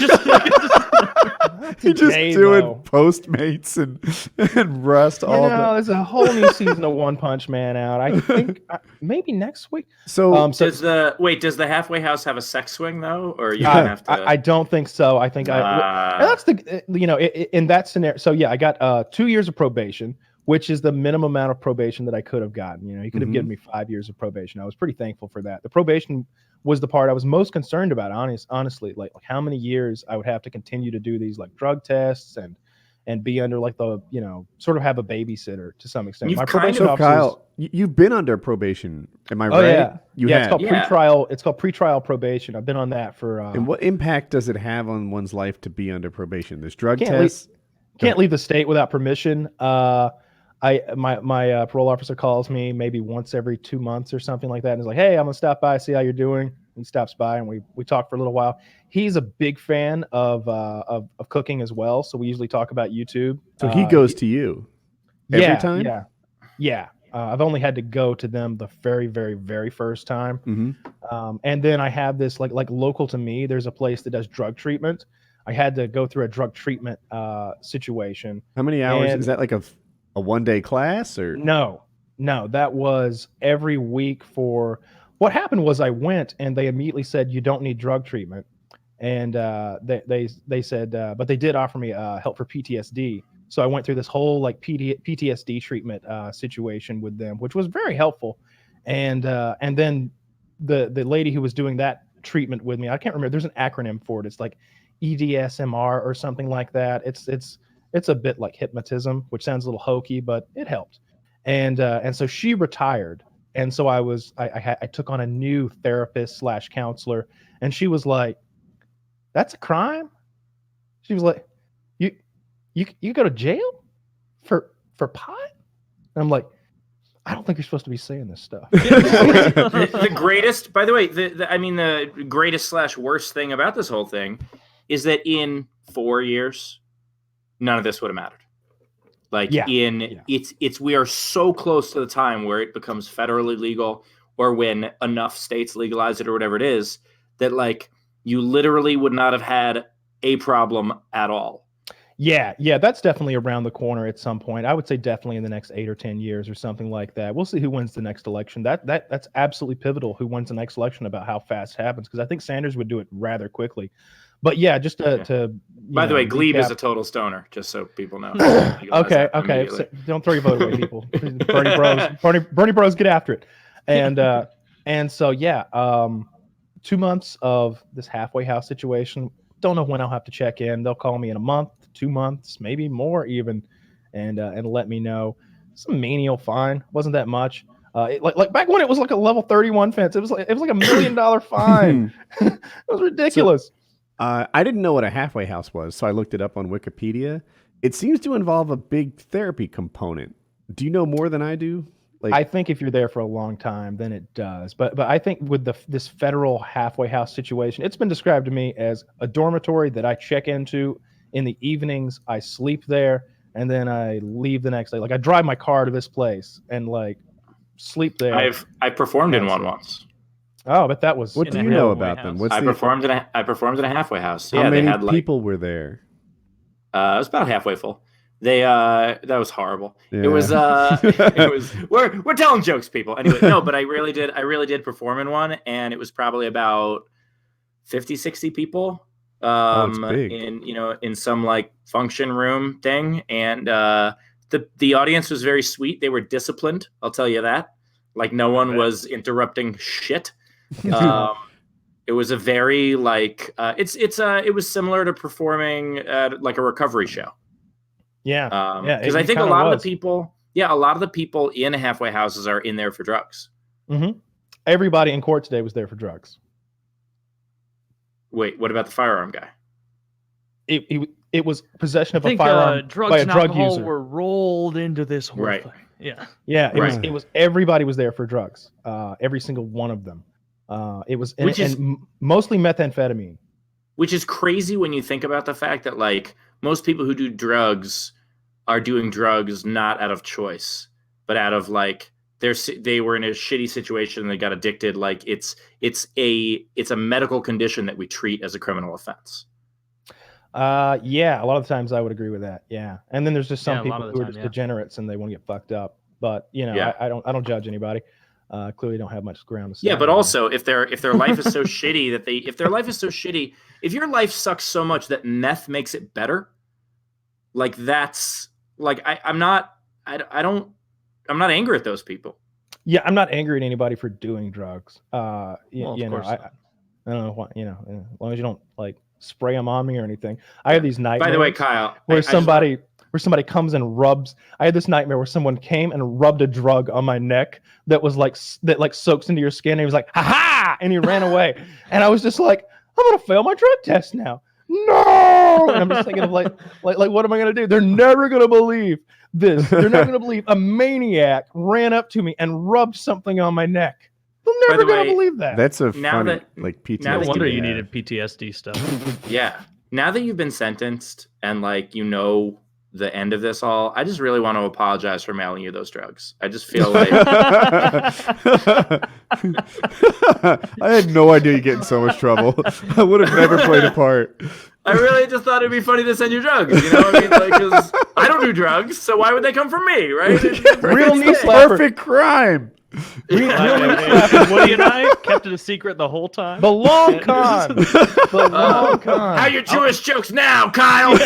S12: You're just
S2: day,
S12: doing
S2: though.
S12: Postmates and Rust all
S2: You
S12: the.
S2: know, there's a whole new season of One Punch Man out. I think maybe next week.
S12: So,
S10: Does the halfway house have a sex swing though, or you don't have to?
S2: I don't think so. I think and that's the in that scenario. So yeah, I got 2 years of probation, which is the minimum amount of probation that I could have gotten. You know, he could have given me 5 years of probation. I was pretty thankful for that. The probation was the part I was most concerned about, honestly, like how many years I would have to continue to do these like drug tests and be under like the, you know, sort of have a babysitter to some extent.
S10: You've
S2: My
S10: kind
S2: probation
S10: of-
S2: officer
S3: Kyle, you've been under probation. Am I
S2: Oh
S3: right?
S2: yeah,
S3: You
S2: yeah.
S3: have.
S2: It's called pretrial. It's called pretrial probation. I've been on that for.
S3: And what impact does it have on one's life to be under probation? There's drug
S2: Can't
S3: tests.
S2: Can't leave the state without permission. My parole officer calls me maybe once every 2 months or something like that, and is like, "Hey, I'm gonna stop by, see how you're doing." He stops by and we talk for a little while. He's a big fan of cooking as well, so we usually talk about YouTube.
S3: So he goes to you every time.
S2: Yeah. I've only had to go to them the very, very, very first time.
S3: Mm-hmm.
S2: And then I have this like local to me. There's a place that does drug treatment. I had to go through a drug treatment situation.
S3: How many hours
S2: And-
S3: is that? Like a 1-day class or
S2: No, that was every week for. What happened was I went and they immediately said you don't need drug treatment, and they said but they did offer me help for PTSD. So I went through this whole like PTSD treatment situation with them, which was very helpful. And then the lady who was doing that treatment with me, I can't remember. There's an acronym for it. It's like EDSMR or something like that. It's a bit like hypnotism, which sounds a little hokey, but it helped. And so she retired, and so I took on a new therapist / counselor, and she was like, "That's a crime." She was like, "You go to jail for pot?" And I'm like, "I don't think you're supposed to be saying this stuff."
S10: the greatest, by the way, the greatest / worst thing about this whole thing is that in 4 years, none of this would have mattered. Like it's we are so close to the time where it becomes federally legal, or when enough states legalize it or whatever it is, that like you literally would not have had a problem at all.
S2: Yeah, that's definitely around the corner at some point. I would say definitely in the next 8 or 10 years or something like that. We'll see who wins the next election. That's absolutely pivotal. Who wins the next election about how fast it happens, because I think Sanders would do it rather quickly. But yeah, just to
S10: By the way, Glebe
S2: recap.
S10: is a total stoner, just so people know.
S2: Okay. So don't throw your vote away, people. Bernie Bros, get after it. And so yeah, 2 months of this halfway house situation. Don't know when I'll have to check in. They'll call me in a month, 2 months, maybe more even, and let me know. Some menial fine, wasn't that much. Like back when it was like a level 31 fence, it was like $1 million fine. It was ridiculous.
S3: I didn't know what a halfway house was, so I looked it up on Wikipedia. It seems to involve a big therapy component. Do you know more than I do? Like,
S2: I think if you're there for a long time, then it does. But I think with this federal halfway house situation, it's been described to me as a dormitory that I check into in the evenings. I sleep there, and then I leave the next day. Like I drive my car to this place and like sleep there.
S10: I performed in one once.
S2: Oh, but that was.
S3: What do you know about them?
S10: I performed in a halfway house.
S3: How
S10: Yeah,
S3: many
S10: they had
S3: people were there?
S10: It was about halfway full. That was horrible.
S3: Yeah.
S10: It was we're telling jokes, people. Anyway, no, but I really did perform in one, and it was probably about 50, 60 people.
S3: It's big.
S10: in some like function room thing, and the audience was very sweet. They were disciplined, I'll tell you that. Like no one was interrupting shit. It was a very like it was similar to performing at like a recovery show.
S2: Yeah,
S10: because I think a lot of the people in halfway houses are in there for drugs.
S2: Mm-hmm. Everybody in court today was there for drugs.
S10: Wait, what about the firearm guy?
S2: It was possession of
S1: I think,
S2: a firearm
S1: drugs
S2: by a
S1: and
S2: drug
S1: alcohol
S2: user.
S1: were rolled into this whole
S10: Right.
S1: thing. Yeah.
S2: Yeah,
S10: Right.
S2: it was everybody was there for drugs. Every single one of them. It was
S10: Which is-
S2: mostly methamphetamine.
S10: which is crazy when you think about the fact that like most people who do drugs are doing drugs not out of choice, but out of like they were in a shitty situation and they got addicted. Like it's a medical condition that we treat as a criminal offense.
S2: Yeah, a lot of the times I would agree with that. Yeah, and then there's just some
S9: Yeah, a lot
S2: people
S9: of the
S2: who are
S9: time,
S2: just
S9: yeah.
S2: degenerates and they want to get fucked up. But you know,
S10: Yeah.
S2: I don't judge anybody. Clearly don't have much ground to
S10: Yeah,
S2: stand
S10: but
S2: on.
S10: also if their life is so shitty that if their life is so shitty, if your life sucks so much that meth makes it better, like that's like I'm not angry at those people.
S2: Yeah, I'm not angry at anybody for doing drugs.
S9: Well, of
S2: you know,
S9: course
S2: I
S9: not.
S2: don't know what, you know, as long as you don't like spray them on me or anything. I have these nightmares.
S10: By the way, Kyle,
S2: where somebody comes and rubs. I had this nightmare where someone came and rubbed a drug on my neck that was like soaks into your skin. And he was like, "Ha ha!" and he ran away. And I was just like, "I'm gonna fail my drug test now." No, and I'm just thinking of like what am I gonna do? They're never gonna believe this. They're not gonna believe a maniac ran up to me and rubbed something on my neck. They're never gonna believe that.
S3: That's a
S10: Now
S3: funny
S10: that-
S3: like PTSD.
S9: No wonder
S3: to
S9: you
S3: have.
S9: needed PTSD stuff.
S10: Yeah. Now that you've been sentenced and like you know the end of this all, I just really want to apologize for mailing you those drugs. I just feel like
S3: I had no idea you get in so much trouble. I would have never played a part.
S10: I really just thought it'd be funny to send you drugs. You know what I mean? Like, 'cause I don't do drugs, so why would they come from me, right?
S2: Real knee
S3: It's the
S2: slapper.
S3: perfect crime.
S9: Woody and I kept it a secret the whole time.
S2: The long con. The long con.
S10: How your Jewish jokes now, Kyle?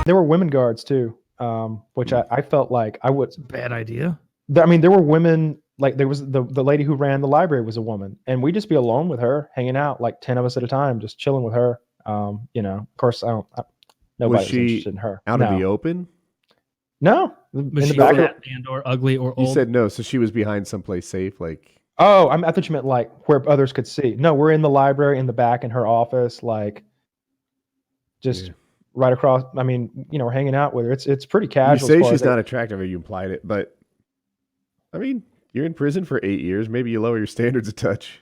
S2: There were women guards too, which I felt like I would.
S1: Bad idea.
S2: I mean, there were women. Like there was the lady who ran the library was a woman, and we'd just be alone with her, hanging out like 10 of us at a time, just chilling with her. You know, of course, nobody was
S3: she
S2: interested in her.
S3: Out
S2: no.
S3: of the open?
S2: No,
S1: Was
S2: in the
S1: she
S2: back.
S1: fat and or ugly or
S3: You
S1: old?
S3: said no, so she was behind someplace safe, like
S2: Oh, I thought you meant like where others could see. No, we're in the library in the back in her office, like just right across. I mean, you know, we're hanging out with her. It's pretty
S3: you
S2: casual.
S3: say
S2: as far
S3: she's
S2: as
S3: not attractive, or you implied it, but I mean, you're in prison for 8 years. Maybe you lower your standards a touch.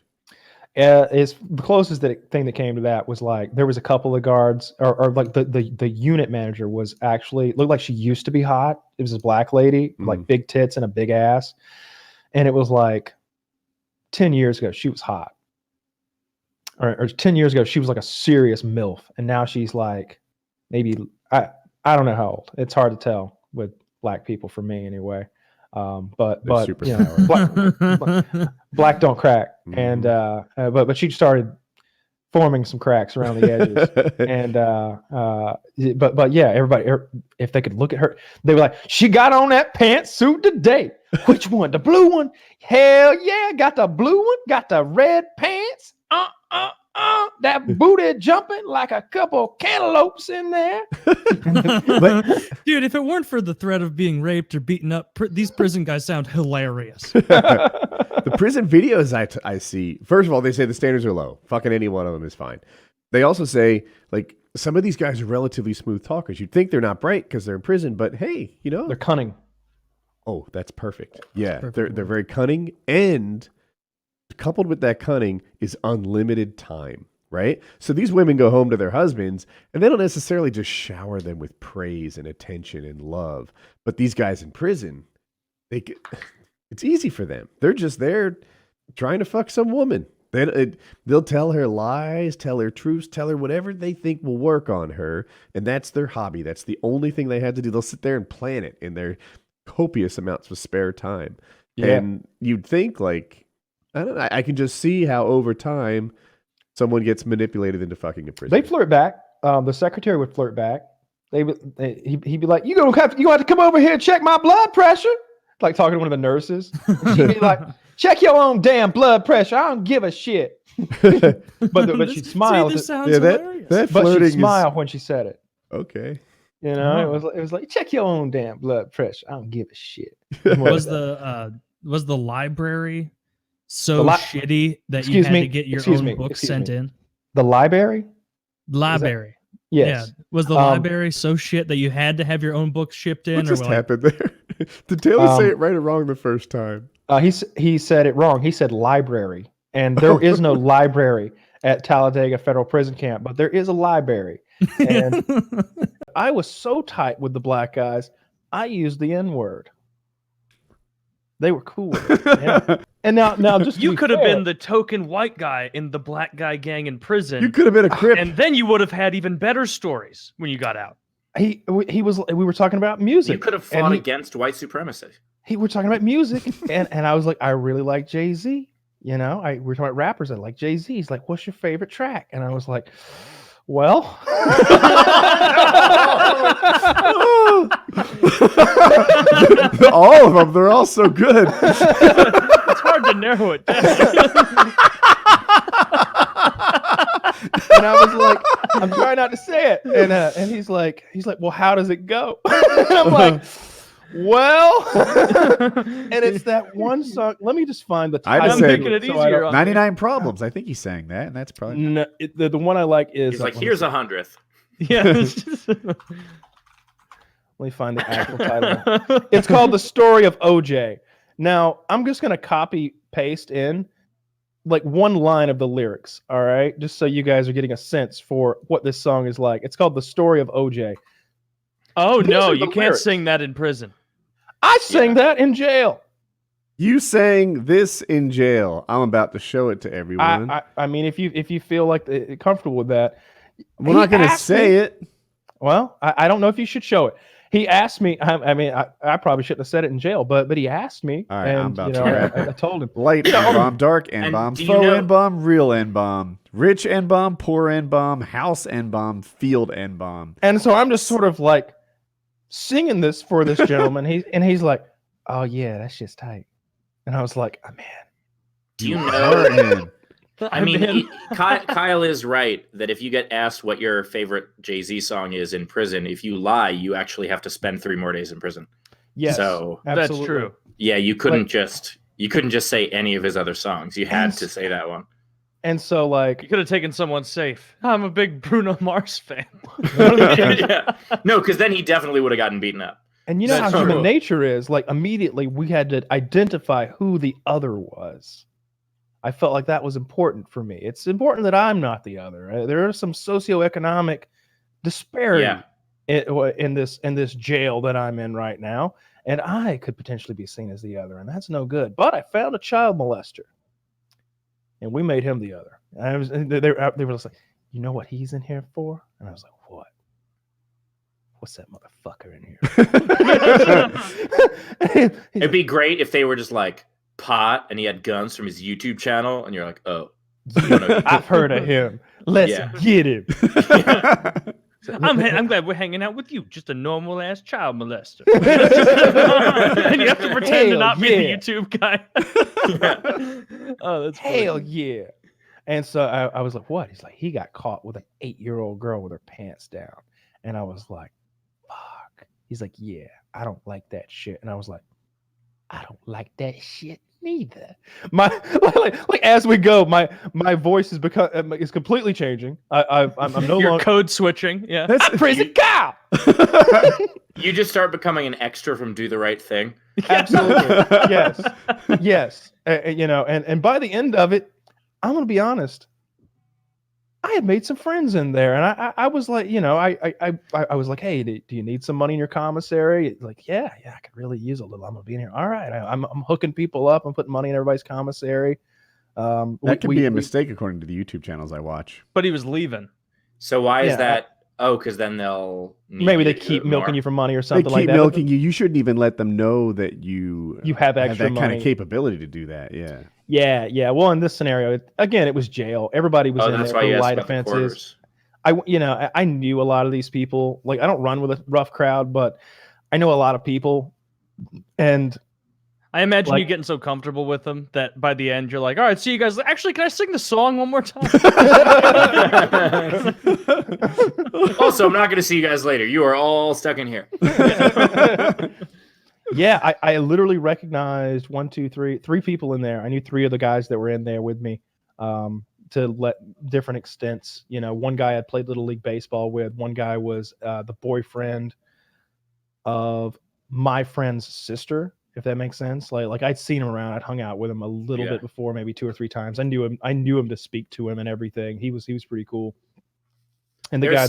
S2: It's the closest thing that came to that was like there was a couple of guards or like the unit manager was actually looked like she used to be hot. It was this black lady, like big tits and a big ass. And it was like 10 years ago, she was hot. Or 10 years ago, she was like a serious MILF. And now she's like maybe I don't know how old. It's hard to tell with black people for me anyway. But you know, black don't crack, and but she started forming some cracks around the edges, and but yeah, everybody, if they could look at her, they were like, she got on that pantsuit today. Which one? The blue one? Hell yeah, got the blue one, got the red pants. That booty jumping like a couple cantaloupes in there.
S1: Dude, if it weren't for the threat of being raped or beaten up, these prison guys sound hilarious.
S3: The prison videos I see, first of all, they say the standards are low. Fucking any one of them is fine. They also say, like, some of these guys are relatively smooth talkers. You'd think they're not bright because they're in prison, but hey, you know.
S2: They're cunning.
S3: Oh, that's perfect. Yeah,
S1: Perfect
S3: they're very cunning, and coupled with that cunning is unlimited time. Right? So these women go home to their husbands and they don't necessarily just shower them with praise and attention and love. But these guys in prison, it's easy for them. They're just there trying to fuck some woman. They'll tell her lies, tell her truths, tell her whatever they think will work on her. And that's their hobby. That's the only thing they had to do. They'll sit there and plan it in their copious amounts of spare time.
S2: Yeah.
S3: And you'd think like, I don't know, I can just see how over time someone gets manipulated into fucking a prison.
S2: They flirt back. The secretary would flirt back. He'd be like, "You gonna have to come over here and check my blood pressure." Like talking to one of the nurses. She'd be like, "Check your own damn blood pressure. I don't give a shit." but she'd smile.
S1: See, this sounds hilarious.
S3: That
S2: But
S3: flirting
S2: she'd smile when she said it.
S3: Okay.
S2: You know, it was like, check your own damn blood pressure. I don't give a shit.
S1: Was the library so shitty that you had to get your own book sent in?
S2: The library?
S1: Library.
S2: Yes.
S1: Yeah. Was the library so shit that you had to have your own books shipped in?
S3: What just
S1: or like,
S3: happened there? Did Taylor say it right or wrong the first time?
S2: He said it wrong. He said library, and there is no library at Talladega Federal Prison Camp, but there is a library. And I was so tight with the black guys, I used the N-word. They were cool. Yeah. And now just
S11: you could have been the token white guy in the black guy gang in prison.
S3: You could have been a Crip.
S11: And then you would have had even better stories when you got out.
S2: We were talking about music.
S10: You could have fought against white supremacy.
S2: We were talking about music, and I was like, I really like Jay-Z. You know, we were talking about rappers. I like Jay-Z. He's like, what's your favorite track? And I was like, well,
S3: all of them. They're all so good.
S11: It's hard to narrow it down.
S2: And I was like, I'm trying not to say it. And he's like, well, how does it go? And I'm like, well, and it's that one song. Let me just find the title.
S3: I'm making it easier. 99 Problems. I think he sang that, and that's probably
S2: no, the one I like is.
S10: He's like, here's 100th.
S11: Yeah.
S2: Let me find the actual title. It's called The Story of OJ. Now, I'm just going to copy paste in like one line of the lyrics, all right? Just so you guys are getting a sense for what this song is like. It's called The Story of OJ.
S11: Oh, no, you can't sing that in prison.
S2: I sang that in jail.
S3: You sang this in jail. I'm about to show it to everyone.
S2: I mean, if you feel like comfortable with that.
S3: We're not going to say it.
S2: Well, I don't know if you should show it. He asked me. I mean, I probably shouldn't have said it in jail, but he asked me.
S3: All right,
S2: and,
S3: I'm about
S2: to. I told him.
S3: Light N-bomb, dark N-bomb, faux N-bomb, real N-bomb, rich N-bomb, poor N-bomb, house N-bomb, field N-bomb.
S2: And so I'm just sort of like singing this for this gentleman. He's like, "Oh yeah, that's just tight." And I was like, "Oh man,
S10: do you know?" I mean, Kyle is right that if you get asked what your favorite Jay-Z song is in prison, if you lie, you actually have to spend 3 more days in prison.
S2: Yes,
S10: so
S11: that's true.
S10: Yeah, you couldn't just say any of his other songs. You had to say that one.
S2: And so, like,
S11: you could have taken someone safe. I'm a big Bruno Mars fan.
S10: Yeah. No, because then he definitely would have gotten beaten up.
S2: And you know how human nature is. Like, immediately we had to identify who the other was. I felt like that was important for me. It's important that I'm not the other. There is some socioeconomic disparity in this jail that I'm in right now, and I could potentially be seen as the other, and that's no good. But I found a child molester, and we made him the other. And they were just like, you know what he's in here for? And I was like, what? What's that motherfucker in here?
S10: It'd be great if they were just like, pot and he had guns from his YouTube channel, and you're like, oh,
S2: I've heard of him. Let's get him.
S11: I'm glad we're hanging out with you, just a normal ass child molester. And you have to pretend to not be the YouTube guy. Oh, that's funny.
S2: Hell yeah. And so I was like, what? He's like, he got caught with an 8-year-old girl with her pants down. And I was like, fuck. He's like, yeah, I don't like that shit. And I was like, I don't like that shit neither. My like as we go, my voice is completely changing. I'm no
S11: You're
S2: longer
S11: code switching. Yeah,
S2: I'm prison cow.
S10: You just start becoming an extra from Do the Right Thing.
S2: Absolutely, yes. You know, and by the end of it, I'm gonna be honest. I had made some friends in there, and I was like, you know, I was like, hey, do you need some money in your commissary? Like, yeah, I could really use a little. I'm gonna be in here. All right, I'm hooking people up. I'm putting money in everybody's commissary.
S3: That could be a mistake according to the YouTube channels I watch.
S11: But he was leaving.
S10: So why is that? Oh, because then they'll
S2: maybe they keep milking you for money or something like that.
S3: They keep milking you. You shouldn't even let them know that you
S2: have extra
S3: that
S2: money.
S3: kind of capability to do that. Yeah.
S2: Yeah. Well, in this scenario, again, it was jail. Everybody was in there for light offenses. I knew a lot of these people. Like, I don't run with a rough crowd, but I know a lot of people. And
S11: I imagine you getting so comfortable with them that by the end you're like, all right, see you guys. Actually, can I sing the song one more time?
S10: Also, I'm not going to see you guys later. You are all stuck in here.
S2: Yeah, I literally recognized 1, 2, 3 people in there. I knew 3 of the guys that were in there with me. let different extents. You know, one guy I played Little League Baseball with. One guy was the boyfriend of my friend's sister, if that makes sense. Like I'd seen him around. I'd hung out with him a little bit before, maybe 2 or 3 times. I knew him to speak to him and everything. He was pretty cool. And the guy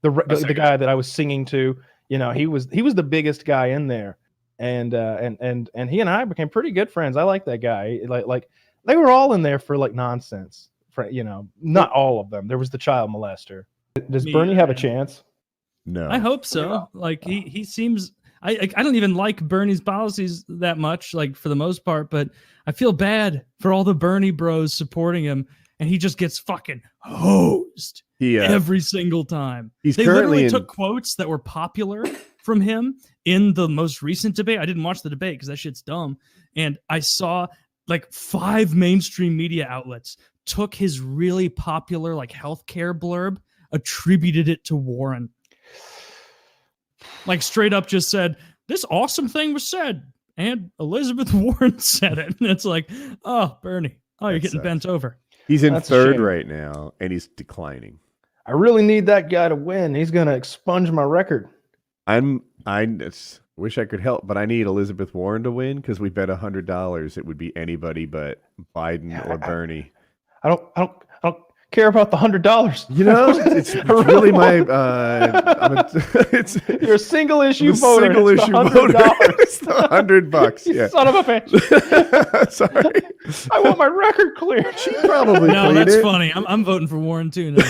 S2: the guy that I was singing to, you know, he was the biggest guy in there. And he and I became pretty good friends. I like that guy. Like they were all in there for like nonsense. You know, not all of them. There was the child molester. Does Bernie have a chance?
S3: No.
S1: I hope so. Like he seems. I don't even like Bernie's policies that much, like for the most part, but I feel bad for all the Bernie bros supporting him, and he just gets fucking hosed every single time. They literally took quotes that were popular from him in the most recent debate. I didn't watch the debate because that shit's dumb, and I saw like 5 mainstream media outlets took his really popular like healthcare blurb, attributed it to Warren. Like straight up just said, this awesome thing was said, and Elizabeth Warren said it. And it's like, oh, Bernie, you're getting bent over.
S3: He's in third right now, and he's declining.
S2: I really need that guy to win. He's going to expunge my record.
S3: I wish I could help, but I need Elizabeth Warren to win because we bet $100 it would be anybody but Biden or Bernie.
S2: I don't care about the $100.
S3: You know, it's really my.
S2: You're a single issue voter.
S3: Single issue voter. It's the $100. Yeah.
S2: Son of a bitch.
S3: Sorry.
S2: I want my record cleared.
S3: She probably.
S1: No, that's funny. I'm voting for Warren too now.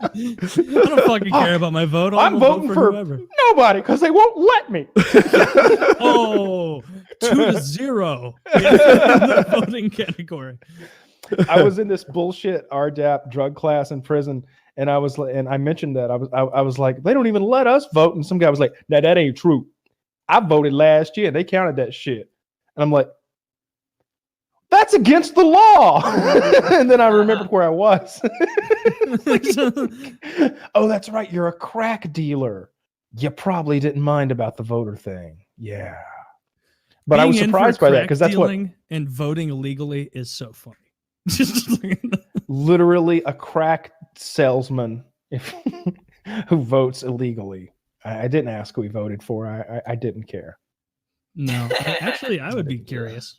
S1: I don't fucking care about my vote.
S2: I'm voting for whoever. Nobody because they won't let me.
S1: 2-0 in the voting category.
S2: I was in this bullshit RDAP drug class in prison, and I mentioned that I was like, they don't even let us vote, and some guy was like, "No, that ain't true. I voted last year. They counted that shit," and I'm like, "That's against the law." And then I remembered where I was. Oh, that's right. You're a crack dealer. You probably didn't mind about the voter thing. Yeah, but
S1: Being
S2: I was surprised by that because that's what
S1: and voting illegally is so funny.
S2: Literally a crack salesman who votes illegally. I didn't ask who he voted for. I didn't care.
S1: No, actually, I would be curious.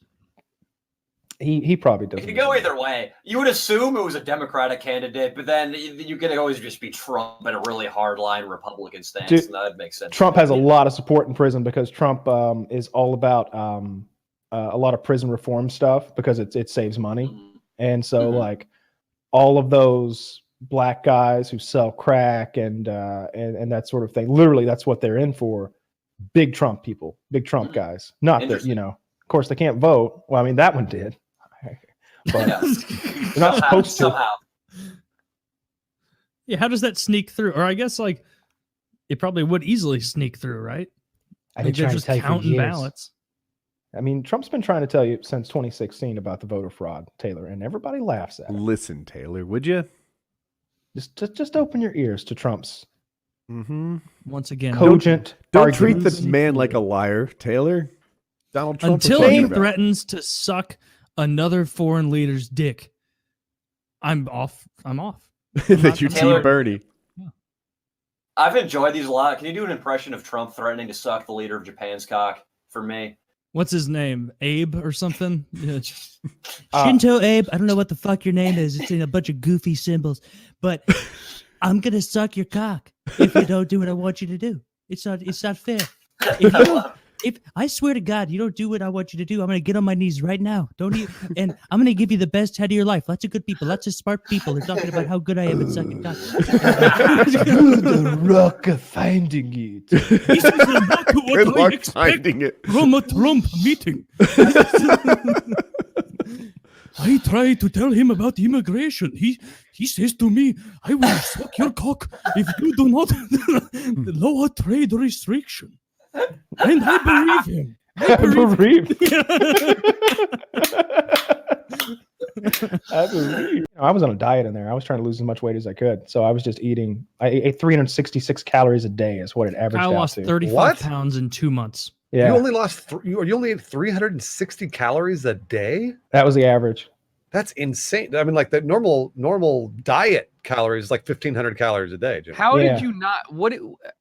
S2: He probably doesn't.
S13: It could go either way. You would assume it was a Democratic candidate, but then you could always just be Trump and a really hardline Republican stance.
S2: Dude,
S13: and that makes sense.
S2: Trump has a lot of support in prison because Trump is all about a lot of prison reform stuff because it saves money. And so like all of those black guys who sell crack and that sort of thing, literally that's what they're in for. Big Trump people, big Trump guys. Not that, you know, of course they can't vote. Well, I mean, that one did. But they're not supposed to.
S13: Somehow.
S1: Yeah, how does that sneak through? Or I guess like it probably would easily sneak through, right?
S2: I
S1: think they're just counting ballots.
S2: I mean, Trump's been trying to tell you since 2016 about the voter fraud, Taylor, and everybody laughs at it.
S3: Listen, Taylor, would you?
S2: Just open your ears to Trump's
S1: once again
S2: cogent.
S3: Don't treat the man like a liar, Taylor. Donald Trump.
S1: Until he threatens to suck another foreign leader's dick, I'm off.
S3: That you team Bernie.
S13: I've enjoyed these a lot. Can you do an impression of Trump threatening to suck the leader of Japan's cock for me?
S1: What's his name? Abe or something? Yeah, Shinto Abe. I don't know what the fuck your name is. It's in a bunch of goofy symbols. But I'm gonna suck your cock if you don't do what I want you to do. It's not fair. If I swear to God, you don't do what I want you to do, I'm gonna get on my knees right now. And I'm gonna give you the best head of your life. Lots of good people, lots of smart people are talking about how good I am at sucking cock.
S2: The rock of finding it.
S1: This is not what I expect from a Trump meeting. I try to tell him about immigration. He says to me, I will suck your cock if you do not lower trade restriction. And I believe him. I
S2: believe. I was on a diet in there. I was trying to lose as much weight as I could. So I was just eating. I ate 366 calories a day is what it averaged out to.
S1: I lost 35 pounds in 2 months.
S2: Yeah,
S5: You only lost you only ate 360 calories a day.
S2: that was the average.
S5: That's insane. I mean, like the normal diet calories is like 1,500 calories a day. Jim.
S4: How
S2: Yeah.
S4: did you not?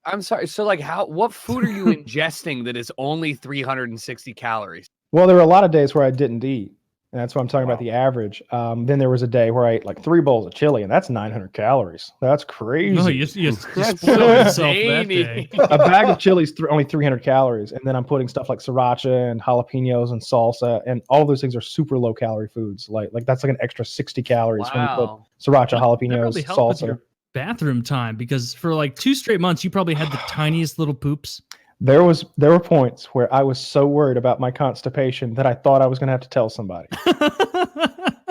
S4: I'm sorry. So like, what food are you ingesting that is only 360 calories?
S2: Well, there were a lot of days where I didn't eat, and that's what I'm talking about, the average. Then there was a day where I ate like 3 bowls of chili, and that's 900 calories. That's crazy.
S1: No, you
S4: That's
S1: spoiled
S4: so
S1: yourself that
S4: zany.
S1: day.
S2: A bag of chili is only 300 calories, and then I'm putting stuff like sriracha and jalapenos and salsa, and all those things are super low calorie foods. Like that's like an extra 60 calories when you put
S4: Wow.
S2: sriracha,
S1: That
S2: jalapenos,
S1: probably helped with
S2: salsa.
S1: your bathroom time because for like 2 straight months you probably had the tiniest little poops.
S2: There were points where I was so worried about my constipation that I thought I was going to have to tell somebody.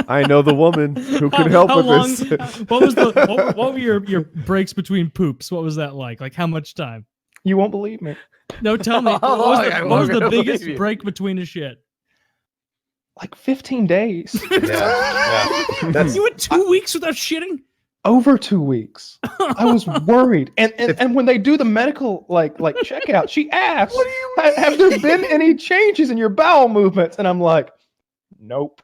S3: I know the woman who can help
S1: How
S3: with
S1: long,
S3: this.
S1: what were your breaks between poops? What was that like? Like how much time?
S2: You won't believe me.
S1: No, tell me. What
S4: I
S1: was
S4: won't
S1: the
S4: believe
S1: biggest
S4: you.
S1: break between a shit?
S2: Like 15 days.
S5: Yeah. That's
S1: You went 2 weeks without shitting?
S2: Over 2 weeks. I was worried. And when they do the medical like checkout, she asks, have there been any changes in your bowel movements? And I'm like, nope.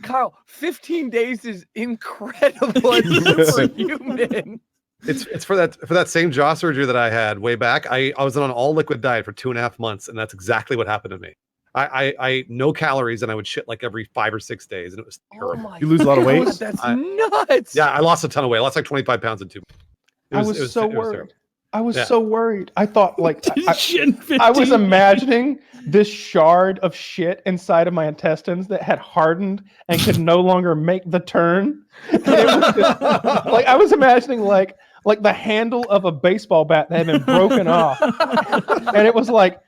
S4: Kyle, 15 days is incredible as superhuman.
S5: it's for that same jaw surgery that I had way back. I was on an all liquid diet for 2.5 months, and that's exactly what happened to me. I ate no calories, and I would shit like every 5 or 6 days, and it was terrible.
S4: my
S3: You lose a lot of weight?
S4: God, that's nuts.
S5: Yeah, I lost a ton of weight. I lost like 25 pounds in 2 months.
S2: I was so worried.
S5: terrible.
S2: I was
S5: Yeah.
S2: so worried. I thought like
S1: Shit in 15
S2: I was
S1: days.
S2: imagining this shard of shit inside of my intestines that had hardened and could no longer make the turn. And it was just, like I was imagining like the handle of a baseball bat that had been broken off, and it was like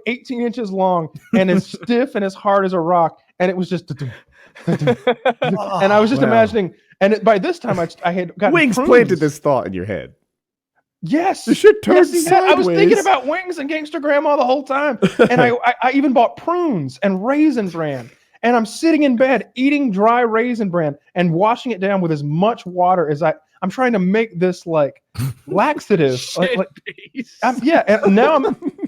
S2: 18 inches long and as stiff and as hard as a rock, and it was just. And I was just
S3: Wow.
S2: imagining, and by this time I had gotten
S3: Wings
S2: prunes.
S3: planted this thought in your head.
S2: Yes,
S3: The shit turned
S2: yes, he had. I was thinking
S3: sideways.
S2: about Wings and Gangster Grandma the whole time, and I even bought prunes and Raisin Bran, and I'm sitting in bed eating dry Raisin Bran and washing it down with as much water as I'm trying to make this like laxative.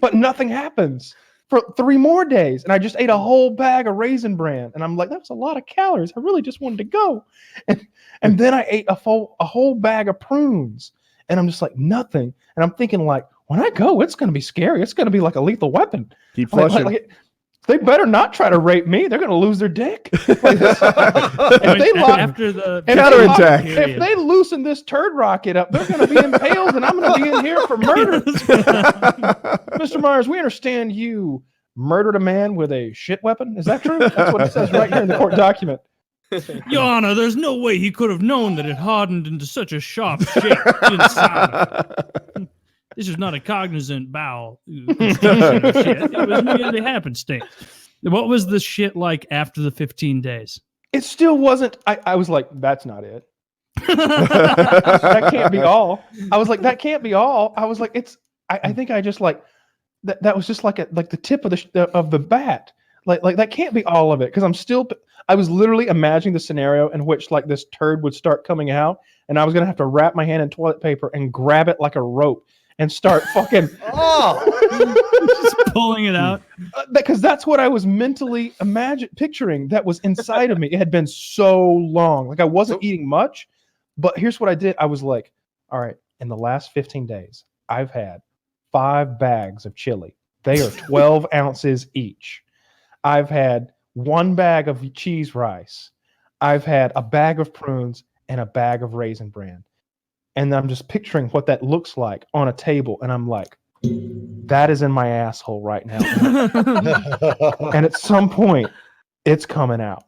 S2: But nothing happens for 3 more days, and I just ate a whole bag of Raisin Bran, and I'm like, that's a lot of calories. I really just wanted to go, and then I ate a whole bag of prunes. And I'm just like, nothing. And I'm thinking, like, when I go, it's going to be scary. It's going to be like a lethal weapon.
S3: Keep
S2: Like,
S3: flushing.
S2: they better not try to rape me. They're going to lose their dick. Like,
S1: After the
S3: Counterattack.
S2: if they loosen this turd rocket up, they're going to be impaled, and I'm going to be in here for murder. Mr. Myers, we understand you murdered a man with a shit weapon. Is that true? That's what it says right here in the court document.
S1: Your Honor, there's no way he could have known that it hardened into such a sharp shape inside. This is not a cognizant bowel construction of shit. It was merely happenstance. What was the shit like after the 15 days?
S2: It still wasn't. I was like, that's not it. That can't be all. I was like, that can't be all. I was like, it's. I think I just like that. That was just like the tip of the bat. Like that can't be all of it, because I was literally imagining the scenario in which like this turd would start coming out, and I was gonna have to wrap my hand in toilet paper and grab it like a rope and start fucking
S1: Just pulling it out.
S2: because that's what I was mentally picturing that was inside of me. It had been so long. Like I wasn't eating much, but here's what I did. I was like, all right, in the last 15 days, I've had 5 bags of chili. They are 12 ounces each. I've had 1 bag of cheese rice. I've had a bag of prunes and a bag of Raisin Bran. And I'm just picturing what that looks like on a table. And I'm like, that is in my asshole right now. And at some point, it's coming out.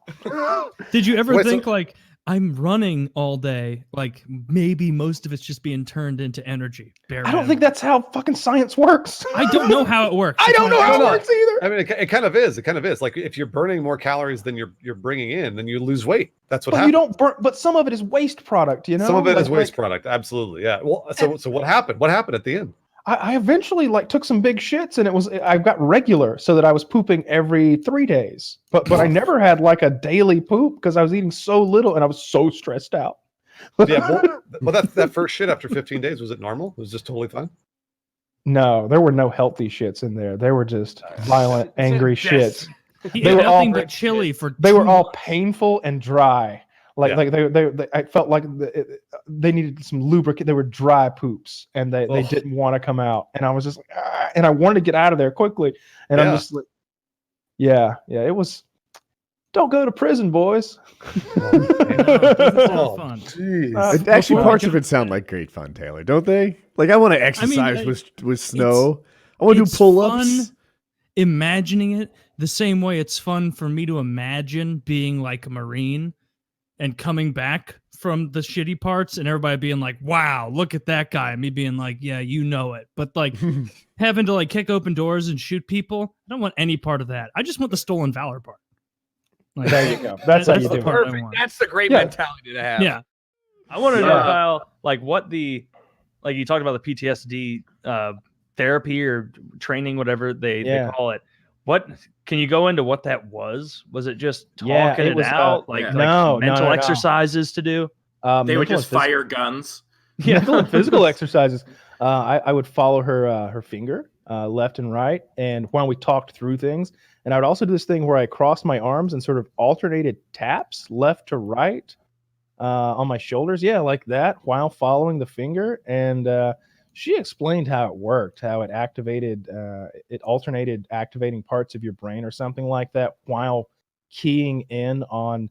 S1: Did you ever
S5: Wait,
S1: think like, I'm running all day, like maybe most of it's just being turned into energy?
S2: I don't think that's how fucking science works.
S1: I don't know how it works.
S2: I don't know how it works either.
S5: I mean, it kind of is. It kind of is. Like if you're burning more calories than you're bringing in, then you lose weight. That's what
S2: But
S5: happens.
S2: you don't burn. But some of it is waste product. You know,
S5: Some of it is
S2: Like-
S5: waste product. Absolutely. Yeah. Well, so what happened? What happened at the end?
S2: I eventually like took some big shits, and I got regular, so that I was pooping every 3 days. But I never had like a daily poop because I was eating so little and I was so stressed out.
S5: Yeah. Well, that first shit after 15 days, was it normal? It was just totally fine.
S2: No, there were no healthy shits in there. They were just violent, angry shits.
S1: They were nothing but chili for.
S2: They were all
S1: months.
S2: painful and dry. Like they I felt like they needed some lubricant. They were dry poops, and they didn't want to come out. And I was just like, and I wanted to get out of there quickly. And I'm just like, yeah. It was. Don't go to prison, boys.
S3: Actually, parts of it sound like great fun, Taylor, don't they? Like I want to exercise with snow. I want to do pull-ups.
S1: Fun imagining it the same way it's fun for me to imagine being like a Marine and coming back from the shitty parts and everybody being like, wow, look at that guy. And me being like, yeah, you know it. But like having to like kick open doors and shoot people, I don't want any part of that. I just want the stolen valor part. Like,
S2: there you go. That's how you do it.
S4: Perfect. That's the great mentality to have.
S1: Yeah.
S11: I want to know, Kyle, like like you talked about the PTSD therapy or training, whatever they call it. What can you go into what that was? Was it just talking it out, mental exercises to do?
S10: They would just fire guns.
S2: Mental and physical exercises. I would follow her finger left and right, and when we talked through things, and I would also do this thing where I crossed my arms and sort of alternated taps left to right on my shoulders, like that, while following the finger. And she explained how it worked, how it activated, it alternated activating parts of your brain or something like that while keying in on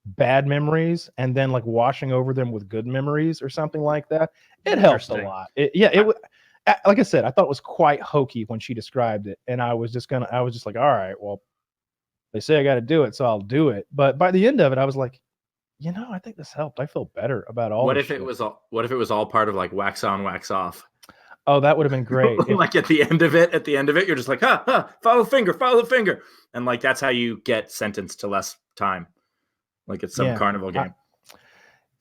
S2: bad memories and then like washing over them with good memories or something like that. It helps a lot. It was, like I said, I thought it was quite hokey when she described it, and I was just like, all right, well, they say I got to do it, so I'll do it. But by the end of it, I was like, I think this helped. I feel better about all.
S10: What if it was all part of like wax on, wax off?
S2: Oh, that would have been great.
S10: Like at the end of it, you're just like, follow the finger. And like, that's how you get sentenced to less time. Like it's some carnival game.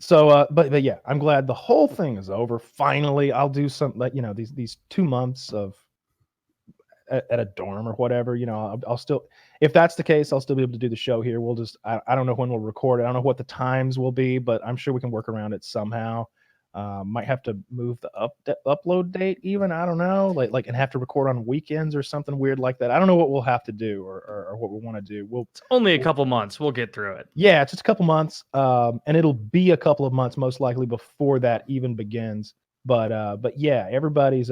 S2: But yeah, I'm glad the whole thing is over. Finally, I'll do some, like, these 2 months of at a dorm or whatever, I'll still, if that's the case, I'll still be able to do the show here. We'll just, I don't know when we'll record it. I don't know what the times will be, but I'm sure we can work around it somehow. Might have to move the upload date even. I don't know, like and have to record on weekends or something weird like that. I don't know what we'll have to do or what we want to do.
S11: It's only a couple months. We'll get through it.
S2: Yeah, it's just a couple months. And it'll be a couple of months most likely before that even begins. But yeah, everybody's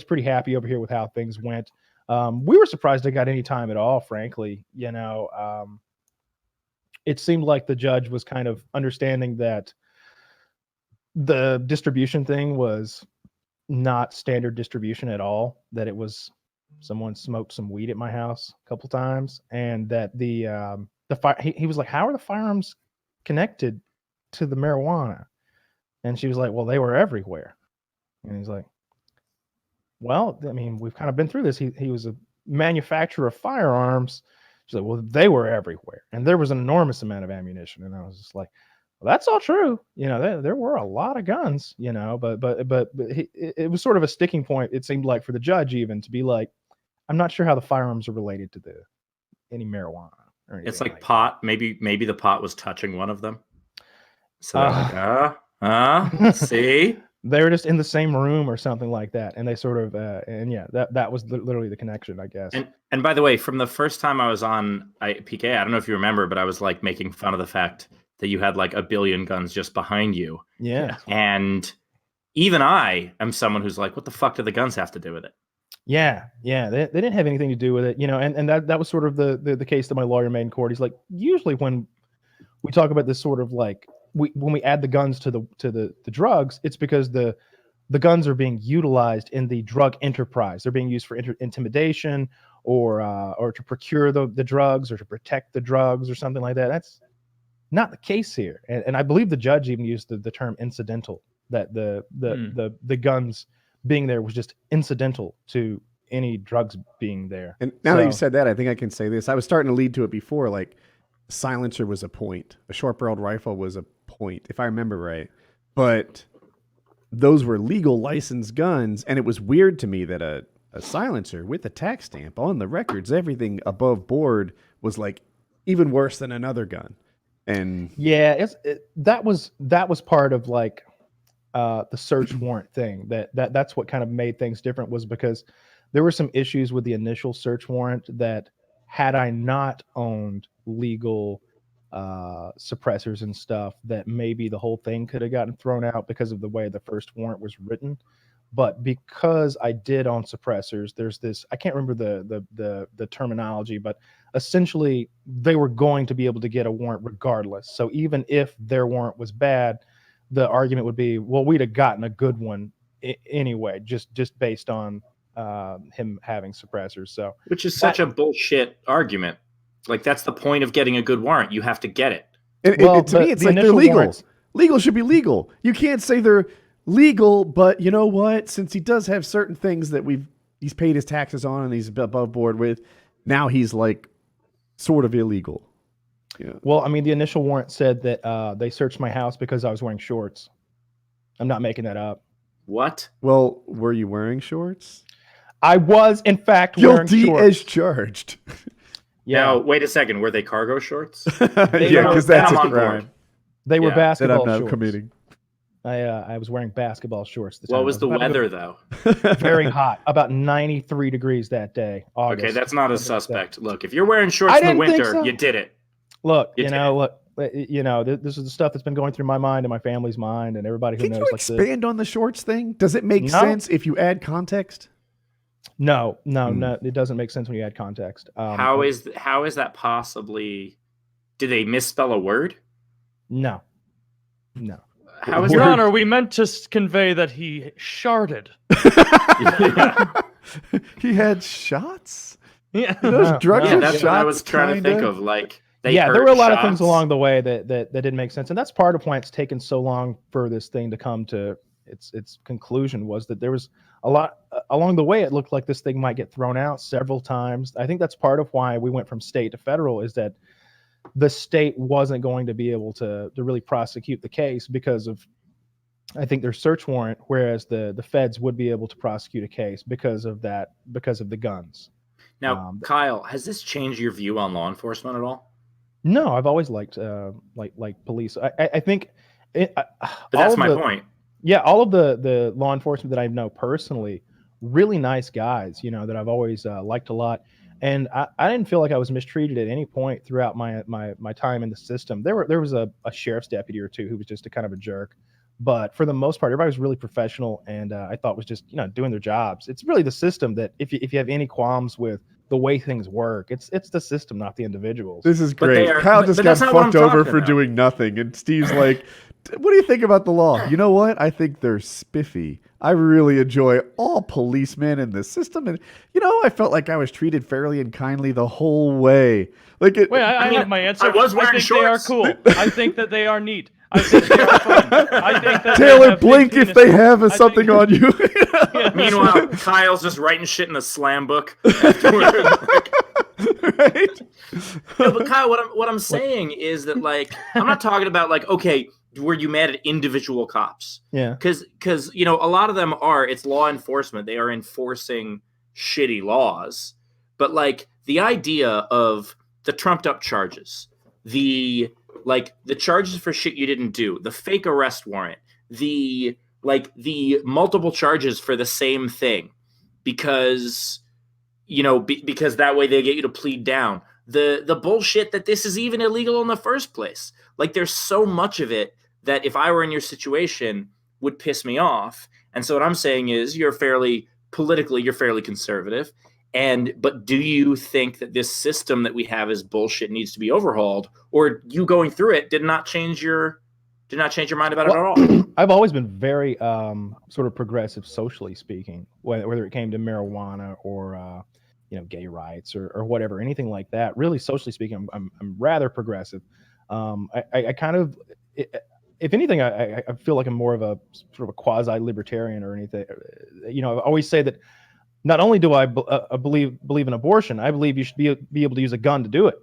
S2: pretty happy over here with how things went. We were surprised I got any time at all, frankly. It seemed like the judge was kind of understanding that the distribution thing was not standard distribution at all, that it was someone smoked some weed at my house a couple times, and that the fire, he was like, how are the firearms connected to the marijuana? And she was like, well, they were everywhere. And he's like, well, I mean, we've kind of been through this. He was a manufacturer of firearms. She's like, well, they were everywhere, and there was an enormous amount of ammunition. And I was just like, well, that's all true. There were a lot of guns, but it was sort of a sticking point, it seemed like, for the judge even to be like, I'm not sure how the firearms are related to any marijuana or anything.
S10: It's like pot. Maybe the pot was touching one of them. So they're like, see?
S2: They were just in the same room or something like that, and they sort of that was literally the connection, I guess.
S10: And by the way, from the first time I was on PK, I don't know if you remember, but I was like making fun of the fact that you had like a billion guns just behind you.
S2: Yeah.
S10: And even I am someone who's like, what the fuck do the guns have to do with it?
S2: Yeah. They didn't have anything to do with it, and that was sort of the case that my lawyer made in court. He's like, usually when we talk about this sort of like, when we add the guns to the drugs, it's because the guns are being utilized in the drug enterprise. They're being used for intimidation or to procure the drugs or to protect the drugs or something like that. That's not the case here. And I believe the judge even used the term incidental, that the guns being there was just incidental to any drugs being there.
S3: And now that you've said that, I think I can say this. I was starting to lead to it before, like silencer was a point. A short-barreled rifle was a point, if I remember right. But those were legal licensed guns, and it was weird to me that a silencer with a tax stamp on the records, everything above board, was like even worse than another gun. And
S2: yeah, that was part of like the search warrant thing. That's what kind of made things different, was because there were some issues with the initial search warrant that, had I not owned legal suppressors and stuff, that maybe the whole thing could have gotten thrown out because of the way the first warrant was written. But because I did own suppressors, there's this, I can't remember the terminology, but essentially they were going to be able to get a warrant regardless. So even if their warrant was bad, the argument would be, well, we'd have gotten a good one anyway, just based on him having suppressors. So,
S10: which is such a bullshit argument. Like, that's the point of getting a good warrant. You have to get it.
S3: And to me, it's like they're legal.
S2: Warrants.
S3: Legal should be legal. You can't say they're legal, but you know what? Since he does have certain things that he's paid his taxes on and he's above board with, now he's like sort of illegal. Yeah.
S2: Well, I mean, the initial warrant said that they searched my house because I was wearing shorts. I'm not making that up.
S10: What?
S3: Well, were you wearing shorts?
S2: I was, in fact, wearing
S3: guilty
S2: shorts.
S3: as charged.
S2: Yeah.
S10: Now, wait a second. Were they cargo shorts?
S3: Yeah, because that's
S10: I'm
S3: a
S10: on
S3: crime.
S10: board.
S2: They were basketball
S3: that I'm not
S2: shorts.
S3: committing.
S2: I was wearing basketball shorts.
S10: What was the weather, though?
S2: Very hot, about 93 degrees that day. August.
S10: Okay, that's not a suspect. Look, if you're wearing shorts
S2: I
S10: in the
S2: didn't think
S10: winter,
S2: so.
S10: you did it.
S2: Look,
S10: You
S2: this is the stuff that's been going through my mind and my family's mind and everybody who
S3: Can
S2: knows.
S3: you expand on the shorts thing? Does it make sense if you add context?
S2: No, it doesn't make sense when you add context.
S10: How is that possibly? Did they misspell a word?
S2: No.
S10: How is
S1: Your
S10: that?
S1: Honor, we meant to convey that he sharded.
S3: He had shots?
S1: Yeah.
S3: Those drugs
S10: Yeah,
S3: are
S10: that's what I
S3: shots,
S10: was trying to think
S3: kinda?
S10: of. Like,
S2: There were a lot of things along the way that didn't make sense, and that's part of why it's taken so long for this thing to come to its conclusion. Was that there was a lot along the way. It looked like this thing might get thrown out several times. I think that's part of why we went from state to federal, is that the state wasn't going to be able to really prosecute the case because of, I think, their search warrant, whereas the feds would be able to prosecute a case because of the guns.
S10: Now, Kyle, has this changed your view on law enforcement at all?
S2: No, I've always liked police. I think
S10: But that's my point.
S2: Yeah, all of the law enforcement that I know personally, really nice guys, that I've always liked a lot. And I didn't feel like I was mistreated at any point throughout my time in the system. There was a sheriff's deputy or two who was just a kind of a jerk. But for the most part, everybody was really professional, and I thought was just doing their jobs. It's really the system that if you have any qualms with the way things work, it's the system, not the individuals.
S3: This is great. Kyle just got fucked over for doing nothing, and Steve's like, "What do you think about the law?" You know what? I think they're spiffy. I really enjoy all policemen in the system, and I felt like I was treated fairly and kindly the whole way. Like,
S1: I have my answer.
S10: I was wearing
S1: think
S10: shorts.
S1: They are cool. I think that they are neat. I think they are fun. I think that
S3: Taylor, blink if they have something on you.
S10: Meanwhile, Kyle's just writing shit in a slam book.
S3: Right?
S10: No, but Kyle, what I'm saying is that, like, I'm not talking about, like, okay, were you mad at individual cops?
S2: Yeah.
S10: Because a lot of them it's law enforcement. They are enforcing shitty laws. But, like, the idea of the trumped up charges, the charges for shit you didn't do, the fake arrest warrant, the multiple charges for the same thing, because because that way they get you to plead down. The bullshit that this is even illegal in the first place. Like, there's so much of it that if I were in your situation would piss me off. And so what I'm saying is you're fairly conservative. But do you think that this system that we have is bullshit, needs to be overhauled, or you going through it did not change your mind about it at all?
S2: I've always been very sort of progressive, socially speaking, whether it came to marijuana or gay rights or whatever, anything like that. Really, socially speaking, I'm rather progressive. I kind of, if anything, I feel like I'm more of a sort of a quasi libertarian or anything. I always say that. Not only do I believe in abortion, I believe you should be able to use a gun to do it.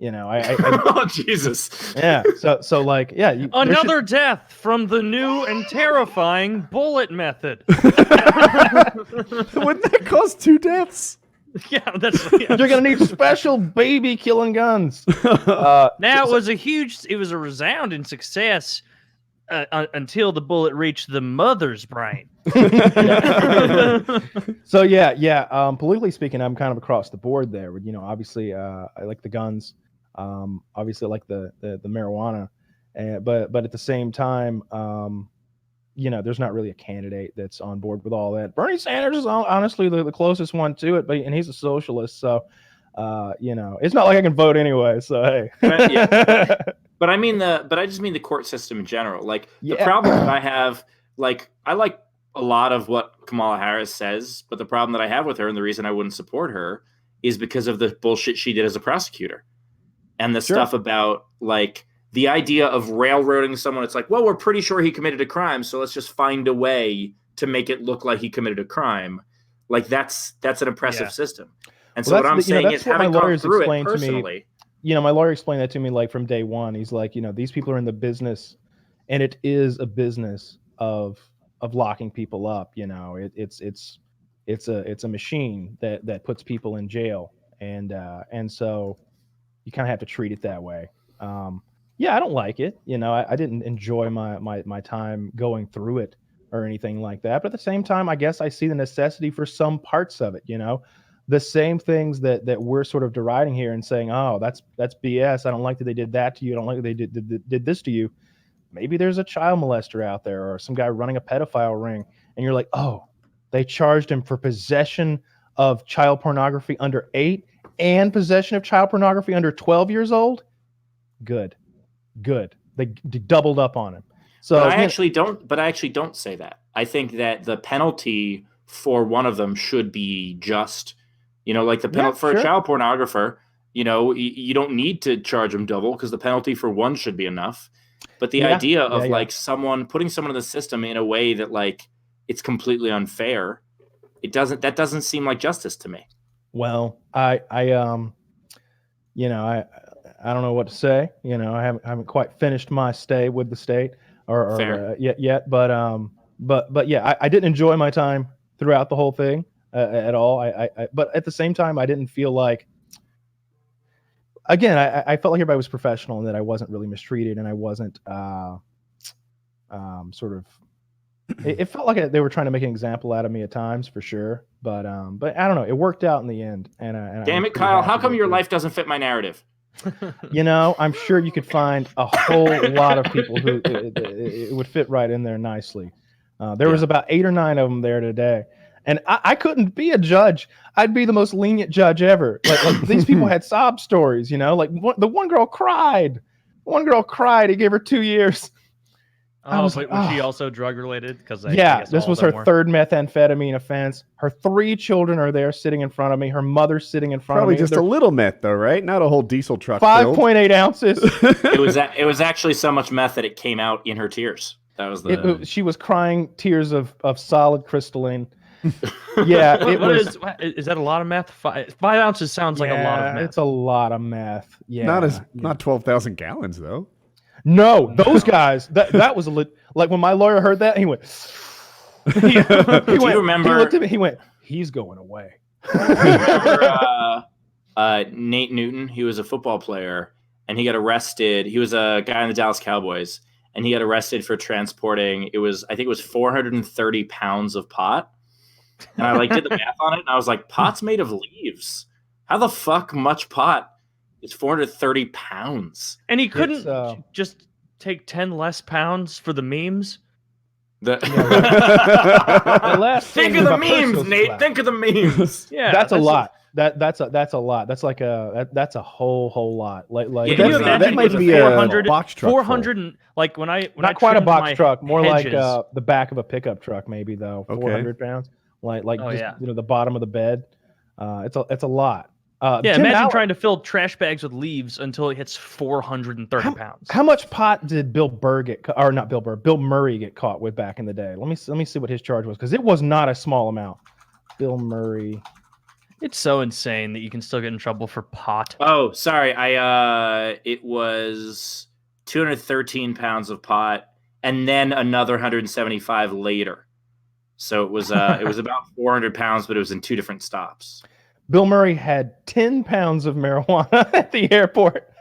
S10: Oh, Jesus.
S2: Yeah. So like, yeah.
S1: Another death from the new and terrifying bullet method.
S3: Wouldn't that cause 2 deaths?
S1: Yeah,
S2: You're gonna need special baby killing guns.
S1: Now it was a resounding success
S11: until the bullet reached the mother's brain.
S2: So yeah. Politically speaking, I'm kind of across the board there. Obviously, I like the guns. Obviously, I like the marijuana, but at the same time, there's not really a candidate that's on board with all that. Bernie Sanders is honestly the closest one to it, and he's a socialist, so it's not like I can vote anyway. So hey.
S10: But I just mean the court system in general. Like the problem that I have, like I like a lot of what Kamala Harris says, but the problem that I have with her and the reason I wouldn't support her is because of the bullshit she did as a prosecutor. And the stuff about like the idea of railroading someone. It's like, well, we're pretty sure he committed a crime, so let's just find a way to make it look like he committed a crime. Like that's an oppressive system. And so what I'm saying is having gone through it personally.
S2: My lawyer explained that to me like from day one. He's like, these people are in the business, and it is a business of locking people up. It's a machine that puts people in jail, and so you kind of have to treat it that way. I don't like it. I didn't enjoy my time going through it or anything like that. But at the same time, I guess I see the necessity for some parts of it. The same things that we're sort of deriding here and saying, oh, that's BS. I don't like that they did that to you. I don't like that they did this to you. Maybe there's a child molester out there or some guy running a pedophile ring, and you're like, oh, they charged him for possession of child pornography under 8 and possession of child pornography under 12 years old. Good. They doubled up on him. So
S10: but I actually don't say that. I think that the penalty for one of them should be just. Like the penalty for a child pornographer, you don't need to charge them double because the penalty for one should be enough. But the idea of like putting someone in the system in a way that like it's completely unfair, that doesn't seem like justice to me.
S2: Well, I don't know what to say. I haven't quite finished my stay with the state or yet. But I didn't enjoy my time throughout the whole thing. At all. But at the same time, I didn't feel like, again, I felt like everybody was professional and that I wasn't really mistreated and I wasn't it felt like they were trying to make an example out of me at times for sure. But I don't know. It worked out in the end. And
S10: damn it, Kyle, how come your life doesn't fit my narrative?
S2: I'm sure you could find a whole lot of people who it would fit right in there nicely. There was about 8 or 9 of them there today. And I couldn't be a judge. I'd be the most lenient judge ever. Like these people had sob stories, Like the one girl cried. He gave her 2 years.
S11: Was she also drug related? Because
S2: this was her 3rd methamphetamine offense. Her 3 children are there sitting in front of me. Her mother's sitting in front of me.
S3: Probably just a little meth, though, right? Not a whole diesel truck.
S2: 5.8 ounces.
S10: It was actually so much meth that it came out in her tears. That was
S2: she was crying tears of solid crystalline. Yeah, it was.
S11: Is that a lot of meth? 5 ounces sounds like a lot of meth.
S2: It's a lot of meth. Yeah,
S3: not 12,000 gallons though.
S2: No, those guys. That was like when my lawyer heard that, he went. He looked at me. He went. He's going away.
S10: Remember, Nate Newton? He was a football player, and he got arrested. He was a guy in the Dallas Cowboys, and he got arrested for transporting. I think it was 430 pounds of pot. And I did the math on it, and I was like, pot's made of leaves. How the fuck much pot is 430 pounds?
S11: And he couldn't just take 10 less pounds for the memes?
S10: Think of the memes, Nate. Think of the memes.
S2: Yeah, that's a lot. That's a lot. That's like that's a whole lot.
S3: That might be a box truck.
S11: 400 and like when I
S2: not quite a box truck, more hedges. Like the back of a pickup truck, maybe though. 400 pounds. The bottom of the bed. It's a lot.
S11: Imagine trying to fill trash bags with leaves until it hits 430 pounds.
S2: How much pot did Bill Murray get caught with back in the day? Let me see what his charge was, because it was not a small amount. Bill Murray.
S11: It's so insane that you can still get in trouble for pot.
S10: Oh, sorry. It was 213 pounds of pot, and then another 175 later. So it was about 400 pounds, but it was in 2 different stops.
S2: Bill Murray had 10 pounds of marijuana at the airport.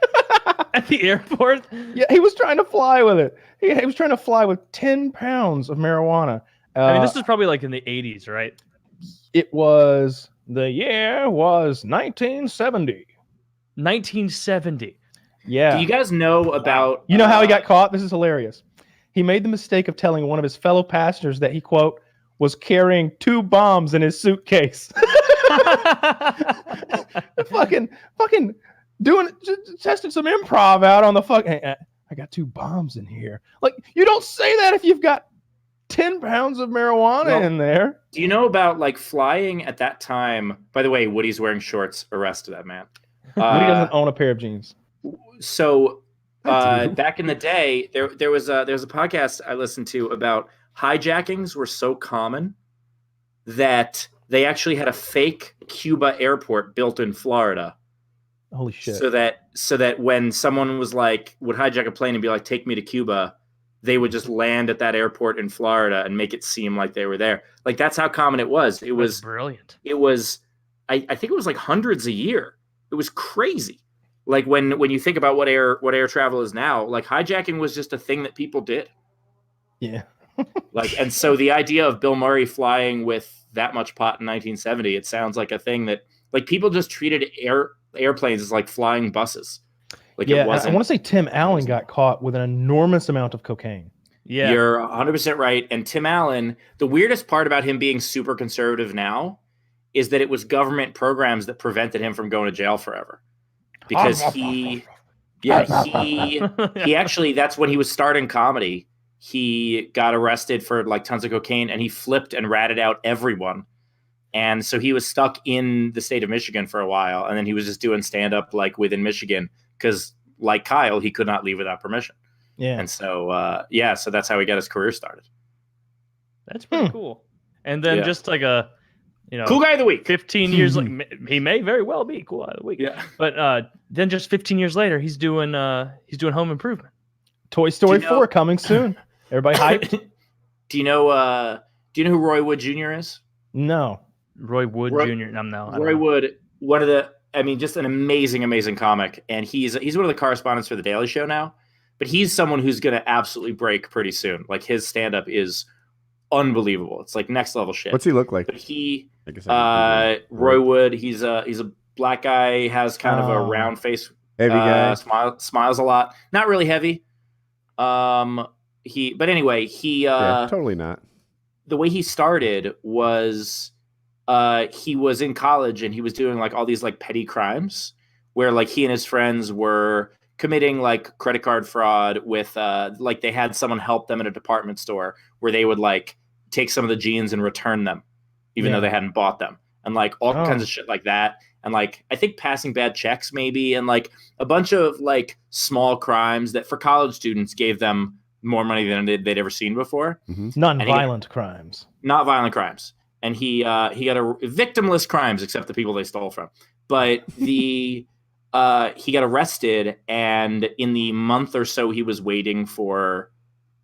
S11: at the airport.
S2: Yeah, he was trying to fly with it. He was trying to fly with 10 pounds of marijuana.
S11: I mean, this is probably like in the 80s, right?
S2: It was, the year was 1970.
S11: 1970.
S2: Yeah.
S10: Do you guys know about?
S2: You know how he got caught? This is hilarious. He made the mistake of telling one of his fellow passengers that he, quote, was carrying 2 bombs in his suitcase. fucking doing, testing some improv out on the fucking, I got 2 bombs in here. Like, you don't say that if you've got 10 pounds of marijuana in there.
S10: Do you know about like flying at that time? By the way, Woody's wearing shorts. Arrested that man.
S2: Woody doesn't own a pair of jeans.
S10: So back in the day, there was a podcast I listened to about hijackings were so common that they actually had a fake Cuba airport built in Florida.
S2: Holy shit.
S10: So that when someone was like would hijack a plane and be like, take me to Cuba, they would just land at that airport in Florida and make it seem like they were there. Like that's how common it was. It was
S11: brilliant.
S10: It was I think it was like hundreds a year. It was crazy. Like when you think about what air travel is now, like hijacking was just a thing that people did.
S2: Yeah.
S10: Like, and so the idea of Bill Murray flying with that much pot in 1970, it sounds like a thing that like people just treated airplanes as like flying buses. Like
S2: yeah,
S10: it wasn't.
S2: I want to say Tim Allen got caught with an enormous amount of cocaine.
S11: Yeah.
S10: You're 100% right. And Tim Allen, the weirdest part about him being super conservative now is that it was government programs that prevented him from going to jail forever. Because he actually, that's when he was starting comedy. He got arrested for like tons of cocaine and he flipped and ratted out everyone. And so he was stuck in the state of Michigan for a while. And then he was just doing stand up like within Michigan because like Kyle, he could not leave without permission.
S2: Yeah.
S10: And so, so that's how he got his career started.
S11: That's pretty cool. And then just like a,
S10: cool guy of the week.
S11: 15 years he may very well be cool guy of the week.
S10: Yeah.
S11: But then just 15 years later, he's doing Home Improvement.
S2: Toy Story 4 coming soon. Everybody hyped?
S10: Do you know who Roy Wood Jr. is?
S2: No.
S11: Roy Wood Jr. No.
S10: Roy Wood, just an amazing comic, and he's one of the correspondents for The Daily Show now. But he's someone who's going to absolutely break pretty soon. Like his stand-up is unbelievable. It's like next level shit.
S3: What's he look like?
S10: But Roy Wood, he's a black guy, has kind of a round face,
S3: heavy guy,
S10: smiles a lot. Not really heavy. Totally
S3: not.
S10: The way he started was he was in college and he was doing like all these like petty crimes where like he and his friends were committing like credit card fraud with like they had someone help them at a department store where they would like take some of the jeans and return them even though they hadn't bought them, and like all kinds of shit like that. And like I think passing bad checks maybe, and like a bunch of like small crimes that for college students gave them more money than they'd ever seen before.
S2: Non-violent crimes.
S10: Not violent crimes. And he got a victimless crimes except the people they stole from. But he got arrested, and in the month or so he was waiting for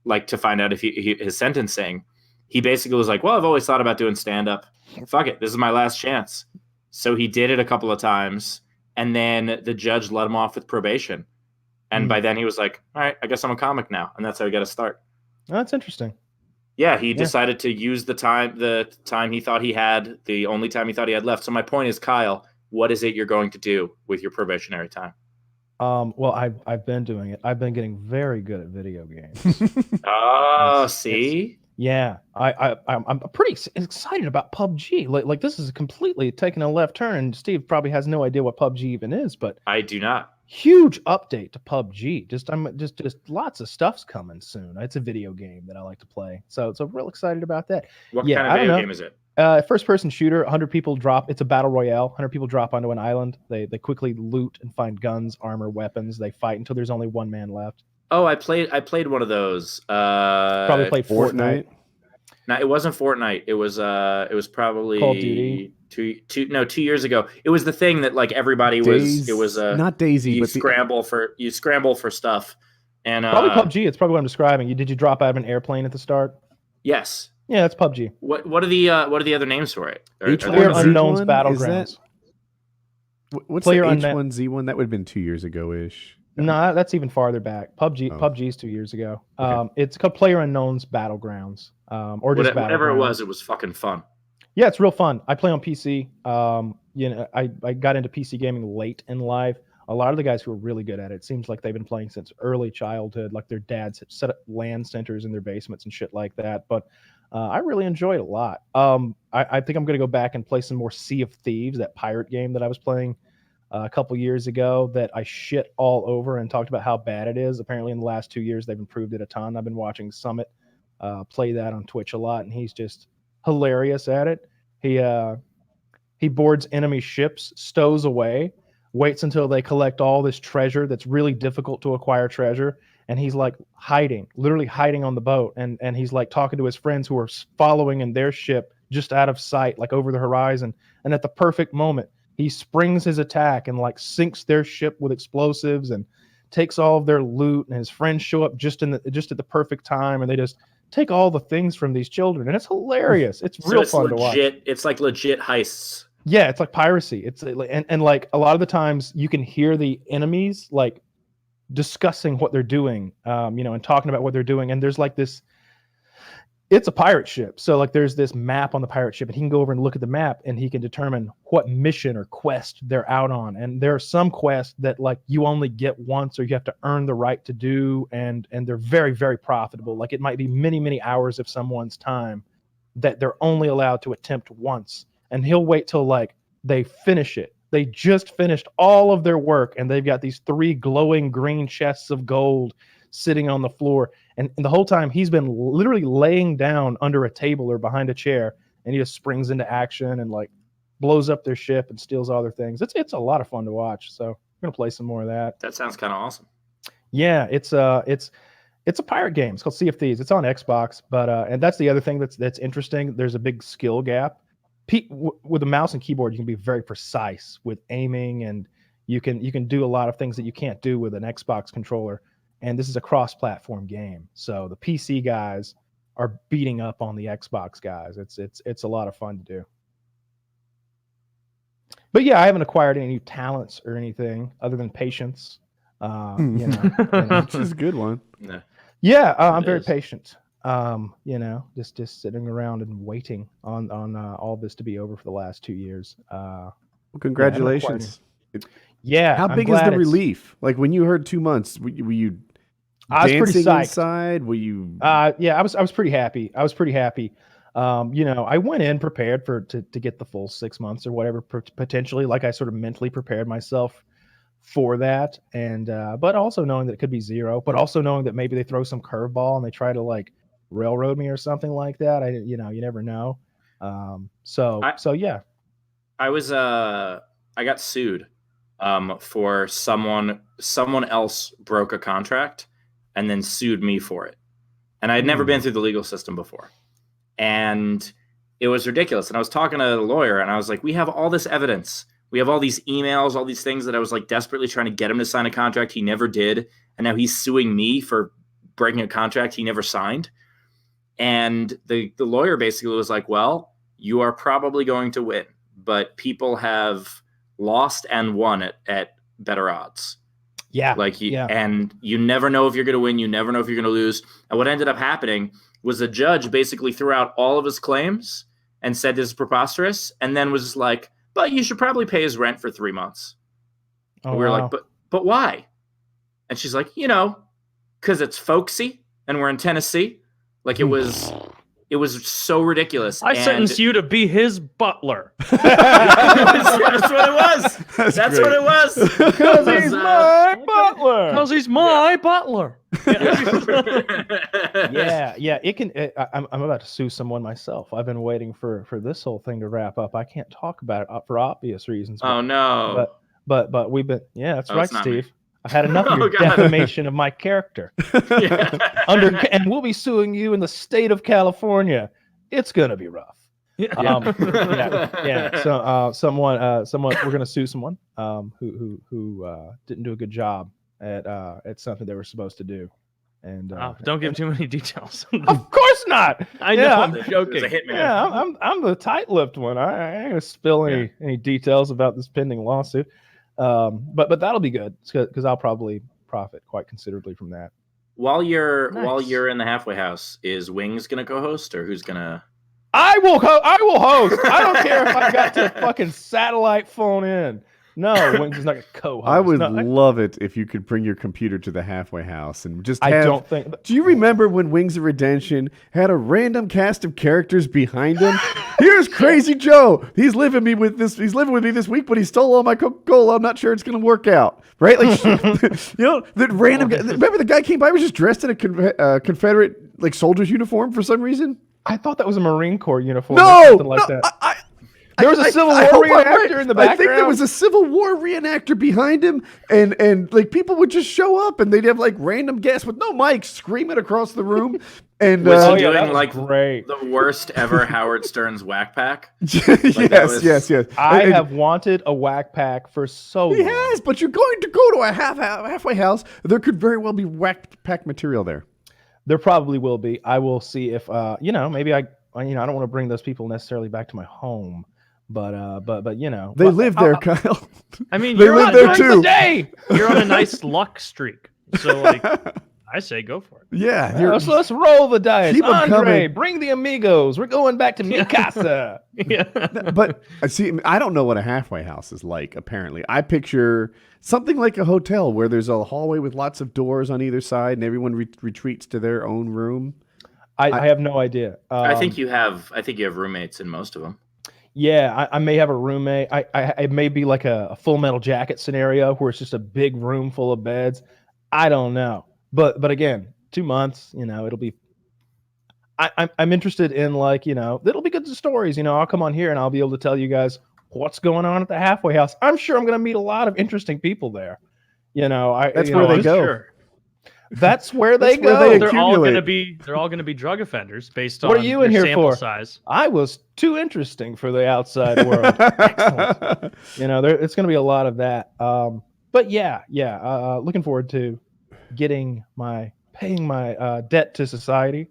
S10: like to find out if his sentencing, he basically was like, well, I've always thought about doing stand-up. Fuck it, this is my last chance. So he did it a couple of times, and then the judge let him off with probation. And by then he was like, all right, I guess I'm a comic now. And that's how he got to start.
S2: Oh, that's interesting.
S10: Yeah, he decided to use the time he thought he had, the only time he thought he had left. So my point is, Kyle, what is it you're going to do with your probationary time?
S2: Well, I've been doing it. I've been getting very good at video games.
S10: See?
S2: Yeah, I'm pretty excited about PUBG. Like this is completely taking a left turn, and Steve probably has no idea what PUBG even is, but
S10: I do not.
S2: Huge update to PUBG. Just lots of stuff's coming soon. It's a video game that I like to play, so real excited about that.
S10: What kind of video game is it?
S2: First person shooter. 100 people drop. It's a battle royale. 100 people drop onto an island. They quickly loot and find guns, armor, weapons. They fight until there's only one man left.
S10: Oh, I played one of those.
S2: Probably played Fortnite.
S10: No, it wasn't Fortnite. It was probably
S2: Call of Duty.
S10: 2 years ago. It was the thing that like everybody was. It was
S3: not Daisy,
S10: you
S3: but
S10: scramble for stuff. And
S2: probably PUBG. It's probably what I'm describing. Did you drop out of an airplane at the start?
S10: Yes.
S2: Yeah, that's PUBG.
S10: What are the other names for it?
S2: Player Unknown's Battlegrounds.
S3: What's the H1Z1? That would have been 2 years ago ish.
S2: No, that's even farther back.
S3: Oh.
S2: PUBG's 2 years ago.
S3: Okay.
S2: It's called PlayerUnknown's Battlegrounds, or just
S10: Whatever it
S2: Battlegrounds.
S10: was fucking fun.
S2: Yeah, it's real fun. I play on PC. I got into PC gaming late in life. A lot of the guys who are really good at it seems like they've been playing since early childhood. Like their dads had set up LAN centers in their basements and shit like that. But I really enjoyed it a lot. I think I'm going to go back and play some more Sea of Thieves, that pirate game that I was playing a couple years ago that I shit all over and talked about how bad it is. Apparently, in the last 2 years, they've improved it a ton. I've been watching Summit play that on Twitch a lot, and he's just hilarious at it. He boards enemy ships, stows away, waits until they collect all this treasure that's really difficult to acquire treasure, and he's like literally hiding on the boat, and he's like talking to his friends who are following in their ship just out of sight, like over the horizon, and at the perfect moment he springs his attack and like sinks their ship with explosives and takes all of their loot, and his friends show up just at the perfect time, and they just take all the things from these children, and it's hilarious. It's real fun to watch.
S10: It's like legit heists.
S2: Yeah, it's like piracy. It's and like a lot of the times you can hear the enemies like discussing what they're doing, and talking about what they're doing. And there's like this. It's a pirate ship, so like there's this map on the pirate ship, and he can go over and look at the map, and he can determine what mission or quest they're out on. And there are some quests that like you only get once, or you have to earn the right to do, and they're very, very profitable. Like it might be many, many hours of someone's time that they're only allowed to attempt once. And he'll wait till like they finish it. They just finished all of their work, and they've got these 3 glowing green chests of gold sitting on the floor. And the whole time he's been literally laying down under a table or behind a chair, and he just springs into action and like blows up their ship and steals all their things. It's a lot of fun to watch. So I'm gonna play some more of that.
S10: That sounds kind of awesome.
S2: Yeah, it's a pirate game. It's called Sea of Thieves. It's on Xbox, but and that's the other thing that's interesting. There's a big skill gap. With a mouse and keyboard, you can be very precise with aiming, and you can do a lot of things that you can't do with an Xbox controller. And this is a cross-platform game, so the PC guys are beating up on the Xbox guys. It's a lot of fun to do. But yeah, I haven't acquired any new talents or anything other than patience.
S12: Which is a good one.
S2: Yeah, I'm very patient. Just sitting around and waiting on all this to be over for the last 2 years.
S3: Well, congratulations.
S2: Yeah.
S3: How big is the relief? Like when you heard 2 months, were you
S2: I was pretty
S3: dancing
S2: psyched.
S3: inside? Were you?
S2: Yeah, I was pretty happy. I went in prepared to get the full 6 months or whatever potentially. Like I sort of mentally prepared myself for that, and but also knowing that it could be 0, but also knowing that maybe they throw some curveball and they try to like railroad me or something like that. You never know. So yeah.
S10: I got sued for someone else broke a contract and then sued me for it. And I had never been through the legal system before. And it was ridiculous. And I was talking to a lawyer, and I was like, we have all this evidence. We have all these emails, all these things that I was like desperately trying to get him to sign a contract. He never did. And now he's suing me for breaking a contract he never signed. And the lawyer basically was like, well, you are probably going to win, but people have lost and won at better odds.
S2: Yeah.
S10: And you never know if you're going to win. You never know if you're going to lose. And what ended up happening was the judge basically threw out all of his claims and said this is preposterous. And then was like, but you should probably pay his rent for 3 months. And we were like, but why? And she's like, because it's folksy and we're in Tennessee. Like it was so ridiculous.
S11: I sentenced you to be his butler.
S10: That's what it was. That's what it was.
S2: Because he's my butler.
S11: Because he's my butler.
S2: Yeah. It can. I'm about to sue someone myself. I've been waiting for this whole thing to wrap up. I can't talk about it for obvious reasons.
S10: Oh no.
S2: But we've been. Yeah, that's right, Steve.
S10: Me.
S2: I've had enough of your defamation of my character. And we'll be suing you in the state of California. It's gonna be rough. So someone we're gonna sue someone who didn't do a good job at something they were supposed to do. And
S11: don't give too many details.
S2: Of course not.
S11: I know. I'm joking.
S2: Yeah, I'm the tight-lipped one. I ain't gonna spill any details about this pending lawsuit. But that'll be good because I'll probably profit quite considerably from that.
S10: While you're
S11: Nice.
S10: in the halfway house, is Wings gonna co-host or who's gonna?
S2: I will host. I don't care if I got to fucking satellite phone in. No, Wings is not going to co-host.
S3: I would
S2: No,
S3: love it if you could bring your computer to the halfway house and just
S2: I
S3: have...
S2: don't think...
S3: Do you remember when Wings of Redemption had a random cast of characters behind him? Here's Crazy Joe. He's living with me this week, but he stole all my Coca-Cola. I'm not sure it's going to work out. Right? Like, you know, that random guy. Remember the guy came by, was just dressed in a Confederate like soldier's uniform for some reason?
S2: I thought that was a Marine Corps uniform
S3: No!
S2: or something like that. There was a Civil War reenactor in the background.
S3: I think there was a Civil War reenactor behind him, and like people would just show up and they'd have like random guests with no mics screaming across the room. And
S10: was he doing
S2: was
S10: like
S2: great.
S10: the worst ever Howard Stern's whack pack?
S3: Yes.
S2: I have wanted a whack pack for so long.
S3: He has, but you're going to go to a halfway house. There could very well be whack pack material there.
S2: There probably will be. I will see if maybe I don't want to bring those people necessarily back to my home. But
S3: they live there, Kyle.
S11: I mean,
S3: they
S11: you're
S3: live
S11: on
S3: there
S11: during
S3: too.
S11: the day. You're on a nice luck streak, so like, I say go for it.
S3: Yeah,
S2: so let's roll the dice.
S3: Keep 'em
S2: Andre,
S3: coming.
S2: bring the amigos. We're going back to Mikasa.
S11: Yeah.
S3: But I don't know what a halfway house is like. Apparently, I picture something like a hotel where there's a hallway with lots of doors on either side, and everyone retreats to their own room.
S2: I have no idea.
S10: I think you have roommates in most of them.
S2: Yeah, I may have a roommate. It may be like a Full Metal Jacket scenario where it's just a big room full of beds. I don't know, but again, 2 months. It'll be. I'm interested in it'll be good stories. I'll come on here and I'll be able to tell you guys what's going on at the halfway house. I'm sure I'm going to meet a lot of interesting people there.
S3: That's where they go.
S11: Sure.
S2: That's where they go.
S11: They're all going to be drug offenders based on
S2: what are you in here
S11: sample
S2: for?
S11: size.
S2: I was too interesting for the outside world. Excellent. It's going to be a lot of that. But looking forward to paying my debt to society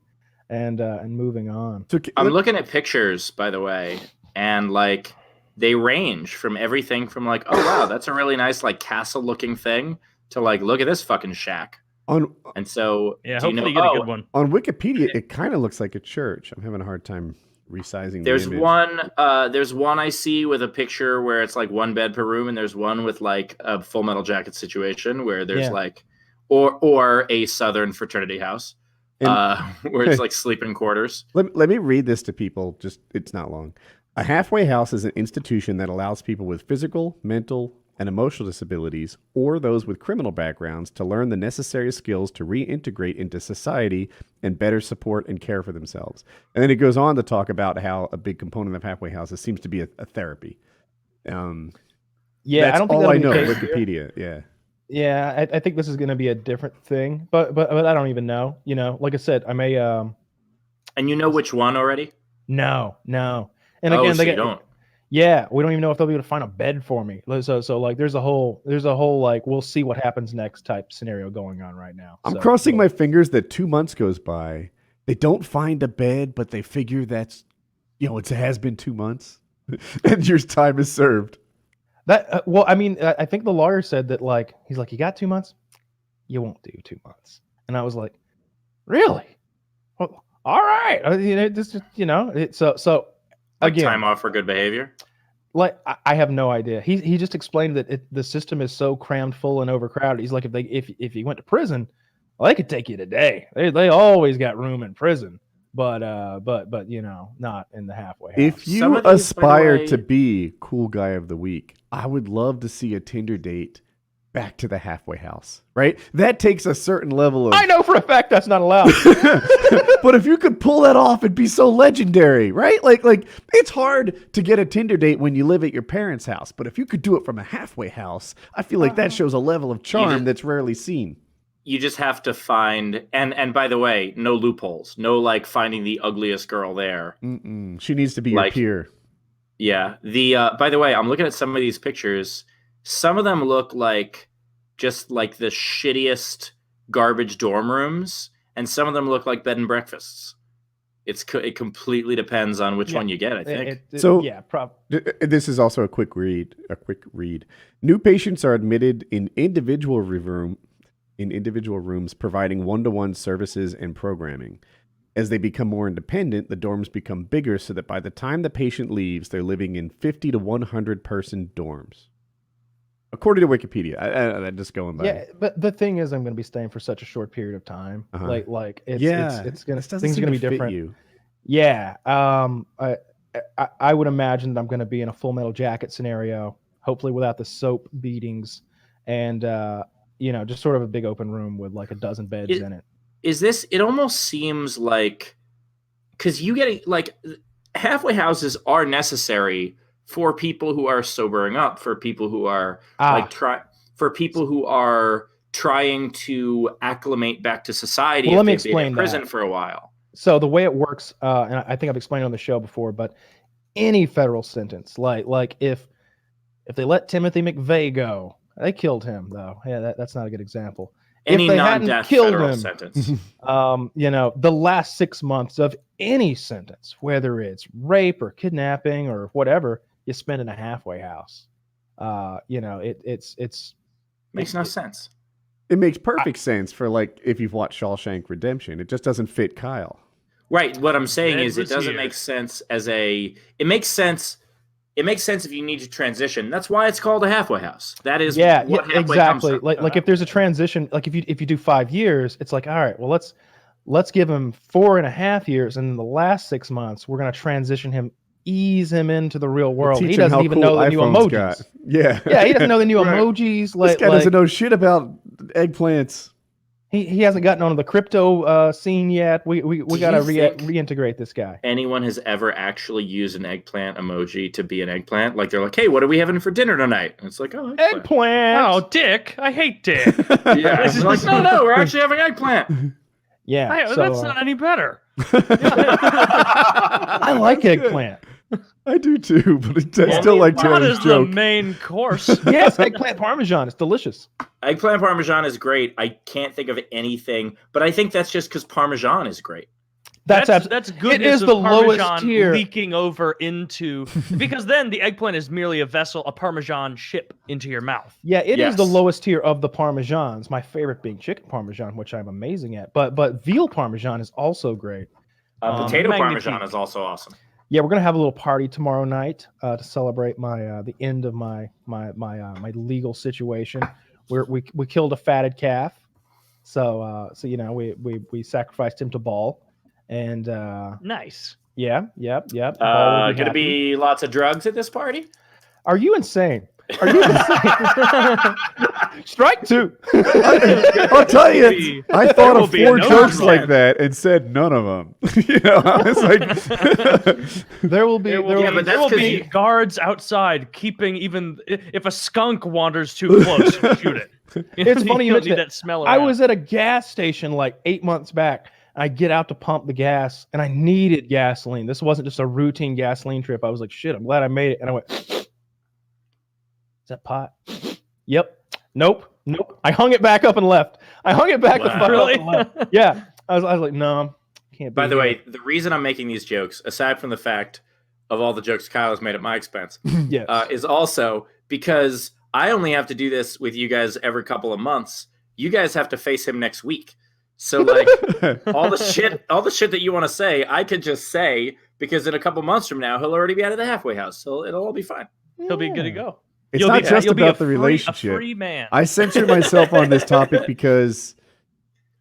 S2: and moving on.
S10: I'm looking at pictures, by the way, and like they range from everything from like, oh wow, that's a really nice like castle looking thing to like, look at this fucking shack.
S3: And
S10: so
S11: hopefully you get a good one.
S3: On Wikipedia, it kind of looks like a church. I'm having a hard time resizing
S10: there's
S3: the image.
S10: There's one I see with a picture where it's like one bed per room, and there's one with like a Full Metal Jacket situation where there's like or a Southern fraternity house where it's like sleeping quarters.
S3: Let me read this to people. It's not long. A halfway house is an institution that allows people with physical, mental, and emotional disabilities, or those with criminal backgrounds, to learn the necessary skills to reintegrate into society and better support and care for themselves. And then it goes on to talk about how a big component of halfway houses seems to be a therapy.
S2: I don't think
S3: all I know.
S2: Wikipedia. Yeah, I think this is going to be a different thing, but I don't even know. Like I said, I may.
S10: And you know which one already?
S2: No. And again,
S10: so you don't.
S2: Yeah, we don't even know if they'll be able to find a bed for me. So like there's a whole like we'll see what happens next type scenario going on right now.
S3: I'm crossing my fingers that 2 months goes by. They don't find a bed, but they figure that's it has been 2 months and your time is served.
S2: That I think the lawyer said that he's like, you got 2 months? You won't do 2 months. And I was like, really? Well, all right. So again,
S10: time off for good behavior.
S2: Like I have no idea. He just explained that the system is so crammed full and overcrowded. He's like, if you went to prison, well, they could take you today. They always got room in prison, but not in the halfway house.
S3: If you aspire to be cool guy of the week, I would love to see a Tinder date back to the halfway house, right? That takes a certain level of...
S2: I know for a fact that's not allowed.
S3: But if you could pull that off, it'd be so legendary, right? Like it's hard to get a Tinder date when you live at your parents' house, but if you could do it from a halfway house, I feel like that shows a level of charm that's rarely seen.
S10: You just have to find, and by the way, no loopholes, no like finding the ugliest girl there.
S3: She needs to be your peer.
S10: Yeah. By the way, I'm looking at some of these pictures. Some of them look like just like the shittiest garbage dorm rooms, and some of them look like bed and breakfasts. It completely depends on which one you get, I think.
S3: This is also a quick read. New patients are admitted in individual room. in individual rooms, providing one-to-one services and programming. As they become more independent, the dorms become bigger so that by the time the patient leaves, they're living in 50 to 100 person dorms. According to Wikipedia, I'm just going by.
S2: Yeah, but the thing is, I'm going to be staying for such a short period of time. Like it's gonna things are going to be different.
S3: You.
S2: Yeah, I would imagine that I'm going to be in a Full Metal Jacket scenario, hopefully without the soap beatings, and just sort of a big open room with like a dozen beds in it.
S10: Is this? It almost seems like because you get like halfway houses are necessary for people who are sobering up, for people who are for people who are trying to acclimate back to society.
S2: Well, let me
S10: if they've been
S2: explain
S10: in prison
S2: that.
S10: for a while.
S2: So the way it works, and I think I've explained it on the show before, but any federal sentence, like if they let Timothy McVeigh go, they killed him though. Yeah, that's not a good example.
S10: Any
S2: if they
S10: non-death
S2: hadn't killed
S10: federal
S2: him,
S10: sentence.
S2: The last 6 months of any sentence, whether it's rape or kidnapping or whatever, you spend in a halfway house. It's
S10: makes no sense.
S3: It makes perfect sense for like if you've watched Shawshank Redemption. It just doesn't fit Kyle.
S10: What I'm saying is it doesn't make sense it makes sense if you need to transition. That's why it's called a halfway house. That is what halfway
S2: exactly.
S10: comes from.
S2: Like if there's a transition, like if you do 5 years, it's like, all right, well let's give him 4.5 years, and in the last 6 months we're gonna transition him, ease him into the real world. He doesn't even know the new emojis.
S3: Yeah,
S2: he doesn't know the new emojis.
S3: This guy doesn't know shit about eggplants.
S2: He hasn't gotten onto the crypto scene yet. We gotta reintegrate this guy.
S10: Anyone has ever actually used an eggplant emoji to be an eggplant? Like they're like, hey, what are we having for dinner tonight? And it's like, oh,
S2: eggplant.
S11: Oh, Dick. I hate Dick.
S10: Yeah. It's like, no, we're actually having eggplant.
S2: Yeah.
S11: That's not any better.
S2: I like eggplant.
S3: I do too, but I still like Taylor's joke.
S11: That is the main course.
S2: Yes, eggplant parmesan. It's delicious.
S10: Eggplant parmesan is great. I can't think of anything, but I think that's just because parmesan is great.
S11: That's good.
S2: It is the lowest tier
S11: leaking over into because then the eggplant is merely a vessel, a parmesan ship into your mouth.
S2: Yeah, it is the lowest tier of the parmesans. My favorite being chicken parmesan, which I'm amazing at. But veal parmesan is also great.
S10: Potato parmesan is also awesome.
S2: Yeah, we're gonna have a little party tomorrow night to celebrate my the end of my legal situation. We killed a fatted calf, so we sacrificed him to Ball, and
S11: nice.
S2: Yeah.
S10: Gonna be lots of drugs at this party?
S2: Are you insane? Are you insane? Strike two.
S3: I'll tell you, I thought of 4 jokes like that and said none of them. I was like,
S2: there will be
S11: guards outside keeping even if a skunk wanders too close, shoot it.
S2: It's funny you mentioned
S11: that smell.
S2: I was at a gas station like 8 months back. I get out to pump the gas, and I needed gasoline. This wasn't just a routine gasoline trip. I was like, shit, I'm glad I made it. And I went, is that pot? Yep. Nope. I hung it back up and left. I hung it back the fuck up and left. Yeah. I was like, no, can't be.
S10: By the way, the reason I'm making these jokes, aside from the fact of all the jokes Kyle has made at my expense, is also because I only have to do this with you guys every couple of months. You guys have to face him next week. So like all the shit that you want to say, I could just say because in a couple months from now he'll already be out of the halfway house, so it'll all be fine.
S11: He'll be good to go.
S3: It's not just about the relationship.
S11: A free man.
S3: I censor myself on this topic because,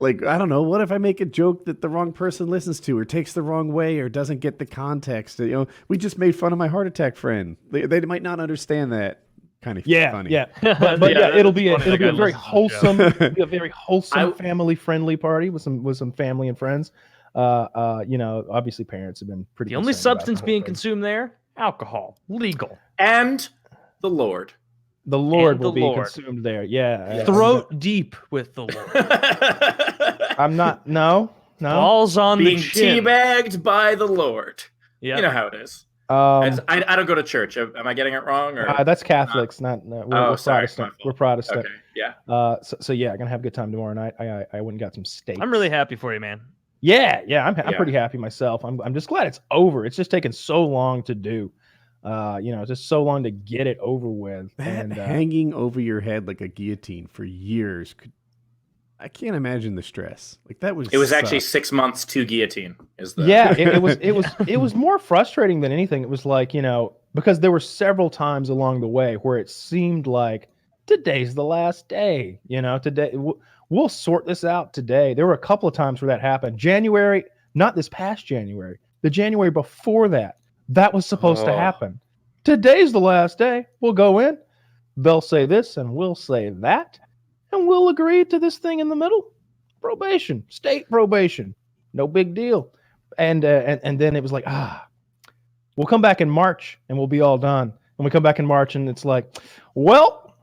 S3: like, I don't know. What if I make a joke that the wrong person listens to, or takes the wrong way, or doesn't get the context? We just made fun of my heart attack friend. They might not understand that. Kind of funny.
S2: Yeah, but it'll be a very wholesome, family friendly party with some family and friends. Obviously parents have been pretty.
S11: The only substance being consumed there, alcohol, legal,
S10: and the Lord.
S2: The Lord will be consumed there. Yeah,
S11: throat deep with the Lord.
S2: I'm not. No.
S11: Balls on
S10: being
S11: the chin.
S10: teabagged by the Lord.
S11: Yeah,
S10: you know how it is. I don't go to church. Am I getting it wrong? Or
S2: that's Catholics, we're Protestant. We're Protestant.
S10: Okay, yeah.
S2: So yeah, I'm gonna have a good time tomorrow night. I went and got some steaks.
S11: I'm really happy for you, man.
S2: Yeah. I'm pretty happy myself. I'm just glad it's over. It's just taken so long to do. Just so long to get it over with.
S3: That hanging over your head like a guillotine for years I can't imagine the stress. Like that was.
S10: It was actually 6 months to guillotine.
S2: Yeah, it was more frustrating than anything. It was like, because there were several times along the way where it seemed like today's the last day. Today we'll sort this out today. There were a couple of times where that happened. January, not this past January, the January before that was supposed to happen. Today's the last day. We'll go in. They'll say this and we'll say that. And we'll agree to this thing in the middle. Probation, state probation. No big deal. And then it was like, we'll come back in March and we'll be all done. And we come back in March and it's like, well,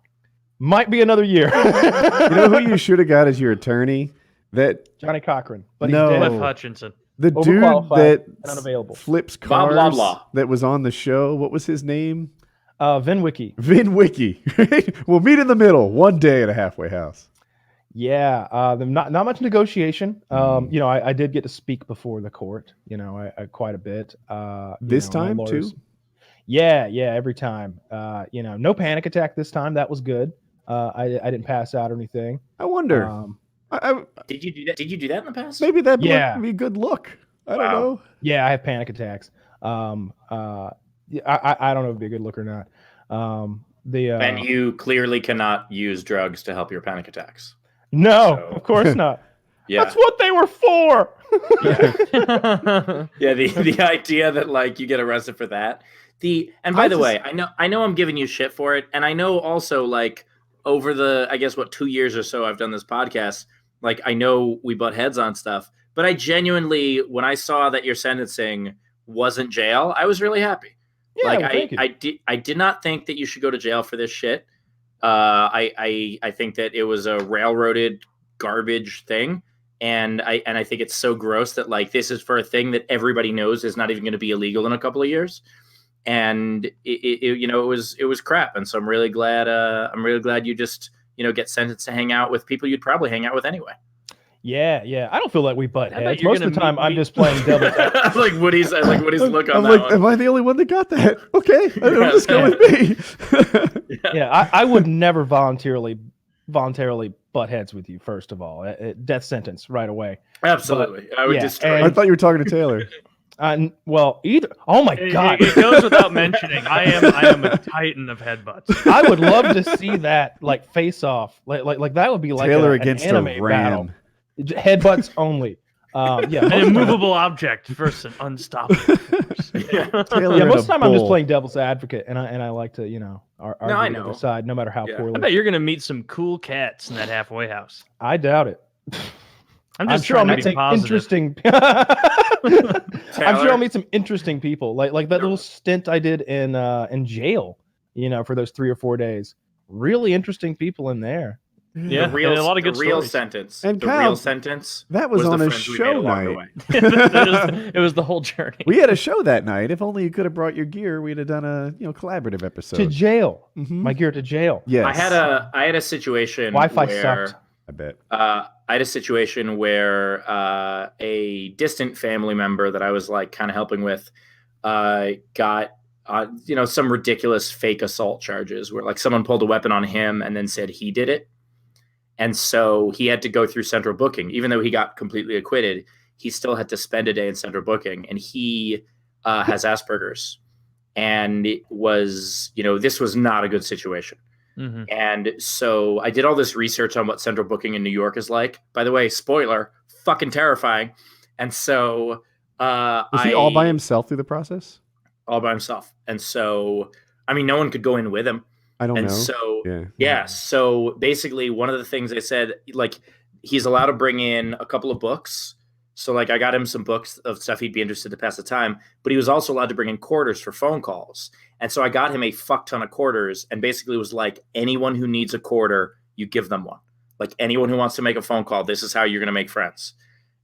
S2: might be another year.
S3: You know who you should have got as your attorney? That
S2: Johnny Cochran. But
S3: no,
S2: he's dead.
S11: Cliff Hutchinson.
S3: The dude that
S2: unavailable.
S3: flips
S10: Blah,
S3: cars
S10: blah, blah.
S3: that was on the show. What was his name?
S2: Vin Wiki.
S3: Vin Wiki. We'll meet in the middle one day at a halfway house.
S2: Yeah, not much negotiation. I did get to speak before the court. I quite a bit.
S3: This time too.
S2: Yeah, every time. No panic attack this time. That was good. I didn't pass out or anything.
S3: I wonder.
S10: Did you do that? Did you do that in the past?
S3: Maybe that would be a good look. I don't know.
S2: Yeah, I have panic attacks. I don't know if it'd be a good look or not.
S10: And you clearly cannot use drugs to help your panic attacks.
S2: No, of course not.
S10: Yeah.
S2: That's what they were for.
S10: Yeah, the idea that like you get arrested for that. By the way, I know I'm giving you shit for it, and I know also like over the 2 years or so I've done this podcast, like I know we butt heads on stuff, but I genuinely, when I saw that your sentencing wasn't jail, I was really happy.
S2: Yeah,
S10: like I did not think that you should go to jail for this shit. I think that it was a railroaded garbage thing, and I think it's so gross that like this is for a thing that everybody knows is not even going to be illegal in a couple of years, and it was crap. And so I'm really glad you just get sentenced to hang out with people you'd probably hang out with anyway.
S2: Yeah. I don't feel like we butt heads. Most of the time, I'm just playing devil's advocate.
S10: like Woody's look on
S3: I'm
S10: that
S3: like,
S10: one.
S3: am I the only one that got that? Okay, just go with me.
S2: Yeah, I would never voluntarily butt heads with you. First of all, death sentence right away.
S10: Absolutely, I would destroy.
S3: I thought you were talking to Taylor.
S2: Well, either. Oh my God!
S11: It goes without mentioning. I am a titan of headbutts.
S2: I would love to see that like face off. Like that would be like
S3: Taylor
S2: an
S3: against
S2: anime
S3: a ram.
S2: battle. Headbutts only. Yeah,
S11: An immovable object versus an unstoppable force.
S3: Taylor
S2: most of the time I'm just
S3: bull.
S2: playing devil's advocate, and I like to argue
S10: I
S2: the
S10: know.
S2: other side, no matter how poorly.
S11: I bet you're gonna meet some cool cats in that halfway house.
S2: I doubt it.
S11: I'm
S2: sure I'll
S11: trying
S2: meet
S11: to be
S2: some
S11: positive.
S2: interesting. I'm sure I'll meet some interesting people, like that little stint I did in jail. For those 3 or 4 days, really interesting people in there.
S11: Yeah,
S10: the real,
S11: and a lot of good
S10: the real
S11: stories.
S10: sentence.
S3: And
S10: the
S3: Kyle,
S10: real sentence.
S3: That was on
S10: the
S3: a
S10: friends we
S3: show
S10: made along the
S3: night.
S10: way.
S11: It was the whole journey.
S3: We had a show that night. If only you could have brought your gear, we'd have done a collaborative episode.
S2: To jail.
S3: Mhm.
S2: My gear to jail.
S3: Yes,
S10: I had a situation.
S2: Wi-Fi
S10: where,
S2: sucked.
S3: I bet.
S10: I had a situation where a distant family member that I was like kind of helping with got some ridiculous fake assault charges where like someone pulled a weapon on him and then said he did it. And so he had to go through central booking. Even though he got completely acquitted, he still had to spend a day in central booking. And he has Asperger's. And it was, this was not a good situation.
S11: Mm-hmm.
S10: And so I did all this research on what central booking in New York is like. By the way, spoiler, fucking terrifying. And so
S3: Was he all by himself through the process?
S10: All by himself. And so, no one could go in with him.
S3: I don't know.
S10: And so,
S3: Yeah.
S10: So basically, one of the things they said, like, he's allowed to bring in a couple of books. So, like, I got him some books of stuff he'd be interested to pass the time, but he was also allowed to bring in quarters for phone calls. And so I got him a fuck ton of quarters and basically was like, anyone who needs a quarter, you give them one. Like, anyone who wants to make a phone call, this is how you're going to make friends.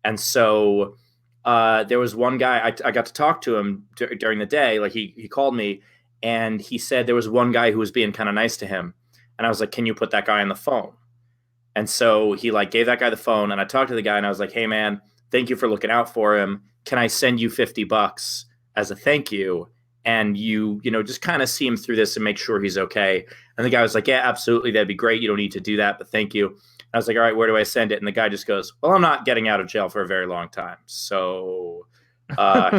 S10: And so there was one guy, I got to talk to him during the day. Like, he called me. And he said there was one guy who was being kind of nice to him. And I was like, can you put that guy on the phone? And so he like gave that guy the phone. And I talked to the guy and I was like, hey, man, thank you for looking out for him. Can I send you $50 as a thank you? And you just kind of see him through this and make sure he's okay. And the guy was like, yeah, absolutely. That'd be great. You don't need to do that, but thank you. I was like, all right, where do I send it? And the guy just goes, well, I'm not getting out of jail for a very long time. So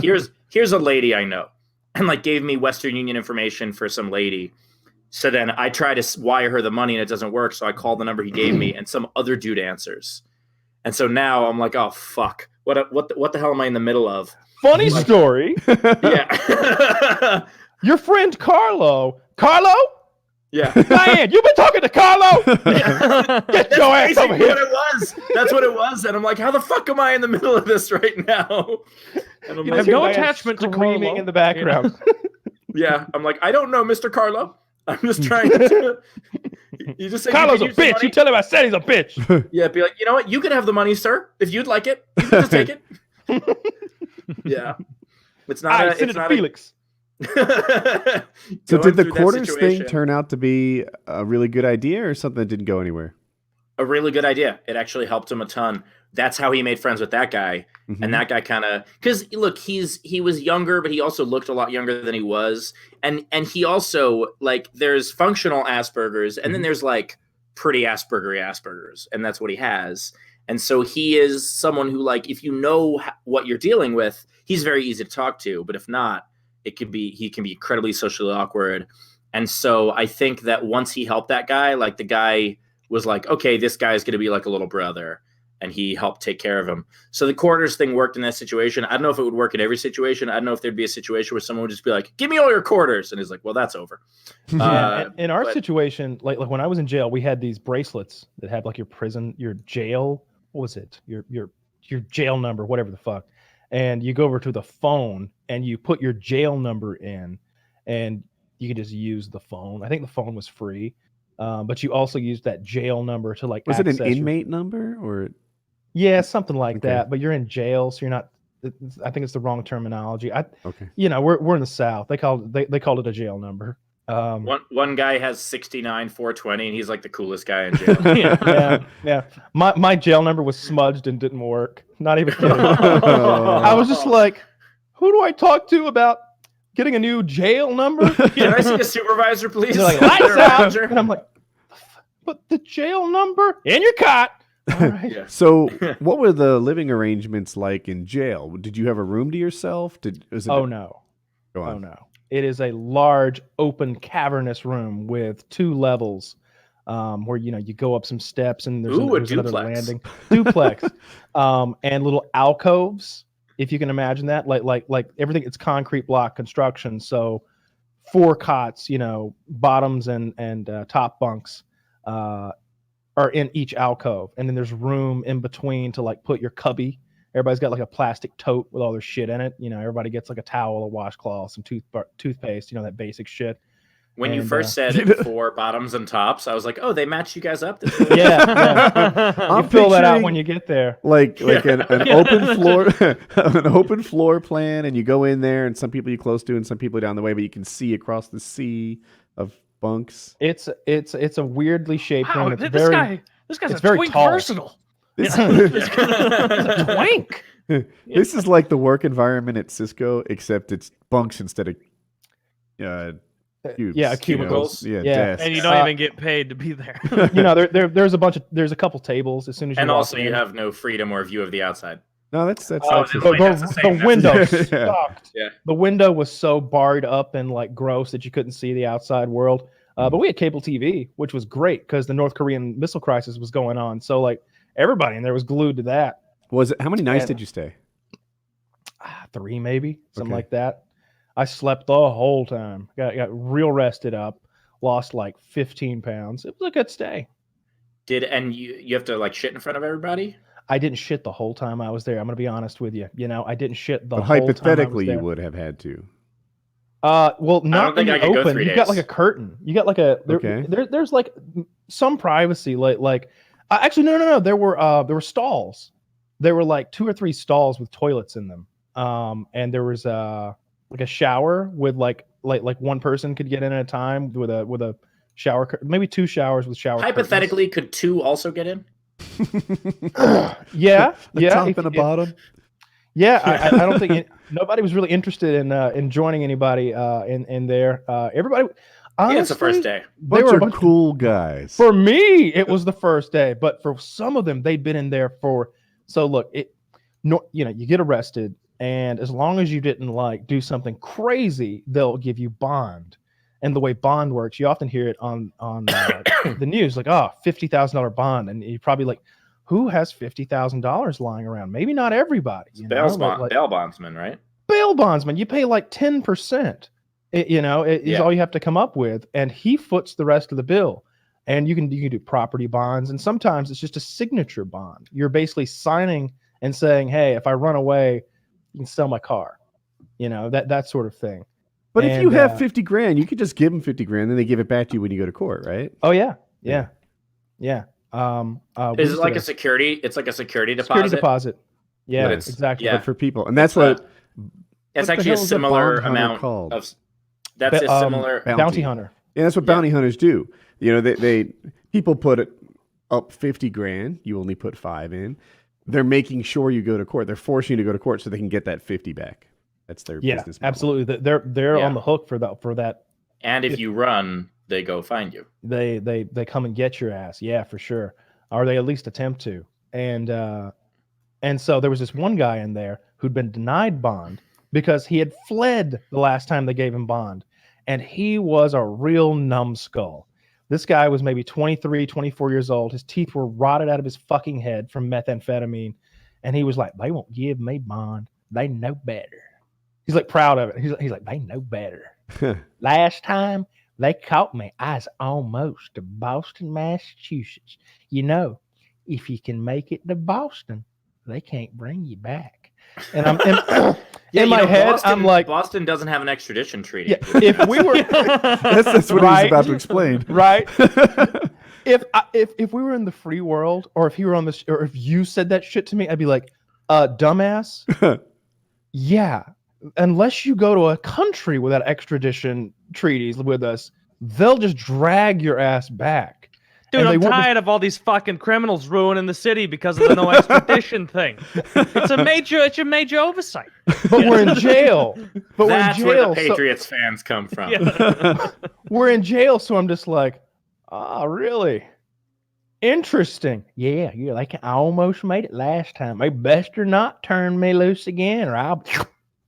S10: here's a lady I know. And like gave me Western Union information for some lady. So then I try to wire her the money and it doesn't work. So I call the number he gave me and some other dude answers. And so now I'm like, oh, fuck. What the hell am I in the middle of?
S2: Funny story.
S10: Yeah.
S2: Your friend Carlo. Carlo?
S10: Yeah.
S2: Diane, you've been talking to Carlo? Get your ass over here.
S10: What it was. That's what it was. And I'm like, how the fuck am I in the middle of this right now? And I'm
S1: I have no attachment to
S2: screaming
S1: Carlo
S2: in the background.
S10: Yeah. I'm like, I don't know, Mr. Carlo. I'm just trying to. You just say
S2: Carlo's a bitch. You tell him I said he's a bitch.
S10: Yeah, be like, you know what? You can have the money, sir, if you'd like it. You can just take it. Yeah, it's not.
S2: Send it to Felix.
S3: So did the quarters thing turn out to be a really good idea or something that didn't go anywhere?
S10: A really good idea. It actually helped him a ton. That's how he made friends with that guy. Mm-hmm. And that guy kind of, because look, he was younger, but he also looked a lot younger than he was. And he also, like, there's functional Asperger's and then there's like pretty Asperger's, and that's what he has. And so he is someone who, like, if you know what you're dealing with, he's very easy to talk to. But if not, he can be incredibly socially awkward. And so I think that once he helped that guy, like, the guy was like, okay, this guy is going to be like a little brother. And he helped take care of him. So the quarters thing worked in that situation. I don't know if it would work in every situation. I don't know if there'd be a situation where someone would just be like, give me all your quarters. And he's like, well, that's over.
S2: Yeah, in our situation, like when I was in jail, we had these bracelets that had like your jail. What was it? Your jail number, whatever the fuck. And you go over to the phone and you put your jail number in and you could just use the phone. I think the phone was free. But you also used that jail number to like.
S3: Was it an inmate number or?
S2: Yeah, something like that. But you're in jail, so you're not. I think it's the wrong terminology.
S3: Okay.
S2: You know, we're in the South. They called it a jail number.
S10: One guy has 69-420, and he's like the coolest guy in jail.
S2: yeah. My jail number was smudged and didn't work. Not even kidding. I was just like, who do I talk to about getting a new jail number?
S10: Can I see a supervisor, please?
S2: They're like, lights out. And I'm like, but the jail number in your cot. All right.
S10: Yeah.
S3: So what were the living arrangements like in jail? Did you have a room to yourself?
S2: No.
S3: Go on.
S2: Oh no. It is a large, open, cavernous room with 2 levels, where you go up some steps and there's another landing. Duplex, and little alcoves, if you can imagine that. Like everything. It's concrete block construction, so 4 cots, bottoms and top bunks, are in each alcove, and then there's room in between to like put your cubby. Everybody's got like a plastic tote with all their shit in it. Everybody gets like a towel, a washcloth, some toothpaste, that basic shit.
S10: When you first said 4 bottoms and tops, I was like, oh, they match you guys up.
S2: Yeah. You fill that out when you get there.
S3: Like an open floor, an open floor plan, and you go in there, and some people you close to, and some people down the way, but you can see across the sea of bunks.
S2: It's a weirdly shaped room. It's
S1: this guy's a twink versatile.
S3: This
S1: a twink.
S3: This is like the work environment at Cisco, except it's bunks instead of cubes.
S2: Yeah, cubicles.
S3: Desks.
S11: And you don't even get paid to be there.
S2: There's a couple tables as soon as you.
S10: And also, you have no freedom or view of the outside.
S3: No, that's
S2: the window sucked.
S10: Yeah.
S2: The window was so barred up and like gross that you couldn't see the outside world. But we had cable TV, which was great because the North Korean missile crisis was going on. So like everybody in there was glued to that.
S3: Was it? How many nights did you stay?
S2: 3 maybe, something like that. I slept the whole time. Got real rested up. Lost like 15 pounds. It was a good stay.
S10: And you have to like shit in front of everybody?
S2: I didn't shit the whole time I was there. I'm going to be honest with you. I didn't shit the whole time.
S3: But hypothetically, you would have had to.
S2: Well, not in the open. You got like a curtain. You got like there's like some privacy. Like actually, no. There were stalls. There were like 2 or 3 stalls with toilets in them. And there was like a shower with like one person could get in at a time with a shower. Maybe 2 showers with shower.
S10: Hypothetically, could 2 also get in?
S2: Yeah.
S3: Top and a bottom.
S2: Yeah, I don't think nobody was really interested in joining anybody in there. Everybody,
S10: Yeah, it's the first day.
S2: They
S3: Bunch
S2: were
S3: of cool guys.
S2: For me, it was the first day, but for some of them, they'd been in there for. So look, you get arrested, and as long as you didn't like do something crazy, they'll give you bond. And the way bond works, you often hear it on the news, like, oh, $50,000 bond, and you're probably like, who has $50,000 lying around? Maybe not everybody.
S10: Bail bondsman, right?
S2: Bail bondsman, you pay like 10%. Is all you have to come up with, and he foots the rest of the bill. And you can do property bonds, and sometimes it's just a signature bond. You're basically signing and saying, "Hey, if I run away, you can sell my car," that sort of thing.
S3: But if you have 50 grand, you could just give them 50 grand, then they give it back to you when you go to court, right?
S2: Oh yeah. Is
S10: it like a security? It's like a security deposit.
S2: Security deposit. Yeah, exactly.
S3: But for people, and that's what.
S10: It's actually a similar amount of. That's a similar
S2: bounty hunter.
S3: Yeah, that's what bounty hunters do. They people put up 50 grand. You only put 5 in. They're making sure you go to court. They're forcing you to go to court so they can get that 50 back. That's their business model.
S2: Absolutely. They're on the hook for that.
S10: And if you run, they go find you.
S2: They come and get your ass. Yeah, for sure. Or they at least attempt to. And so there was this one guy in there who'd been denied bond because he had fled the last time they gave him bond. And he was a real numbskull. This guy was maybe 23, 24 years old. His teeth were rotted out of his fucking head from methamphetamine. And he was like, they won't give me bond. They know better. He's like proud of it. He's like, they know better. Last time they caught me, I was almost to Boston, Massachusetts. If you can make it to Boston, they can't bring you back. And I'm in my head, I'm like,
S10: Boston doesn't have an extradition treaty.
S2: Yeah, if we were,
S3: that's what he was about to explain,
S2: right? If we were in the free world, or if he were on this, or if you said that shit to me, I'd be like, dumbass. Yeah, unless you go to a country without extradition treaties with us, they'll just drag your ass back.
S11: Dude, I'm tired of all these fucking criminals ruining the city because of the no extradition thing. It's a major oversight.
S2: But we're in jail. But
S10: That's
S2: we're in jail,
S10: where the Patriots fans come from.
S11: Yeah.
S2: We're in jail, so I'm just like, really? Interesting. Yeah, you're like, I almost made it last time. They bester not turn me loose again, or I'll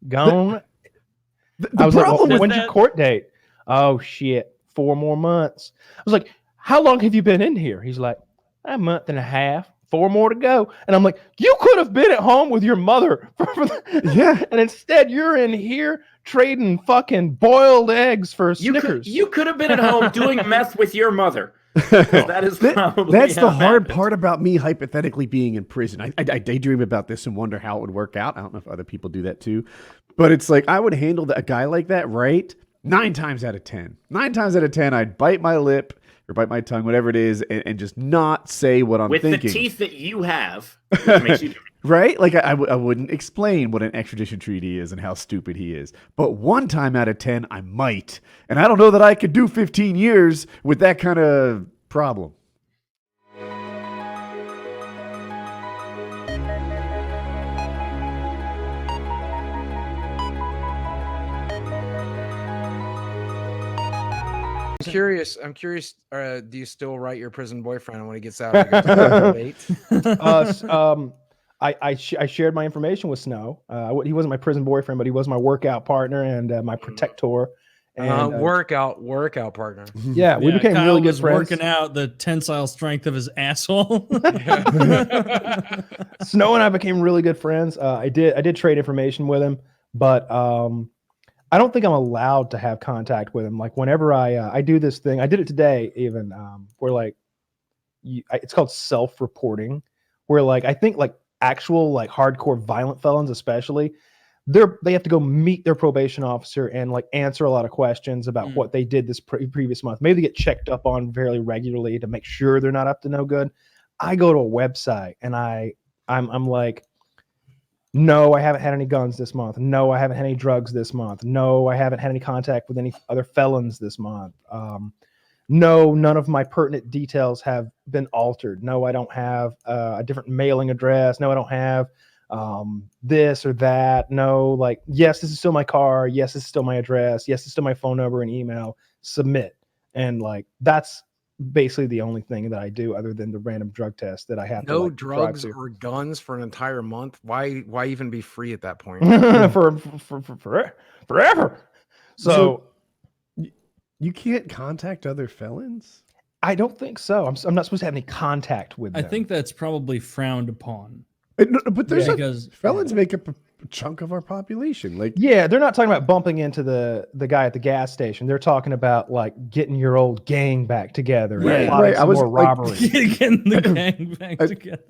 S2: gone. I was like, well, when's your court date? Oh shit, 4 more months. I was like, how long have you been in here? He's like, a month and a half, 4 more to go. And I'm like, you could have been at home with your mother.
S3: Yeah.
S2: And instead you're in here trading fucking boiled eggs for Snickers.
S10: You could have been at home doing meth with your mother. That is probably
S3: that's the hard part about me hypothetically being in prison. I daydream about this and wonder how it would work out. I don't know if other people do that too. But it's like I would handle a guy like that, right? 9 times out of 10. 9 times out of 10, I'd bite my lip or bite my tongue, whatever it is, and just not say what I'm thinking.
S10: With the teeth that you have, it makes you do it.
S3: Right? Like I wouldn't explain what an extradition treaty is and how stupid he is. But 1 time out of 10, I might. And I don't know that I could do 15 years with that kind of problem.
S14: I'm curious. Do you still write your prison boyfriend when he gets out? I
S2: shared my information with Snow. He wasn't my prison boyfriend, but he was my workout partner and my protector. And
S14: workout partner.
S2: Yeah, we became
S1: Kyle
S2: really good
S1: was
S2: friends.
S1: Working out the tensile strength of his asshole.
S2: Snow and I became really good friends. I did trade information with him, but I don't think I'm allowed to have contact with him. Like whenever I do this thing, I did it today even, where like it's called self-reporting, where like I think like actual like hardcore violent felons especially, they have to go meet their probation officer and like answer a lot of questions about what they did this previous month. Maybe they get checked up on fairly regularly to make sure they're not up to no good. I go to a website and I'm like, no, I haven't had any guns this month. No, I haven't had any drugs this month. No, I haven't had any contact with any other felons this month. No, none of my pertinent details have been altered. No, I don't have a different mailing address. No, I don't have this or that. No, like, yes, this is still my car. Yes, this is still my address. Yes, this is still my phone number and email. Submit. And like that's basically the only thing that I do other than the random drug test that I have to
S14: No
S2: like,
S14: drugs
S2: drive
S14: or guns for an entire month. Why even be free at that point?
S2: forever. So
S3: you can't contact other felons?
S2: I don't think so. I'm not supposed to have any contact with them.
S1: I think that's probably frowned upon.
S3: But there's
S1: because
S3: felons make up a chunk of our population. Like,
S2: yeah, they're not talking about bumping into the guy at the gas station. They're talking about like getting your old gang back together. And plotting some more robbery.
S1: Getting the gang back together.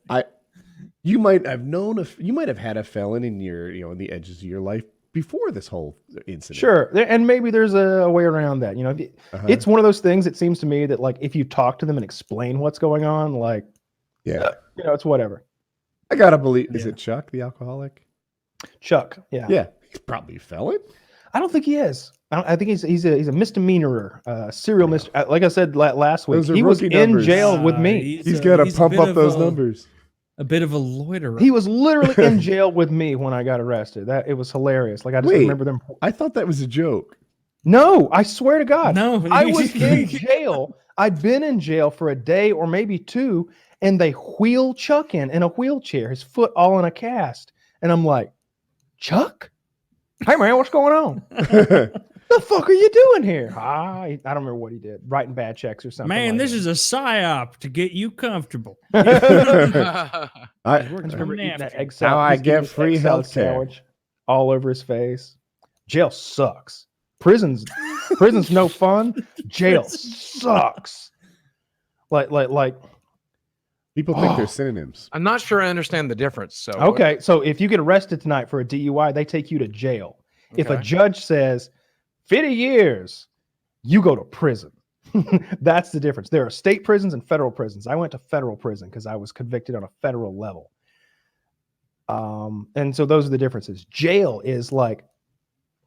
S3: You might have had a felon in your, in the edges of your life before this whole incident.
S2: Sure, and maybe there's a way around that. It's one of those things. It seems to me that like if you talk to them and explain what's going on, like, it's whatever.
S3: I gotta believe. Is it Chuck, the alcoholic?
S2: Chuck, yeah,
S3: he's probably a felon.
S2: I don't think he is. I think he's a misdemeanor, serial misdemeanor. Like I said last week, he was in jail with me.
S3: He's got to pump up those numbers.
S1: A bit of a loiterer.
S2: He was literally in jail with me when I got arrested. It was hilarious. Like I just remember them.
S3: I thought that was a joke.
S2: No, I swear to God.
S1: No,
S2: I was in jail. I'd been in jail for a day or maybe two, and they wheel Chuck in a wheelchair, his foot all in a cast, and I'm like, Chuck? Hey man, what's going on? The fuck are you doing here? I don't remember what he did. Writing bad checks or something.
S1: Man,
S2: like
S1: this
S2: that.
S1: is a psyop to get you comfortable.
S2: I remember eating that egg salad.
S3: How I
S2: He's eating
S3: get
S2: this
S3: free
S2: egg salad
S3: healthcare.
S2: sandwich all over his face. Jail sucks. Prison's no fun. Jail sucks. Like
S3: people think they're synonyms.
S14: I'm not sure I understand the difference. So
S2: okay, so if you get arrested tonight for a DUI, they take you to jail. If a
S14: Okay.
S2: judge says 50 years, you go to prison. That's the difference. There are state prisons and federal prisons. I went to federal prison because I was convicted on a federal level. And so those are the differences. Jail is like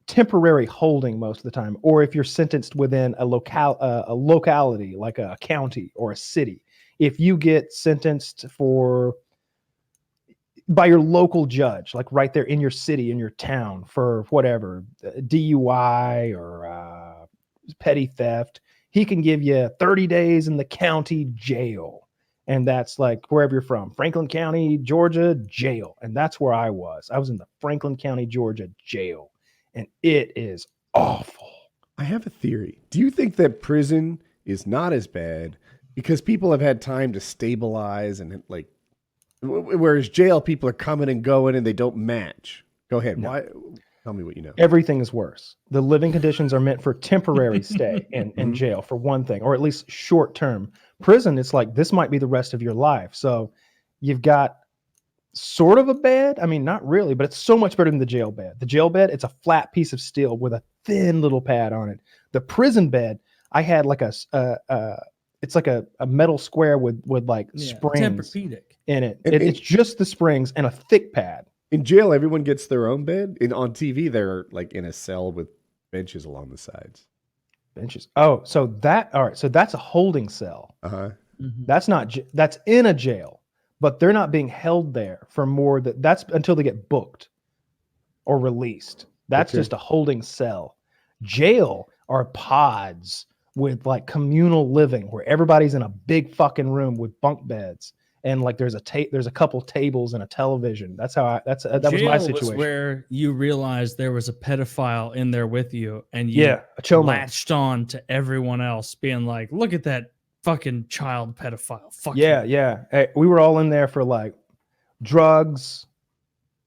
S2: temporary holding most of the time, or if you're sentenced within a locality like a county or a city. If you get sentenced by your local judge, like right there in your city, in your town, for whatever, DUI or petty theft, he can give you 30 days in the county jail. And that's like wherever you're from, Franklin County, Georgia, jail. And that's where I was. I was in the Franklin County, Georgia jail. And it is awful.
S3: I have a theory. Do you think that prison is not as bad because people have had time to stabilize and like, whereas jail, people are coming and going and they don't match? Go ahead.
S2: No.
S3: Why? Tell me what you know.
S2: Everything is worse. The living conditions are meant for temporary stay in jail, for one thing, or at least short term. Prison, it's like this might be the rest of your life. So you've got sort of a bed. I mean, not really, but it's so much better than the jail bed. The jail bed, it's a flat piece of steel with a thin little pad on it. The prison bed, I had like it's like a metal square with like springs
S1: Tempur-Pedic.
S2: in it. It's just the springs and a thick pad.
S3: In jail, everyone gets their own bed. On TV, they're like in a cell with benches along the sides.
S2: Benches. Oh, so that's a holding cell.
S3: Uh-huh.
S2: That's not. That's in a jail, but they're not being held there for more. That's until they get booked or released. That's just a holding cell. Jail are pods with like communal living where everybody's in a big fucking room with bunk beds. And like there's a couple tables and a television. That was my situation.
S1: Was where you realized there was a pedophile in there with you, and you
S2: a chomo.
S1: latched on to everyone else, being like, "Look at that fucking child pedophile." Fuck
S2: yeah,
S1: him.
S2: yeah. Hey, we were all in there for like drugs.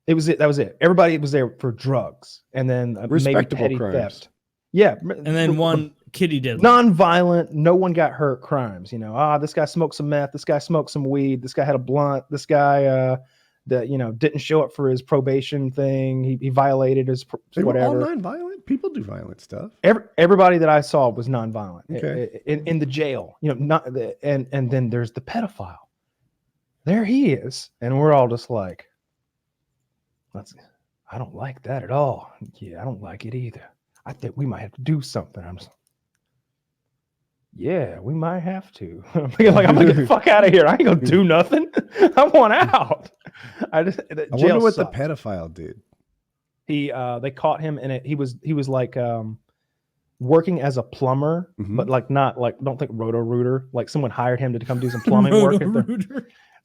S2: That was it. Everybody was there for drugs, and then maybe
S3: Respectable
S2: petty
S3: crimes.
S2: theft. Yeah,
S1: And then one kitty did
S2: non-violent, no one got hurt crimes. This guy smoked some meth, this guy smoked some weed, this guy had a blunt, this guy didn't show up for his probation thing, he violated his
S3: They
S2: whatever.
S3: were all non-violent. People do violent stuff.
S2: Everybody that I saw was non-violent.
S3: Okay.
S2: In the jail, and then there's the pedophile. There he is, and we're all just like, I don't like that at all. Yeah, I don't like it either. I think we might have to do something. I'm just, yeah, we might have to. I'm gonna get the fuck out of here. I ain't gonna do nothing. I want out.
S3: I wonder what the pedophile did.
S2: They caught him, and he was like working as a plumber, but like not like don't think Roto-Rooter. Like someone hired him to come do some plumbing work.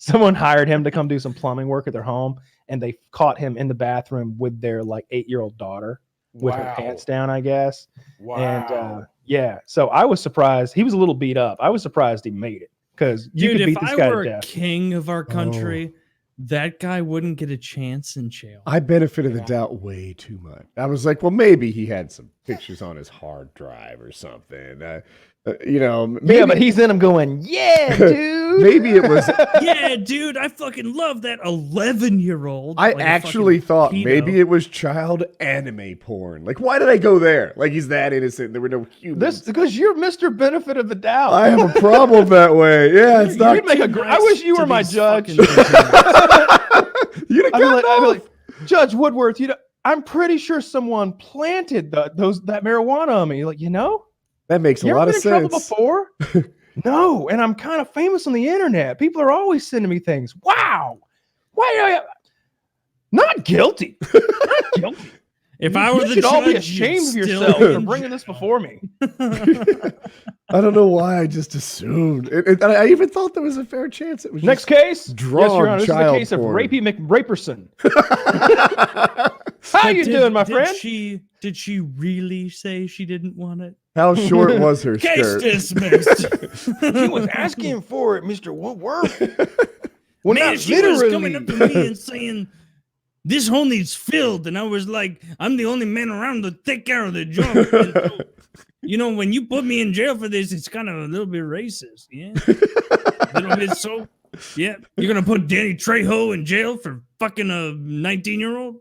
S2: Someone hired him to come do some plumbing work at their home, and they caught him in the bathroom with their like 8-year-old daughter with her pants down, I guess.
S14: Wow.
S2: And yeah, so I was surprised. He was a little beat up. I was surprised he made it because you could beat this guy to death.
S1: King of our country, that guy wouldn't get a chance in jail.
S3: I benefited the doubt way too much. I was like, well, maybe he had some pictures on his hard drive or something. You know, maybe,
S2: yeah, but he's in them going, yeah, dude.
S3: Maybe it was.
S1: Yeah, dude, I fucking love that 11-year-old.
S3: I actually thought maybe it was child anime porn. Like, why did I go there? Like, he's that innocent. There were no humans.
S2: This because you're Mr. Benefit of the doubt.
S3: I have a problem that way. Yeah, it's not.
S2: I wish you were my judge.
S3: You'd have
S2: I'd be like, Judge Woodworth, I'm pretty sure someone planted that marijuana on me. Like,
S3: that makes a lot of sense.
S2: You ever been in trouble before? No, and I'm kind of famous on the internet. People are always sending me things. Wow. Why? Not guilty. Not guilty.
S1: If I were
S2: you
S1: the
S2: should
S1: judge,
S2: all be ashamed of yourself for bringing this before me.
S3: I don't know why I just assumed. I even thought there was a fair chance it was
S2: next
S3: just
S2: case.
S3: Drawn
S2: Yes, Your Honor. This is the
S3: child
S2: case
S3: porn.
S2: of Rapey McRaperson. How you doing, my friend?
S1: Did she really say she didn't want it?
S3: How short was her
S1: Case
S3: skirt?
S1: dismissed.
S2: She was asking for it, Mr. Woodworth.
S1: Well, man, she was coming up to me and saying, this hole needs filled. And I was like, I'm the only man around to take care of the job. So, when you put me in jail for this, it's kind of a little bit racist. Yeah. A little bit so. Yeah. You're going to put Danny Trejo in jail for fucking a 19-year-old?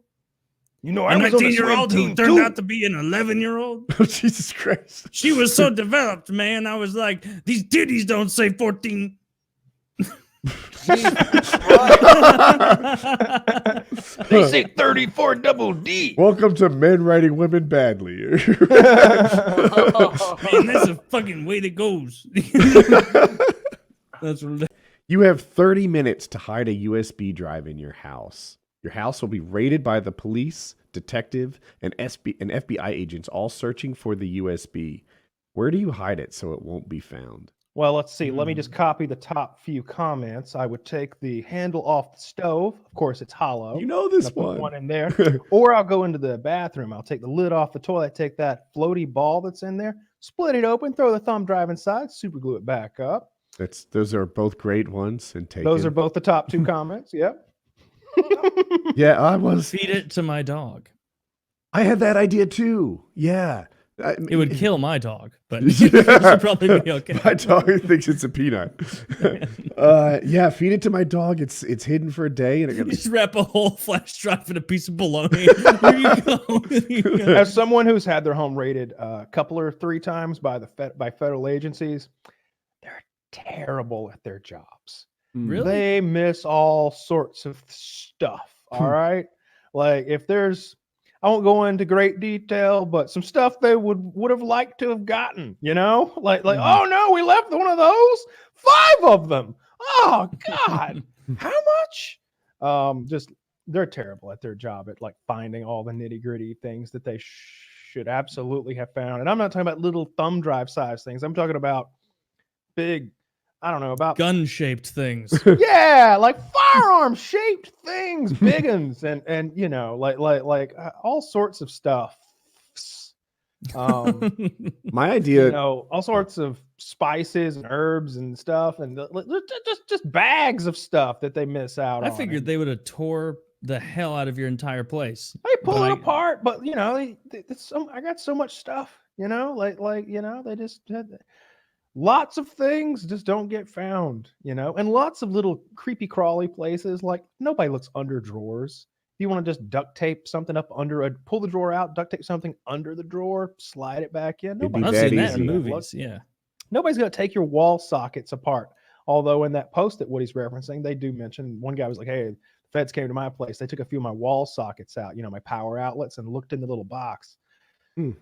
S2: I
S1: A
S2: was on the
S1: 19-year-old
S2: swim
S1: who
S2: team,
S1: turned
S2: too.
S1: out to be an 11-year-old?
S3: Oh, Jesus Christ.
S1: She was so developed, man. I was like, these titties don't say 14.
S2: They say 34 double D.
S3: Welcome to men writing women badly.
S1: Man, that's a fucking way that goes. That's what
S3: You have 30 minutes to hide a USB drive in your house. Your house will be raided by the police, detective, and FBI agents, all searching for the USB. Where do you hide it so it won't be found?
S2: Well, let's see. Let me just copy the top few comments. I would take the handle off the stove. Of course, it's hollow.
S3: You know this
S2: I'll put
S3: one.
S2: in there. Or I'll go into the bathroom. I'll take the lid off the toilet, take that floaty ball that's in there, split it open, throw the thumb drive inside, super glue it back up.
S3: Those are both great ones. And
S2: Those are both the top two comments. Yep.
S3: Yeah, I was.
S1: Feed it to my dog.
S3: I had that idea too. Yeah.
S1: It would kill my dog, but it should probably be okay.
S3: My dog thinks it's a peanut. Yeah, feed it to my dog. It's hidden for a day, and
S1: You just wrap a whole flash drive in a piece of bologna. Here you go. Here you go.
S2: As someone who's had their home raided a couple or 3 times by by federal agencies, they're terrible at their jobs.
S1: Really?
S2: They miss all sorts of stuff. All right. Like if there's, I won't go into great detail, but some stuff they would have liked to have gotten, like, oh no, we left one of those, 5 of them. Oh God. How much? Just, they're terrible at their job at like finding all the nitty gritty things that they should absolutely have found. And I'm not talking about little thumb drive size things. I'm talking about big, I don't know, about
S1: gun-shaped things.
S2: Yeah, like firearm-shaped things, big uns, and like all sorts of stuff.
S3: My idea,
S2: all sorts of spices and herbs and stuff, and just bags of stuff that they miss out on.
S1: I figured they would have tore the hell out of your entire place.
S2: They pull it apart, but I got so much stuff, they just had. Lots of things just don't get found, and lots of little creepy crawly places. Like nobody looks under drawers. You want to just duct tape something up under pull the drawer out, duct tape something under the drawer, slide it back in.
S1: I've seen that in movies. Yeah.
S2: Nobody's going to take your wall sockets apart. Although in that post that Woody's referencing, they do mention one guy was like, hey, the feds came to my place. They took a few of my wall sockets out, my power outlets, and looked in the little box. They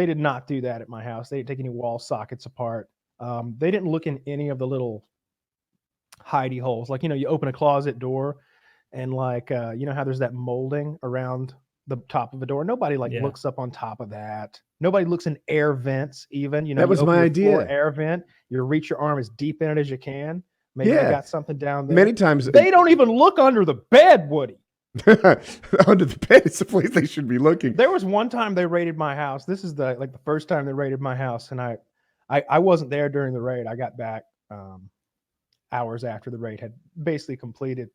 S2: did not do that at my house. They didn't take any wall sockets apart. They didn't look in any of the little hidey holes. Like, you open a closet door and like, how there's that molding around the top of a door. Nobody like
S1: Yeah.
S2: looks up on top of that. Nobody looks in air vents even. You know,
S3: That
S2: you
S3: was
S2: open
S3: my
S2: your floor
S3: idea.
S2: air vent. You reach your arm as deep in it as you can. Maybe
S3: Yeah.
S2: they got something down there.
S3: Many times
S2: They don't even look under the bed, Woody.
S3: under the bed is the place they should be looking.
S2: There was one time they raided my house. This is the first time they raided my house, and I wasn't there during the raid. I got back hours after the raid had basically completed,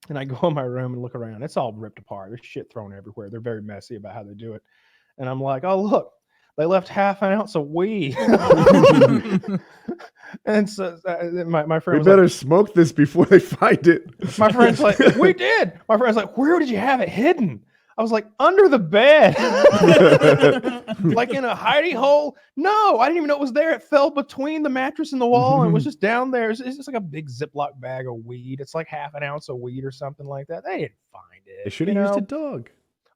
S2: and I go in my room and look around. It's all ripped apart. There's shit thrown everywhere. They're very messy about how they do it, and I'm like, oh look, they left half an ounce of weed. And so my friend
S3: We
S2: was
S3: better
S2: like,
S3: smoke this before they find it.
S2: my friend's like, we did. My friend's like, where did you have it hidden? I was like, under the bed. Like in a hidey hole. No, I didn't even know it was there. It fell between the mattress and the wall and it was just down there. It's just like a big Ziploc bag of weed. It's like half an ounce of weed or something like that. They didn't find it.
S3: They should have used a dog.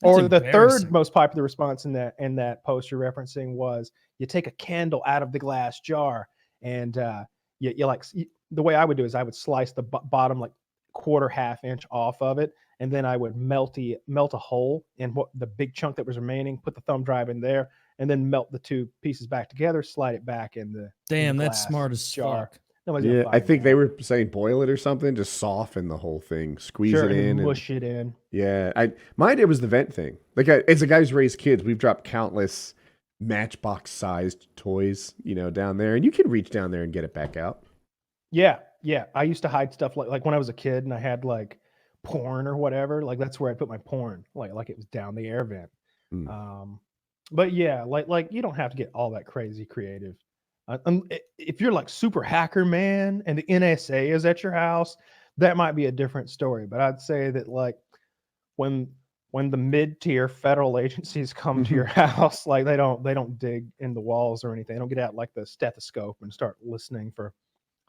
S2: Or
S1: That's
S2: the third
S1: embarrassing.
S2: most popular response in that post you're referencing was you take a candle out of the glass jar and the way I would do is I would slice the bottom like quarter half inch off of it, and then I would melt a hole in what the big chunk that was remaining, put the thumb drive in there, and then melt the two pieces back together, slide it back in the
S1: Damn,
S2: the
S1: that's
S2: glass
S1: smart as
S2: jar.
S1: fuck.
S2: Nobody's gonna
S3: Yeah, I
S2: find
S3: think
S2: that.
S3: they were saying boil it or something, just soften the whole thing, squeeze
S2: Sure,
S3: it
S2: and
S3: in,
S2: then
S3: and
S2: mush it in.
S3: yeah. My idea was the vent thing. Like as a guy who's raised kids, we've dropped countless matchbox-sized toys, down there, and you can reach down there and get it back out.
S2: Yeah. I used to hide stuff like when I was a kid and I had like porn or whatever. Like that's where I put my porn. Like it was down the air vent. But yeah, like you don't have to get all that crazy creative. If you're like super hacker man and the NSA is at your house, that might be a different story. But I'd say that like when the mid-tier federal agencies come to your house, like they don't dig in the walls or anything. They don't get out like the stethoscope and start listening for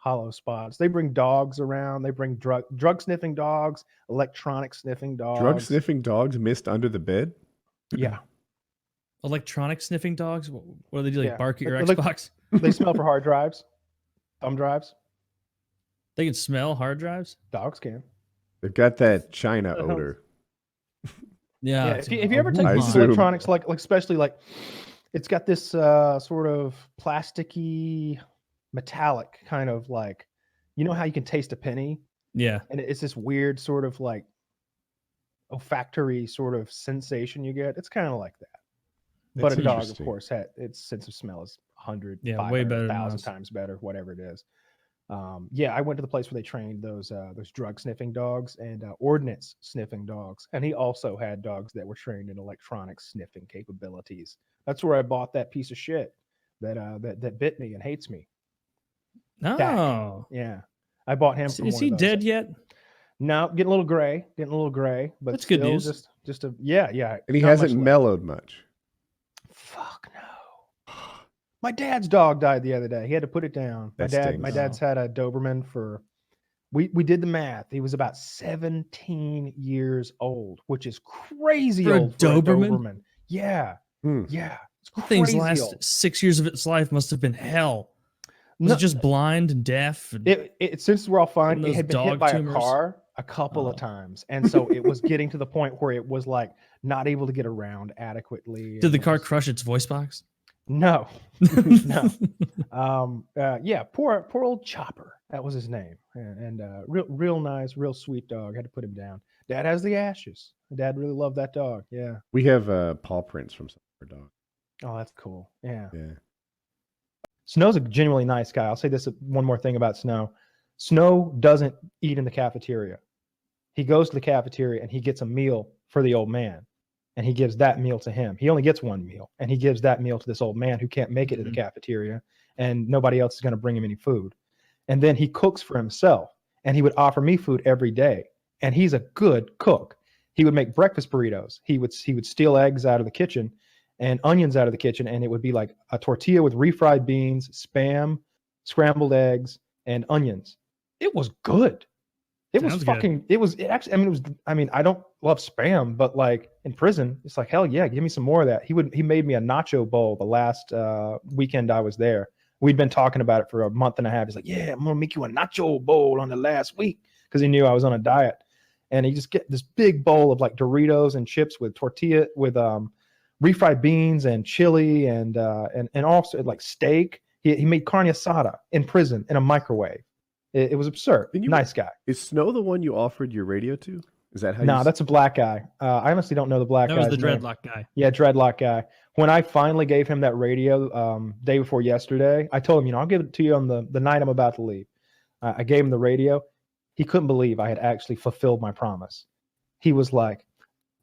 S2: hollow spots. They bring dogs around. They bring drug sniffing dogs, electronic sniffing dogs.
S3: Drug sniffing dogs missed under the bed.
S2: Yeah.
S1: Electronic sniffing dogs? What do they do? Like
S2: Yeah.
S1: bark at your
S2: Like-
S1: Xbox?
S2: They smell for hard drives, thumb drives.
S1: They can smell hard drives?
S2: Dogs can.
S3: They've got that China odor.
S1: Yeah.
S2: If you ever take
S3: I
S2: pieces of
S3: assume.
S2: electronics, like especially like it's got this sort of plasticky, metallic kind of like, you know how you can taste a penny,
S1: Yeah.
S2: and it's this weird sort of like olfactory sort of sensation you get. It's kind of like that. But
S3: That's
S2: a dog, of
S3: interesting.
S2: course, its sense of smell is 100,
S1: Yeah, way
S2: 500,
S1: better than
S2: 1,000
S1: ours.
S2: times better, whatever it is. Yeah, I went to the place where they trained those drug sniffing dogs and ordnance sniffing dogs, and he also had dogs that were trained in electronic sniffing capabilities. That's where I bought that piece of shit that bit me and hates me. Dak.
S1: Oh.
S2: Yeah, I bought him.
S1: Is
S2: From
S1: is
S2: one
S1: he
S2: of those.
S1: dead yet?
S2: No, getting a little gray, but
S1: That's good
S2: still
S1: news.
S2: Just a yeah.
S3: And he
S2: not
S3: hasn't
S2: much left.
S3: mellowed much.
S2: Fuck no. My dad's dog died the other day. He had to put it down.
S3: That
S2: My
S3: stinks.
S2: dad's had a Doberman for we did the math. He was about 17 years old, which is crazy
S1: For a
S2: old for a
S1: Doberman?
S2: Doberman. Yeah.
S3: Hmm.
S2: Yeah. It's
S1: That thing's
S2: crazy
S1: last
S2: old.
S1: 6 years of its life must have been hell. Was
S2: No,
S1: it just blind and deaf? And
S2: it since we're all fine,
S1: And
S2: it
S1: those
S2: had been hit
S1: dog
S2: by
S1: tumors?
S2: a car a couple of
S1: Oh.
S2: times. And so it was getting to the point where it was like not able to get around adequately.
S1: did the
S2: and
S1: car
S2: it was-
S1: crush its voice box?
S2: No. No. Yeah, poor old Chopper. That was his name. And real nice, real sweet dog. Had to put him down. Dad has the ashes. Dad really loved that dog. Yeah.
S3: We have paw prints from some of our dogs.
S2: Oh, that's cool. Yeah.
S3: Yeah.
S2: Snow's a genuinely nice guy. I'll say this one more thing about Snow. Snow doesn't eat in the cafeteria. He goes to the cafeteria and he gets a meal for the old man. And he gives that meal to him. He only gets one meal. And he gives that meal to this old man who can't make it to the cafeteria. And nobody else is going to bring him any food. And then he cooks for himself. And he would offer me food every day. And he's a good cook. He would make breakfast burritos. He would steal eggs out of the kitchen and onions out of the kitchen, and it would be like a tortilla with refried beans, Spam, scrambled eggs, and onions. It was good. It was
S1: Sounds good.
S2: fucking. It actually. I mean, it was. I mean, I don't love Spam, but like in prison, it's like hell yeah, give me some more of that. He made me a nacho bowl the last weekend I was there. We'd been talking about it for a month and a half. He's like, yeah, I'm gonna make you a nacho bowl on the last week because he knew I was on a diet. and he just get this big bowl of like Doritos and chips with tortilla with refried beans and chili and also like steak. He made carne asada in prison in a microwave. It was absurd. Nice guy.
S3: Is Snow the one you offered your radio to? Is that how?
S2: No, that's a black guy. I honestly don't know the black guy.
S1: That was the dreadlock guy.
S2: Yeah, dreadlock guy. When I finally gave him that radio day before yesterday, I told him, I'll give it to you on the night I'm about to leave. I gave him the radio. He couldn't believe I had actually fulfilled my promise. He was like,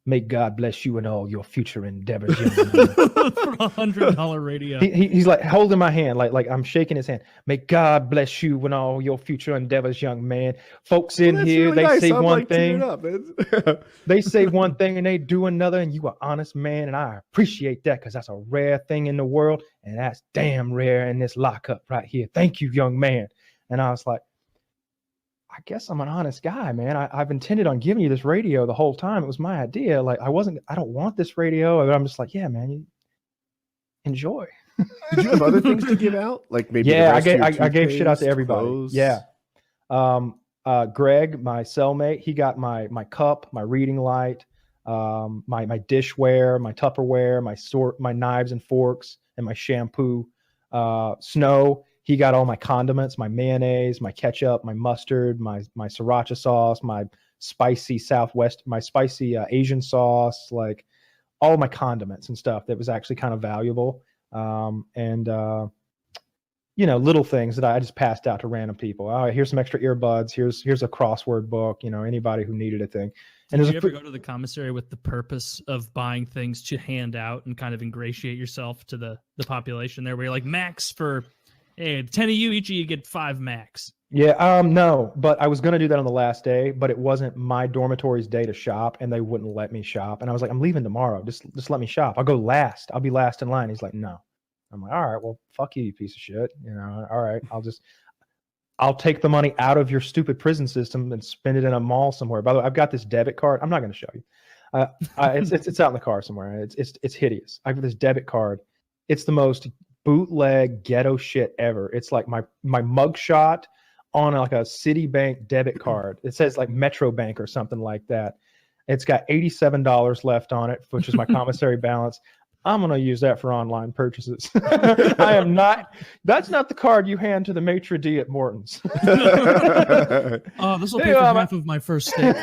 S2: "May God bless you and all your future endeavors."
S1: For $100 radio.
S2: He's like holding my hand, like I'm shaking his hand. "May God bless you and all your future endeavors, young man." Folks in here,
S3: really
S2: they
S3: nice.
S2: say
S3: I'm,
S2: one
S3: like, tearing
S2: thing.
S3: up, man.
S2: They say one thing and they do another, and you are honest man, and I appreciate that because that's a rare thing in the world, and that's damn rare in this lockup right here. Thank you, young man. And I was like, I guess I'm an honest guy, man. I've intended on giving you this radio the whole time. It was my idea. Like I don't want this radio. But I'm just like, yeah, man, you enjoy.
S3: Did you have other things to give out? Like maybe
S2: yeah, I gave shit out to everybody.
S3: Clothes?
S2: Yeah. Greg, my cellmate, he got my cup, my reading light, my dishware, my Tupperware, my knives and forks, and my shampoo. Snow, he got all my condiments, my mayonnaise, my ketchup, my mustard, my sriracha sauce, my spicy Asian sauce, like all my condiments and stuff that was actually kind of valuable. Little things that I just passed out to random people. All right, here's some extra earbuds. Here's a crossword book. Anybody who needed a thing. And
S1: did you ever go to the commissary with the purpose of buying things to hand out and kind of ingratiate yourself to the population there, where you're like, max for, hey, 10 of you, each of you get 5 max?
S2: Yeah, no, but I was going to do that on the last day, but it wasn't my dormitory's day to shop, and they wouldn't let me shop. And I was like, I'm leaving tomorrow. Just let me shop. I'll go last. I'll be last in line. He's like, no. I'm like, all right, well, fuck you, you piece of shit. All right, I'll take the money out of your stupid prison system and spend it in a mall somewhere. By the way, I've got this debit card. I'm not going to show you. It's out in the car somewhere. It's hideous. I've got this debit card. It's the most bootleg ghetto shit ever. It's like my mugshot on like a Citibank debit card. It says like Metro Bank or something like that. It's got $87 left on it, which is my commissary balance. I'm going to use that for online purchases. I am not. That's not the card you hand to the maitre d' at Morton's.
S1: Oh, this will pay for half of my first steak.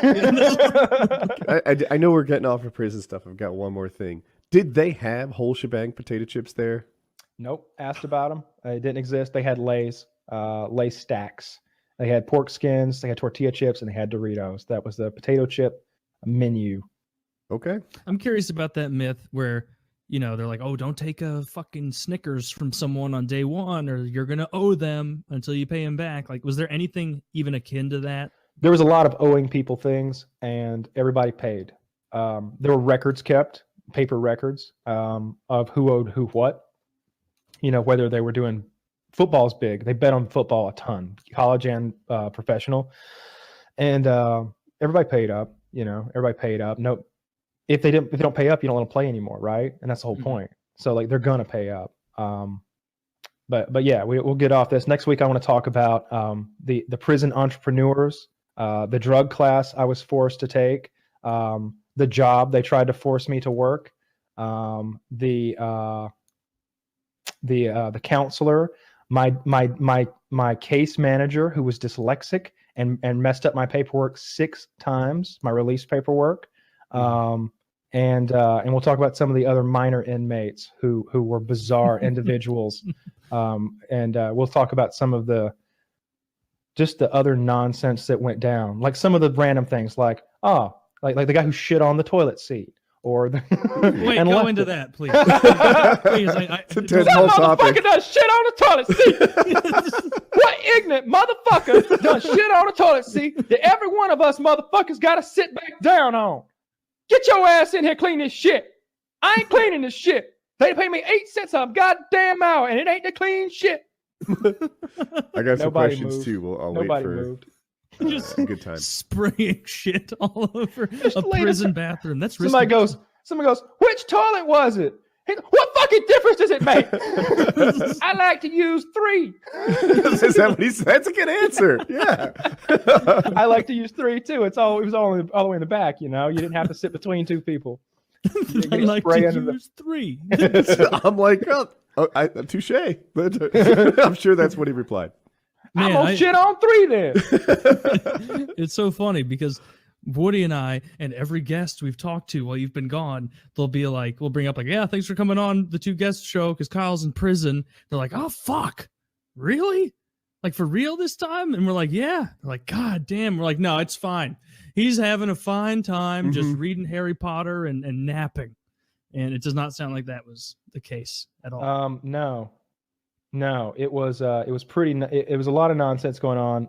S3: I know we're getting off of prison stuff. I've got one more thing. Did they have whole shebang potato chips there?
S2: Nope. Asked about them. They didn't exist. They had Lay's stacks. They had pork skins. They had tortilla chips, and they had Doritos. That was the potato chip menu.
S3: Okay.
S1: I'm curious about that myth where, they're like, oh, don't take a fucking Snickers from someone on day one or you're going to owe them until you pay them back. Like, was there anything even akin to that?
S2: There was a lot of owing people things, and everybody paid. There were records kept, paper records, of who owed who what. Whether they were doing football's big. They bet on football a ton, college and professional. And everybody paid up, everybody paid up. No. If they don't pay up, you don't let them play anymore, right? And that's the whole point. So like they're gonna pay up. But yeah, we'll get off this. Next week I want to talk about the prison entrepreneurs, the drug class I was forced to take, the job they tried to force me to work, the counselor, my case manager who was dyslexic and messed up my paperwork 6 times, my release paperwork. And we'll talk about some of the other minor inmates who were bizarre individuals. And we'll talk about some of the other nonsense that went down, like some of the random things, like the guy who shit on the toilet seat, or
S1: wait, go into that, please. Please,
S3: that motherfucker
S2: done shit on the toilet seat. What ignorant motherfucker done shit on the toilet seat that every one of us motherfuckers got to sit back down on? Get your ass in here, clean this shit. I ain't cleaning this shit. They pay me 8 cents a goddamn hour, and it ain't the clean shit.
S3: I got some questions
S2: moved.
S3: too. I'll
S2: Nobody
S3: wait for
S2: moved.
S1: Just
S3: a good time.
S1: Spraying shit all over a prison bathroom. That's risky.
S2: Somebody goes, which toilet was it? What fucking difference does it make? I like to use 3.
S3: Is that what he said? That's a good answer. Yeah.
S2: I like to use 3 too. It was all the way in the back. You didn't have to sit between 2 people.
S1: I like to use 3.
S3: I'm like, touche. I'm sure that's what he replied.
S2: Man, I'm gonna shit on 3 then.
S1: It's so funny because Woody and I and every guest we've talked to while you've been gone, they'll be like, we'll bring up like, yeah, thanks for coming on the 2 guest show because Kyle's in prison. They're like, oh fuck, really? Like for real this time? And we're like, yeah. They're like, God damn. We're like, no, it's fine. He's having a fine time just reading Harry Potter and napping. And it does not sound like that was the case at all.
S2: No, it was pretty. It was a lot of nonsense going on.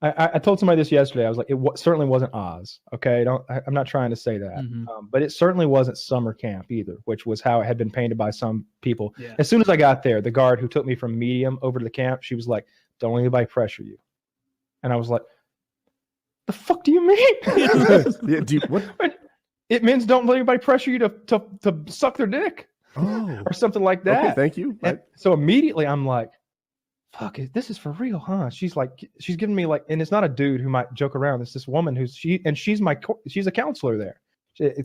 S2: I told somebody this yesterday. I was like, certainly wasn't Oz. Okay, I'm not trying to say that, but it certainly wasn't summer camp either, which was how it had been painted by some people.
S1: Yeah.
S2: As soon as I got there, the guard who took me from medium over to the camp, she was like, "Don't let anybody pressure you," and I was like, "The fuck do you mean?"
S3: What?
S2: It means don't let anybody pressure you to suck their dick.
S3: Oh,
S2: or something like that.
S3: Okay, thank you.
S2: And so immediately I'm like, fuck, this is for real, huh? She's giving me and it's not a dude who might joke around. It's this woman she's a counselor there.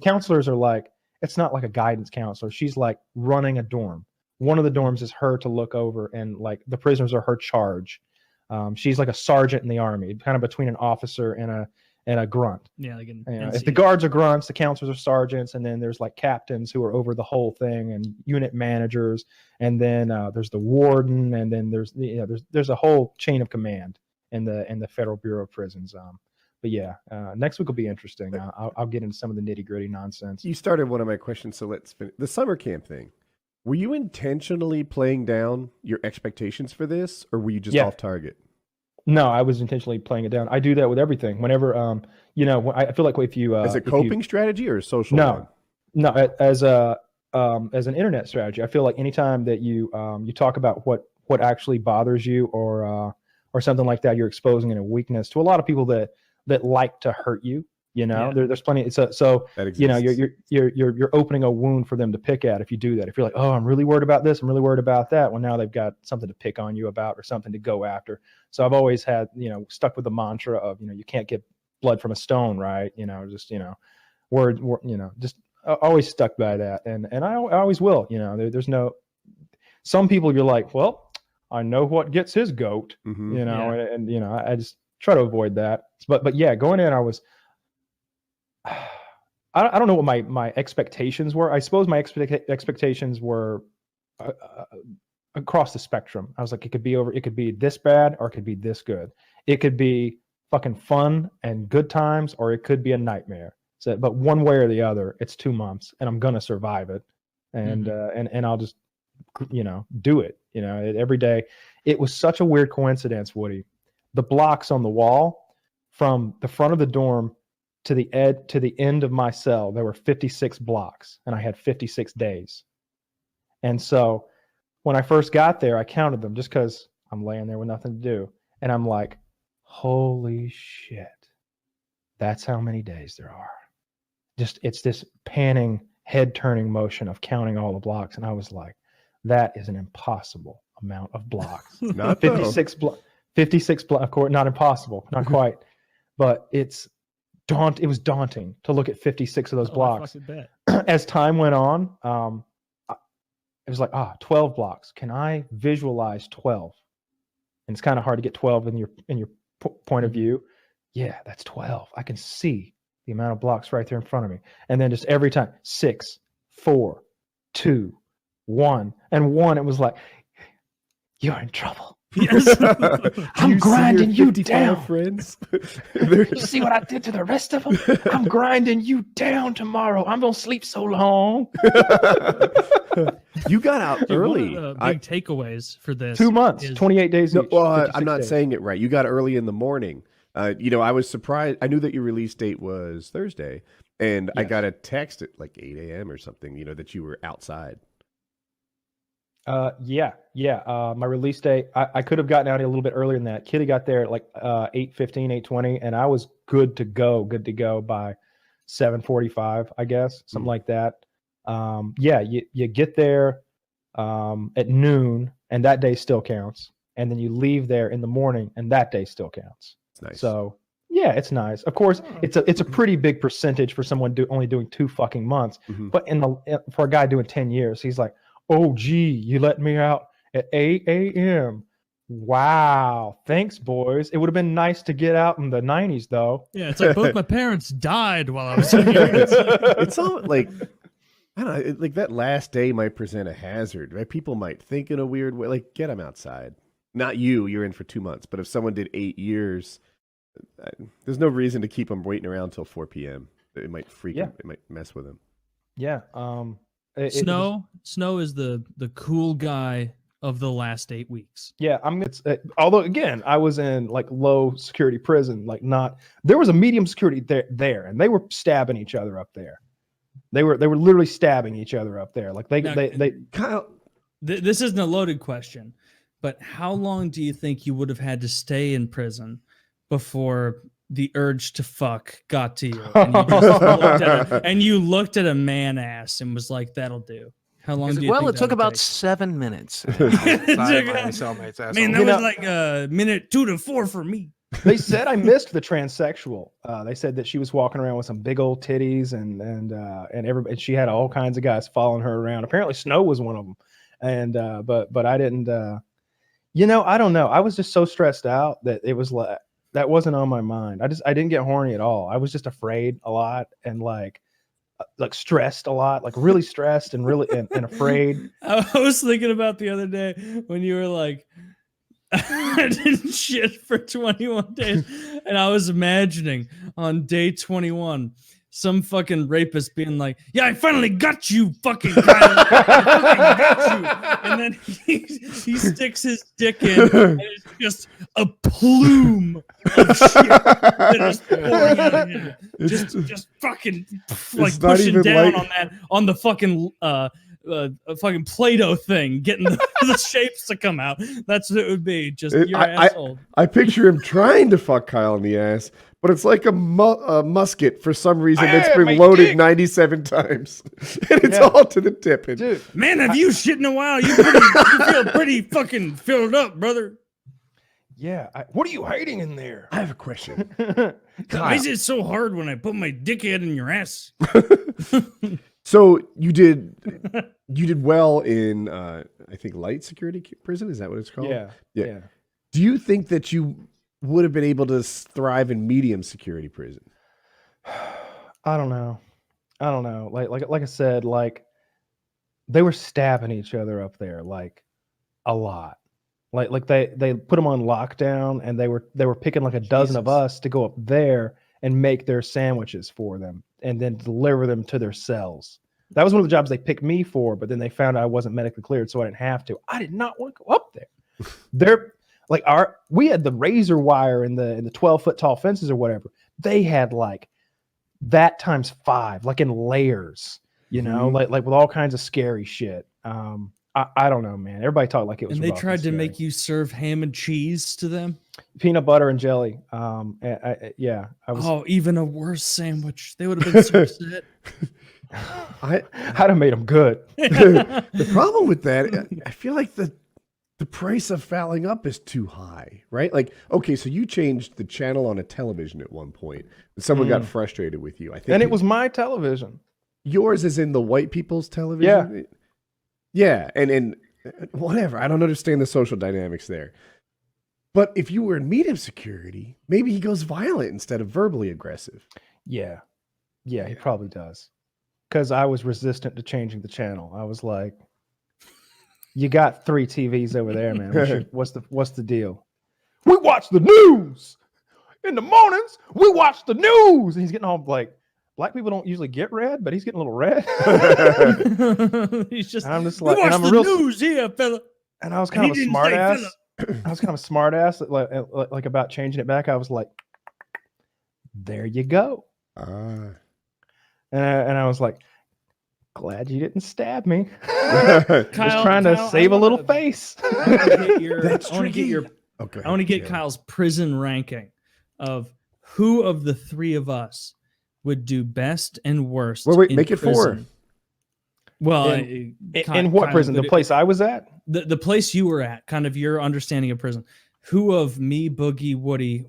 S2: Counselors are like, it's not like a guidance counselor. She's like running a dorm. One of the dorms is her to look over, and like the prisoners are her charge. She's like a sergeant in the army, kind of between an officer and a grunt.
S1: Yeah, like
S2: if the guards are grunts, the counselors are sergeants, and then there's like captains who are over the whole thing, and unit managers, and then there's the warden, and then there's a whole chain of command in the Federal Bureau of Prisons. But yeah, next week will be interesting. I'll get into some of the nitty gritty nonsense.
S3: You started one of my questions, so let's finish the summer camp thing. Were you intentionally playing down your expectations for this, or were you just off target?
S2: No, I was intentionally playing it down. I do that with everything. Whenever, I feel like if you
S3: as a coping strategy or a social.
S2: No, as an internet strategy. I feel like anytime that you talk about what actually bothers you or something like that, you're exposing a weakness to a lot of people that like to hurt you. There's plenty. So you're opening a wound for them to pick at if you do that. If you're like, oh, I'm really worried about this, I'm really worried about that. Well, now they've got something to pick on you about or something to go after. So I've always had, stuck with the mantra of, you can't get blood from a stone, right? Just always stuck by that. And I always will, there's no, some people you're like, well, I know what gets his goat, I just try to avoid that. But yeah, going in, I don't know what my expectations were. I suppose my expectations were across the spectrum. I was like, it could be this bad or it could be this good. It could be fucking fun and good times, or it could be a nightmare. So, but one way or the other, it's 2 months, and I'm gonna survive it, and I'll just do it. Every day. It was such a weird coincidence, Woody. The blocks on the wall from the front of the dorm to the end of my cell, there were 56 blocks, and I had 56 days. And so when I first got there, I counted them just because I'm laying there with nothing to do. And I'm like, holy shit, that's how many days there are. It's this panning, head-turning motion of counting all the blocks. And I was like, that is an impossible amount of blocks.
S3: Not
S2: 56 blocks, of course, not impossible, not quite. But it was daunting to look at 56 of those blocks. As time went on, it was like, 12 blocks. Can I visualize 12? And it's kind of hard to get 12 in your point of view. Yeah, that's 12. I can see the amount of blocks right there in front of me. And then just every time, 6, 4, 2, 1. And 1, it was like, you're in trouble. Yes. I'm grinding you down,
S3: friends.
S2: You see what I did to the rest of them? I'm grinding you down tomorrow. I'm gonna sleep so long.
S3: You got out early.
S1: One of the big takeaways for this
S2: 2 months, 28 days each.
S3: Well, I'm not saying it right. You got early in the morning. I was surprised. I knew that your release date was Thursday, and I got a text at like 8 a.m. or something. That you were outside.
S2: My release date, I could have gotten out a little bit earlier than that. Kitty got there at like 8:15, 8:20, and I was good to go by 7:45, I guess, something like that. Yeah, you get there at noon, and that day still counts. And then you leave there in the morning, and that day still counts.
S3: It's nice.
S2: So yeah, it's nice. Of course, it's a pretty big percentage for someone only doing 2 fucking months. But for a guy doing 10 years, he's like, oh gee, you let me out at 8 a.m. Wow, thanks, boys. It would have been nice to get out in the 90s, though.
S1: Yeah, it's like both my parents died while I was here.
S3: It's all like, I don't know, like that last day might present a hazard, right? People might think in a weird way, like, get them outside. Not you're in for 2 months. But if someone did 8 years, there's no reason to keep them waiting around till 4 p.m. It might freak them. It might mess with them.
S2: Yeah.
S1: Snow is the cool guy of the last 8 weeks.
S2: Yeah, although again, I was in like low security prison, like there was a medium security there, and they were stabbing each other up there. They were literally stabbing each other up there. Like they
S3: Kyle.
S1: This isn't a loaded question, but how long do you think you would have had to stay in prison before the urge to fuck got to you, and you looked at a man ass and was like, "That'll do"? How long do you think
S14: it took
S1: that would
S14: about
S1: take?
S14: 7 minutes. Man,
S1: that was like a minute 2 to 4 for me.
S2: They said I missed the transsexual. They said that she was walking around with some big old titties, and everybody. She had all kinds of guys following her around. Apparently, Snow was one of them. And but I didn't. I don't know. I was just so stressed out that it was like that wasn't on my mind. I didn't get horny at all. I was just afraid a lot and like stressed a lot, like really stressed and really and afraid.
S1: I was thinking about the other day when you were like, I didn't shit for 21 days. And I was imagining on day 21, some fucking rapist being like, yeah, I finally got you, fucking guy. I fucking got you. And then he sticks his dick in, and it's just a plume of shit that is pouring out of him. Just fucking like pushing down like on the fucking fucking Play-Doh thing, getting the shapes to come out. That's what it would be. Just your asshole.
S3: I picture him trying to fuck Kyle in the ass, but it's like a musket for some reason that's been loaded 97 times, and it's all to the tip. And,
S2: dude,
S1: man, have you shit in a while? You feel pretty fucking filled up, brother.
S2: Yeah. What are you hiding in there?
S3: I have a question.
S1: Why is it so hard when I put my dickhead in your ass?
S3: So you did well in I think light security prison. Is that what it's called?
S2: Yeah.
S3: Do you think that you would have been able to thrive in medium security prison?
S2: I don't know. Like I said, like they were stabbing each other up there like a lot. Like they put them on lockdown, and they were picking like a dozen of us to go up there and make their sandwiches for them and then deliver them to their cells. That was one of the jobs they picked me for, but then they found out I wasn't medically cleared, so I didn't have to. I did not want to go up there. We had the razor wire in the 12-foot tall fences or whatever. They had like that times 5, like in layers, like with all kinds of scary shit. I don't know, man. Everybody talked like it was.
S1: And they tried to make you serve ham and cheese to them.
S2: Peanut butter and jelly. I was.
S1: Oh, even a worse sandwich. They would have been so upset.
S2: I'd have made them good.
S3: The problem with that, I feel like the price of fouling up is too high, right? Like, okay, so you changed the channel on a television at one point, and someone got frustrated with you. I think,
S2: and it was my television.
S3: Yours is in the white people's television. Yeah, and whatever. I don't understand the social dynamics there. But if you were in medium security, maybe he goes violent instead of verbally aggressive.
S2: Yeah, he probably does. Because I was resistant to changing the channel. I was like, "You got 3 TVs over there, man. What's the deal? We watch the news in the mornings. We watch the news." And he's getting all like, black people don't usually get red, but he's getting a little red.
S1: He's just.
S2: And I'm just like,
S1: we watch
S2: and I'm
S1: the
S2: a real
S1: news here, fella.
S2: And I was kind of a smart ass. I was kind of a smart ass, like about changing it back. I was like, "There you go." And I was like, "Glad you didn't stab me." Just trying to save a little face.
S1: I want to get Kyle's prison ranking of who of the 3 of us would do best and worst.
S3: Wait,
S1: in
S3: make it
S1: prison. Well,
S2: in what prison? The place I was at?
S1: The place you were at, kind of your understanding of prison. Who of me, Boogie, Woody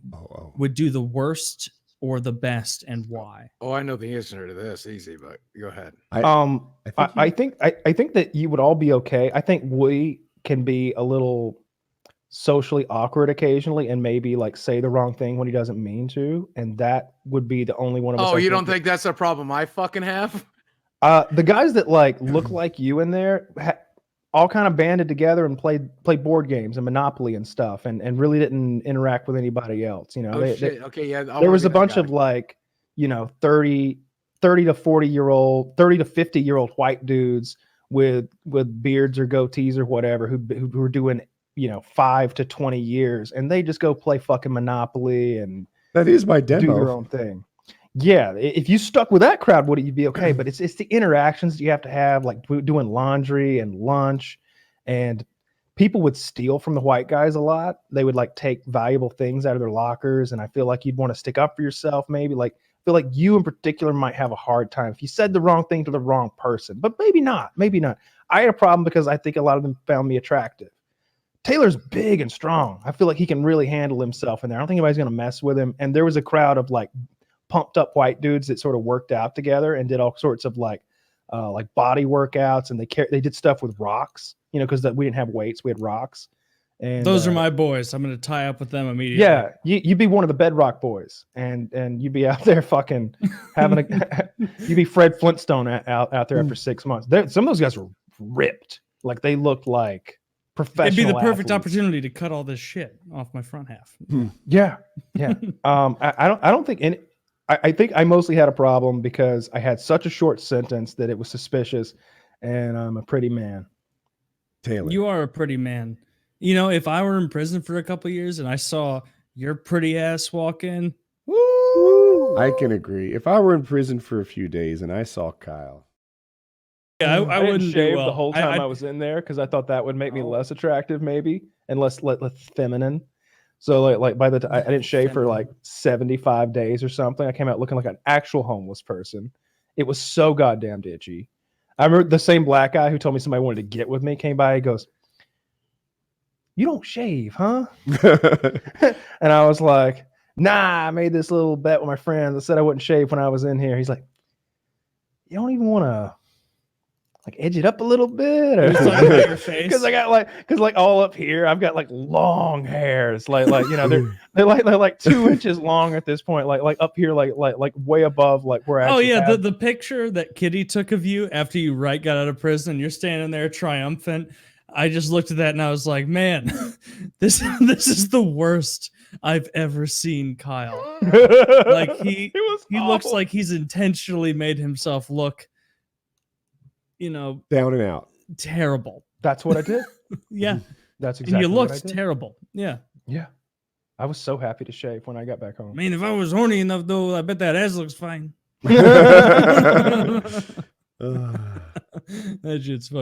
S1: would do the worst or the best, and why?
S14: Oh, I know the answer to this. Easy, but go ahead.
S2: I think that you would all be okay. I think Woody can be a little socially awkward occasionally and maybe like say the wrong thing when he doesn't mean to, and that would be the only one of us.
S14: Oh, you don't think that's a problem I fucking have?
S2: The guys that like look like you in there all kind of banded together and played board games and Monopoly and stuff, and really didn't interact with anybody else. You know,
S14: Okay, yeah.
S2: There was a bunch of like, 30 to 40-year-old, 30 to 50-year-old white dudes with beards or goatees or whatever who were doing 5 to 20 years, and they just go play fucking Monopoly and
S3: that is my demo.
S2: Do their own thing. Yeah, if you stuck with that crowd, would you'd be okay? But it's the interactions that you have to have, like doing laundry and lunch, and people would steal from the white guys a lot. They would like take valuable things out of their lockers, and I feel like you'd want to stick up for yourself. Maybe like I feel like you in particular might have a hard time if you said the wrong thing to the wrong person, but maybe not. Maybe not. I had a problem because I think a lot of them found me attractive. Taylor's big and strong. I feel like he can really handle himself in there. I don't think anybody's going to mess with him. And there was a crowd of like pumped up white dudes that sort of worked out together and did all sorts of like body workouts, and they did stuff with rocks, because we didn't have weights, we had rocks. And
S1: those are my boys. I'm going to tie up with them immediately.
S2: Yeah, you'd be one of the Bedrock boys, and you'd be out there fucking having you'd be Fred Flintstone out there after 6 months. Some of those guys were ripped, like they looked like professional.
S1: It'd be the perfect
S2: athletes.
S1: opportunity to cut all this shit off my front half.
S2: Yeah. I don't think any. I think I mostly had a problem because I had such a short sentence that it was suspicious, and I'm a pretty man.
S3: Taylor,
S1: you are a pretty man. If I were in prison for a couple of years and I saw your pretty ass walk in, woo!
S3: I can agree. If I were in prison for a few days and I saw Kyle,
S1: I wouldn't
S2: didn't shave
S1: do well.
S2: the whole time I was in there because I thought that would make me less attractive, maybe, and less feminine. So like by the time I didn't shave for like 75 days or something, I came out looking like an actual homeless person. It was so goddamn itchy. I remember the same black guy who told me somebody wanted to get with me came by. He goes, "You don't shave, huh?" And I was like, "Nah, I made this little bet with my friends. I said I wouldn't shave when I was in here." He's like, "You don't even want to like edge it up a little bit?" Because I got like all up here, I've got like long hairs, like they're like 2 inches long at this point, like up here, like way above like where I.
S1: Oh yeah, the picture that Kitty took of you after you got out of prison, you're standing there triumphant. I just looked at that and I was like, man, this is the worst I've ever seen Kyle. Like he looks like he's intentionally made himself look,
S3: down and out,
S1: terrible.
S2: That's what I did.
S1: Yeah,
S2: that's exactly.
S1: And you
S2: what I
S1: looked
S2: did.
S1: terrible. Yeah.
S2: I was so happy to shave when I got back home.
S1: I mean, if I was horny enough, though, I bet that ass looks fine. That shit's fucking.